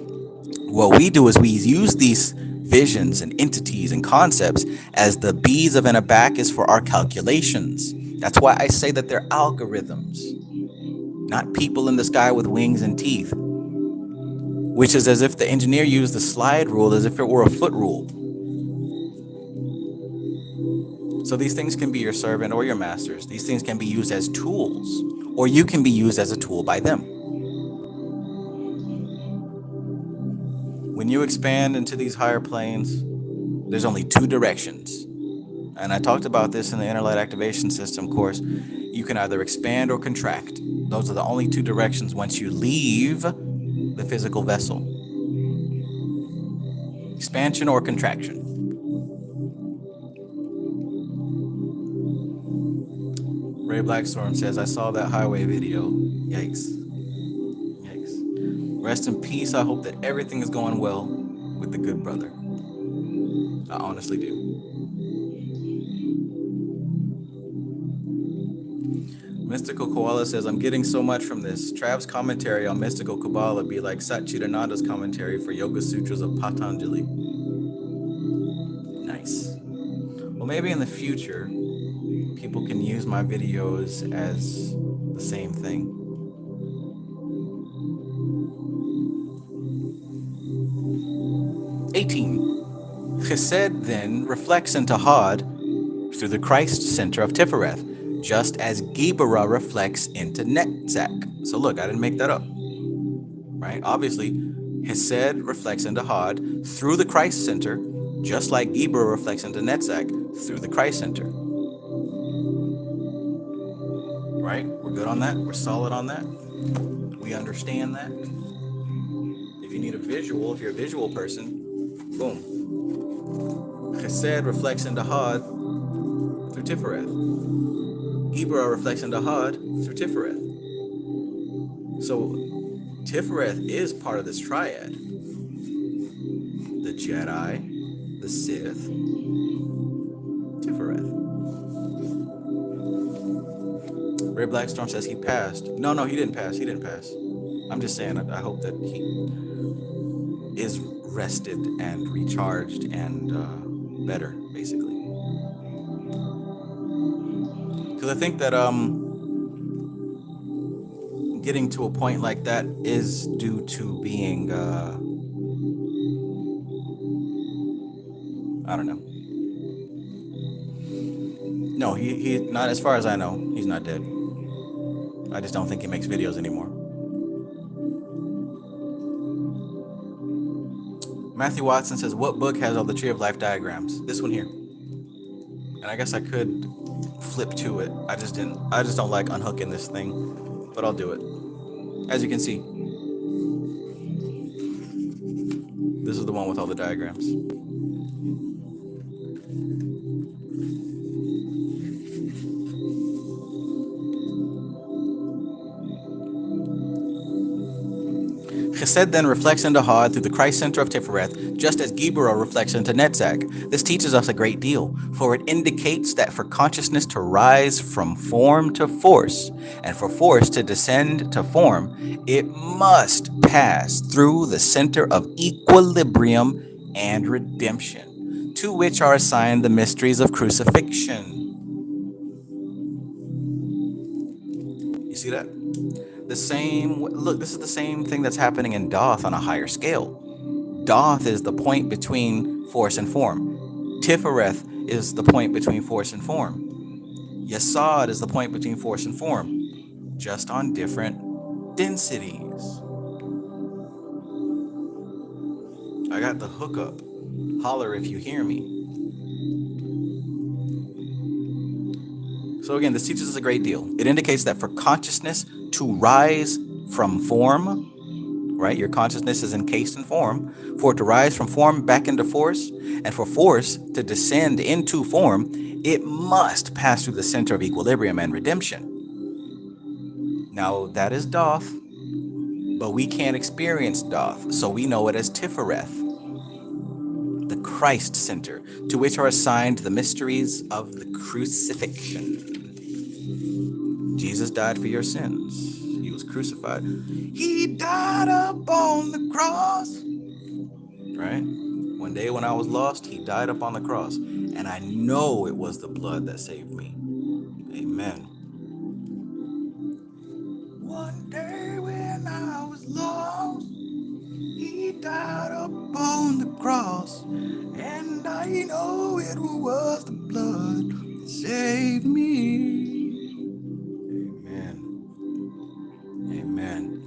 What we do is we use these visions and entities and concepts as the beads of an abacus for our calculations. That's why I say that they're algorithms, not people in the sky with wings and teeth, which is as if the engineer used the slide rule as if it were a foot rule. So these things can be your servant or your masters. These things can be used as tools, or you can be used as a tool by them. When you expand into these higher planes, there's only two directions. And I talked about this in the Inner Light Activation System course. You can either expand or contract. Those are the only two directions once you leave the physical vessel. Expansion or contraction. Ray Blackstorm says, I saw that highway video. Yikes. Yikes. Rest in peace. I hope that everything is going well with the good brother. I honestly do. Mystical Koala says, I'm getting so much from this. Trav's commentary on Mystical Qabalah be like Satchidananda's commentary for Yoga Sutras of Patanjali. Nice. Well, maybe in the future, people can use my videos as the same thing. Chesed then reflects into Had through the Christ center of Tifereth, just as Geburah reflects into Netzach. So look, I didn't make that up. Right? Obviously, Chesed reflects into Had through the Christ center, just like Geburah reflects into Netzach through the Christ center. Right? We're good on that? We're solid on that? We understand that? If you need a visual, if you're a visual person, boom. Chesed reflects into Had through Tifereth. Geburah reflects into Had through Tifereth. So Tifereth is part of this triad. The Jedi, the Sith, Tifereth. Ray Blackstorm says he passed. No, he didn't pass. He didn't pass. I'm just saying, I hope that he is rested and recharged and better, basically. Because I think that getting to a point like that is due to being, I don't know. No, he not as far as I know, he's not dead. I just don't think he makes videos anymore. Matthew Watson says, what book has all the Tree of Life diagrams? This one here. And I guess I could flip to it. I just don't like unhooking this thing, but I'll do it. As you can see, this is the one with all the diagrams. Chesed then reflects into Hod through the Christ center of Tifereth, just as Gibora reflects into Netzach. This teaches us a great deal, for it indicates that for consciousness to rise from form to force, and for force to descend to form, it must pass through the center of equilibrium and redemption, to which are assigned the mysteries of crucifixion. You see that? This is the same thing that's happening in Doth on a higher scale. Doth is the point between force and form. Tifereth is the point between force and form. Yesod is the point between force and form, just on different densities. I got the hookup. Holler if you hear me. So again, this teaches us a great deal. It indicates that for consciousness to rise from form, right? Your consciousness is encased in form. For it to rise from form back into force, and for force to descend into form, it must pass through the center of equilibrium and redemption. Now, that is Doth, but we can't experience Doth, so we know it as Tifereth, the Christ center, to which are assigned the mysteries of the crucifixion. Jesus died for your sins. He was crucified. He died up on the cross. Right? One day when I was lost, he died up on the cross. And I know it was the blood that saved me. Amen. One day when I was lost, he died up on the cross. And I know it was the blood that saved me. Amen.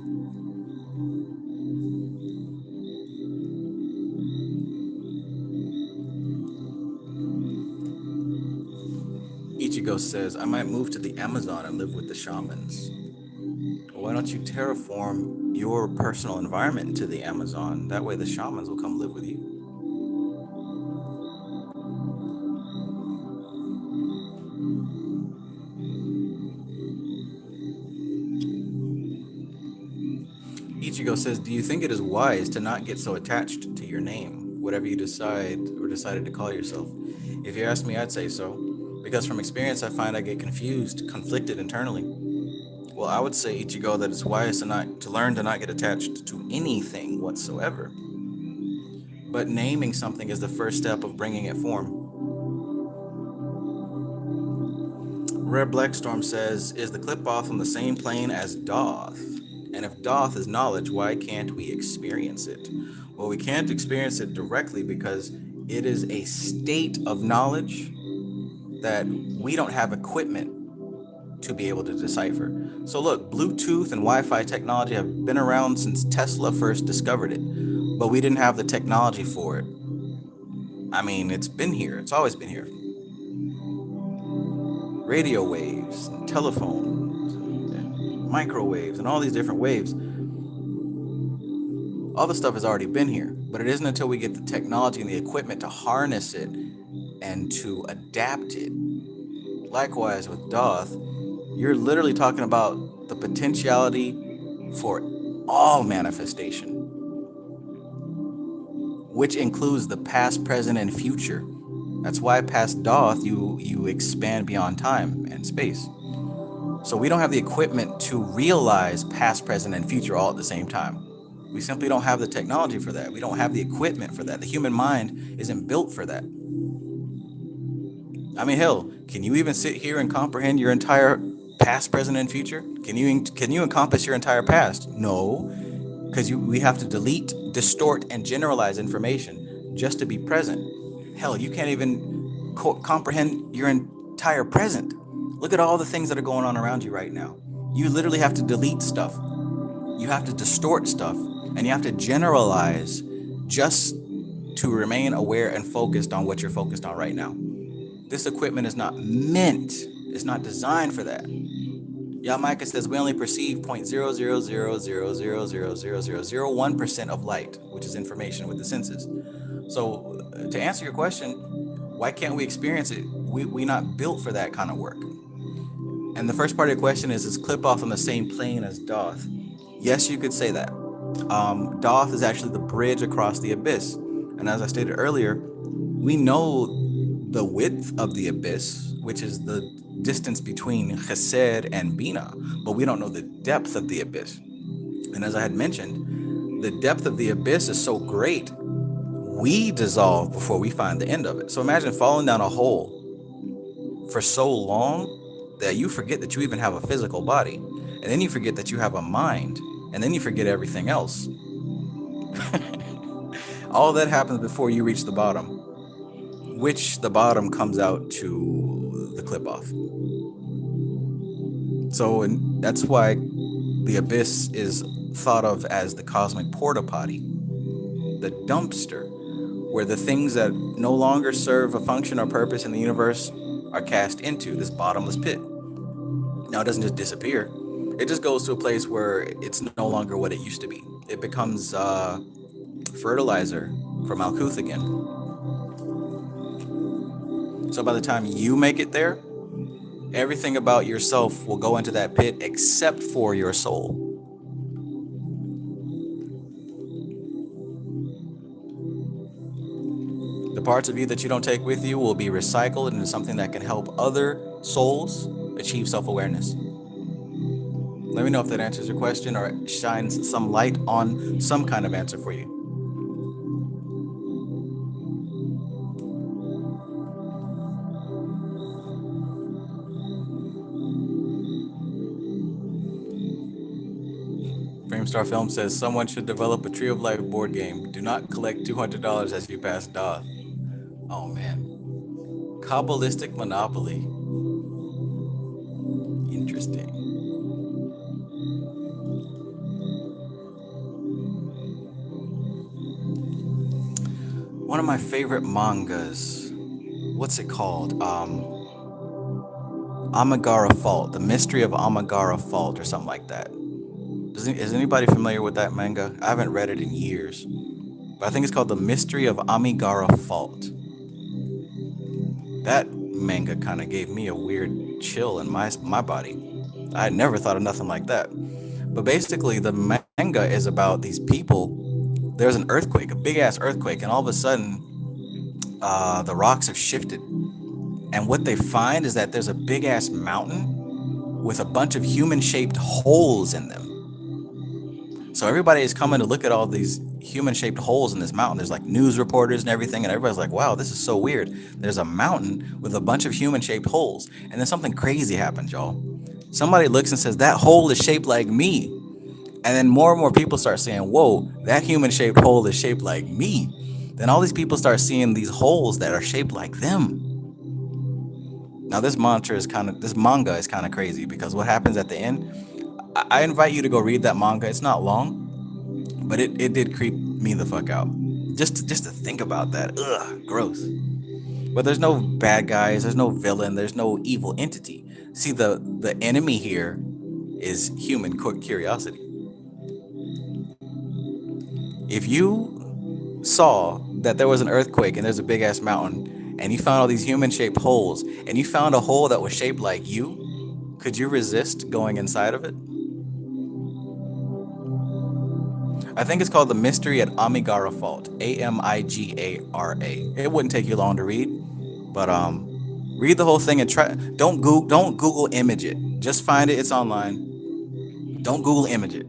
Ichigo says, I might move to the Amazon and live with the shamans. Why don't you terraform your personal environment into the Amazon? That way the shamans will come live with you. Ichigo says, do you think it is wise to not get so attached to your name, whatever you decide or decided to call yourself? If you ask me, I'd say so, because from experience I find I get confused, conflicted internally. Well, I would say, Ichigo, that it's wise to learn to not get attached to anything whatsoever. But naming something is the first step of bringing it form. Red Blackstorm says, is the Clip-Off on the same plane as Doth? And if Doth is knowledge, why can't we experience it? Well, we can't experience it directly because it is a state of knowledge that we don't have equipment to be able to decipher. So look, Bluetooth and Wi-Fi technology have been around since Tesla first discovered it, but we didn't have the technology for it. I mean, it's been here. It's always been here. Radio waves, and telephones, and microwaves, and all these different waves. All the stuff has already been here, but it isn't until we get the technology and the equipment to harness it and to adapt it. Likewise with Doth, you're literally talking about the potentiality for all manifestation, which includes the past, present, and future. That's why past Doth, you expand beyond time and space. So we don't have the equipment to realize past, present, and future all at the same time. We simply don't have the technology for that. We don't have the equipment for that. The human mind isn't built for that. I mean, hell, can you even sit here and comprehend your entire past, present, and future? Can you encompass your entire past? No, because we have to delete, distort, and generalize information just to be present. Hell, you can't even comprehend your entire present. Look at all the things that are going on around you right now. You literally have to delete stuff. You have to distort stuff, and you have to generalize just to remain aware and focused on what you're focused on right now. This equipment is not meant, it's not designed for that. Yamaika says we only perceive 0.000000001% of light, which is information with the senses. So to answer your question, why can't we experience it? We're not built for that kind of work. And the first part of your question is Clip-Off on the same plane as Doth? Yes, you could say that. Doth is actually the bridge across the abyss. And as I stated earlier, we know the width of the abyss, which is the distance between Chesed and Bina, but we don't know the depth of the abyss. And as I had mentioned, the depth of the abyss is so great, we dissolve before we find the end of it. So imagine falling down a hole for so long that you forget that you even have a physical body, and then you forget that you have a mind, and then you forget everything else. All that happens before you reach the bottom, which the bottom comes out to the clip off. So, and that's why the abyss is thought of as the cosmic porta potty, the dumpster, where the things that no longer serve a function or purpose in the universe are cast into this bottomless pit. Now, it doesn't just disappear, it just goes to a place where it's no longer what it used to be. It becomes fertilizer for Malkuth again. So by the time you make it there, everything about yourself will go into that pit except for your soul. The parts of you that you don't take with you will be recycled into something that can help other souls achieve self-awareness. Let me know if that answers your question or shines some light on some kind of answer for you. Framestar Film says someone should develop a Tree of Life board game. Do not collect $200 as you pass Doth. Oh man. Kabbalistic Monopoly. Interesting. One of my favorite mangas. What's it called? Amigara Fault. The Mystery of Amigara Fault or something like that. Is anybody familiar with that manga? I haven't read it in years. But I think it's called The Mystery of Amigara Fault. That manga kind of gave me a weird chill in my body. I had never thought of nothing like that. But basically, the manga is about these people. There's an earthquake, a big ass earthquake, and all of a sudden, the rocks have shifted. And what they find is that there's a big ass mountain with a bunch of human shaped holes in them. So everybody is coming to look at all these human shaped holes in this mountain. There's like news reporters and everything, and everybody's like, wow, this is so weird. There's a mountain with a bunch of human shaped holes. And then something crazy happens, y'all. Somebody looks and says, that hole is shaped like me. And then more and more people start saying, whoa, that human shaped hole is shaped like me. Then all these people start seeing these holes that are shaped like them. Now this manga is kind of crazy because what happens at the end, I invite you to go read that manga. It's not long, but it did creep me the fuck out. Just to think about that. Ugh, gross. But there's no bad guys, there's no villain, there's no evil entity. See, the enemy here is human curiosity. If you saw that there was an earthquake and there's a big ass mountain and you found all these human shaped holes and you found a hole that was shaped like you, could you resist going inside of it? I think it's called The Mystery at Amigara Fault. Amigara. It wouldn't take you long to read, but read the whole thing and try. Don't Google image it. Just find it. It's online. Don't Google image it.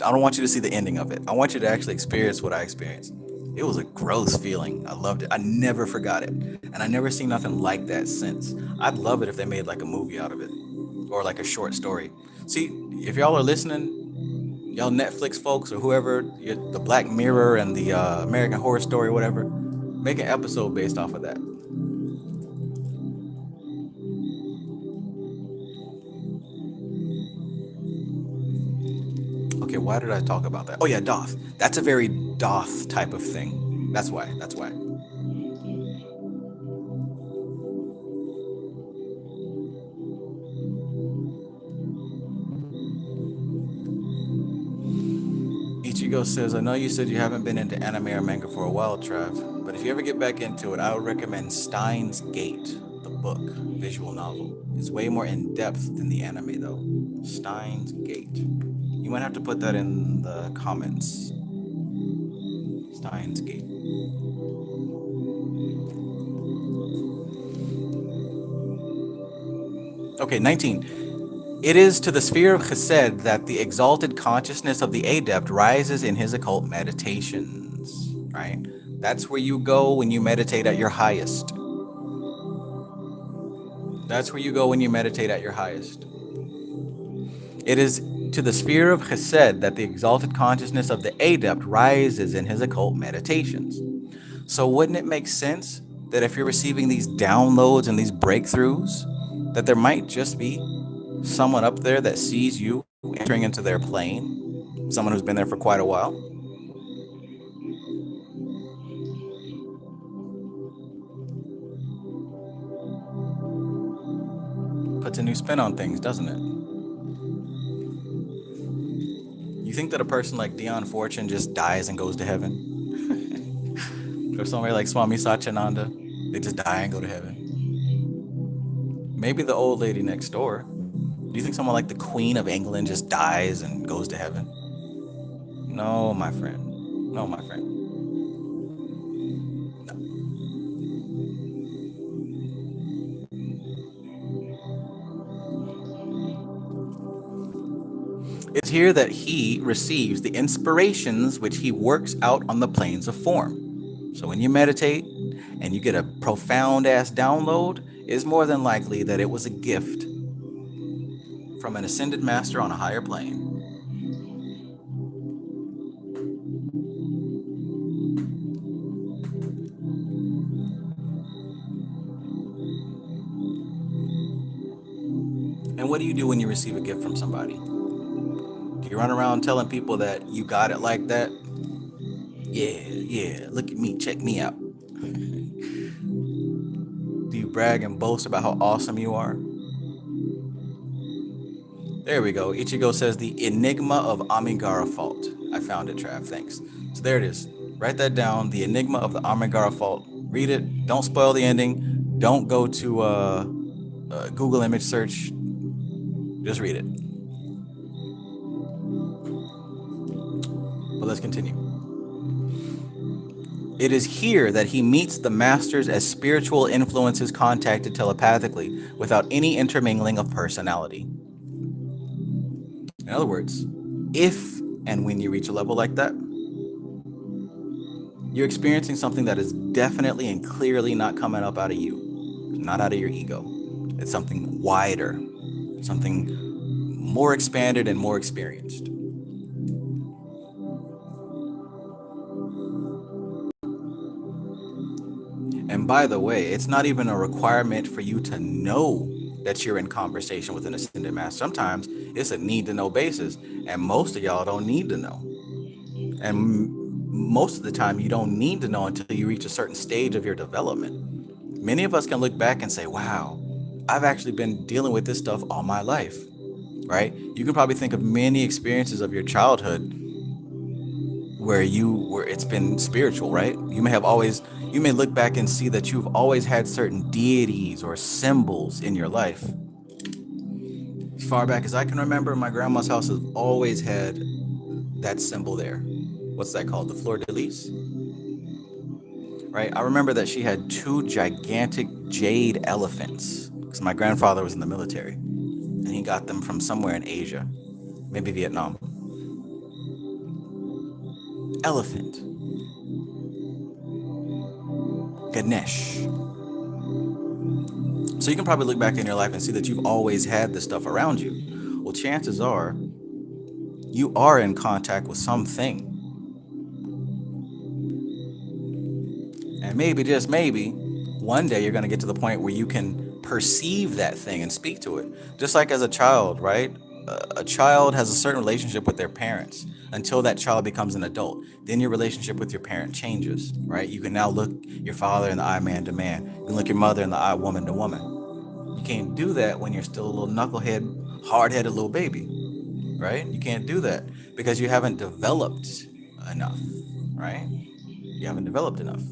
I don't want you to see the ending of it. I want you to actually experience what I experienced. It was a gross feeling. I loved it. I never forgot it, and I never seen nothing like that since. I'd love it if they made like a movie out of it, or like a short story. See, if y'all are listening, y'all Netflix folks or whoever, the Black Mirror and the American Horror Story, whatever, make an episode based off of that. Okay, why did I talk about that? Oh yeah, Doth. That's a very Doth type of thing. That's why. Ichigo says, I know you said you haven't been into anime or manga for a while, Trav, but if you ever get back into it, I would recommend Steins Gate, the book, visual novel. It's way more in depth than the anime, though. Steins Gate. You might have to put that in the comments. Steins Gate. Okay, 19. It is to the sphere of Chesed that the exalted consciousness of the adept rises in his occult meditations, right? That's where you go when you meditate at your highest. That's where you go when you meditate at your highest. It is to the sphere of Chesed that the exalted consciousness of the adept rises in his occult meditations. So wouldn't it make sense that if you're receiving these downloads and these breakthroughs, that there might just be someone up there that sees you entering into their plane, someone who's been there for quite a while? Puts a new spin on things, doesn't it? You think that a person like Dion Fortune just dies and goes to heaven? Or somebody like Swami Satyananda, they just die and go to heaven? Maybe the old lady next door. Do you think someone like the Queen of England just dies and goes to heaven? No, my friend. No, my friend. It's here that he receives the inspirations which he works out on the planes of form. So when you meditate and you get a profound ass download, it's more than likely that it was a gift from an ascended master on a higher plane. And what do you do when you receive a gift from somebody? Do you run around telling people that you got it like that? Yeah, look at me, check me out. Do you brag and boast about how awesome you are? There we go. Ichigo says the Enigma of Amigara Fault. I found it, Trav. Thanks. So there it is. Write that down. The Enigma of the Amigara Fault. Read it. Don't spoil the ending. Don't go to Google image search. Just read it. But let's continue. It is here that he meets the masters as spiritual influences contacted telepathically without any intermingling of personality. In other words, if and when you reach a level like that, you're experiencing something that is definitely and clearly not coming up out of you, not out of your ego. It's something wider, something more expanded and more experienced. And by the way, it's not even a requirement for you to know that you're in conversation with an ascended master. Sometimes it's a need to know basis, and most of y'all don't need to know. And most of the time, you don't need to know until you reach a certain stage of your development. Many of us can look back and say, wow, I've actually been dealing with this stuff all my life, right? You can probably think of many experiences of your childhood where it's been spiritual, right? You may look back and see that you've always had certain deities or symbols in your life. As far back as I can remember, my grandma's house has always had that symbol there. What's that called? The fleur de lis? Right? I remember that she had two gigantic jade elephants because my grandfather was in the military and he got them from somewhere in Asia, maybe Vietnam. Elephant. Ganesh. So you can probably look back in your life and see that you've always had this stuff around you. Well, chances are you are in contact with something. And maybe, just maybe, one day you're going to get to the point where you can perceive that thing and speak to it. Just like as a child, right? A child has a certain relationship with their parents until that child becomes an adult. Then your relationship with your parent changes, right? You can now look your father in the eye, man to man. You can look your mother in the eye, woman to woman. You can't do that when you're still a little knucklehead, hard-headed little baby, right? You can't do that because you haven't developed enough, right? You haven't developed enough.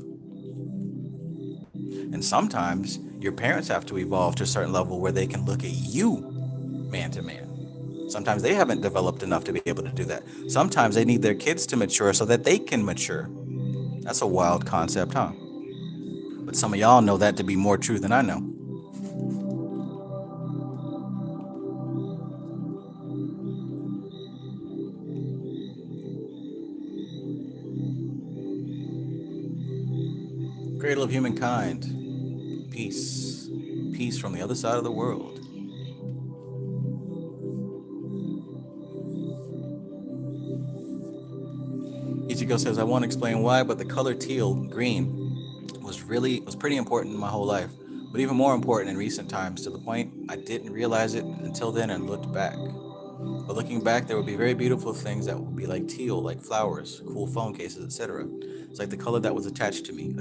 And sometimes your parents have to evolve to a certain level where they can look at you man to man. Sometimes they haven't developed enough to be able to do that. Sometimes they need their kids to mature so that they can mature. That's a wild concept, huh? But some of y'all know that to be more true than I know. Cradle of humankind. Peace. Peace from the other side of the world. Ichigo says, I won't explain why, but the color teal, green, was pretty important in my whole life. But even more important in recent times, to the point I didn't realize it until then and looked back. But looking back, there would be very beautiful things that would be like teal, like flowers, cool phone cases, etc. It's like the color that was attracted to me.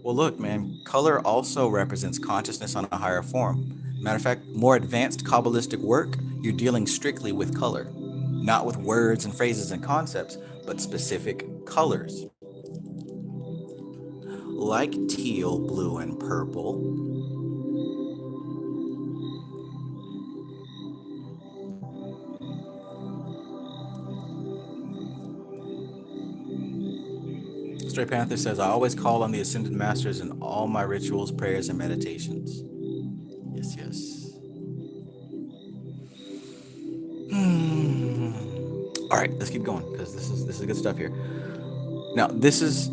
Well, look, man, color also represents consciousness on a higher form. Matter of fact, more advanced Kabbalistic work, you're dealing strictly with color. Not with words and phrases and concepts, but specific colors. Like teal, blue, and purple. Stray Panther says, I always call on the Ascended Masters in all my rituals, prayers, and meditations. Yes, yes. All right, let's keep going because this is good stuff here. Now, this is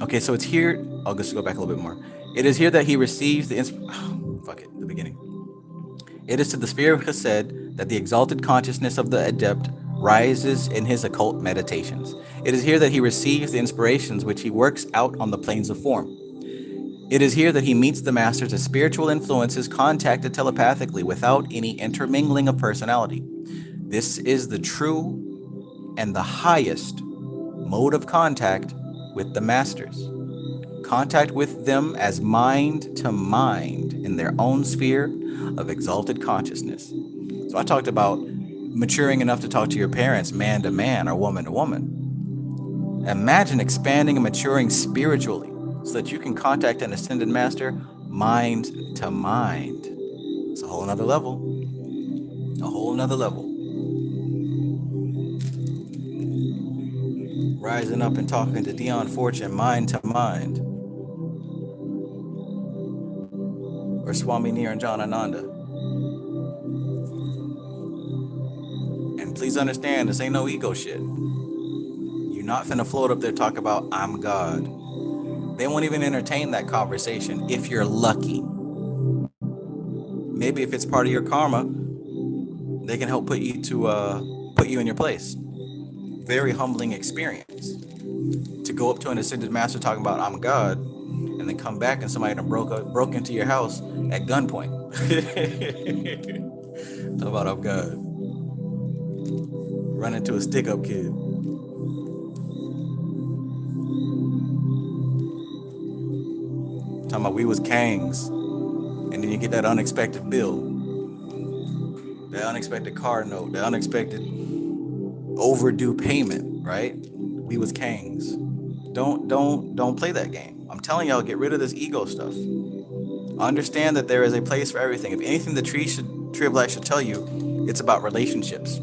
okay. So it's here. I'll just go back a little bit more. It is here that he receives the the beginning. It is to the sphere of Chesed that the exalted consciousness of the adept rises in his occult meditations. It is here that he receives the inspirations which he works out on the planes of form. It is here that he meets the masters as spiritual influences contacted telepathically without any intermingling of personality. This is the true and the highest mode of contact with the masters. Contact with them as mind to mind in their own sphere of exalted consciousness. So I talked about maturing enough to talk to your parents man to man or woman to woman. Imagine expanding and maturing spiritually so that you can contact an ascended master mind to mind. It's a whole nother level. A whole nother level. Rising up and talking to Dion Fortune mind to mind. Or Swami Niranjan Ananda. And please understand, this ain't no ego shit. You're not finna float up there talk about I'm God. They won't even entertain that conversation if you're lucky. Maybe if it's part of your karma, they can help put you in your place. Very humbling experience to go up to an ascended master talking about I'm God, and then come back and somebody done broke into your house at gunpoint. Talk about I'm God. Run into a stick-up kid. Talking about we was Kangs, and then you get that unexpected bill, that unexpected car note, that unexpected overdue payment, right? We was Kangs. Don't play that game. I'm telling y'all, get rid of this ego stuff. Understand that there is a place for everything. If anything, the tree of life should tell you, it's about relationships.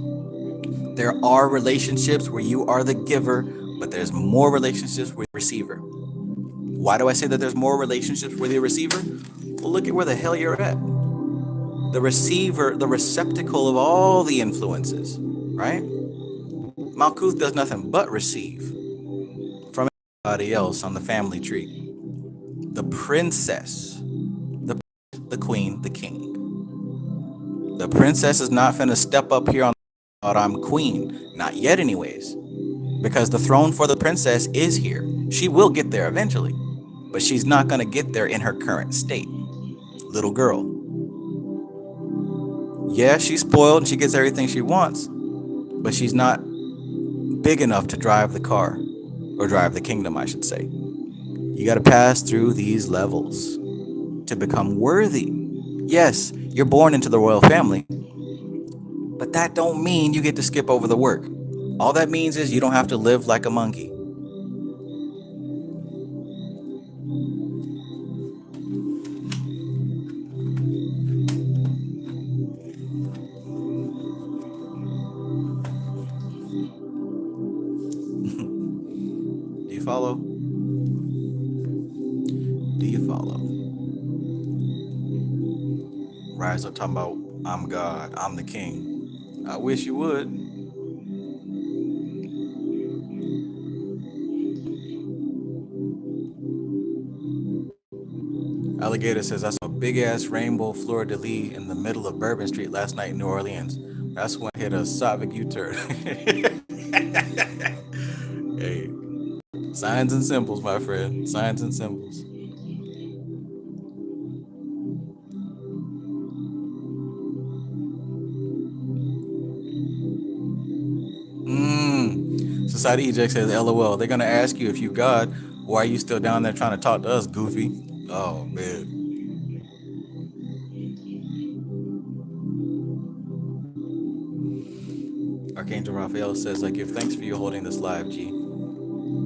There are relationships where you are the giver, but there's more relationships with the receiver. Why do I say that there's more relationships with the receiver? Well, look at where the hell you're at. The receiver, the receptacle of all the influences, right? Malkuth does nothing but receive from everybody else on the family tree. The princess, the queen, the king. The princess is not finna step up here on I'm queen. Not yet anyways. Because the throne for the princess is here. She will get there eventually. But she's not gonna get there in her current state. Little girl. Yeah, she's spoiled and she gets everything she wants. But she's not big enough to drive the car. Or drive the kingdom, I should say. You gotta pass through these levels to become worthy. Yes, you're born into the royal family. But that don't mean you get to skip over the work. All that means is you don't have to live like a monkey. Do you follow? Rise up talking about, I'm God, I'm the king. I wish you would. Alligator says, I saw a big ass rainbow fleur de lis in the middle of Bourbon Street last night in New Orleans. That's when I hit a Savic U-turn. Hey, signs and symbols, my friend. Signs and symbols. Society Eject says, LOL. They're gonna ask you if you God. Why are you still down there trying to talk to us, Goofy? Oh man. Archangel Raphael says, I give thanks for you holding this live, G.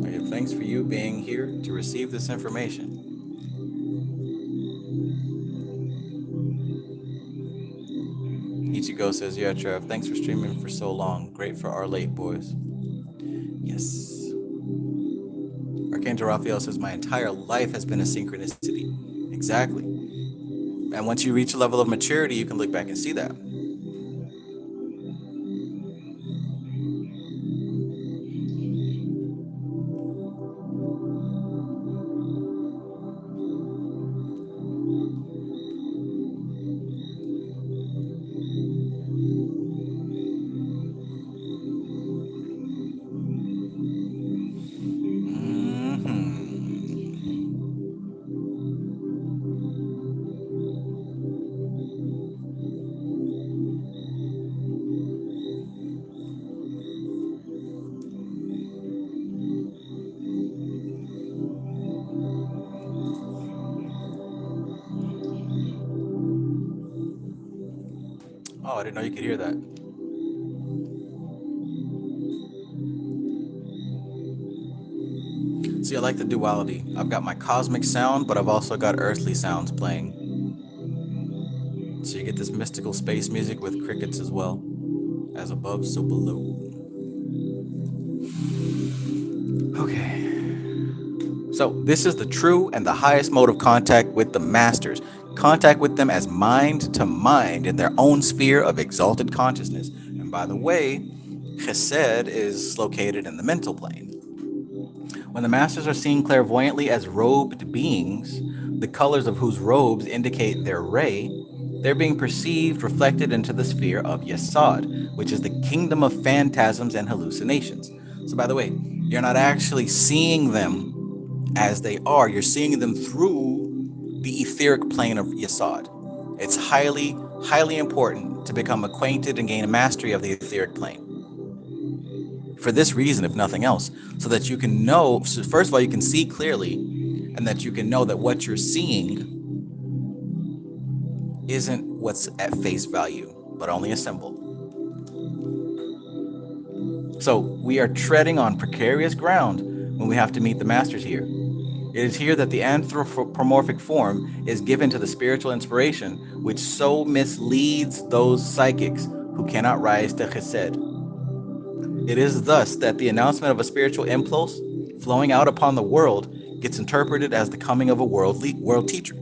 I give thanks for you being here to receive this information. Ichigo says, yeah, Trev, thanks for streaming for so long. Great for our late boys. Yes. Archangel Raphael says, my entire life has been a synchronicity. Exactly. And once you reach a level of maturity, you can look back and see that. Oh, I didn't know you could hear that. See, I like the duality. I've got my cosmic sound, but I've also got earthly sounds playing. So you get this mystical space music with crickets as well. As above, so below. Okay. So this is the true and the highest mode of contact with the masters. Contact with them as mind to mind in their own sphere of exalted consciousness. And by the way, Chesed is located in the mental plane. When the masters are seen clairvoyantly as robed beings, the colors of whose robes indicate their ray, they're being perceived reflected into the sphere of Yesod, which is the kingdom of phantasms and hallucinations. So by the way, you're not actually seeing them as they are, you're seeing them through the etheric plane of Yesod. It's highly, highly important to become acquainted and gain a mastery of the etheric plane. For this reason, if nothing else, so that you can know, so first of all, you can see clearly, and that you can know that what you're seeing isn't what's at face value, but only a symbol. So we are treading on precarious ground when we have to meet the masters here. It is here that the anthropomorphic form is given to the spiritual inspiration, which so misleads those psychics who cannot rise to Chesed. It is thus that the announcement of a spiritual impulse flowing out upon the world gets interpreted as the coming of a world teacher.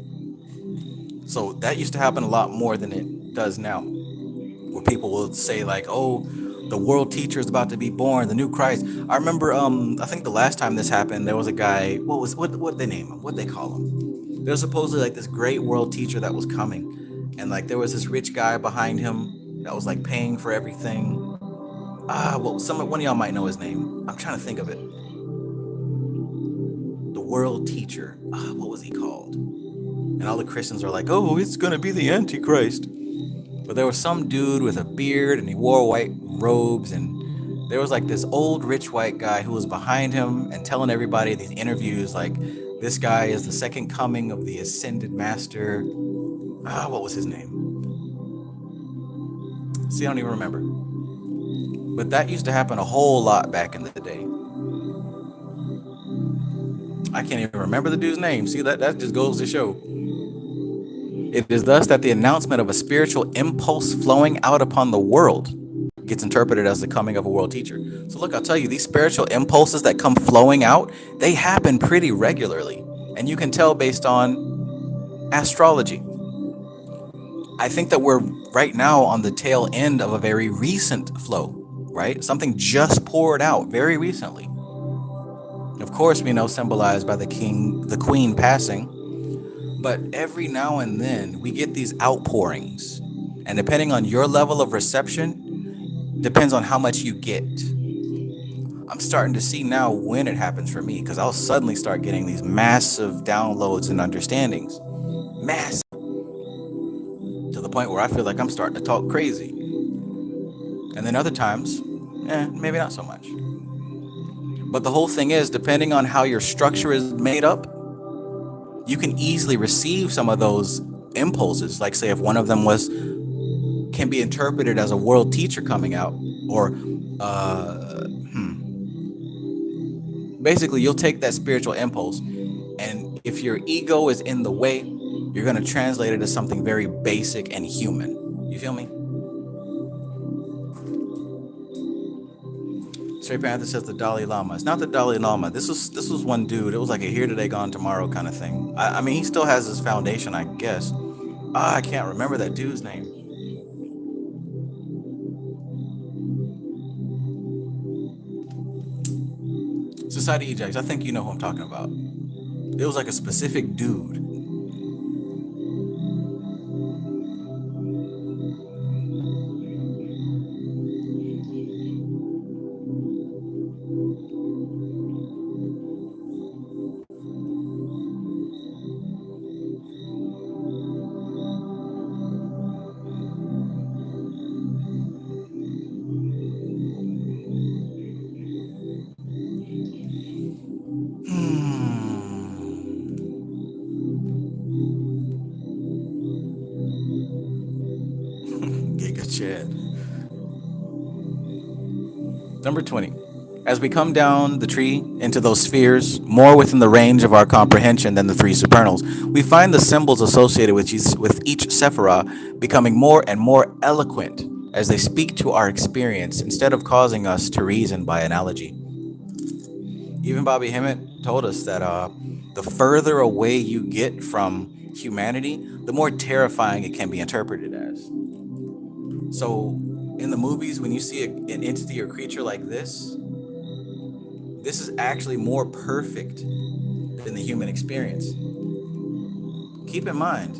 So that used to happen a lot more than it does now, where people will say like, oh, the world teacher is about to be born, the new Christ. I remember, I think the last time this happened, there was a guy, what they name him? What they call him? There was supposedly like this great world teacher that was coming. And like there was this rich guy behind him that was like paying for everything. One of y'all might know his name. I'm trying to think of it. The world teacher. What was he called? And all the Christians are like, oh, it's gonna be the Antichrist. But there was some dude with a beard and he wore white robes, and there was like this old rich white guy who was behind him and telling everybody these interviews like, this guy is the second coming of the ascended master. What was his name? See, I don't even remember. But that used to happen a whole lot back in the day. I can't even remember the dude's name. See, that just goes to show. It is thus that the announcement of a spiritual impulse flowing out upon the world gets interpreted as the coming of a world teacher. So look, I'll tell you, these spiritual impulses that come flowing out, they happen pretty regularly. And you can tell based on astrology. I think that we're right now on the tail end of a very recent flow, right? Something just poured out very recently. Of course, we know symbolized by the king, the queen passing, but every now and then we get these outpourings. And depending on your level of reception, depends on how much you get. I'm starting to see now when it happens for me because I'll suddenly start getting these massive downloads and understandings. Massive. To the point where I feel like I'm starting to talk crazy. And then other times, maybe not so much. But the whole thing is, depending on how your structure is made up, you can easily receive some of those impulses. Like, say, if one of them can be interpreted as a world teacher coming out, or basically, you'll take that spiritual impulse, and if your ego is in the way, you're going to translate it as something very basic and human. You feel me? Straight Panther says the Dalai Lama. It's not the Dalai Lama. This was one dude. It was like a here today, gone tomorrow kind of thing. I mean, he still has his foundation, I guess. I can't remember that dude's name. Society Ejects. I think you know who I'm talking about. It was like a specific dude. Giga Chad. Number 20. As we come down the tree into those spheres, more within the range of our comprehension than the three supernals, we find the symbols associated with each Sephiroth becoming more and more eloquent as they speak to our experience instead of causing us to reason by analogy. Even Bobby Hemmett told us that the further away you get from humanity, the more terrifying it can be interpreted as. So, in the movies, when you see an entity or creature like this is actually more perfect than the human experience. Keep in mind,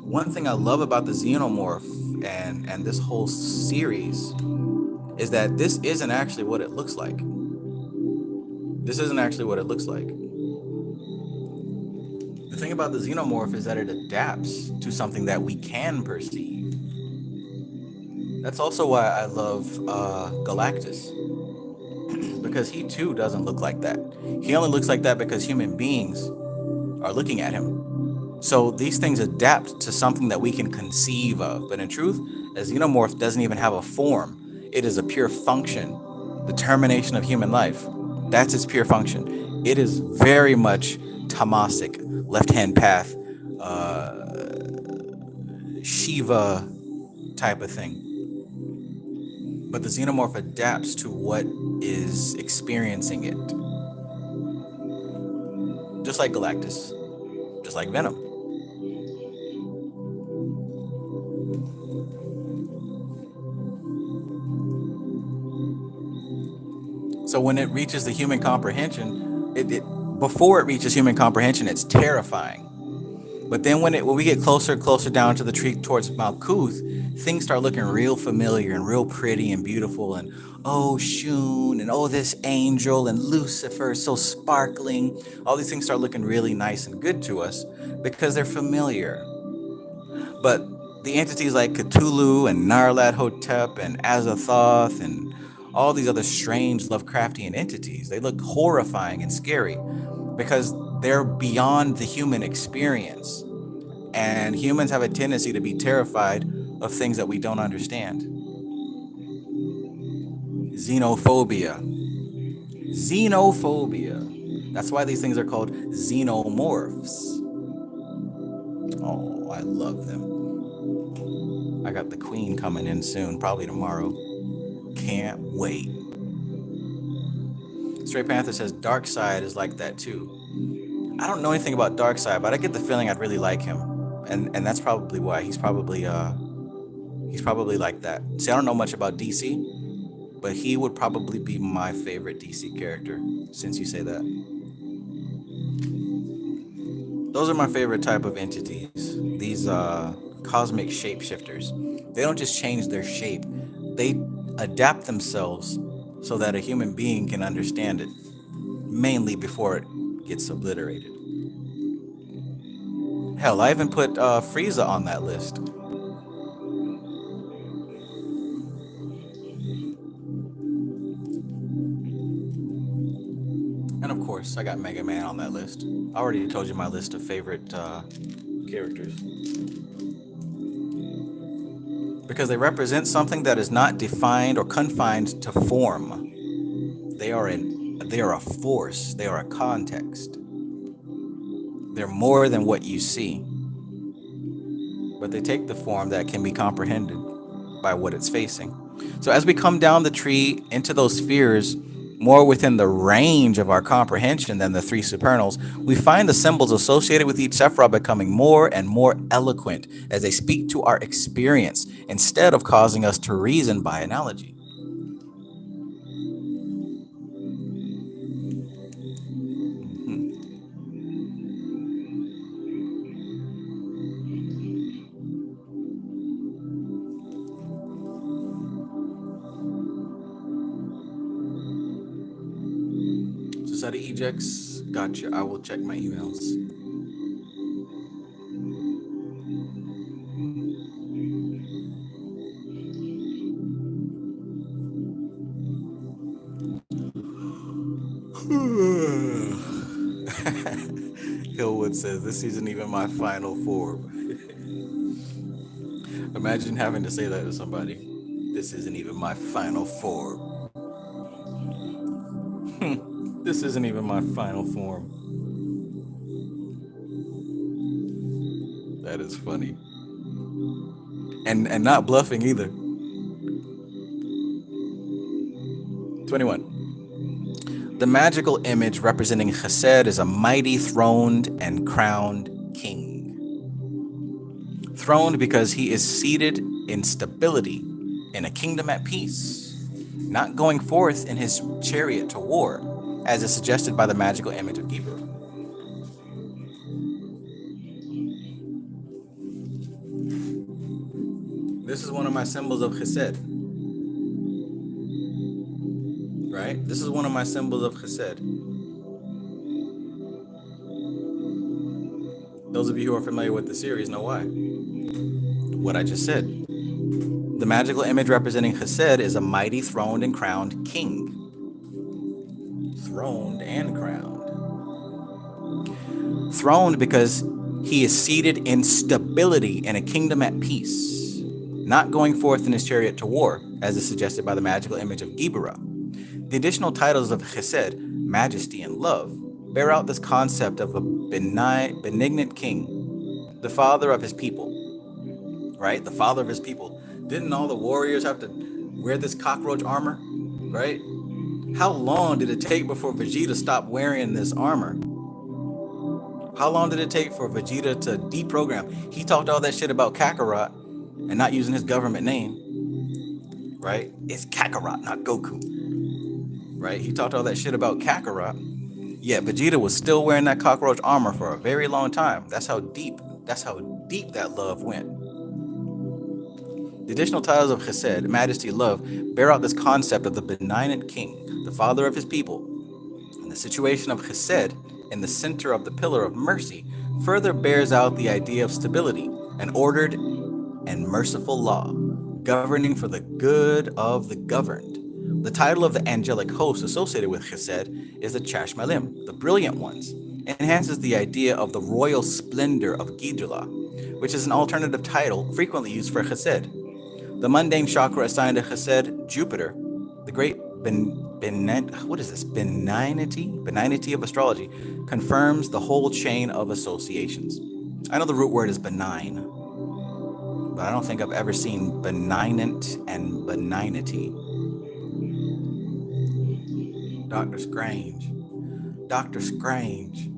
one thing I love about the Xenomorph and this whole series is that this isn't actually what it looks like. This isn't actually what it looks like. The thing about the Xenomorph is that it adapts to something that we can perceive. That's also why I love Galactus. Because he too doesn't look like that. He only looks like that because human beings are looking at him. So these things adapt to something that we can conceive of. But in truth, a xenomorph doesn't even have a form. It is a pure function. The termination of human life. That's its pure function. It is very much tamasic, left-hand path, Shiva type of thing. But the xenomorph adapts to what is experiencing it. Just like Galactus. Just like Venom. So when it reaches the human comprehension, before it reaches human comprehension, it's terrifying. But then when we get closer and closer down to the tree towards Malkuth, things start looking real familiar and real pretty and beautiful, and oh Shun, and oh this angel and Lucifer, so sparkling. All these things start looking really nice and good to us because they're familiar. But the entities like Cthulhu and Narlat Hotep and Azathoth and all these other strange Lovecraftian entities, they look horrifying and scary because they're beyond the human experience. And humans have a tendency to be terrified of things that we don't understand. Xenophobia. Xenophobia. That's why these things are called xenomorphs. Oh, I love them. I got the queen coming in soon, probably tomorrow. Can't wait. Straight Panther says Dark Side is like that too. I don't know anything about Darkseid, but I get the feeling I'd really like him, and that's probably why he's probably like that. See, I don't know much about DC, but he would probably be my favorite DC character, since you say that. Those are my favorite type of entities. These cosmic shapeshifters. They don't just change their shape, they adapt themselves so that a human being can understand it, mainly before it gets obliterated. Hell, I even put Frieza on that list. And of course, I got Mega Man on that list. I already told you my list of favorite characters. Because they represent something that is not defined or confined to form. They are a force, they are a context. They're more than what you see. But they take the form that can be comprehended by what it's facing. So as we come down the tree into those spheres, more within the range of our comprehension than the three supernals, we find the symbols associated with each Sephiroth becoming more and more eloquent as they speak to our experience instead of causing us to reason by analogy. Society ejects. Gotcha. I will check my emails. Hillwood says, this isn't even my final form. Imagine having to say that to somebody. This isn't even my final form. This isn't even my final form. That is funny. And not bluffing either. 21. The magical image representing Chesed is a mighty throned and crowned king. Throned because he is seated in stability in a kingdom at peace, not going forth in his chariot to war, as is suggested by the magical image of Geber. This is one of my symbols of Chesed. Right? This is one of my symbols of Chesed. Those of you who are familiar with the series know why. What I just said. The magical image representing Chesed is a mighty throned and crowned king. Throned and crowned. Throned because he is seated in stability in a kingdom at peace, not going forth in his chariot to war, as is suggested by the magical image of Gibera. The additional titles of Chesed, majesty and love, bear out this concept of a benignant king, the father of his people. Right? The father of his people. Didn't all the warriors have to wear this cockroach armor? Right? How long did it take before Vegeta stopped wearing this armor? How long did it take for Vegeta to deprogram? He talked all that shit about Kakarot and not using his government name. Right? It's Kakarot, not Goku. Right? He talked all that shit about Kakarot. Yet Vegeta was still wearing that cockroach armor for a very long time. That's how deep that love went. The additional titles of Chesed, majesty, love, bear out this concept of the benignant king, the father of his people. And the situation of Chesed in the center of the pillar of mercy further bears out the idea of stability, an ordered and merciful law, governing for the good of the governed. The title of the angelic host associated with Chesed is the Chashmalim, the brilliant ones, enhances the idea of the royal splendor of Ghidorah, which is an alternative title frequently used for Chesed. The mundane chakra assigned to Chesed, Jupiter, the great benignity of astrology, confirms the whole chain of associations. I know the root word is benign, but I don't think I've ever seen benignant and benignity. Dr. Strange. Dr. Strange.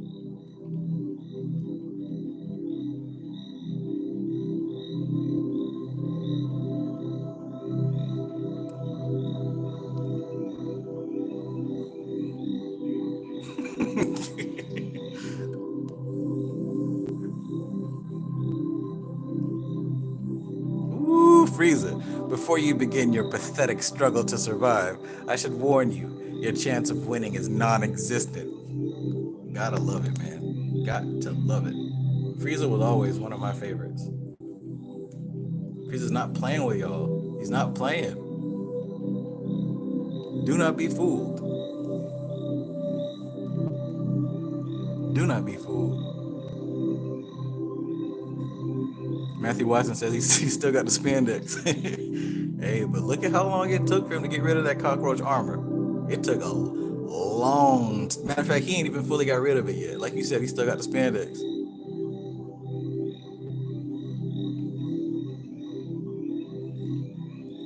Frieza, before you begin your pathetic struggle to survive, I should warn you, your chance of winning is non-existent. Gotta love it, man. Got to love it. Frieza was always one of my favorites. Frieza's not playing with y'all. He's not playing. Do not be fooled. Do not be fooled. Matthew Watson says he still got the spandex. Hey, but look at how long it took for him to get rid of that cockroach armor. It took a long. Matter of fact, he ain't even fully got rid of it yet. Like you said, he still got the spandex.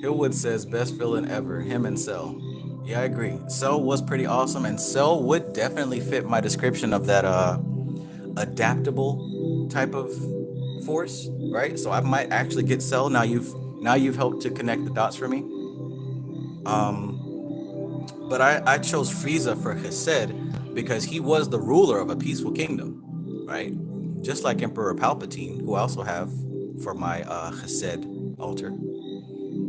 Hillwood says best villain ever, him and Cell. Yeah, I agree. Cell was pretty awesome, and Cell would definitely fit my description of that adaptable type of force, right? So I might actually get Cell. Now you've helped to connect the dots for me. But I chose Frieza for Chesed because he was the ruler of a peaceful kingdom, right? Just like Emperor Palpatine, who I also have for my Chesed altar.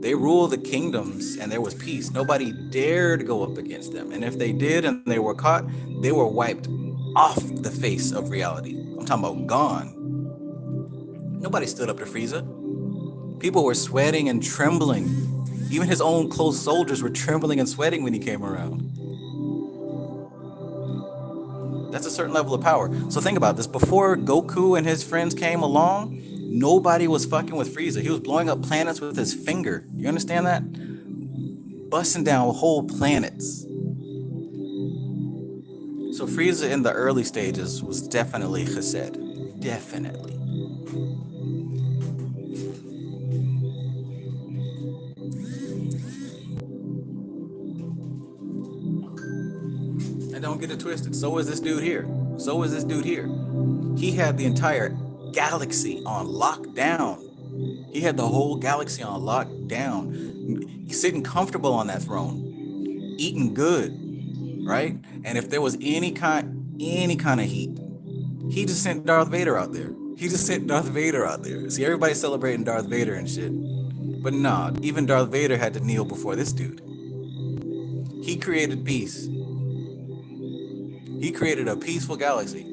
They ruled the kingdoms and there was peace. Nobody dared go up against them. And if they did and they were caught, they were wiped off the face of reality. I'm talking about gone. Nobody stood up to Frieza. People were sweating and trembling. Even his own close soldiers were trembling and sweating when he came around. That's a certain level of power. So think about this. Before Goku and his friends came along, nobody was fucking with Frieza. He was blowing up planets with his finger. You understand that? Busting down whole planets. So Frieza in the early stages was definitely Chesed. Definitely. And don't get it twisted. So is this dude here. So is this dude here. He had the entire galaxy on lockdown. He had the whole galaxy on lockdown. Sitting comfortable on that throne. Eating good. Right? And if there was any kind of heat, he just sent Darth Vader out there. See, everybody's celebrating Darth Vader and shit. But nah, even Darth Vader had to kneel before this dude. He created peace. He created a peaceful galaxy.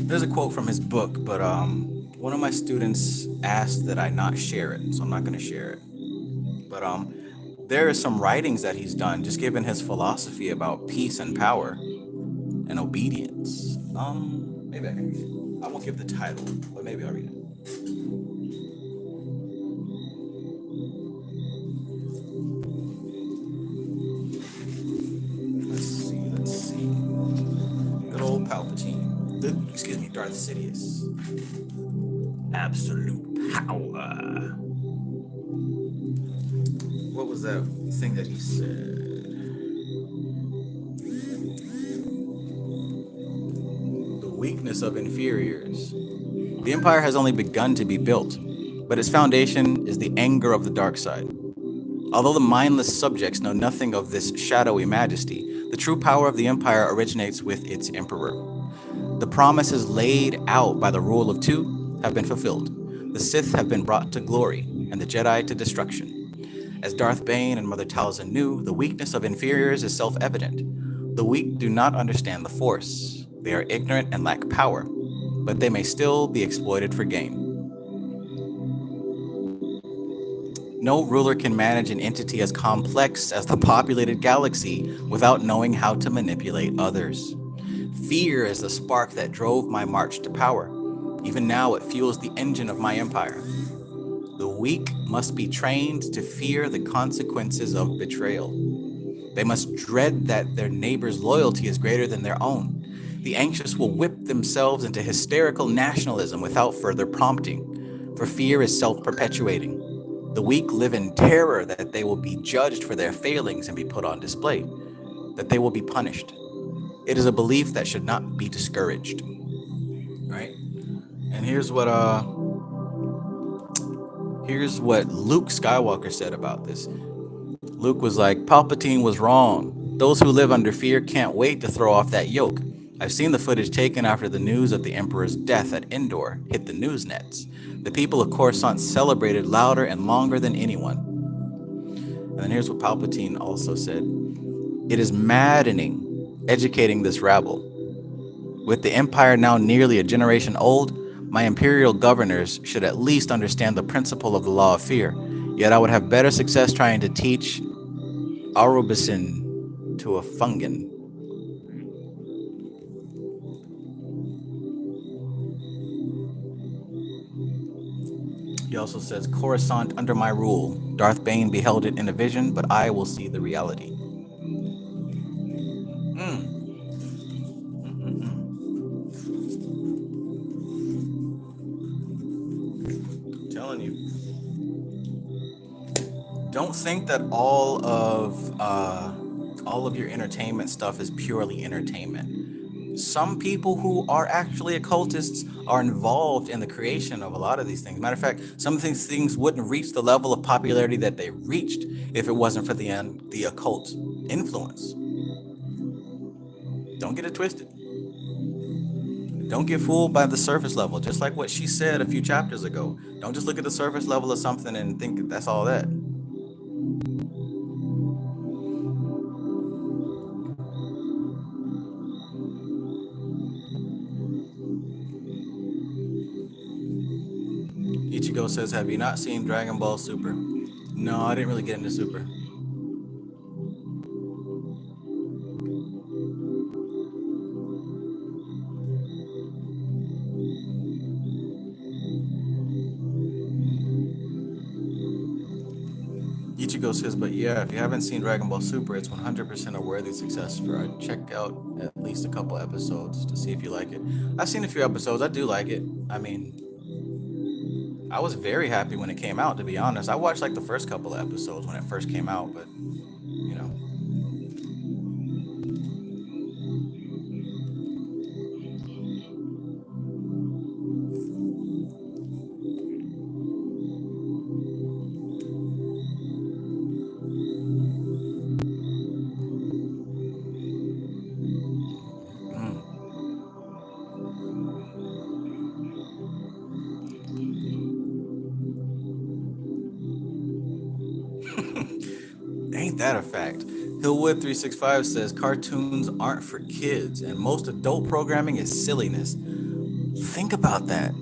There's a quote from his book, but one of my students asked that I not share it, so I'm not going to share it. But there are some writings that he's done, just given his philosophy about peace and power and obedience. Maybe I can read it. I won't give the title, but maybe I'll read it. Let's see. Good old Palpatine. Excuse me, Darth Sidious. Absolute power. What was that thing that he said? The weakness of inferiors. The Empire has only begun to be built, but its foundation is the anger of the dark side. Although the mindless subjects know nothing of this shadowy majesty, the true power of the Empire originates with its Emperor. The promises laid out by the rule of two have been fulfilled. The Sith have been brought to glory, and the Jedi to destruction. As Darth Bane and Mother Talzin knew, the weakness of inferiors is self-evident. The weak do not understand the Force. They are ignorant and lack power, but they may still be exploited for gain. No ruler can manage an entity as complex as the populated galaxy without knowing how to manipulate others. Fear is the spark that drove my march to power. Even now, it fuels the engine of my empire. The weak must be trained to fear the consequences of betrayal. They must dread that their neighbor's loyalty is greater than their own. The anxious will whip themselves into hysterical nationalism without further prompting, for fear is self-perpetuating. The weak live in terror that they will be judged for their failings and be put on display, that they will be punished. It is a belief that should not be discouraged. Right? And here's what Luke Skywalker said about this. Luke was like, Palpatine was wrong. Those who live under fear can't wait to throw off that yoke. I've seen the footage taken after the news of the Emperor's death at Endor hit the news nets. The people of Coruscant celebrated louder and longer than anyone. And then here's what Palpatine also said. It is maddening educating this rabble. With the Empire now nearly a generation old, my Imperial governors should at least understand the principle of the law of fear. Yet I would have better success trying to teach Arubisin to a Fungan. He also says, Coruscant under my rule. Darth Bane beheld it in a vision, but I will see the reality. I'm telling you. Don't think that all of your entertainment stuff is purely entertainment. Some people who are actually occultists are involved in the creation of a lot of these things. Matter of fact, some of these things wouldn't reach the level of popularity that they reached if it wasn't for the occult influence. Don't get it twisted. Don't get fooled by the surface level. Just like what she said a few chapters ago. Don't just look at the surface level of something and think that's all that. Ichigo says, have you not seen Dragon Ball Super? No, I didn't really get into Super. Ichigo says, but yeah, if you haven't seen Dragon Ball Super, it's 100% a worthy success for it. Check out at least a couple episodes to see if you like it. I've seen a few episodes. I do like it. I mean, I was very happy when it came out, to be honest. I watched like the first couple of episodes when it first came out, but, you know. Ain't that a fact? Hillwood365 says cartoons aren't for kids, and most adult programming is silliness. Think about that.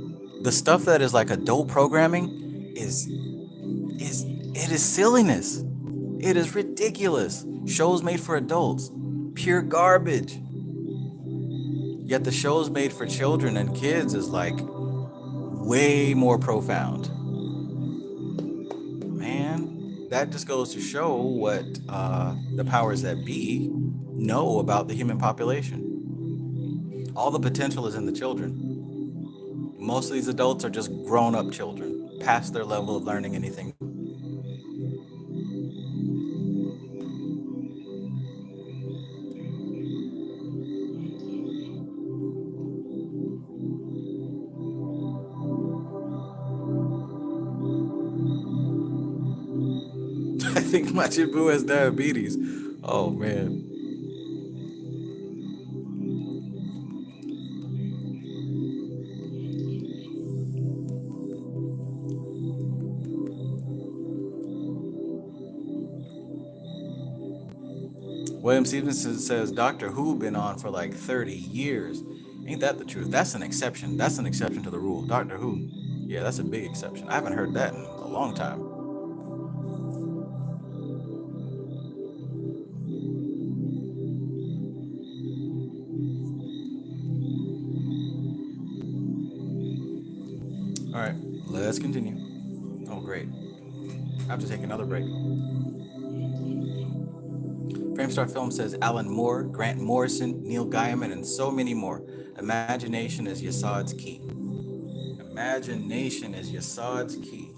The stuff that is like adult programming is it is silliness. It is ridiculous. Shows made for adults, pure garbage. Yet the shows made for children and kids is like way more profound. Man, that just goes to show what the powers that be know about the human population. All the potential is in the children. Most of these adults are just grown up children, past their level of learning anything. I think Majin Buu has diabetes. Oh man. William Stevenson says Doctor Who been on for like 30 years. Ain't that the truth? That's an exception. That's an exception to the rule. Doctor Who. Yeah, that's a big exception. I haven't heard that in a long time. All right, let's continue. Oh, great. I have to take another break. Framestar Film says Alan Moore, Grant Morrison, Neil Gaiman, and so many more. Imagination is Yasad's key. Imagination is Yasad's key.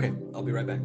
Okay, I'll be right back.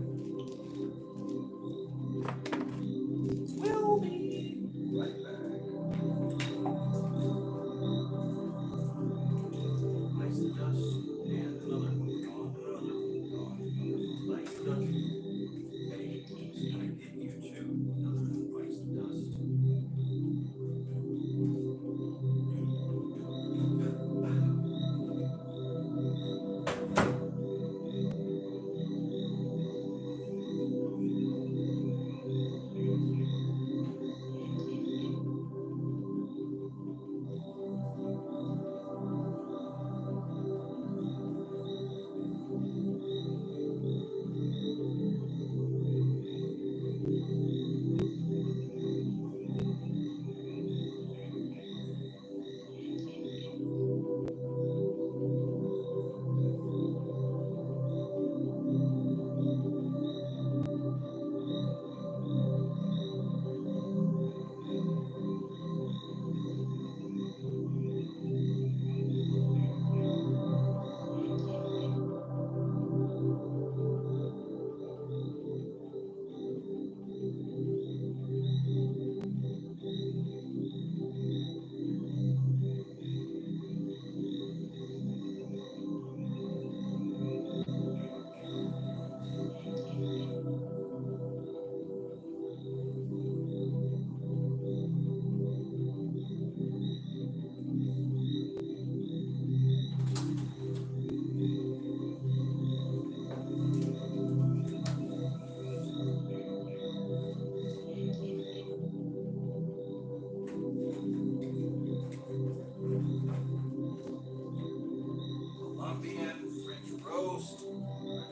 Colombian French roast. I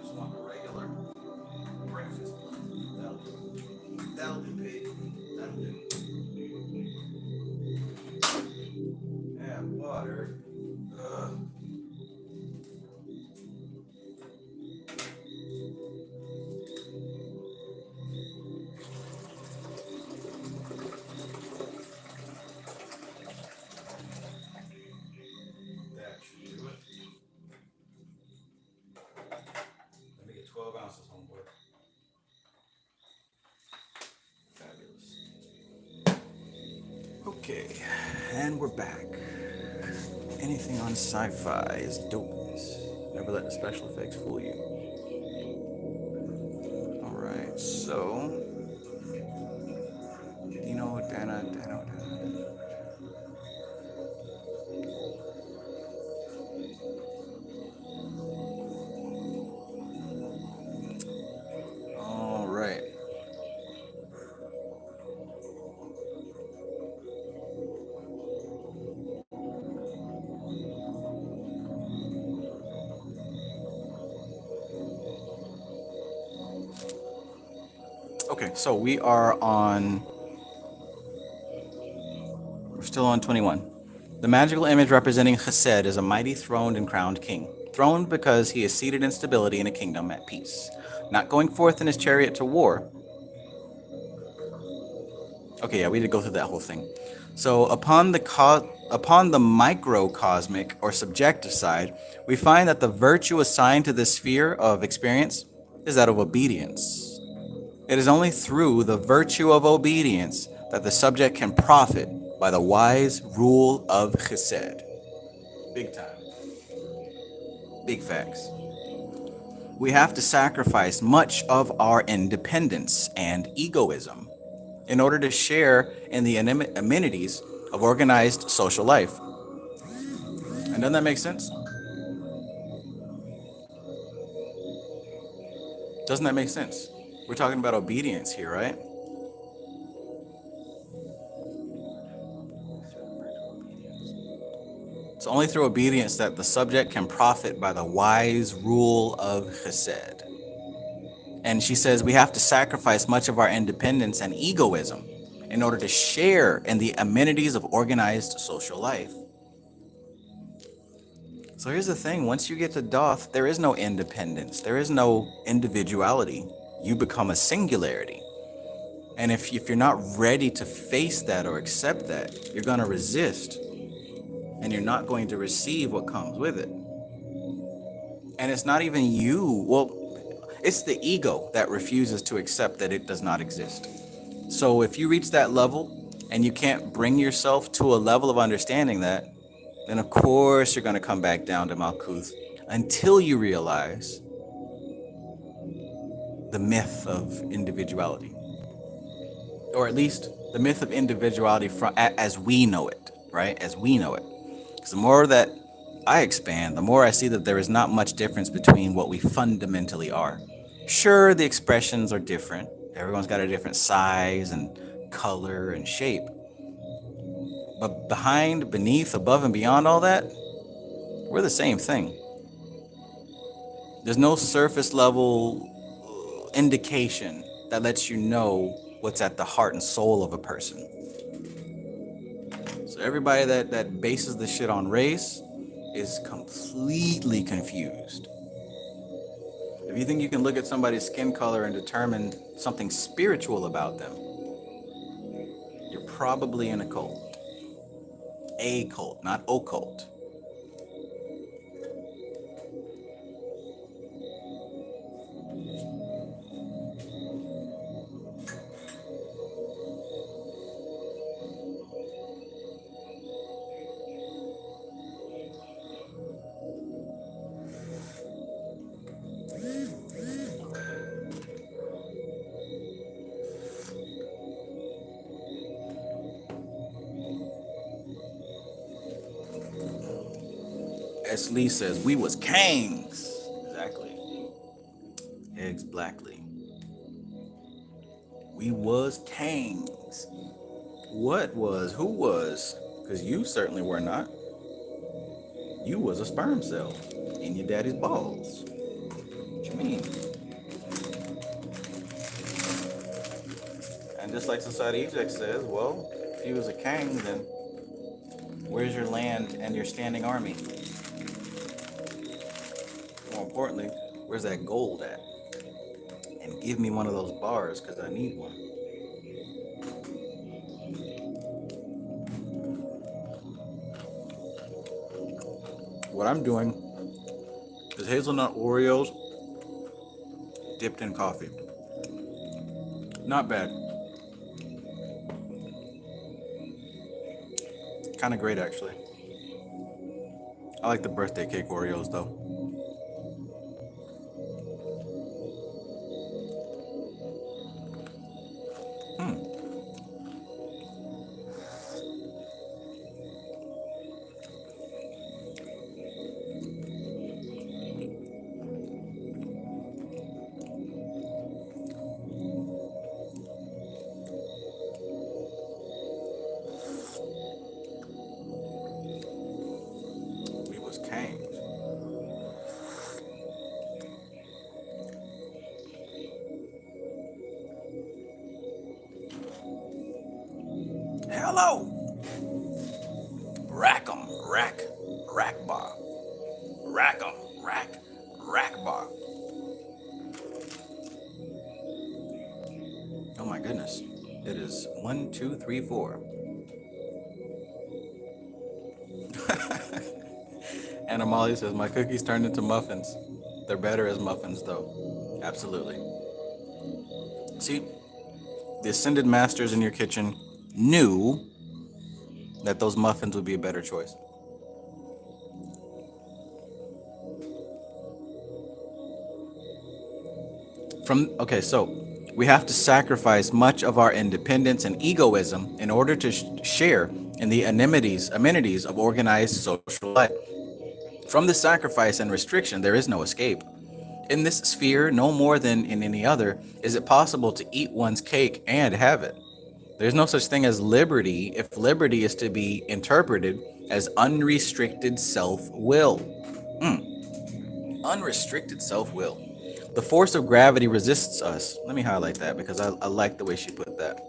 just want a regular breakfast. That'll do, pig. That'll do. And water. That should do it. Let me get 12 ounces, homeboy. Fabulous. Okay, and we're back. Anything on sci-fi is dopeness. Never let the special effects fool you. Alright, so Dana. Alright. Okay, so we're still on 21. The magical image representing Chesed is a mighty throned and crowned king. Throned because he is seated in stability in a kingdom at peace. Not going forth in his chariot to war. Okay, yeah, we did go through that whole thing. So upon the microcosmic or subjective side, we find that the virtue assigned to this sphere of experience is that of obedience. It is only through the virtue of obedience that the subject can profit by the wise rule of Chesed. Big time. Big facts. We have to sacrifice much of our independence and egoism in order to share in the amenities of organized social life. And doesn't that make sense? Doesn't that make sense? We're talking about obedience here, right? It's only through obedience that the subject can profit by the wise rule of Chesed. And she says we have to sacrifice much of our independence and egoism in order to share in the amenities of organized social life. So here's the thing, once you get to Doth, there is no independence, there is no individuality. You become a singularity. And if you're not ready to face that or accept that, you're going to resist. And you're not going to receive what comes with it. And it's not even you. Well, It's the ego that refuses to accept that it does not exist. So if you reach that level and you can't bring yourself to a level of understanding that, then of course you're going to come back down to Malkuth until you realize the myth of individuality, or at least the myth of individuality as we know it, right? As we know it. Because the more that I expand, the more I see that there is not much difference between what we fundamentally are. Sure, the expressions are different. Everyone's got a different size and color and shape. But behind, beneath, above, and beyond all that, we're the same thing. There's no surface level indication that lets you know what's at the heart and soul of a person. So everybody that bases the shit on race is completely confused. If you think you can look at somebody's skin color and determine something spiritual about them, you're probably in a cult. A cult, not occult. As Lee says, we was kings. Exactly. Eggs Blackley. We was kings. What was? Who was? Because you certainly were not. You was a sperm cell in your daddy's balls. What you mean? And just like Society Eject says, well, if you was a king, then where's your land and your standing army? More importantly, where's that gold at? And give me one of those bars, because I need one. What I'm doing is hazelnut Oreos dipped in coffee. Not bad. Kind of great, actually. I like the birthday cake Oreos, though. We was kings. Hello! Rack 'em, rack bar. Rack 'em, rack bar. Oh my goodness. It is 1, 2, 3, 4. Anna Molly says, my cookies turned into muffins. They're better as muffins, though. Absolutely. See, the ascended masters in your kitchen knew that those muffins would be a better choice. Okay, so we have to sacrifice much of our independence and egoism in order to share in the amenities of organized social life. From the sacrifice and restriction, there is no escape. In this sphere, no more than in any other, is it possible to eat one's cake and have it. There's no such thing as liberty if liberty is to be interpreted as unrestricted self-will. Unrestricted self-will. The force of gravity resists us. Let me highlight that because I like the way she put that.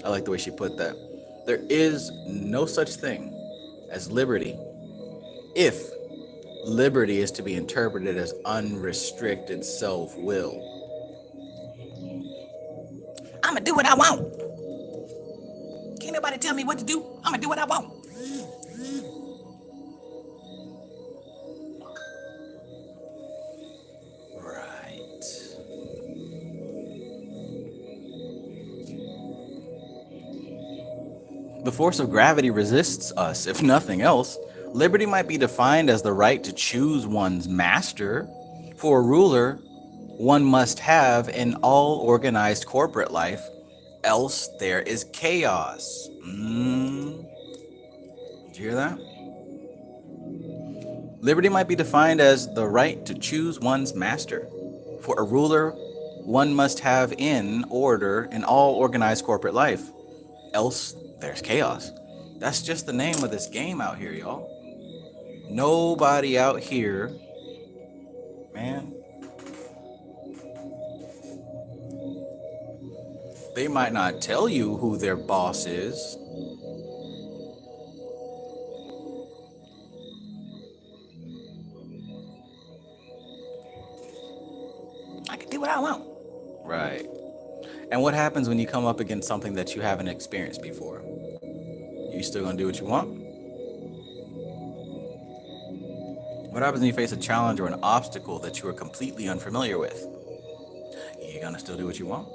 I like the way she put that. There is no such thing as liberty if liberty is to be interpreted as unrestricted self-will. I'ma do what I want. Can't nobody tell me what to do. I'ma do what I want. Right. the force of gravity resists us, if nothing else, liberty might be defined as the right to choose one's master. For a ruler, one must have in all organized corporate life, else there is chaos. Did you hear that? Liberty might be defined as the right to choose one's master. For a ruler, one must have in order in all organized corporate life, else there's chaos. That's just the name of this game out here, y'all. Nobody out here, man, they might not tell you who their boss is. I can do what I want. Right. And what happens when you come up against something that you haven't experienced before? You still gonna do what you want? What happens when you face a challenge or an obstacle that you are completely unfamiliar with? You gonna still do what you want?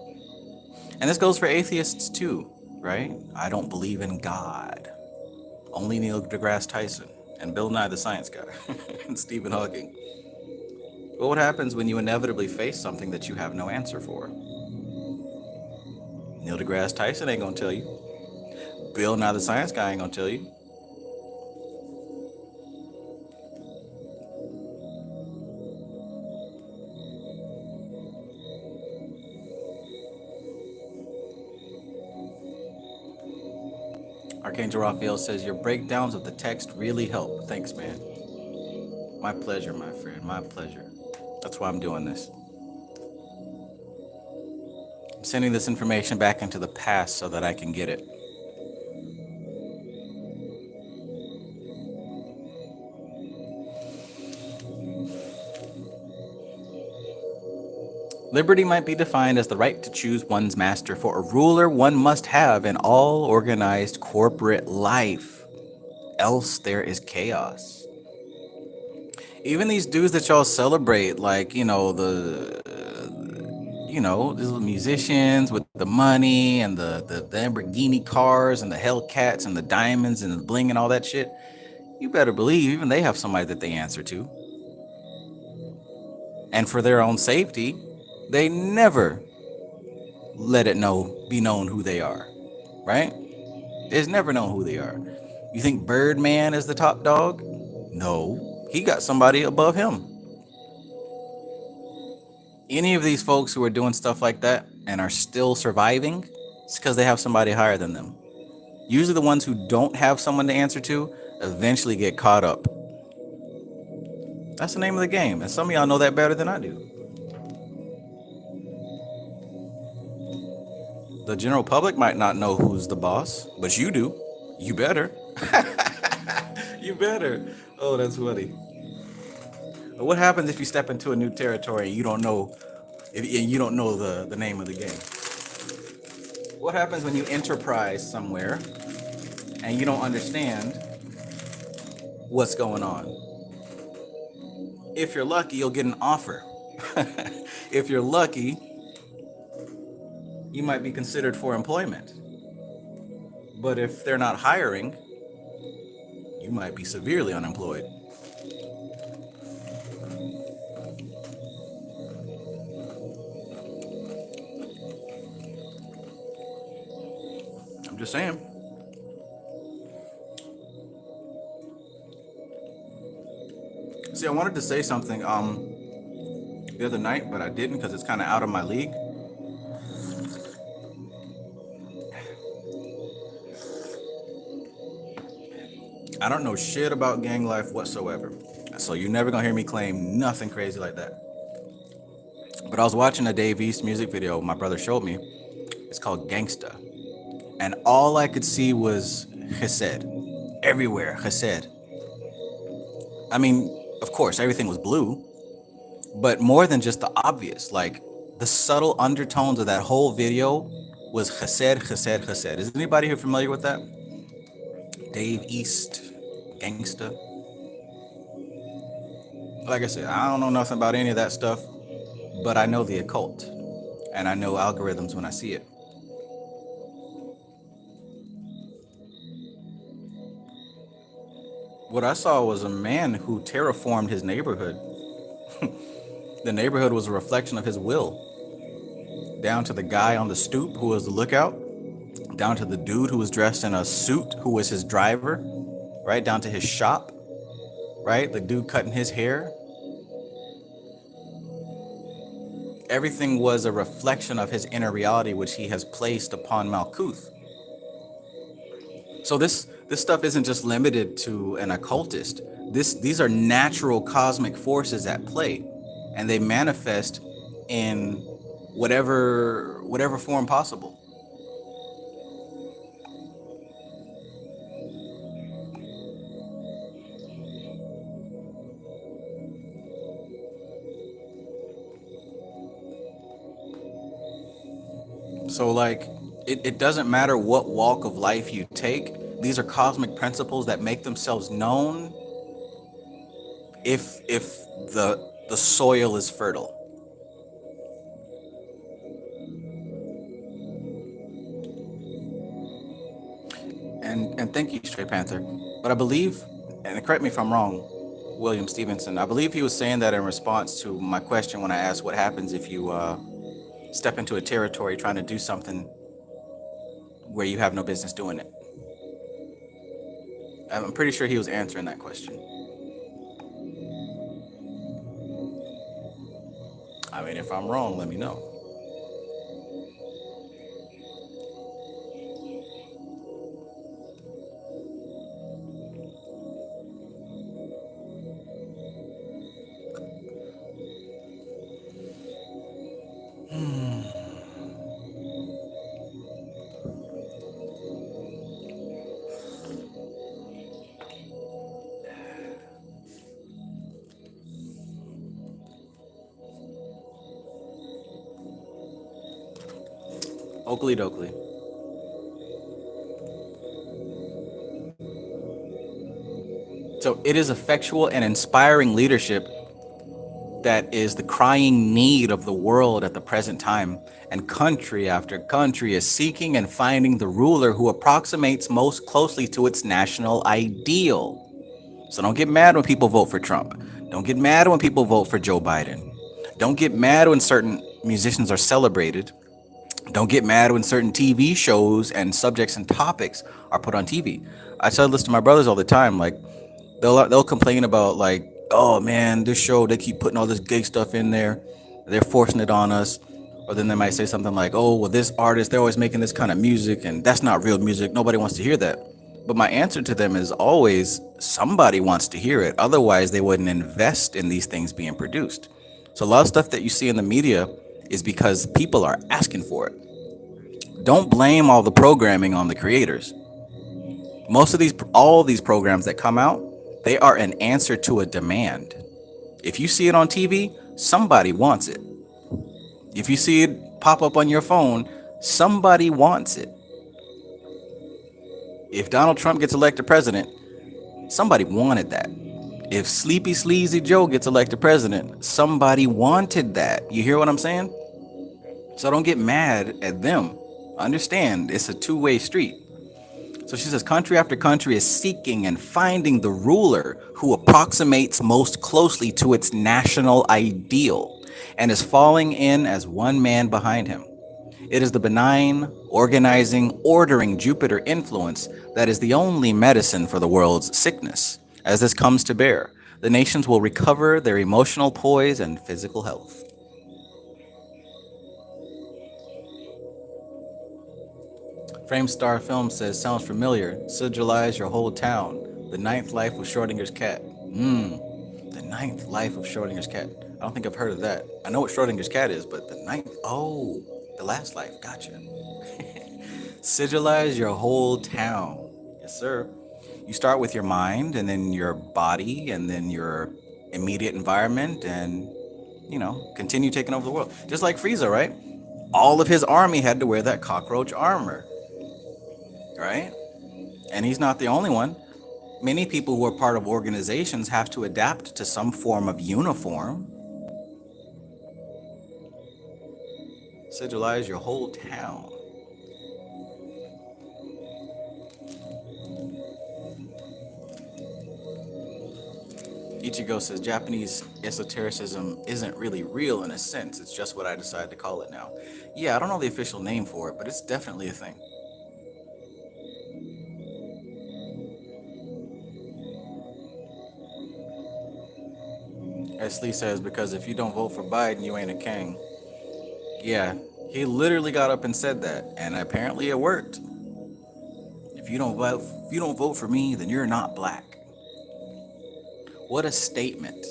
And this goes for atheists too, right? I don't believe in God. Only Neil deGrasse Tyson and Bill Nye the Science Guy and Stephen Hawking. But what happens when you inevitably face something that you have no answer for? Neil deGrasse Tyson ain't gonna tell you. Bill Nye the Science Guy ain't gonna tell you. Archangel Raphael says, your breakdowns of the text really help. Thanks, man. My pleasure, my friend. My pleasure. That's why I'm doing this. I'm sending this information back into the past so that I can get it. Liberty might be defined as the right to choose one's master. For a ruler, one must have in all organized corporate life, else there is chaos. Even these dudes that y'all celebrate, like, these little musicians with the money and the Lamborghini cars and the Hellcats and the diamonds and the bling and all that shit, you better believe even they have somebody that they answer to. And for their own safety, they never let it be known who they are, right? It's never known who they are. You think Birdman is the top dog? No, he got somebody above him. Any of these folks who are doing stuff like that and are still surviving, it's because they have somebody higher than them. Usually the ones who don't have someone to answer to eventually get caught up. That's the name of the game, and some of y'all know that better than I do. The general public might not know who's the boss, but you do. You better. You better. Oh, that's funny. But what happens if you step into a new territory and you don't know the name of the game? What happens when you enterprise somewhere and you don't understand what's going on? If you're lucky, you'll get an offer. If you're lucky, you might be considered for employment. But if they're not hiring, you might be severely unemployed. I'm just saying. See, I wanted to say something the other night, but I didn't because it's kind of out of my league. I don't know shit about gang life whatsoever. So you're never gonna hear me claim nothing crazy like that. But I was watching a Dave East music video my brother showed me. It's called Gangsta. And all I could see was Chesed. Everywhere, Chesed. I mean, of course, everything was blue. But more than just the obvious, like the subtle undertones of that whole video was Chesed, Chesed, Chesed. Is anybody here familiar with that? Dave East, Gangsta. Like I said, I don't know nothing about any of that stuff, but I know the occult, and I know algorithms when I see it. What I saw was a man who terraformed his neighborhood. The neighborhood was a reflection of his will, down to the guy on the stoop who was the lookout, down to the dude who was dressed in a suit who was his driver, right? Down to his shop, right? The dude cutting his hair. Everything was a reflection of his inner reality, which he has placed upon Malkuth. So this stuff isn't just limited to an occultist. These are natural cosmic forces at play, and they manifest in whatever form possible. So like it doesn't matter what walk of life you take. These are cosmic principles that make themselves known if the soil is fertile. And thank you, Stray Panther. But I believe, and correct me if I'm wrong, William Stevenson. I believe he was saying that in response to my question when I asked what happens if you step into a territory trying to do something where you have no business doing it. I'm pretty sure he was answering that question. I mean, if I'm wrong, let me know. Oakley Dokley. So it is effectual and inspiring leadership that is the crying need of the world at the present time. And country after country is seeking and finding the ruler who approximates most closely to its national ideal. So don't get mad when people vote for Trump. Don't get mad when people vote for Joe Biden. Don't get mad when certain musicians are celebrated. Don't get mad when certain TV shows and subjects and topics are put on TV. I tell this to my brothers all the time. Like they'll complain about like, oh man, this show they keep putting all this gay stuff in there. They're forcing it on us. Or then they might say something like, oh well, this artist they're always making this kind of music and that's not real music. Nobody wants to hear that. But my answer to them is always somebody wants to hear it. Otherwise, they wouldn't invest in these things being produced. So a lot of stuff that you see in the media is because people are asking for it. Don't blame all the programming on the creators. All these programs that come out, they are an answer to a demand. If you see it on TV, somebody wants it. If you see it pop up on your phone, somebody wants it. If Donald Trump gets elected president, somebody wanted that. If Sleepy Sleazy Joe gets elected president, somebody wanted that. You hear what I'm saying? So don't get mad at them. Understand, it's a two-way street. So she says, country after country is seeking and finding the ruler who approximates most closely to its national ideal and is falling in as one man behind him. It is the benign, organizing, ordering Jupiter influence that is the only medicine for the world's sickness. As this comes to bear, the nations will recover their emotional poise and physical health. Framestar Film says, sounds familiar. Sigilize your whole town. The ninth life of Schrodinger's cat. The ninth life of Schrodinger's cat. I don't think I've heard of that. I know what Schrodinger's cat is, but the ninth, oh, the last life. Gotcha. Sigilize your whole town. Yes, sir. You start with your mind, and then your body, and then your immediate environment, and, continue taking over the world. Just like Frieza, right? All of his army had to wear that cockroach armor. Right? And he's not the only one. Many people who are part of organizations have to adapt to some form of uniform. Sigilize your whole town. Ichigo says Japanese esotericism isn't really real in a sense. It's just what I decided to call it now. Yeah, I don't know the official name for it, but it's definitely a thing. As Lee says, because if you don't vote for Biden, you ain't a king. Yeah, he literally got up and said that, and apparently it worked. If you don't vote for me, then you're not black. What a statement.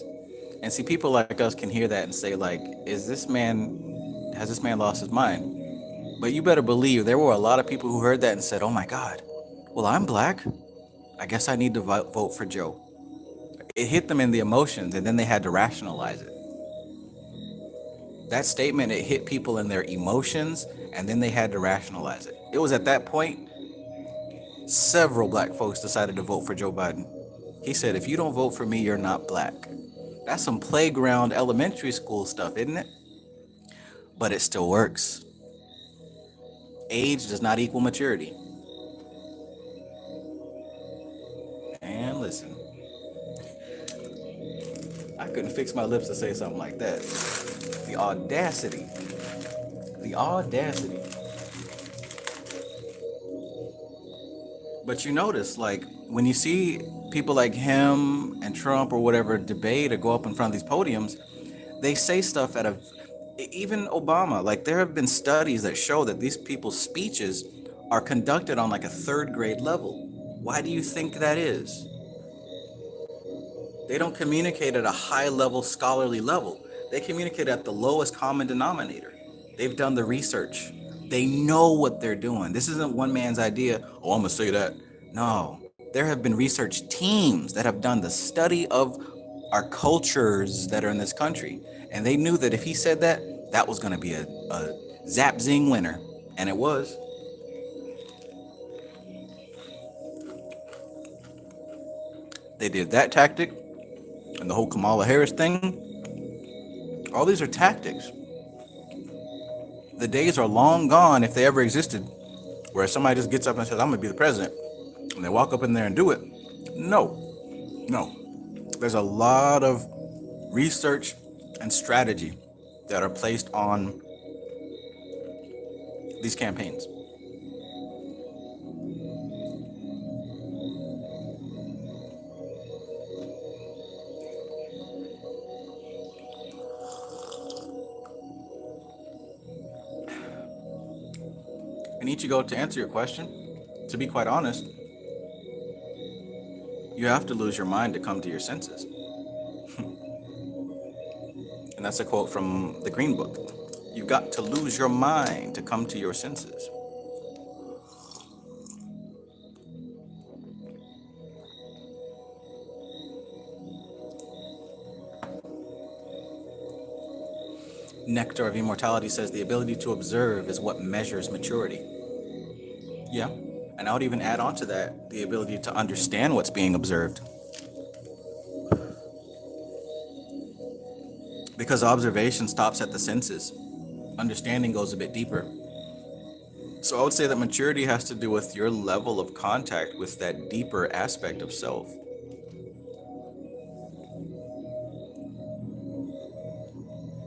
And see, people like us can hear that and say, like, has this man lost his mind? But you better believe there were a lot of people who heard that and said, oh my God, well, I'm black. I guess I need to vote for Joe. It hit them in the emotions, and then they had to rationalize it. That statement, it hit people in their emotions, and then they had to rationalize it. It was at that point, several black folks decided to vote for Joe Biden. He said, if you don't vote for me, you're not black. That's some playground elementary school stuff, isn't it? But it still works. Age does not equal maturity. And listen, I couldn't fix my lips to say something like that. The audacity. The audacity. But you notice, like, when you see people like him and Trump or whatever debate or go up in front of these podiums, they say stuff even Obama, like, there have been studies that show that these people's speeches are conducted on like a third grade level. Why do you think that is? They don't communicate at a high level, scholarly level. They communicate at the lowest common denominator. They've done the research. They know what they're doing. This isn't one man's idea. Oh, I'm going to say that. No, there have been research teams that have done the study of our cultures that are in this country. And they knew that if he said that, that was going to be a zap zing winner. And it was. They did that tactic and the whole Kamala Harris thing. All these are tactics. The days are long gone, if they ever existed, where somebody just gets up and says, I'm going to be the president, and they walk up in there and do it. No. There's a lot of research and strategy that are placed on these campaigns. And Ichigo, to answer your question, to be quite honest, you have to lose your mind to come to your senses. And that's a quote from the Green Book. You've got to lose your mind to come to your senses. Nectar of Immortality says the ability to observe is what measures maturity. Yeah, and I would even add on to that the ability to understand what's being observed. Because observation stops at the senses, understanding goes a bit deeper. So I would say that maturity has to do with your level of contact with that deeper aspect of self.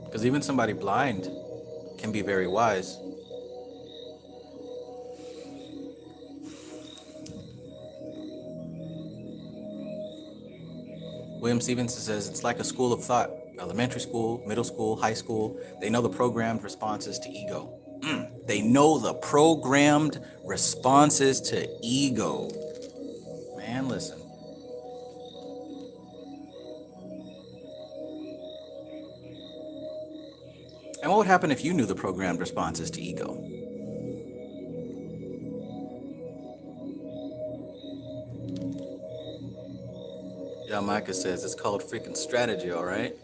Because even somebody blind can be very wise. William Stevenson says it's like a school of thought. Elementary school, middle school, high school, they know the programmed responses to ego. They know the programmed responses to ego. Man, listen. And what would happen if you knew the programmed responses to ego? Yeah, Magus says it's called freaking strategy, all right?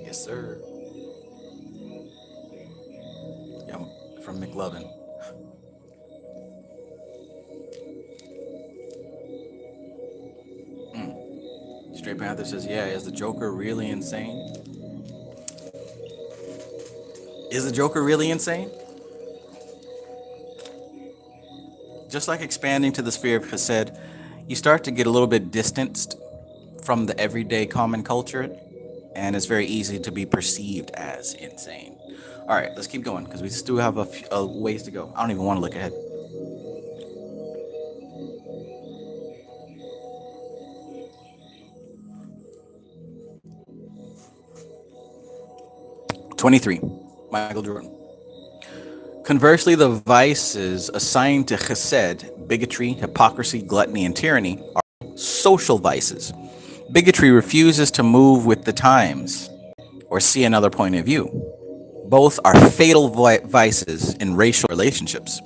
Yes, sir. Yeah, I'm from McLovin. Straight Panther says, yeah, is the Joker really insane? Is the Joker really insane? Just like expanding to the sphere of Chesed, you start to get a little bit distanced from the everyday common culture, and it's very easy to be perceived as insane. All right, let's keep going because we still have a ways to go. I don't even want to look ahead. 23. Michael Jordan. Conversely, the vices assigned to chesed, bigotry, hypocrisy, gluttony, and tyranny, are social vices. Bigotry refuses to move with the times or see another point of view. Both are fatal vices in racial relationships.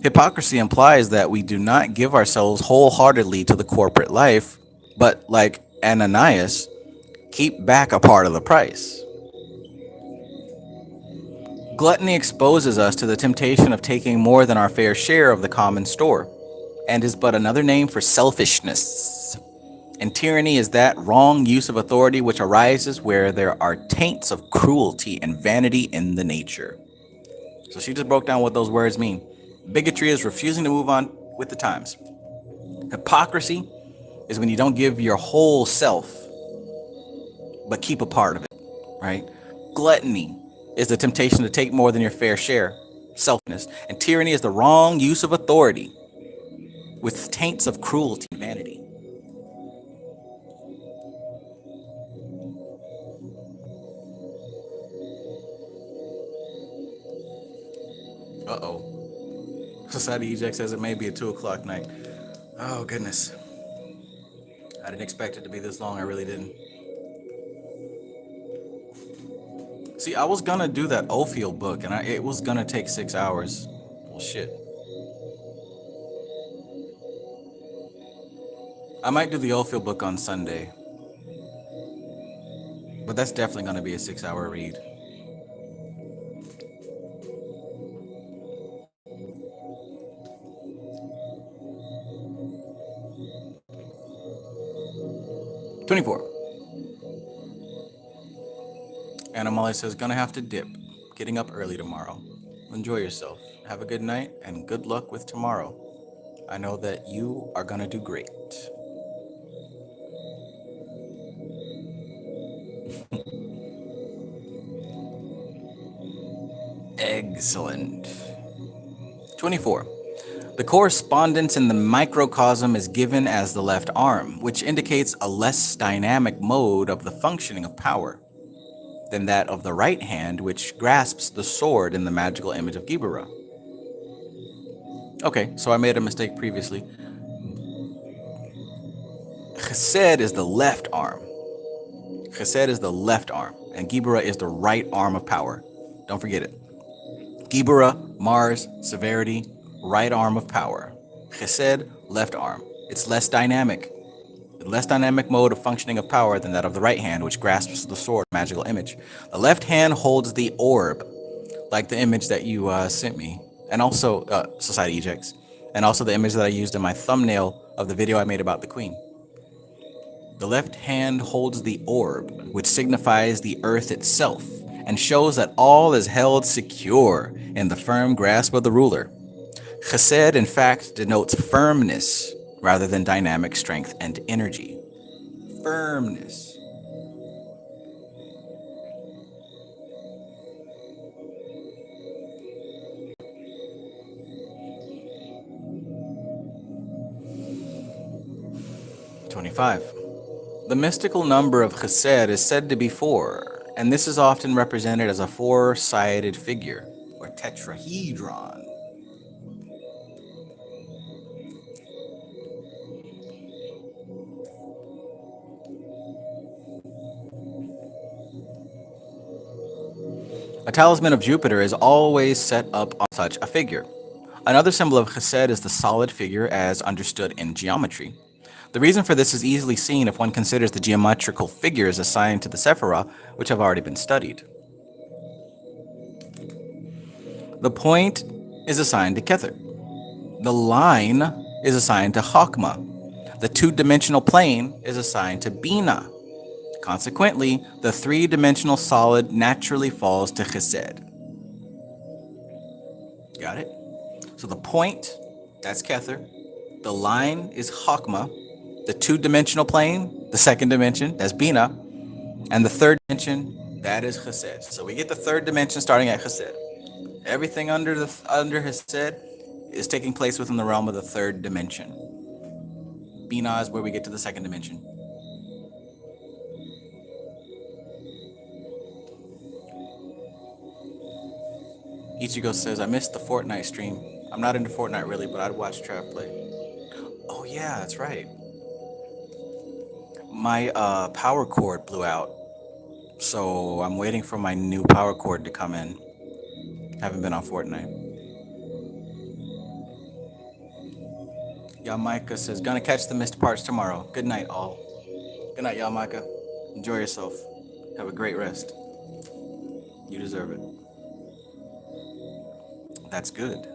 Hypocrisy implies that we do not give ourselves wholeheartedly to the corporate life, but, like Ananias, keep back a part of the price. Gluttony exposes us to the temptation of taking more than our fair share of the common store, and is but another name for selfishness. And tyranny is that wrong use of authority which arises where there are taints of cruelty and vanity in the nature. So she just broke down what those words mean. Bigotry is refusing to move on with the times. Hypocrisy is when you don't give your whole self, but keep a part of it, right? Gluttony is the temptation to take more than your fair share, selfness. And tyranny is the wrong use of authority with taints of cruelty and vanity. Uh-oh. Society Eject says it may be a 2 o'clock night. Oh, goodness. I didn't expect it to be this long. I really didn't. See, I was gonna do that Ophiel book, and it was gonna take 6 hours. Well, shit. I might do the Ophiel book on Sunday, but that's definitely gonna be a 6 hour read. 24. Anna Molly says, gonna have to dip. Getting up early tomorrow. Enjoy yourself. Have a good night and good luck with tomorrow. I know that you are gonna do great. Excellent. 24. The correspondence in the microcosm is given as the left arm, which indicates a less dynamic mode of the functioning of power than that of the right hand, which grasps the sword in the magical image of Gibera. Okay, so I made a mistake previously. Chesed is the left arm. Chesed is the left arm, and Gibera is the right arm of power. Don't forget it. Gibera, Mars, severity, right arm of power. Chesed, left arm. It's less dynamic. A less dynamic mode of functioning of power than that of the right hand, which grasps the sword, magical image. The left hand holds the orb, like the image that you sent me, and also Society Ejects, and also the image that I used in my thumbnail of the video I made about the Queen. The left hand holds the orb, which signifies the earth itself, and shows that all is held secure in the firm grasp of the ruler. Chesed, in fact, denotes firmness rather than dynamic strength and energy. Firmness. "25. The mystical number of Chesed is said to be 4, and this is often represented as a four-sided figure, or tetrahedron. A talisman of Jupiter is always set up on such a figure. Another symbol of Chesed is the solid figure as understood in geometry. The reason for this is easily seen if one considers the geometrical figures assigned to the Sephiroth, which have already been studied. The point is assigned to Kether. The line is assigned to Chokmah. The two-dimensional plane is assigned to Bina. Consequently, the three-dimensional solid naturally falls to Chesed. Got it? So the point, that's Kether. The line is Chokmah. The two-dimensional plane The second dimension, that's Bina. And the third dimension, that is Chesed. So we get the third dimension starting at Chesed. Everything under Chesed is taking place within the realm of the third dimension. Bina is where we get to the second dimension. Ichigo says, I missed the Fortnite stream. I'm not into Fortnite really, but I'd watch Trav play. Oh yeah, that's right. My power cord blew out, so I'm waiting for my new power cord to come in. Haven't been on Fortnite. Yamaika says, gonna catch the missed parts tomorrow. Good night, all. Good night, Yamaika. Enjoy yourself. Have a great rest. You deserve it. That's good.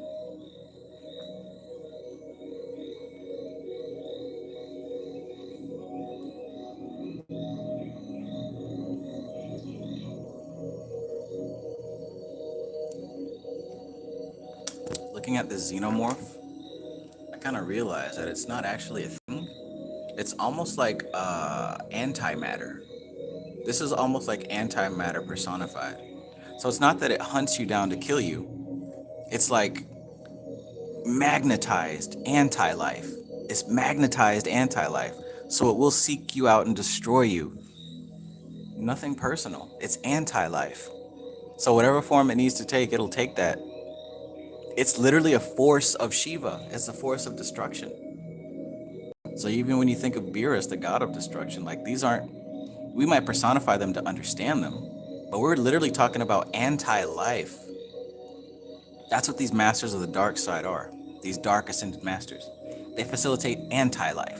Looking at the xenomorph, I kind of realized that it's not actually a thing. It's almost like antimatter. This is almost like antimatter personified. So it's not that it hunts you down to kill you. It's like magnetized anti-life. It's magnetized anti-life. So it will seek you out and destroy you. Nothing personal. It's anti-life. So whatever form it needs to take, it'll take that. It's literally a force of Shiva. It's a force of destruction. So even when you think of Beerus, the god of destruction, like these aren't, we might personify them to understand them, but we're literally talking about anti-life. That's what these masters of the dark side are. These dark ascended masters. They facilitate anti-life.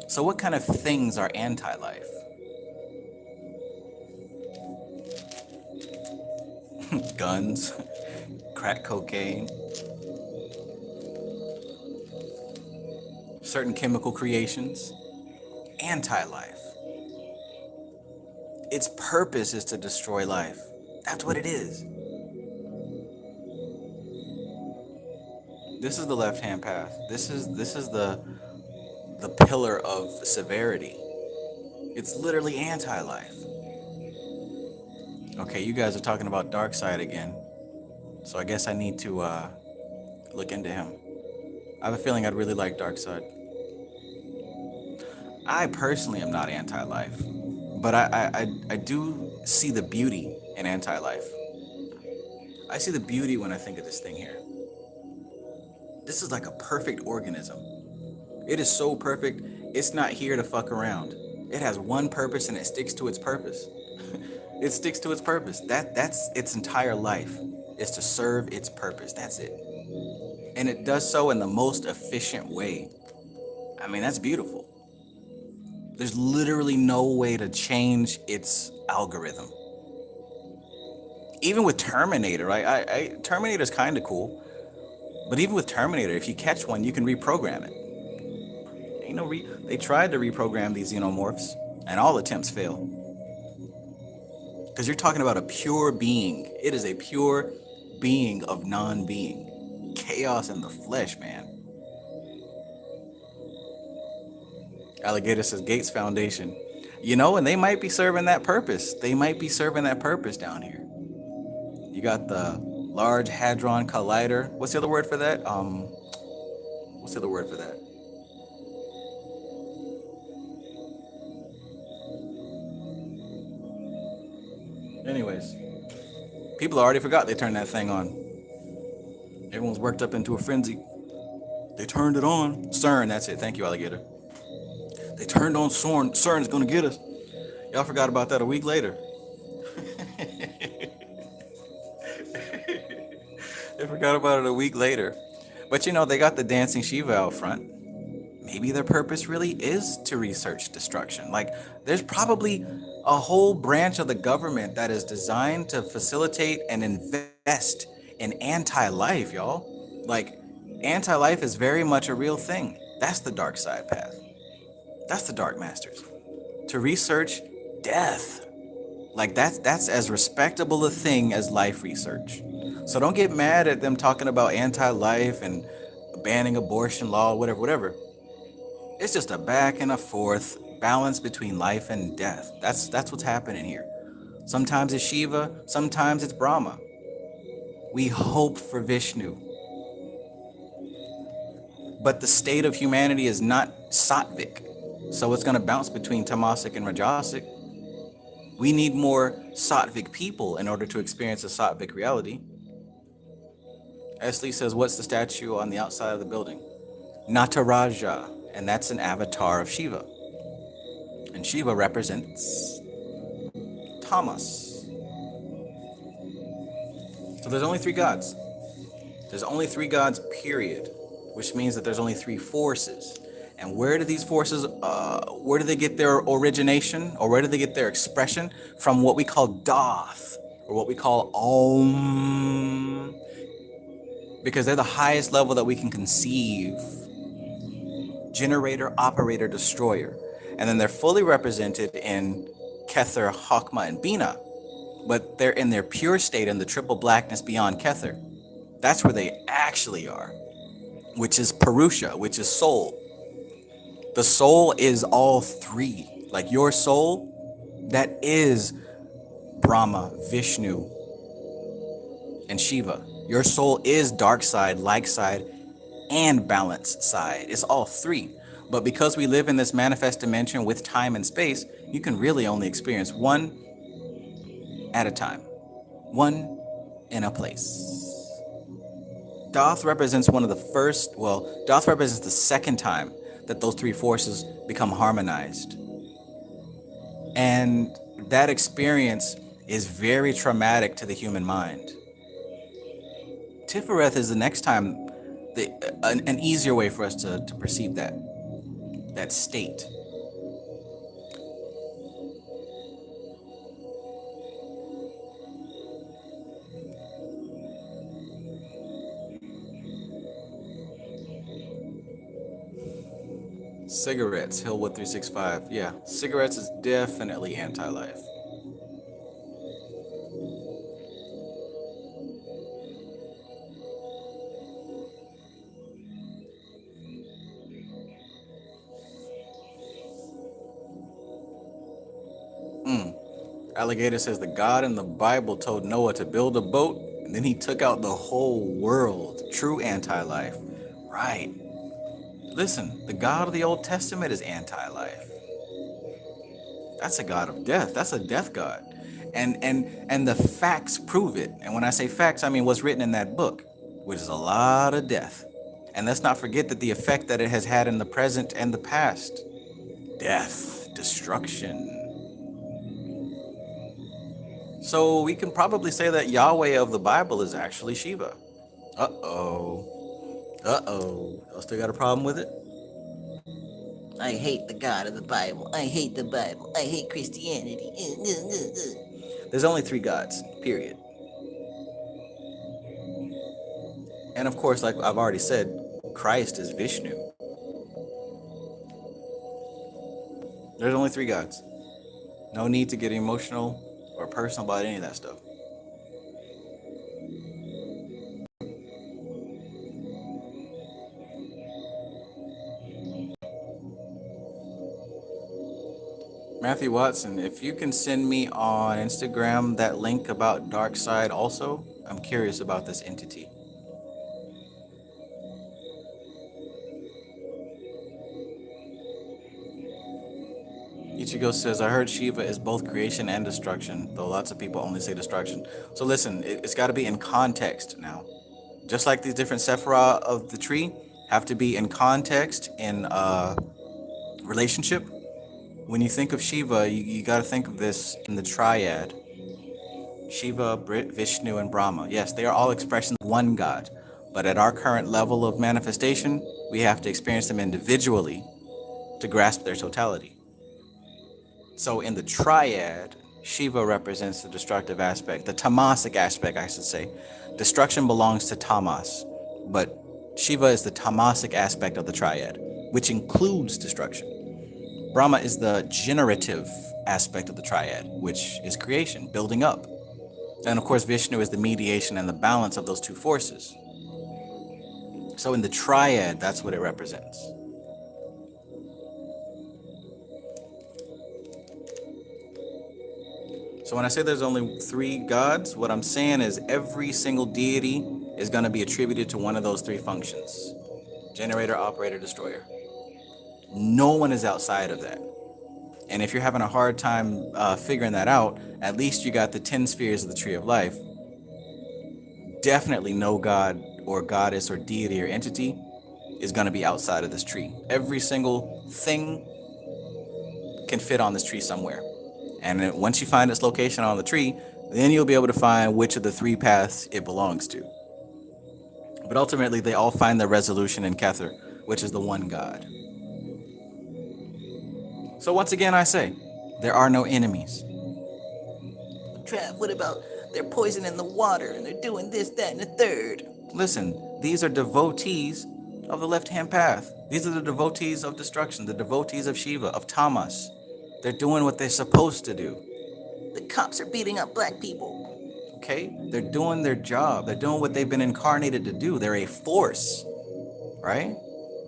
So what kind of things are anti-life? Guns, crack cocaine, certain chemical creations. Anti-life. Its purpose is to destroy life. That's what it is. This is the left-hand path. This is the pillar of severity. It's literally anti-life. Okay, you guys are talking about dark side again. So I guess I need to look into him. I have a feeling I'd really like dark side. I personally am not anti-life, but I do see the beauty in anti-life. I see the beauty when I think of this thing here. This is like a perfect organism. It is so perfect, it's not here to fuck around. It has one purpose and it sticks to its purpose. It sticks to its purpose. That's its entire life, is to serve its purpose. That's it. And it does so in the most efficient way. I mean, that's beautiful. There's literally no way to change its algorithm. Even with Terminator, right? Terminator's kind of cool. But even with Terminator, if you catch one, you can reprogram it. They tried to reprogram these xenomorphs, and all attempts fail. Because you're talking about a pure being. It is a pure being of non-being. Chaos in the flesh, man. Alligator says Gates Foundation. You know, and they might be serving that purpose. They might be serving that purpose down here. You got the Large Hadron Collider. What's the other word for that? What's the other word for that? Anyways, people already forgot they turned that thing on. Everyone's worked up into a frenzy. They turned it on. CERN, that's it. Thank you, Alligator. They turned on CERN. CERN is gonna get us. Y'all forgot about that a week later. They forgot about it a week later. But you know, they got the dancing Shiva out front. Maybe their purpose really is to research destruction. Like, there's probably a whole branch of the government that is designed to facilitate and invest in anti-life, y'all. Like, anti-life is very much a real thing. That's the dark side path. That's the Dark Masters. To research death. Like, that's as respectable a thing as life research. So don't get mad at them talking about anti-life and banning abortion law, whatever. It's just a back and a forth balance between life and death. That's what's happening here. Sometimes it's Shiva, sometimes it's Brahma. We hope for Vishnu, but the state of humanity is not sattvic, so it's going to bounce between tamasic and rajasic. We need more sattvic people in order to experience a sattvic reality. Esley says, what's the statue on the outside of the building? Nataraja, and that's an avatar of Shiva. And Shiva represents Tamas. So there's only three gods. There's only three gods, period, which means that there's only three forces. And where do these forces, where do they get their origination, or where do they get their expression? From what we call Doth, or what we call Om, because they're the highest level that we can conceive. Generator, operator, destroyer. And then they're fully represented in Kether, Chokmah, and Bina, but they're in their pure state in the triple blackness beyond Kether. That's where they actually are, which is Purusha, which is soul. The soul is all three. Like your soul, that is Brahma, Vishnu, and Shiva. Your soul is dark side, light side, and balanced side. It's all three. But because we live in this manifest dimension with time and space, you can really only experience one at a time, one in a place. Doth represents one of the first, well, Doth represents the second time that those three forces become harmonized. And that experience is very traumatic to the human mind. Tifereth is the next time, an easier way for us to perceive that state. Cigarettes, Hillwood 365. Yeah, cigarettes is definitely anti-life. Alligator says the God in the Bible told Noah to build a boat, and then he took out the whole world. True anti-life. Right. Listen, the God of the Old Testament is anti-life. That's a God of death. That's a death God. And the facts prove it. And when I say facts, I mean what's written in that book, which is a lot of death. And let's not forget that the effect that it has had in the present and the past. Death, destruction. So we can probably say that Yahweh of the Bible is actually Shiva. Uh-oh. Uh-oh. Y'all still got a problem with it? I hate the God of the Bible. I hate the Bible. I hate Christianity. There's only three gods, period. And of course, like I've already said, Christ is Vishnu. There's only three gods. No need to get emotional or personal about any of that stuff. Matthew Watson, if you can send me on Instagram that link about Dark Side also, I'm curious about this entity. Ichigo says, I heard Shiva is both creation and destruction, though lots of people only say destruction. So listen, it's got to be in context now. Just like these different Sephiroth of the tree have to be in context, in relationship. When you think of Shiva, you got to think of this in the triad. Shiva, Vishnu, and Brahma. Yes, they are all expressions of one God. But at our current level of manifestation, we have to experience them individually to grasp their totality. So in the triad, Shiva represents the destructive aspect, the tamasic aspect, I should say. Destruction belongs to tamas, but Shiva is the tamasic aspect of the triad, which includes destruction. Brahma is the generative aspect of the triad, which is creation, building up. And of course, Vishnu is the mediation and the balance of those two forces. So in the triad, that's what it represents. So when I say there's only 3 gods, what I'm saying is every single deity is going to be attributed to one of those 3 functions: generator, operator, destroyer. No one is outside of that. And if you're having a hard time figuring that out, at least you got the 10 spheres of the tree of life. Definitely no god or goddess or deity or entity is going to be outside of this tree. Every single thing can fit on this tree somewhere. And once you find its location on the tree, then you'll be able to find which of the 3 paths it belongs to. But ultimately, they all find their resolution in Kether, which is the one God. So once again, I say, there are no enemies. Trav, what about they're poisoning the water and they're doing this, that, and the third? Listen, these are devotees of the left-hand path. These are the devotees of destruction, the devotees of Shiva, of Tamas. They're doing what they're supposed to do. The cops are beating up black people. Okay? They're doing their job. They're doing what they've been incarnated to do. They're a force, right?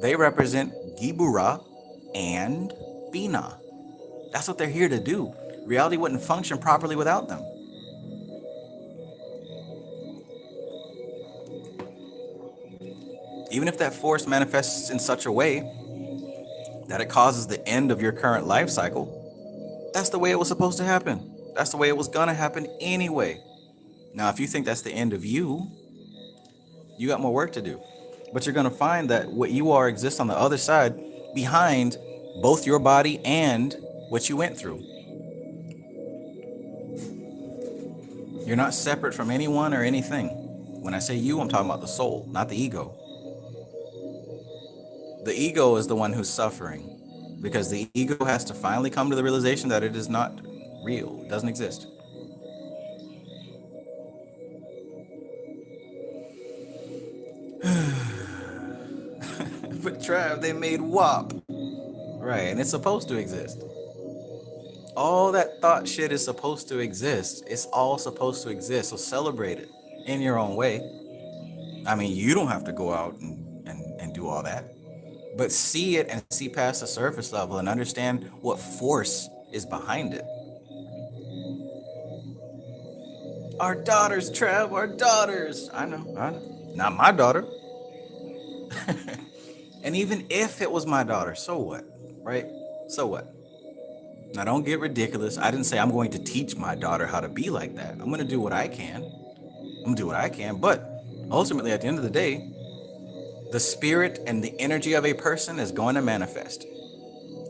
They represent Gibura and Bina. That's what they're here to do. Reality wouldn't function properly without them. Even if that force manifests in such a way that it causes the end of your current life cycle, that's the way it was supposed to happen. That's the way it was gonna happen anyway. Now, if you think that's the end of you, you got more work to do. But you're gonna find that what you are exists on the other side, behind both your body and what you went through. You're not separate from anyone or anything. When I say you, I'm talking about the soul, not the ego. The ego is the one who's suffering because the ego has to finally come to the realization that it is not real, it doesn't exist. But Trav, they made WAP. Right, and it's supposed to exist. All that thought shit is supposed to exist. It's all supposed to exist. So celebrate it in your own way. I mean, you don't have to go out and do all that. But see it and see past the surface level and understand what force is behind it. Our daughters, Trev, our daughters. I know. Not my daughter. And even if it was my daughter, so what? Right? So what? Now, don't get ridiculous. I didn't say I'm going to teach my daughter how to be like that. I'm going to do what I can. But ultimately, at the end of the day, the spirit and the energy of a person is going to manifest.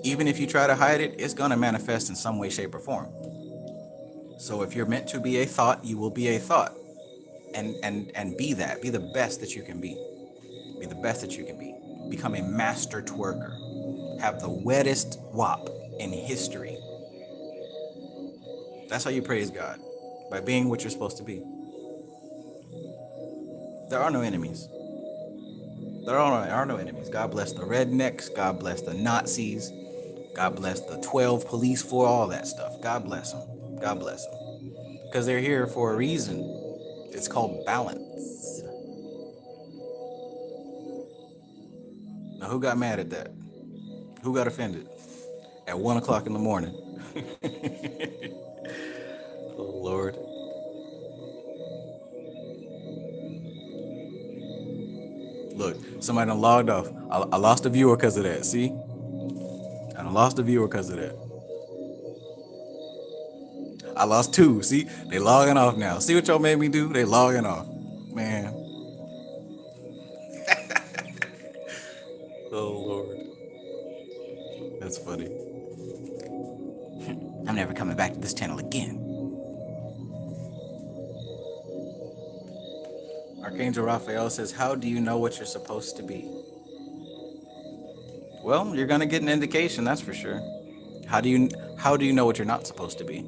Even if you try to hide it, it's going to manifest in some way, shape, or form. So if you're meant to be a thought, you will be a thought. And be that. Be the best that you can be. Be the best that you can be. Become a master twerker. Have the wettest wop in history. That's how you praise God. By being what you're supposed to be. There are no enemies. There are no enemies. God bless the rednecks. God bless the Nazis. God bless the 12 police for all that stuff. God bless them. God bless them. Because they're here for a reason. It's called balance. Now, who got mad at that? Who got offended? At 1 o'clock in the morning. Oh, Lord. Look, somebody done logged off. I lost a viewer because of that. See? I done lost a viewer because of that. I lost 2. See? They logging off now. See what y'all made me do? They logging off. Man. Oh, Lord. That's funny. I'm never coming back to this channel again. Archangel Raphael says, how do you know what you're supposed to be? Well, you're going to get an indication, that's for sure. How do you know what you're not supposed to be?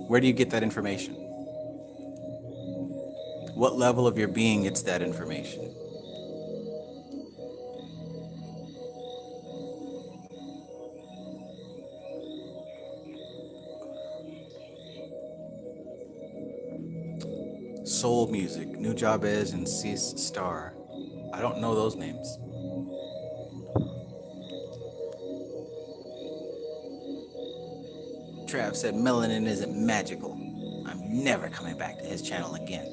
Where do you get that information? What level of your being gets that information? Soul Music, New Jabez, and Cis Star. I don't know those names. Trav said melanin isn't magical. I'm never coming back to his channel again.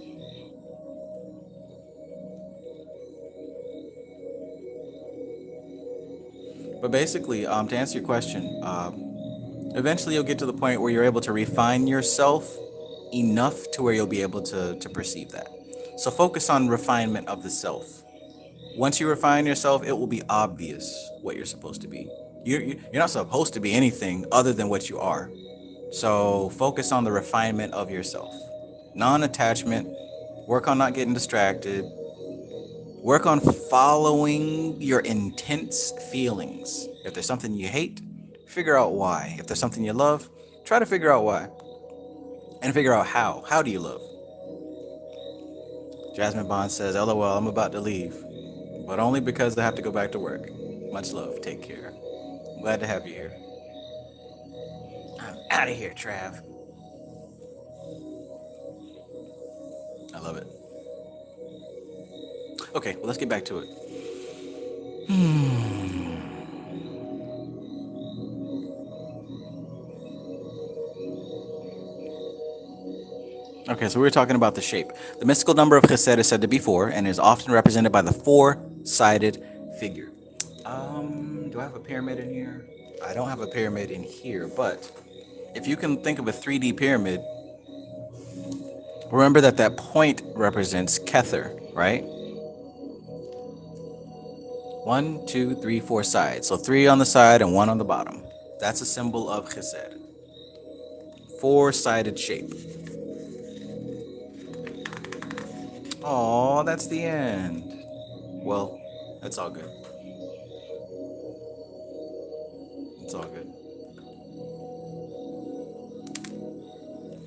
But basically, to answer your question, eventually you'll get to the point where you're able to refine yourself enough to where you'll be able to perceive that. So focus on refinement of the self. Once you refine yourself, it will be obvious what you're supposed to be. You're not supposed to be anything other than what you are. So focus on the refinement of yourself. Non-attachment, work on not getting distracted, work on following your intense feelings. If there's something you hate, figure out why. If there's something you love, try to figure out why. And figure out how. How do you love? Jasmine Bond says, LOL, I'm about to leave, but only because I have to go back to work. Much love. Take care. Glad to have you here. I'm out of here, Trav. I love it. Okay, well, let's get back to it. Okay, so we were talking about the shape. The mystical number of Chesed is said to be 4 and is often represented by the 4-sided figure. Do I have a pyramid in here? I don't have a pyramid in here, but if you can think of a 3D pyramid, remember that that point represents Kether, right? 1, 2, 3, 4 sides. So 3 on the side and 1 on the bottom. That's a symbol of Chesed. 4-sided shape. Oh, that's the end. Well, that's all good. It's all good.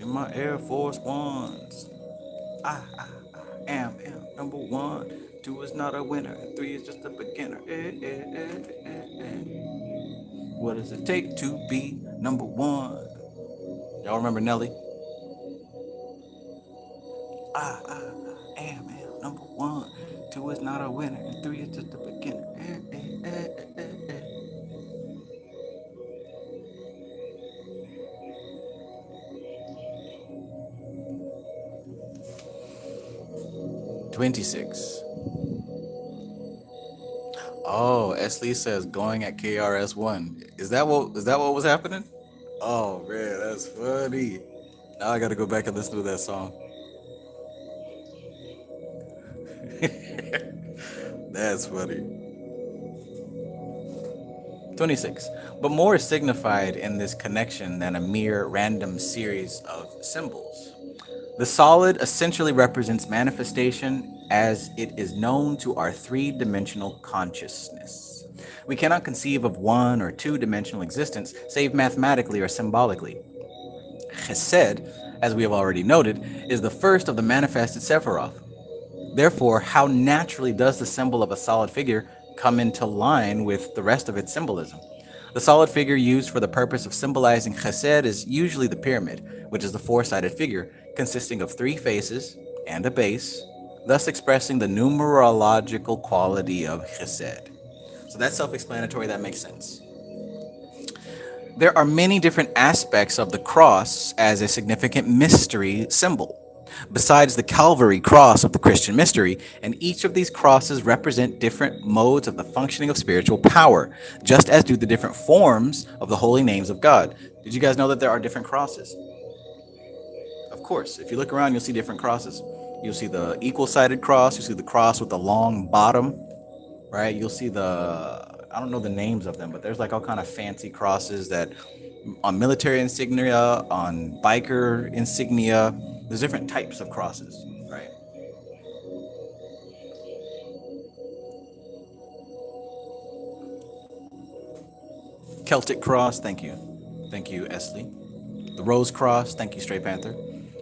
In my Air Force Ones, I am number 1. 2 is not a winner, and 3 is just a beginner. What does it take to be number 1? Y'all remember Nelly? I am number 1. 2 is not a winner, and 3 is just a beginner. 26. Oh, Esley says going at KRS-One. Is that what was happening? Oh man, that's funny. Now I gotta go back and listen to that song. That's funny. 26. But more is signified in this connection than a mere random series of symbols. The solid essentially represents manifestation as it is known to our 3-dimensional consciousness. We cannot conceive of 1 or 2-dimensional existence save mathematically or symbolically. Chesed, as we have already noted, is the first of the manifested Sephiroth. Therefore, how naturally does the symbol of a solid figure come into line with the rest of its symbolism? The solid figure used for the purpose of symbolizing Chesed is usually the pyramid, which is the 4-sided figure, consisting of 3 faces and a base, thus expressing the numerological quality of Chesed. So that's self-explanatory, that makes sense. There are many different aspects of the cross as a significant mystery symbol, besides the Calvary cross of the Christian mystery, and each of these crosses represent different modes of the functioning of spiritual power, just as do the different forms of the holy names of God. Did you guys know that there are different crosses? Of course, if you look around, you'll see different crosses. You'll see the equal-sided cross, you'll see the cross with the long bottom, right? You'll see I don't know the names of them, but there's like all kind of fancy crosses that on military insignia, on biker insignia, there's different types of crosses, right? Celtic cross, thank you. Thank you, Esley. The Rose Cross, thank you, Stray Panther.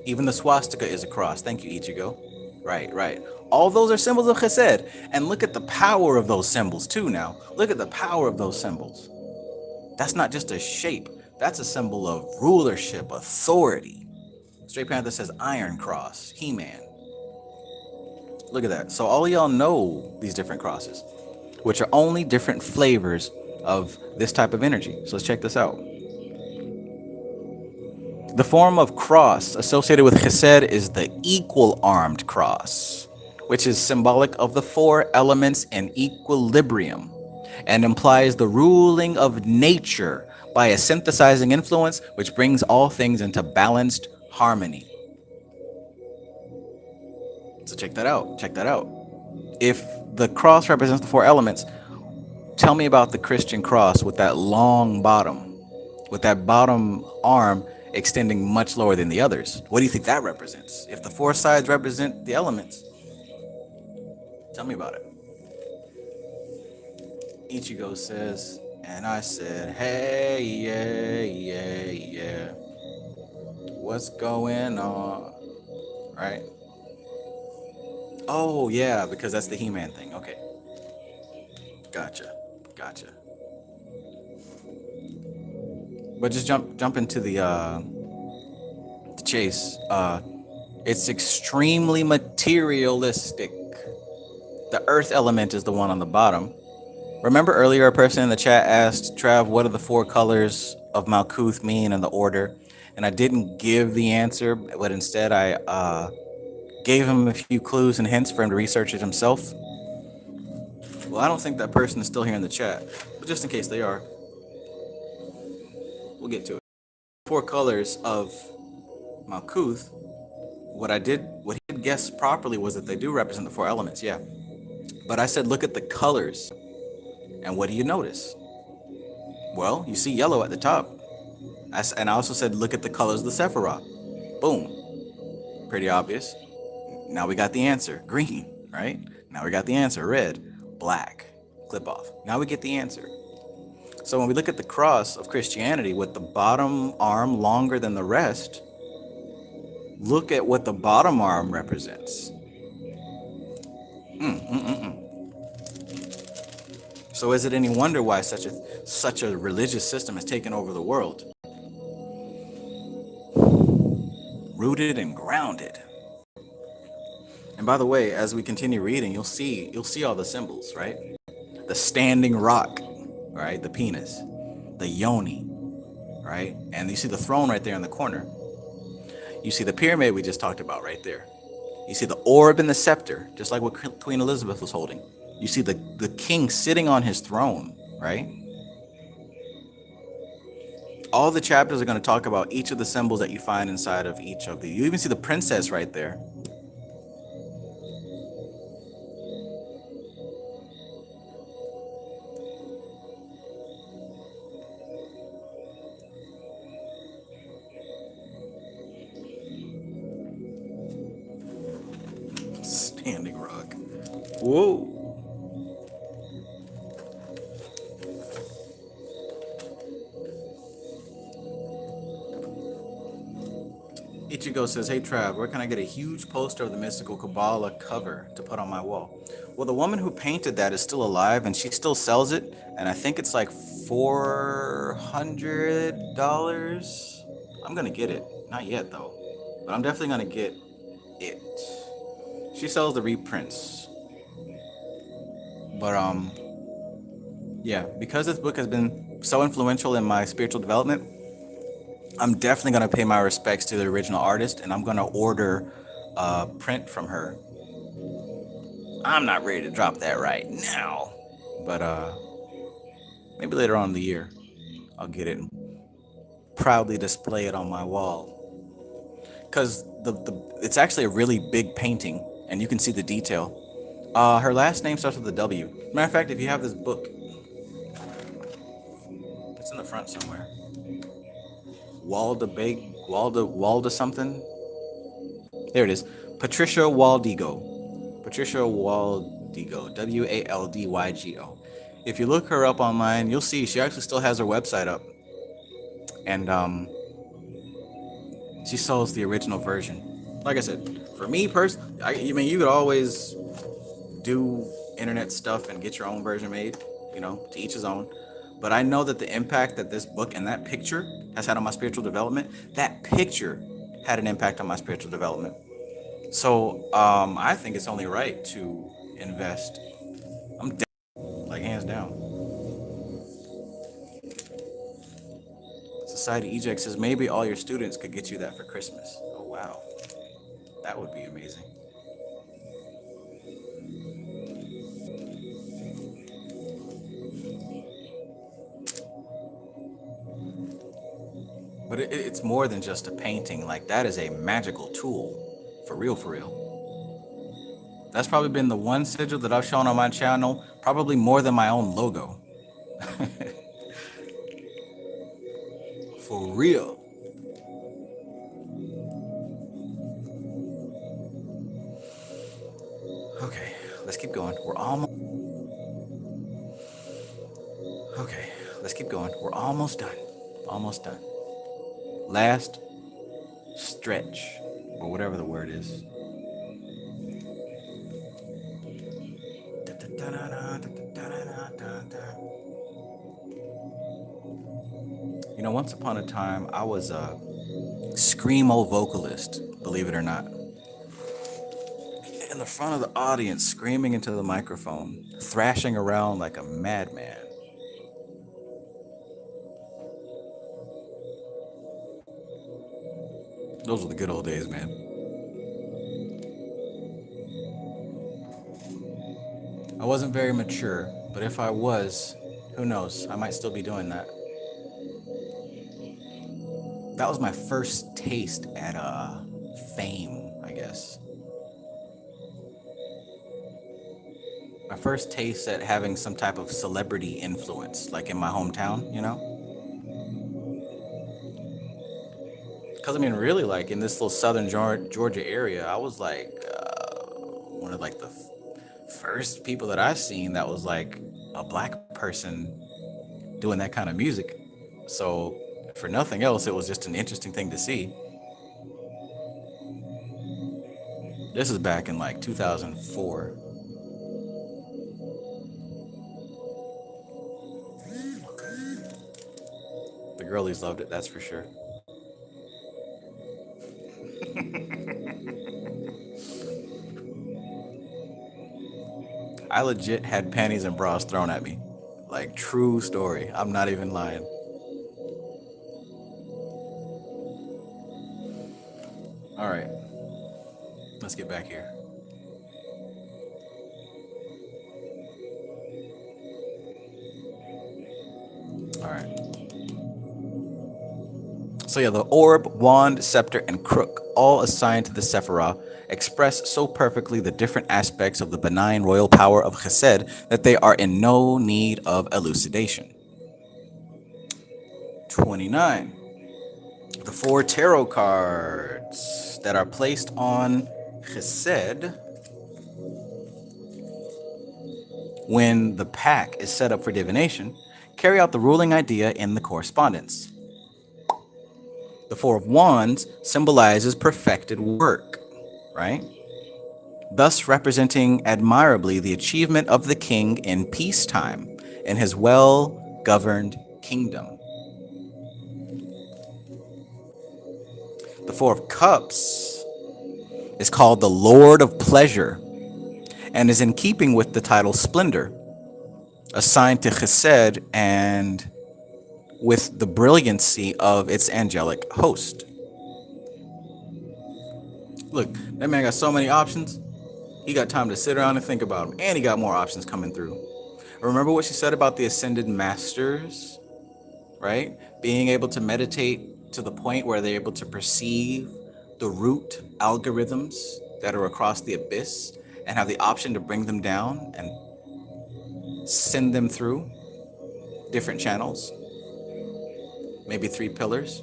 Even the swastika is a cross, thank you, Ichigo. Right. All those are symbols of Chesed. And look at the power of those symbols, too, now. Look at the power of those symbols. That's not just a shape. That's a symbol of rulership, authority. Stray Panther says Iron Cross, He-Man. Look at that. So all y'all know these different crosses, which are only different flavors of this type of energy. So let's check this out. The form of cross associated with Chesed is the equal armed cross, which is symbolic of the four elements in equilibrium and implies the ruling of nature by a synthesizing influence which brings all things into balanced harmony. So check that out. Check that out. If the cross represents the four elements, tell me about the Christian cross with that long bottom, with that bottom arm extending much lower than the others. What do you think that represents? If the four sides represent the elements, tell me about it. Ichigo says, and I said, hey, yeah, yeah, yeah. What's going on? Right? Oh, yeah, because that's the He-Man thing. Okay. Gotcha. Gotcha. But just jump into the chase. It's extremely materialistic. The earth element is the one on the bottom. Remember earlier a person in the chat asked Trav, what do the four colors of Malkuth mean in the order? And I didn't give the answer, but instead I gave him a few clues and hints for him to research it himself. Well, I don't think that person is still here in the chat, but just in case they are, we'll get to it. Four colors of Malkuth, what he did guess properly was that they do represent the four elements, yeah. But I said, look at the colors, and what do you notice? Well, you see yellow at the top. And I also said, look at the colors of the Sephiroth. Boom. Pretty obvious. Now we got the answer. Green, right? Now we got the answer. Red. Black. Clip off. Now we get the answer. So when we look at the cross of Christianity with the bottom arm longer than the rest, look at what the bottom arm represents. So is it any wonder why such a religious system has taken over the world? Rooted and grounded. And by the way, as we continue reading, you'll see all the symbols, right? The standing rock, right? The penis, the yoni, right? And you see the throne right there in the corner. You see the pyramid we just talked about right there. You see the orb and the scepter, just like what Queen Elizabeth was holding. You see the king sitting on his throne, right? All the chapters are going to talk about each of the symbols that you find inside of each of the. You even see the princess right there. Standing rock. Whoa. Ichigo says, hey Trav, where can I get a huge poster of the mystical Qabalah cover to put on my wall? Well, the woman who painted that is still alive and she still sells it. And I think it's like $400. I'm going to get it. Not yet though, but I'm definitely going to get it. She sells the reprints. But yeah, because this book has been so influential in my spiritual development, I'm definitely going to pay my respects to the original artist, and I'm going to order a print from her. I'm not ready to drop that right now, but maybe later on in the year I'll get it and proudly display it on my wall. Because it's actually a really big painting, and you can see the detail. Her last name starts with a W. Matter of fact, if you have this book, it's in the front somewhere. Walda something. There it is. Patricia Waldygo. Waldyggo. If you look her up online, you'll see she actually still has her website up. And she sells the original version. Like I said, for me personally, I mean, you could always do internet stuff and get your own version made, to each his own. But I know that the impact that this book and that picture has had on my spiritual development, that picture had an impact on my spiritual development. So I think it's only right to invest. I'm like hands down. It's a Society Eject says maybe all your students could get you that for Christmas. Oh wow, that would be amazing. But it's more than just a painting. Like, that is a magical tool, for real, for real. That's probably been the one sigil that I've shown on my channel, probably more than my own logo. For real. Okay, let's keep going. We're almost. Okay, let's keep going. We're almost done. Almost done. Last stretch, or whatever the word is. You know, once upon a time, I was a screamo vocalist, believe it or not. In the front of the audience, screaming into the microphone, thrashing around like a madman. Those were the good old days, man. I wasn't very mature, but if I was, who knows? I might still be doing that. That was my first taste at fame, I guess. My first taste at having some type of celebrity influence, like in my hometown, you know? Because, I mean, really, like, in this little southern Georgia area, I was like one of like the first people that I seen that was like a black person doing that kind of music. So, for nothing else, it was just an interesting thing to see. This is back in like 2004. The girlies loved it, that's for sure. I legit had panties and bras thrown at me. Like, true story. I'm not even lying. All right, let's get back here. All right. So yeah, the orb, wand, scepter, and crook, all assigned to the Sephiroth, express so perfectly the different aspects of the benign royal power of Chesed that they are in no need of elucidation. 29. The 4 tarot cards that are placed on Chesed when the pack is set up for divination carry out the ruling idea in the correspondence. The 4 of Wands symbolizes perfected work, right? Thus representing admirably the achievement of the king in peacetime in his well-governed kingdom. The 4 of Cups is called the Lord of Pleasure and is in keeping with the title Splendor, assigned to Chesed and with the brilliancy of its angelic host. Look, that man got so many options. He got time to sit around and think about them, and he got more options coming through. Remember what she said about the ascended masters, right? Being able to meditate to the point where they're able to perceive the root algorithms that are across the abyss and have the option to bring them down and send them through different channels, maybe 3 pillars.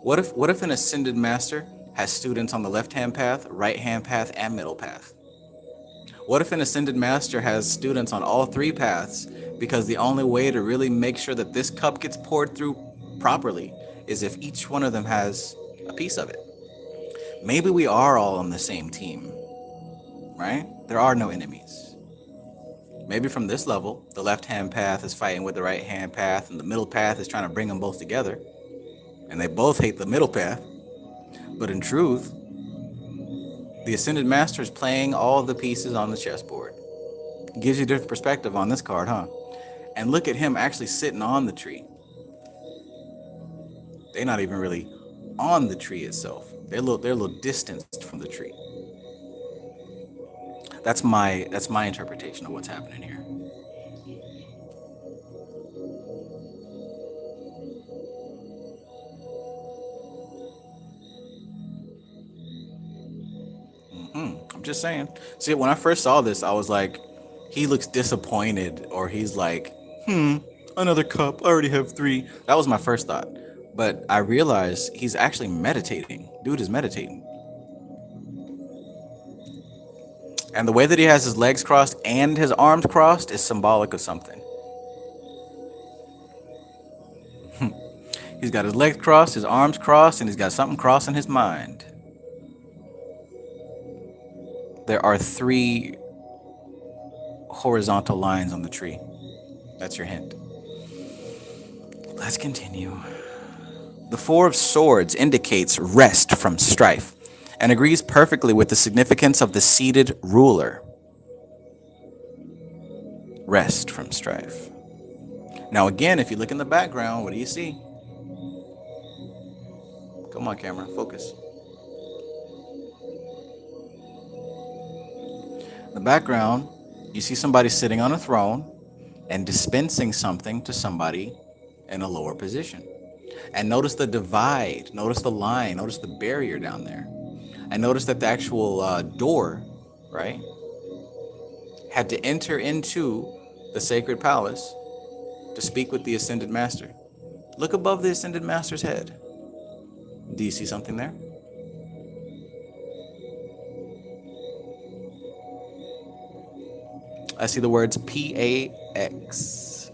What if an ascended master has students on the left-hand path, right-hand path, and middle path? What if an ascended master has students on all 3 paths, because the only way to really make sure that this cup gets poured through properly is if each one of them has a piece of it? Maybe we are all on the same team, right? There are no enemies. Maybe from this level, the left-hand path is fighting with the right-hand path, and the middle path is trying to bring them both together, and they both hate the middle path. But in truth, the Ascended Master is playing all the pieces on the chessboard. Gives you a different perspective on this card, huh? And look at him actually sitting on the tree. They're not even really on the tree itself. They're a little distanced from the tree. That's my interpretation of what's happening here. I'm just saying. See, when I first saw this, I was like, he looks disappointed, or he's like, another cup. I already have three. That was my first thought. But I realized he's actually meditating. Dude is meditating. And the way that he has his legs crossed and his arms crossed is symbolic of something. He's got his legs crossed, his arms crossed, and he's got something crossing his mind. There are three horizontal lines on the tree. That's your hint. Let's continue. The Four of Swords indicates rest from strife and agrees perfectly with the significance of the seated ruler. Rest from strife. Now, again, if you look in the background, what do you see? Come on, camera, focus. In the background, you see somebody sitting on a throne and dispensing something to somebody in a lower position. And notice the divide, notice the line, notice the barrier down there. And notice that the actual door, right, had to enter into the sacred palace to speak with the Ascended Master. Look above the Ascended Master's head. Do you see something there? I see the words PAX.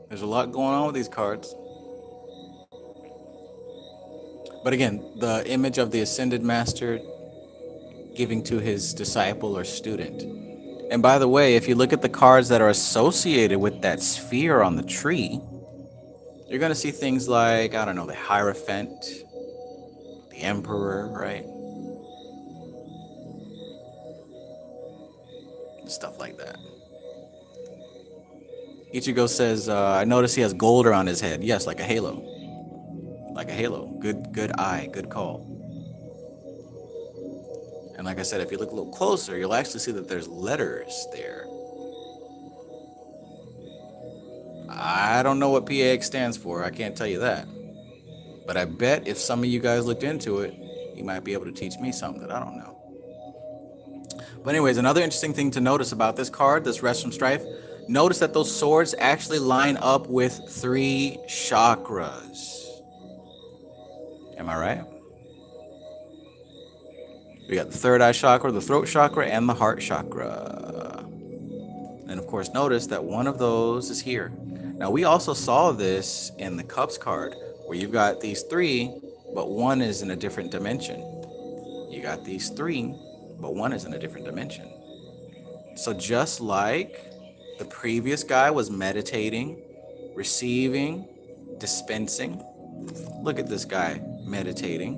There's a lot going on with these cards. But again, the image of the Ascended Master giving to his disciple or student. And by the way, if you look at the cards that are associated with that sphere on the tree, you're going to see things like, I don't know, the Hierophant, the Emperor, right? Stuff like that. Ichigo says, I notice he has gold around his head. Yes, like a halo. Like a halo. Good eye, good call. And like I said, if you look a little closer, you'll actually see that there's letters there. I don't know what PAX stands for. I can't tell you that. But I bet if some of you guys looked into it, you might be able to teach me something that I don't know. But anyways, another interesting thing to notice about this card, this Rest from Strife, notice that those swords actually line up with 3 chakras. Am I right? We got the third eye chakra, the throat chakra, and the heart chakra. And of course, notice that one of those is here. Now, we also saw this in the Cups card, where you've got these 3, but one is in a different dimension. You got these 3, but one is in a different dimension. So just like the previous guy was meditating, receiving, dispensing, look at this guy meditating,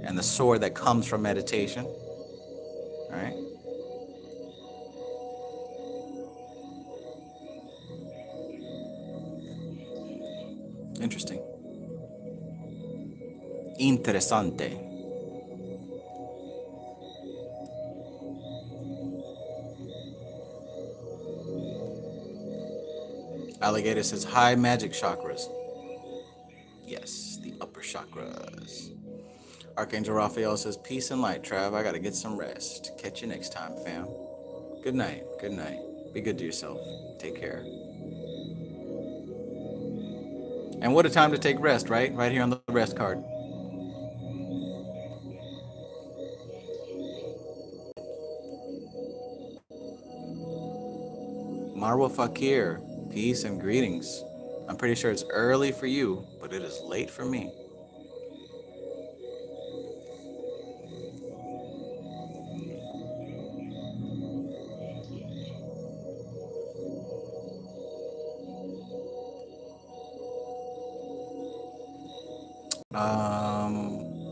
and the sword that comes from meditation. All right. Interesting. Interesante. Alligator says high magic chakras. Yes, the upper chakras. Archangel Raphael says peace and light, Trav. I gotta get some rest. Catch you next time, fam. Good night. Good night. Be good to yourself. Take care. And what a time to take rest, right? Right here on the rest card. Marwa Fakir, peace and greetings. I'm pretty sure it's early for you, but it is late for me.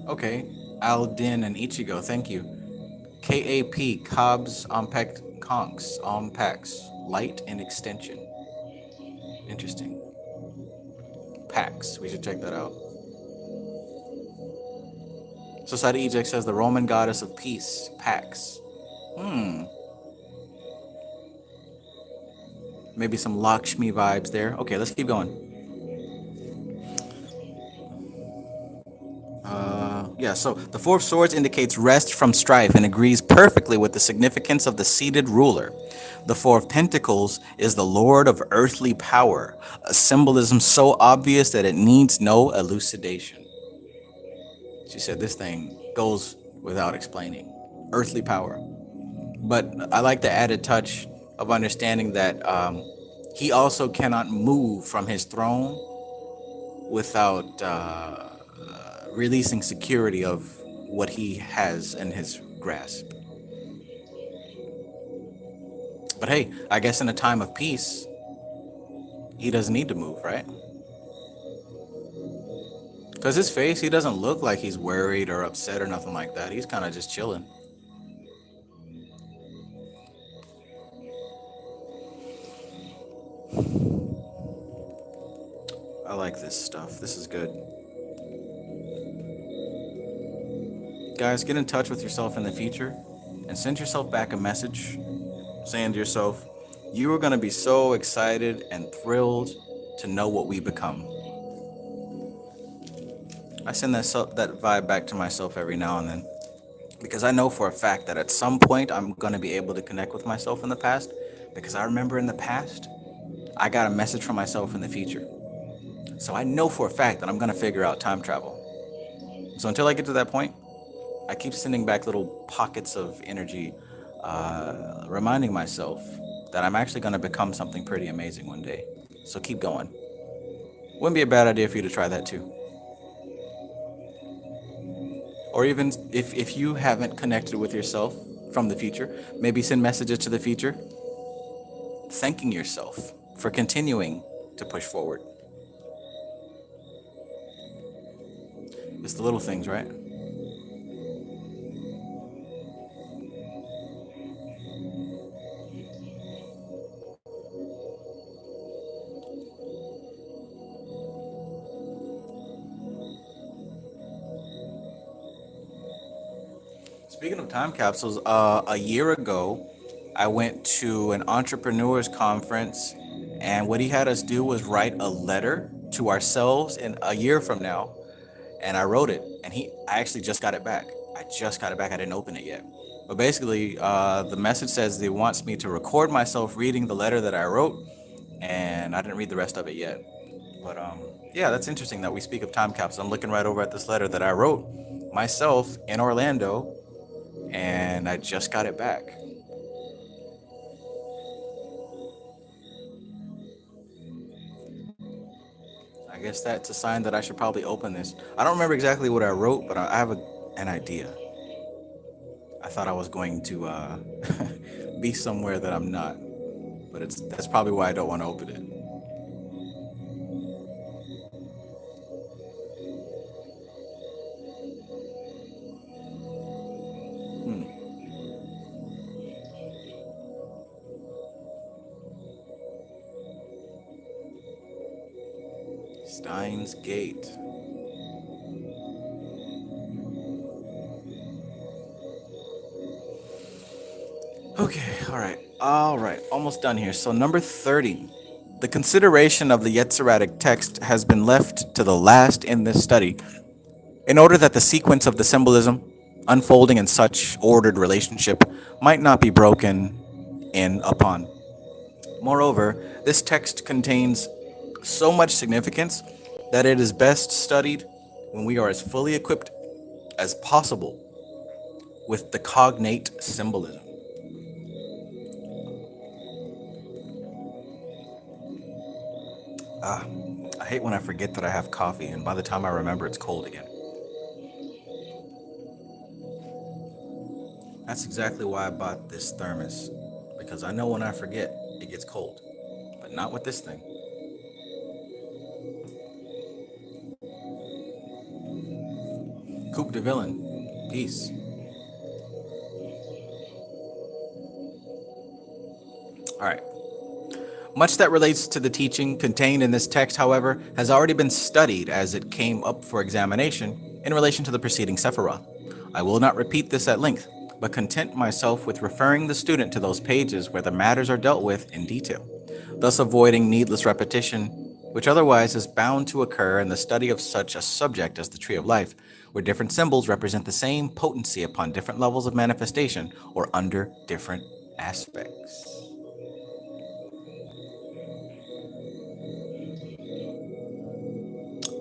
Okay. Aldin and Ichigo, thank you. KAP, Cobbs Ompec Conks, Ompex, Light and Extension. Interesting. Pax, we should check that out. Society Eject says the Roman goddess of peace, Pax. Maybe some Lakshmi vibes there. Okay, let's keep going. Yeah, so the Four of Swords indicates rest from strife and agrees perfectly with the significance of the seated ruler. The Four of Pentacles is the Lord of earthly power, a symbolism so obvious that it needs no elucidation. She said this thing goes without explaining. Earthly power. But I like the added touch of understanding that he also cannot move from his throne without releasing security of what he has in his grasp. But hey, I guess in a time of peace, he doesn't need to move, right? Because his face, he doesn't look like he's worried or upset or nothing like that. He's kind of just chilling. I like this stuff. This is good. Guys, get in touch with yourself in the future and send yourself back a message saying to yourself, you are going to be so excited and thrilled to know what we become. I send that vibe back to myself every now and then because I know for a fact that at some point I'm going to be able to connect with myself in the past, because I remember in the past I got a message from myself in the future. So I know for a fact that I'm going to figure out time travel. So until I get to that point, I keep sending back little pockets of energy, reminding myself that I'm actually going to become something pretty amazing one day. So keep going. Wouldn't be a bad idea for you to try that too. Or even if you haven't connected with yourself from the future, maybe send messages to the future thanking yourself for continuing to push forward. It's the little things, right? Speaking of time capsules, a year ago, I went to an entrepreneurs conference, and what he had us do was write a letter to ourselves in a year from now. And I wrote it, and I actually just got it back. I just got it back. I didn't open it yet. But basically, the message says he wants me to record myself reading the letter that I wrote, and I didn't read the rest of it yet. But yeah, that's interesting that we speak of time capsules. I'm looking right over at this letter that I wrote myself in Orlando, and I just got it back. I guess that's a sign that I should probably open this. I don't remember exactly what I wrote, but I have an idea. I thought I was going to be somewhere that I'm not, but that's probably why I don't want to open it. Steins Gate. Okay, all right, almost done here. So number 30. The consideration of the Yetziratic text has been left to the last in this study, in order that the sequence of the symbolism, unfolding in such ordered relationship, might not be broken in upon. Moreover, this text contains so much significance that it is best studied when we are as fully equipped as possible with the cognate symbolism. I hate when I forget that I have coffee, and by the time I remember, it's cold again. That's exactly why I bought this thermos, because I know when I forget, it gets cold. But not with this thing. Coupe de Villain. Peace. All right. Much that relates to the teaching contained in this text, however, has already been studied as it came up for examination in relation to the preceding Sephiroth. I will not repeat this at length, but content myself with referring the student to those pages where the matters are dealt with in detail, thus avoiding needless repetition, which otherwise is bound to occur in the study of such a subject as the Tree of Life, where different symbols represent the same potency upon different levels of manifestation or under different aspects.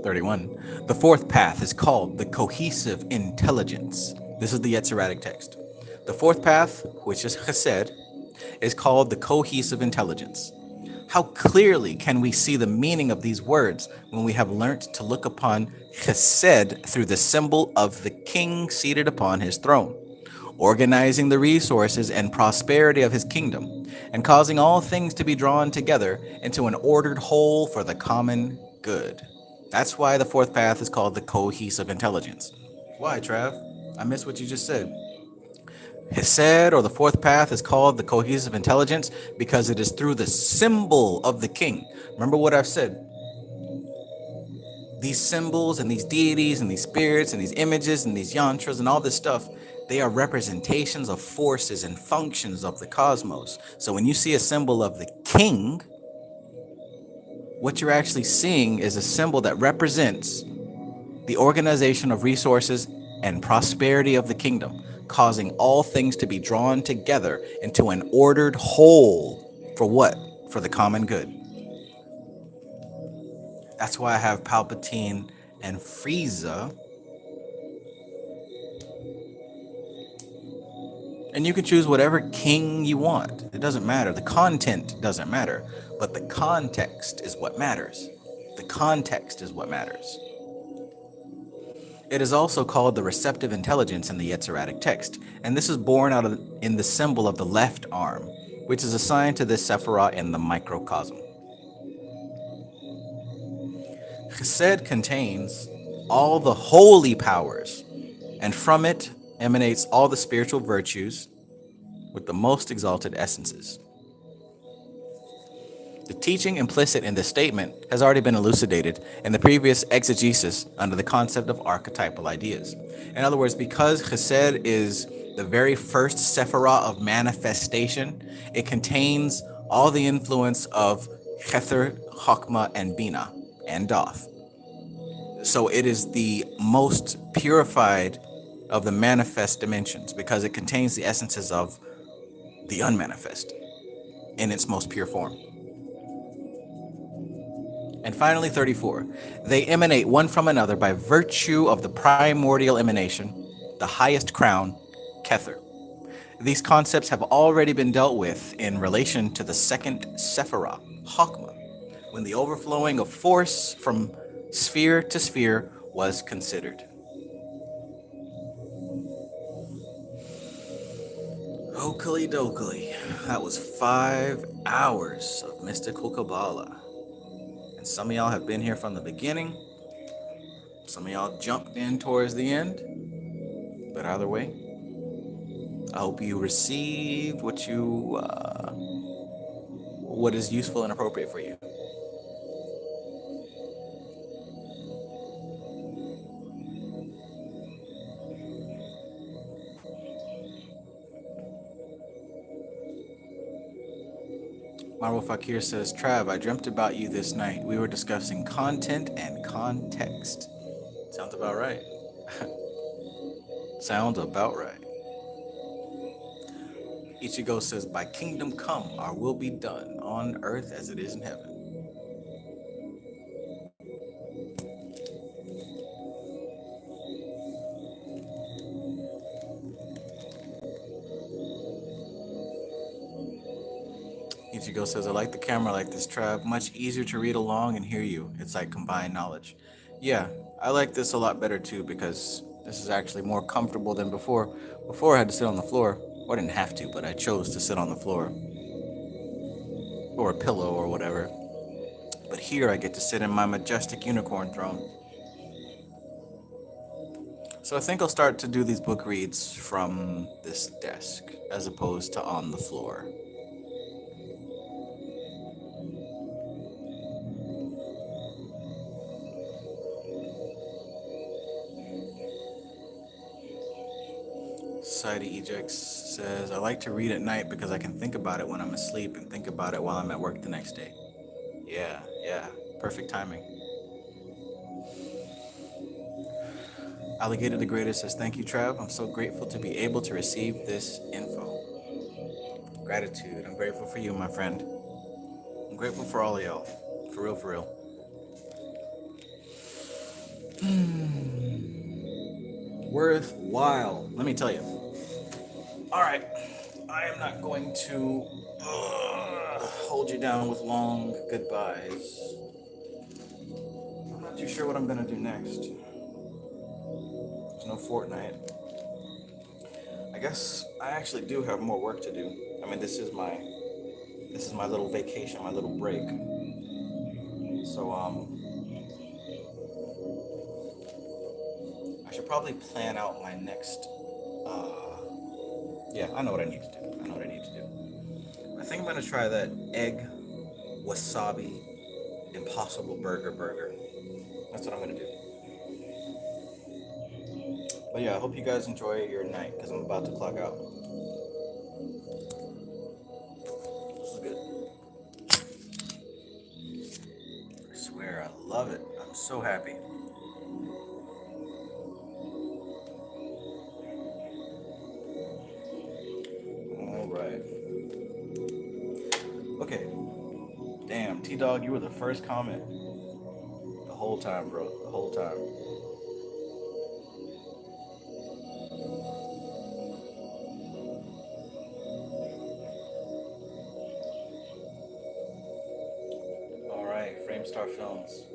31. The fourth path is called the cohesive intelligence. This is the Yetziratic text. The fourth path, which is Chesed, is called the cohesive intelligence. How clearly can we see the meaning of these words when we have learnt to look upon Chesed through the symbol of the king seated upon his throne, organizing the resources and prosperity of his kingdom, and causing all things to be drawn together into an ordered whole for the common good. That's why the fourth path is called the cohesive intelligence. Why, Trav? I missed what you just said. Hesed, or the fourth path, is called the cohesive intelligence because it is through the symbol of the king. Remember what I've said. These symbols and these deities and these spirits and these images and these yantras and all this stuff, they are representations of forces and functions of the cosmos. So when you see a symbol of the king, what you're actually seeing is a symbol that represents the organization of resources and prosperity of the kingdom, causing all things to be drawn together into an ordered whole. For what? For the common good. That's why I have Palpatine and Frieza. And you can choose whatever king you want. It doesn't matter. The content doesn't matter. But the context is what matters. The context is what matters. It is also called the receptive intelligence in the Yetziratic text, and this is born out of in the symbol of the left arm, which is assigned to this Sephiroth in the microcosm. Chesed contains all the holy powers, and from it emanates all the spiritual virtues with the most exalted essences. The teaching implicit in this statement has already been elucidated in the previous exegesis under the concept of archetypal ideas. In other words, because Chesed is the very first Sephiroth of manifestation, it contains all the influence of Kether, Chokmah, and Bina, and Doth. So it is the most purified of the manifest dimensions because it contains the essences of the unmanifest in its most pure form. And finally, 34. They emanate one from another by virtue of the primordial emanation, the highest crown, Kether. These concepts have already been dealt with in relation to the second Sephiroth, Chokmah, when the overflowing of force from sphere to sphere was considered. Okily dokily. That was 5 hours of mystical Qabalah. And some of y'all have been here from the beginning. Some of y'all jumped in towards the end. But either way, I hope you received what is useful and appropriate for you. Marvel Fakir says, Trav, I dreamt about you this night. We were discussing content and context. Sounds about right. Sounds about right. Ichigo says, by kingdom come, our will be done on earth as it is in heaven. Ichigo says, I like the camera like this, Trav. Much easier to read along and hear you. It's like combined knowledge. Yeah, I like this a lot better too because this is actually more comfortable than before. Before I had to sit on the floor. Or I didn't have to, but I chose to sit on the floor. Or a pillow or whatever. But here I get to sit in my majestic unicorn throne. So I think I'll start to do these book reads from this desk as opposed to on the floor. Society Ejects says, I like to read at night because I can think about it when I'm asleep and think about it while I'm at work the next day. Yeah, perfect timing. Alligator the Greater says, thank you, Trav. I'm so grateful to be able to receive this info. Gratitude. I'm grateful for you, my friend. I'm grateful for all of y'all. For real, for real. Worthwhile. Let me tell you. All right. I am not going to hold you down with long goodbyes. I'm not too sure what I'm going to do next. There's no Fortnite. I guess I actually do have more work to do. I mean, this is my little vacation, my little break. So I should probably plan out my next yeah, I know what I need to do. I think I'm gonna try that egg wasabi impossible burger. That's what I'm gonna do. But yeah, I hope you guys enjoy your night because I'm about to clock out. This is good. I swear, I love it. I'm so happy. All right. Okay. Damn, T-Dog, you were the first comment. The whole time, bro. The whole time. All right, Framestar Films.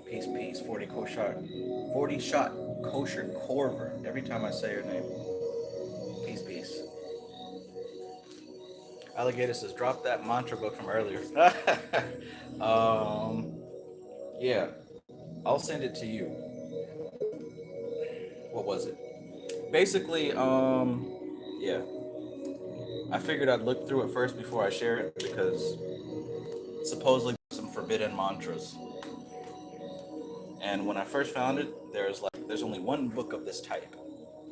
Peace. 40 shot kosher Corver. Every time I say your name. Peace. Alligator says, drop that mantra book from earlier. Yeah, I'll send it to you. What was it? Basically, yeah. I figured I'd look through it first before I share it because supposedly there's some forbidden mantras. And when I first found it, there's only one book of this type.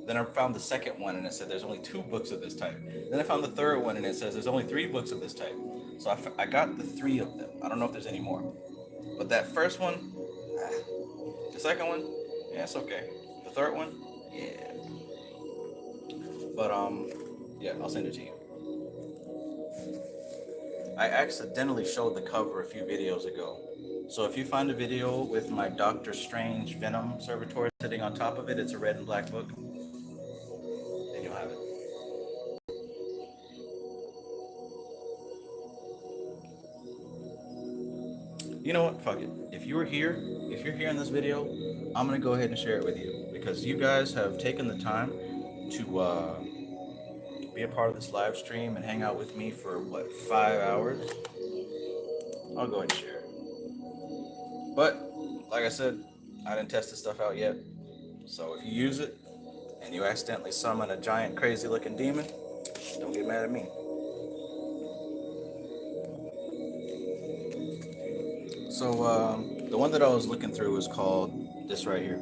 Then I found the second one and it said there's only 2 books of this type. Then I found the third one and it says there's only 3 books of this type. So I got the 3 of them. I don't know if there's any more. But that first one, the second one, yeah, it's okay. The third one, yeah. But yeah, I'll send it to you. I accidentally showed the cover a few videos ago. So if you find a video with my Doctor Strange Venom Servitor sitting on top of it, it's a red and black book, then you'll have it. You know what? Fuck it. If you're here in this video, I'm gonna go ahead and share it with you because you guys have taken the time to be a part of this live stream and hang out with me for what, 5 hours? I'll go ahead and share it. But like I said, I didn't test this stuff out yet. So if you use it and you accidentally summon a giant crazy looking demon, don't get mad at me. So the one that I was looking through is called this right here.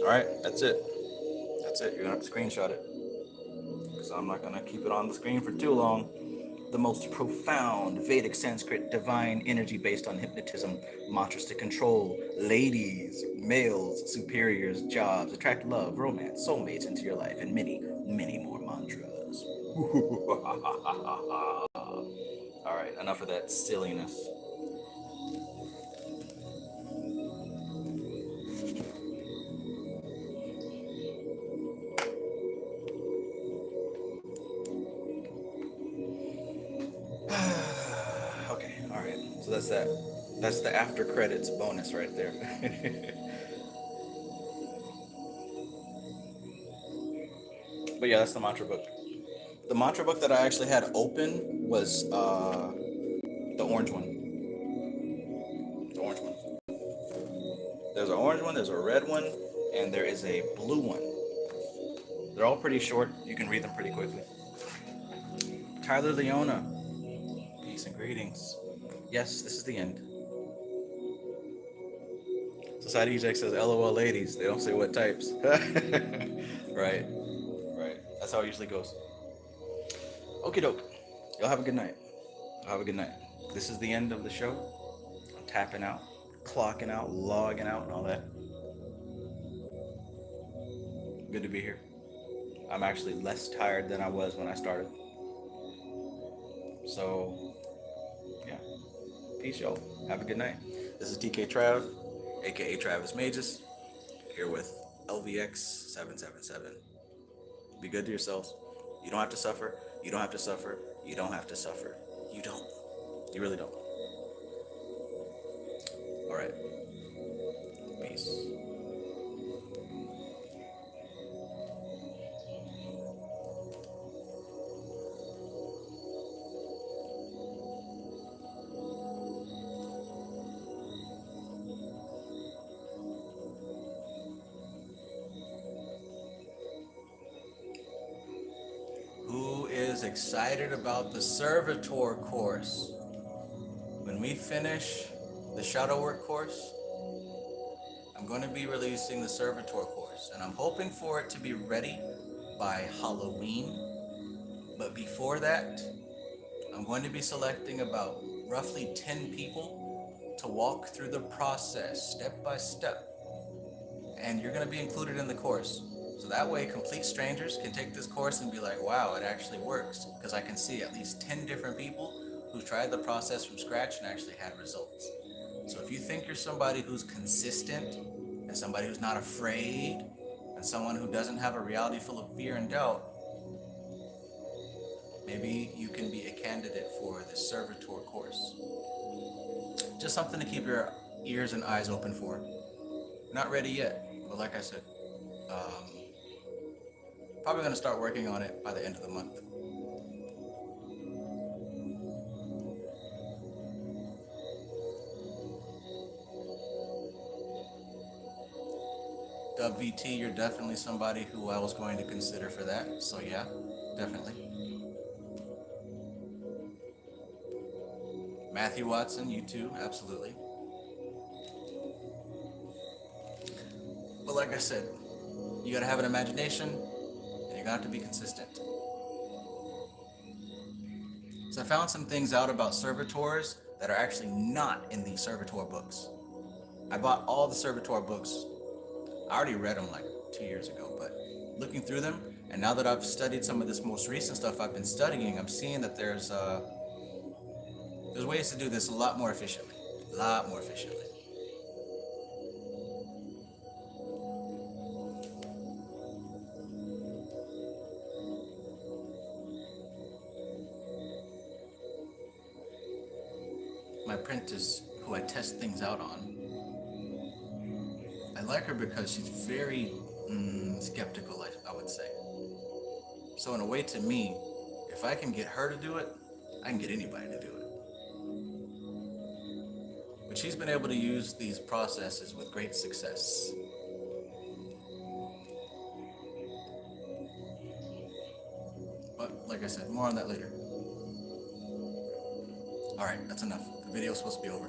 All right, that's it. You're gonna have to screenshot it because I'm not gonna keep it on the screen for too long. The most profound Vedic Sanskrit divine energy based on hypnotism, mantras to control ladies, males, superiors, jobs, attract love, romance, soulmates into your life, and many, many more mantras. All right, enough of that silliness. Okay, all right. So that's that. That's the after credits bonus right there. But yeah, that's the mantra book. The mantra book that I actually had open was the orange one. The orange one. There's an orange one, there's a red one, and there is a blue one. They're all pretty short. You can read them pretty quickly. Tyler Leona, peace and greetings. Yes, this is the end. Society Eject says, LOL ladies. They don't say what types. Right. Right. That's how it usually goes. Okie doke. Y'all have a good night. Y'all have a good night. This is the end of the show. I'm tapping out, clocking out, logging out, and all that. Good to be here. I'm actually less tired than I was when I started. So, yeah. Peace, y'all. Have a good night. This is TK Trav, aka Travis Magus, here with LVX777. Be good to yourselves. You don't have to suffer. You don't have to suffer. You don't have to suffer. You don't. You really don't. All right. Peace. Who is excited about the Servitor course? When we finish the Shadow Work course, I'm going to be releasing the Servitor course, and I'm hoping for it to be ready by Halloween. But before that, I'm going to be selecting about roughly 10 people to walk through the process step by step. And you're going to be included in the course. So that way, complete strangers can take this course and be like, wow, it actually works. Because I can see at least 10 different people who tried the process from scratch and actually had results. So if you think you're somebody who's consistent, and somebody who's not afraid, and someone who doesn't have a reality full of fear and doubt, maybe you can be a candidate for the Servitor course. Just something to keep your ears and eyes open for. Not ready yet, but like I said, probably going to start working on it by the end of the month. WVT, you're definitely somebody who I was going to consider for that. So yeah, definitely. Matthew Watson, you too, absolutely. But like I said, you gotta have an imagination, and you're gonna have to be consistent. So I found some things out about servitors that are actually not in the Servitor books. I bought all the Servitor books. I already read them like 2 years ago, but looking through them, and now that I've studied some of this most recent stuff I've been studying, I'm seeing that there's ways to do this a lot more efficiently. A lot more efficiently. My apprentice, who I test things out on, I like her because she's very skeptical, I would say. So in a way, to me, if I can get her to do it, I can get anybody to do it. But she's been able to use these processes with great success. But like I said, more on that later. Alright, that's enough. The video's supposed to be over.